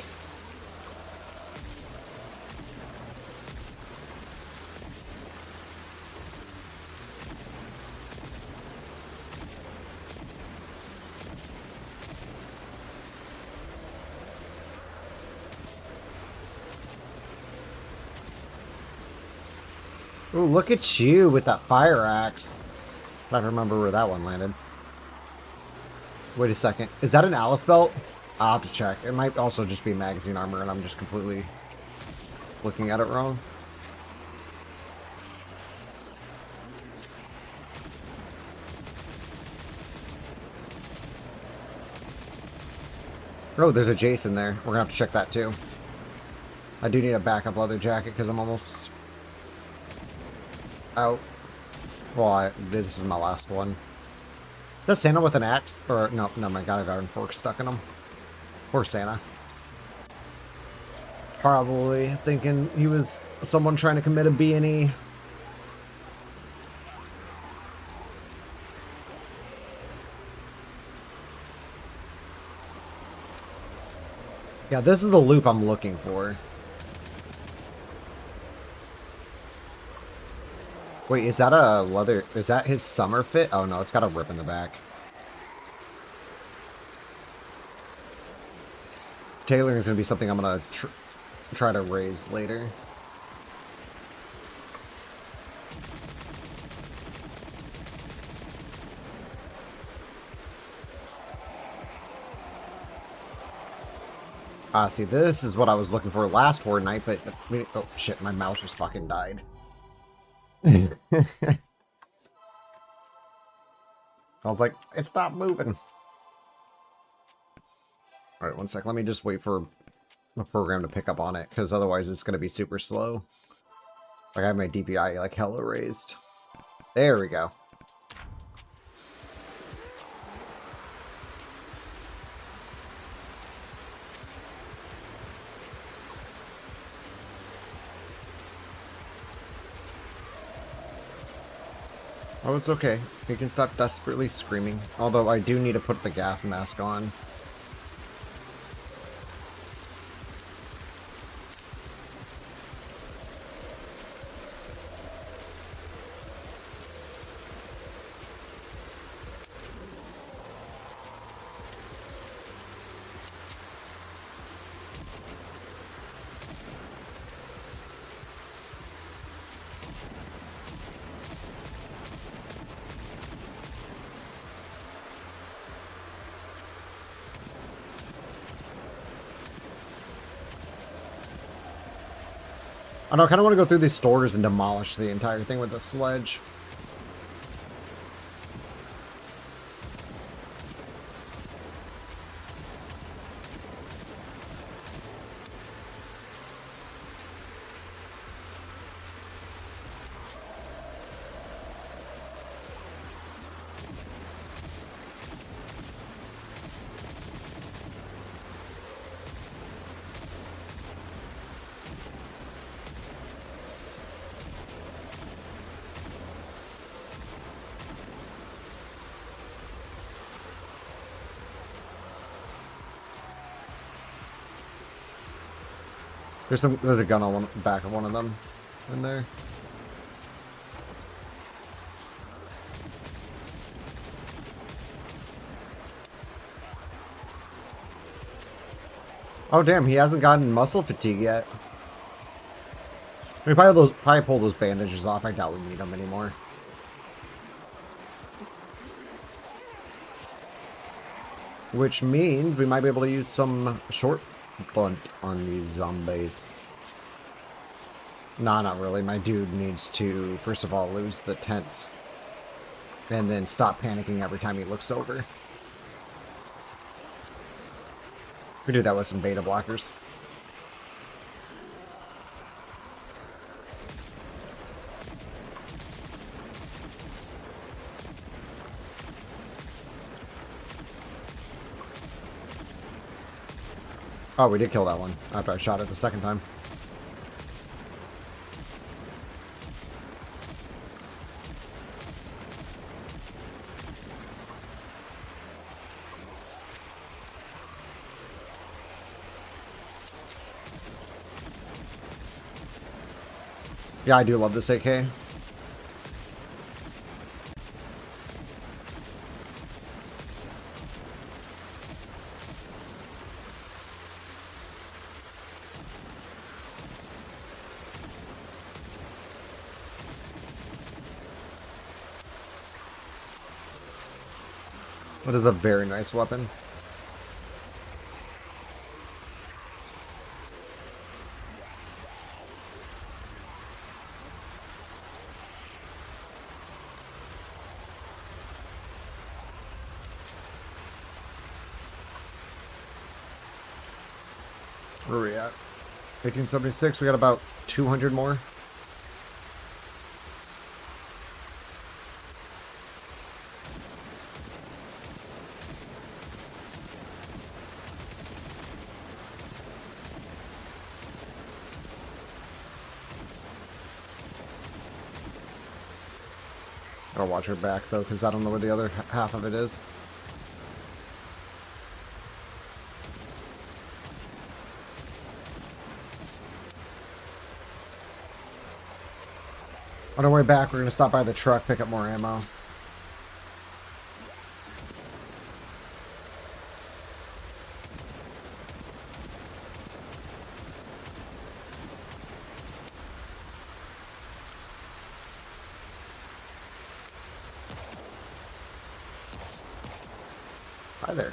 Ooh, look at you with that fire axe. I don't remember where that one landed. Wait a second. Is that an Alice belt? I'll have to check. It might also just be magazine armor and I'm just completely looking at it wrong. Oh, there's a Jason there. We're gonna have to check that too. I do need a backup leather jacket because I'm almost out. Well, this is my last one. Is that Santa with an axe? Or, no, my got a garden fork stuck in him. Poor Santa. Probably thinking he was someone trying to commit a B&E. Yeah, this is the loop I'm looking for. Wait, is that a leather... Is that his summer fit? Oh no, it's got a rip in the back. Tailoring is going to be something I'm going to try to raise later. Ah, see, this is what I was looking for last Fortnite, but... Oh, shit, my mouse just fucking died. I was like, it stopped moving. Alright, one sec. Let me just wait for the program to pick up on it, because otherwise it's going to be super slow. Like, I have my DPI, like, hella raised. There we go. Oh, it's okay. You can stop desperately screaming. Although I do need to put the gas mask on. I don't know, I kind of want to go through these stores and demolish the entire thing with a sledge. There's a gun on the back of one of them in there. Oh damn, he hasn't gotten muscle fatigue yet. We probably pull those bandages off. I doubt we need them anymore. Which means we might be able to use some short blunt on these zombies. Nah, not really. My dude needs to, first of all, lose the tents. And then stop panicking every time he looks over. We do that with some beta blockers. Oh, we did kill that one after I shot it the second time. Yeah, I do love this AK. It is a very nice weapon. Where are we at? 1876, we got about 200 more. I'll watch her back though, because I don't know where the other half of it is. On our way back, we're going to stop by the truck, pick up more ammo. Hi there.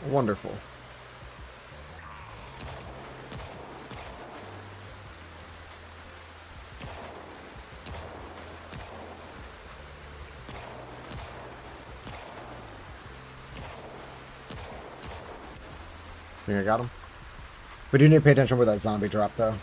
Wonderful. Think I got him? We do need to pay attention where that zombie dropped, though.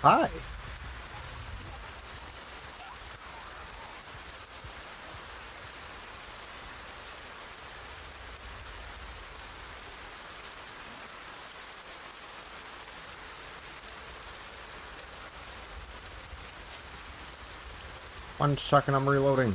Hi. One second, I'm reloading.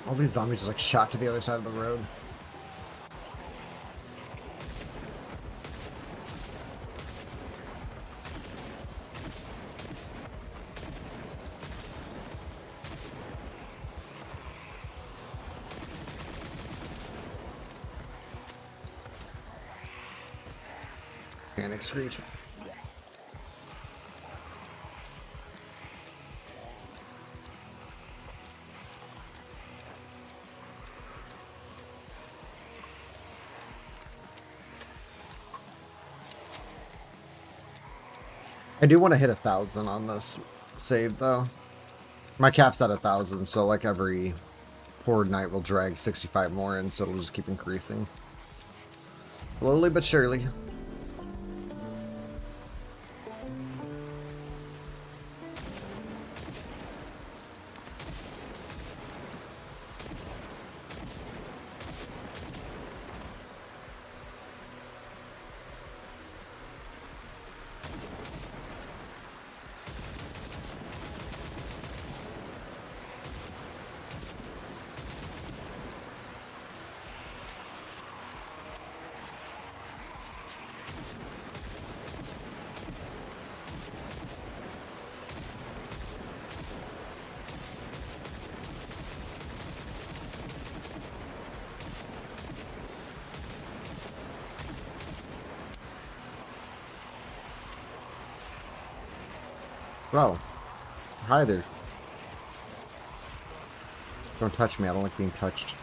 All these zombies just like shot to the other side of the road. And excrete. I do want to hit 1,000 on this save, though. My cap's at 1,000, so like every horde night will drag 65 more in, so it'll just keep increasing. Slowly but surely. Bro. Hi there. Don't touch me. I don't like being touched.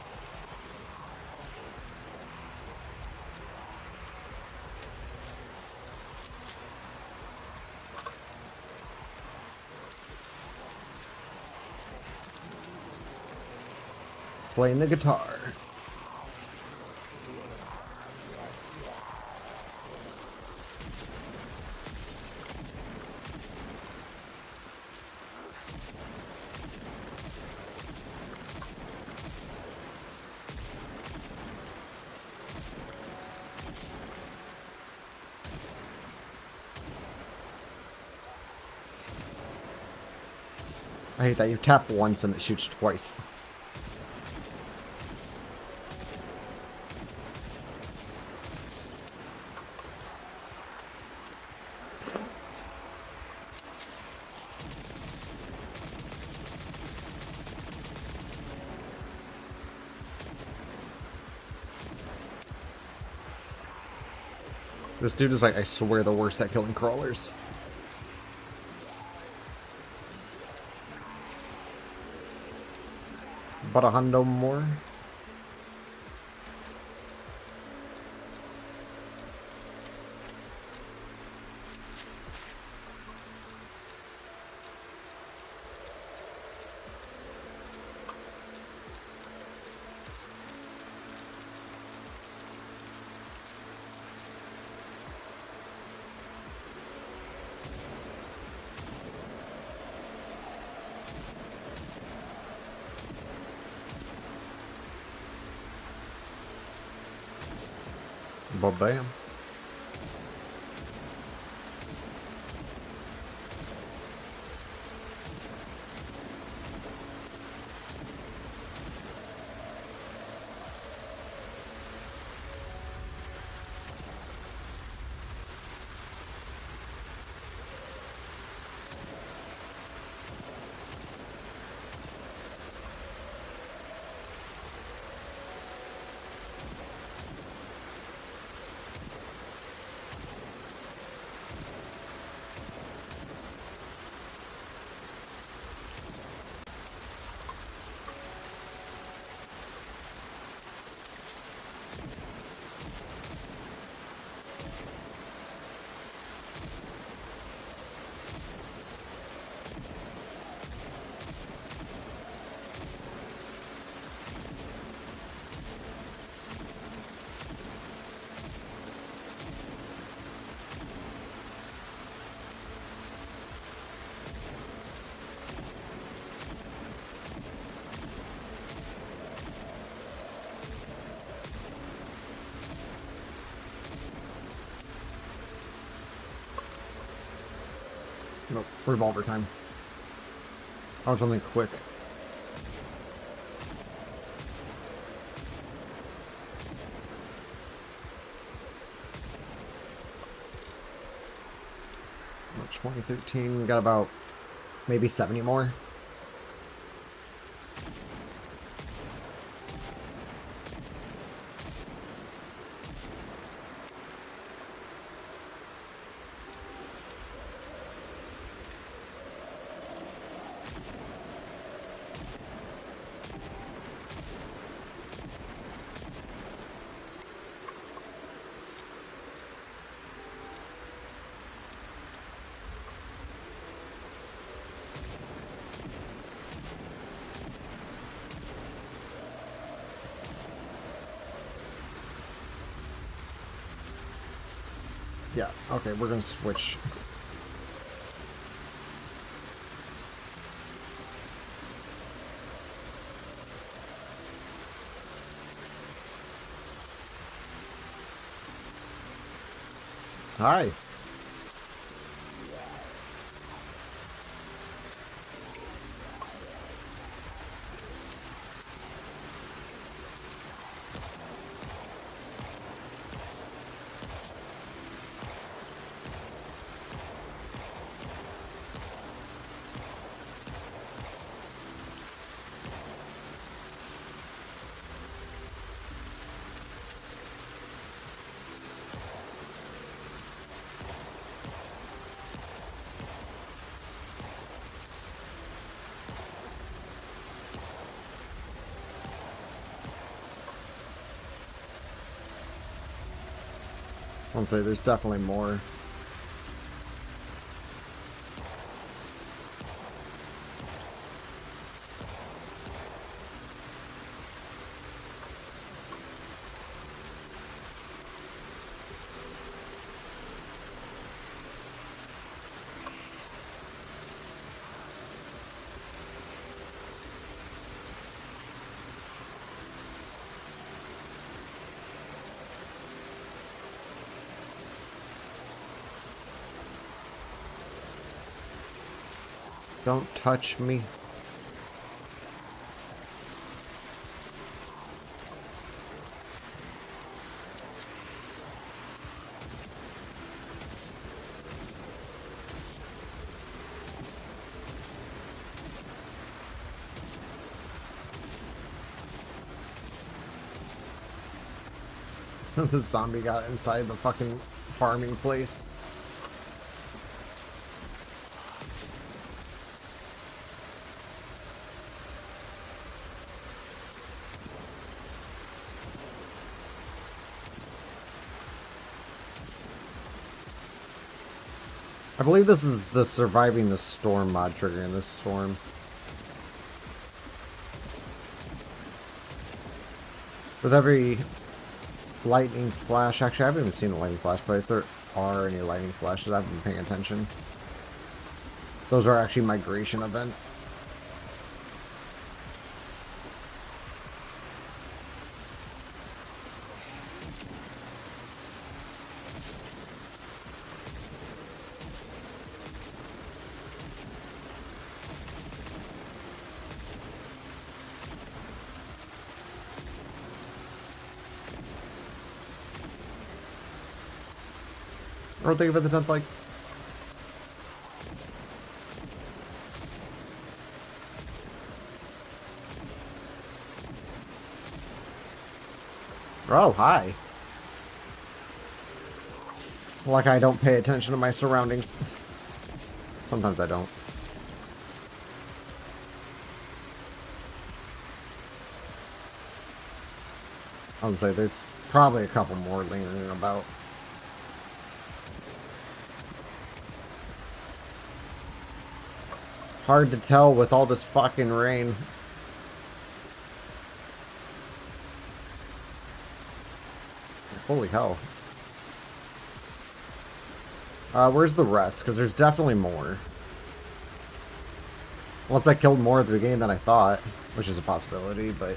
Playing the guitar. I hate that you tap once and it shoots twice. This dude is like, I swear, the worst at killing crawlers. About 100 more. But bam. Nope, revolver time. I want something quick. March 2013, we got about maybe 70 more. Yeah, okay, we're gonna switch. Hi. I'll say there's definitely more. Don't touch me. The zombie got inside the fucking farming place. I believe this is the surviving the storm mod triggering this storm. With every lightning flash, actually I haven't even seen a lightning flash, but if there are any lightning flashes, I've been paying attention. Those are actually migration events. Or thank you for the 10th like. Oh, hi. Like I don't pay attention to my surroundings. Sometimes I don't. I would say there's probably a couple more lingering about. Hard to tell with all this fucking rain. Holy hell. Where's the rest? Because there's definitely more. Once I killed more at the beginning than I thought, which is a possibility, but...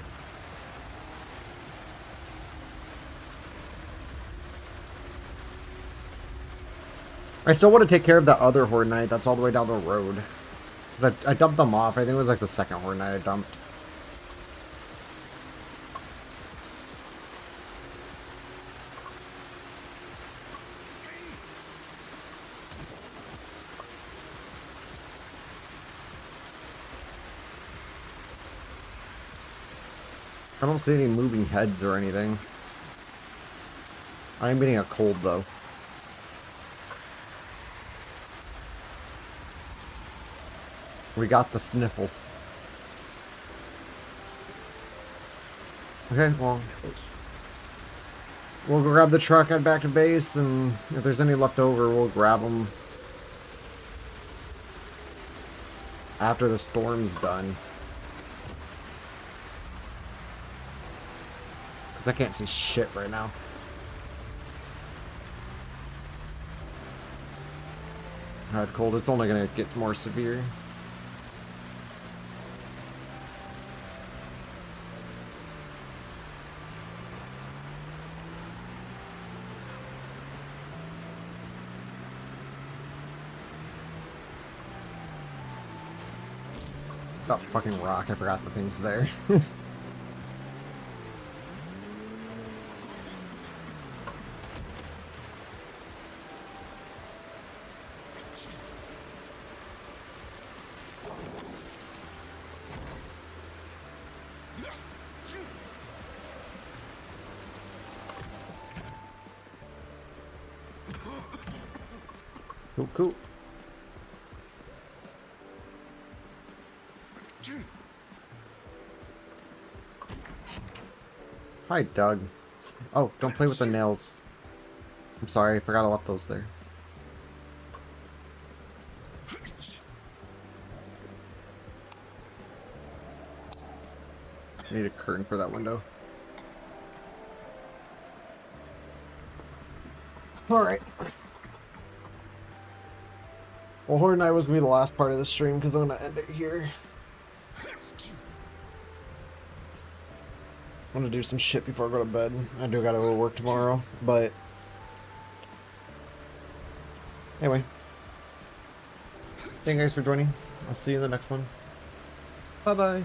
I still want to take care of that other Horde Knight that's all the way down the road. I dumped them off. I think it was like the second Horde Knight I dumped. I don't see any moving heads or anything. I am getting a cold though. We got the sniffles. Okay, well, we'll go grab the truck, head back to base, and if there's any left over, we'll grab them after the storm's done. Because I can't see shit right now. Head cold. It's only gonna get more severe. Oh, fucking rock. I forgot the thing's there. Cool, cool. Hi, Doug. Oh, don't play with the nails. I'm sorry, I forgot I left those there. I need a curtain for that window. Alright. Well, Horde Night was going to be the last part of the stream because I'm going to end it here. I'm going to do some shit before I go to bed. I do got to go to work tomorrow, but... Anyway. Thank you guys for joining. I'll see you in the next one. Bye-bye.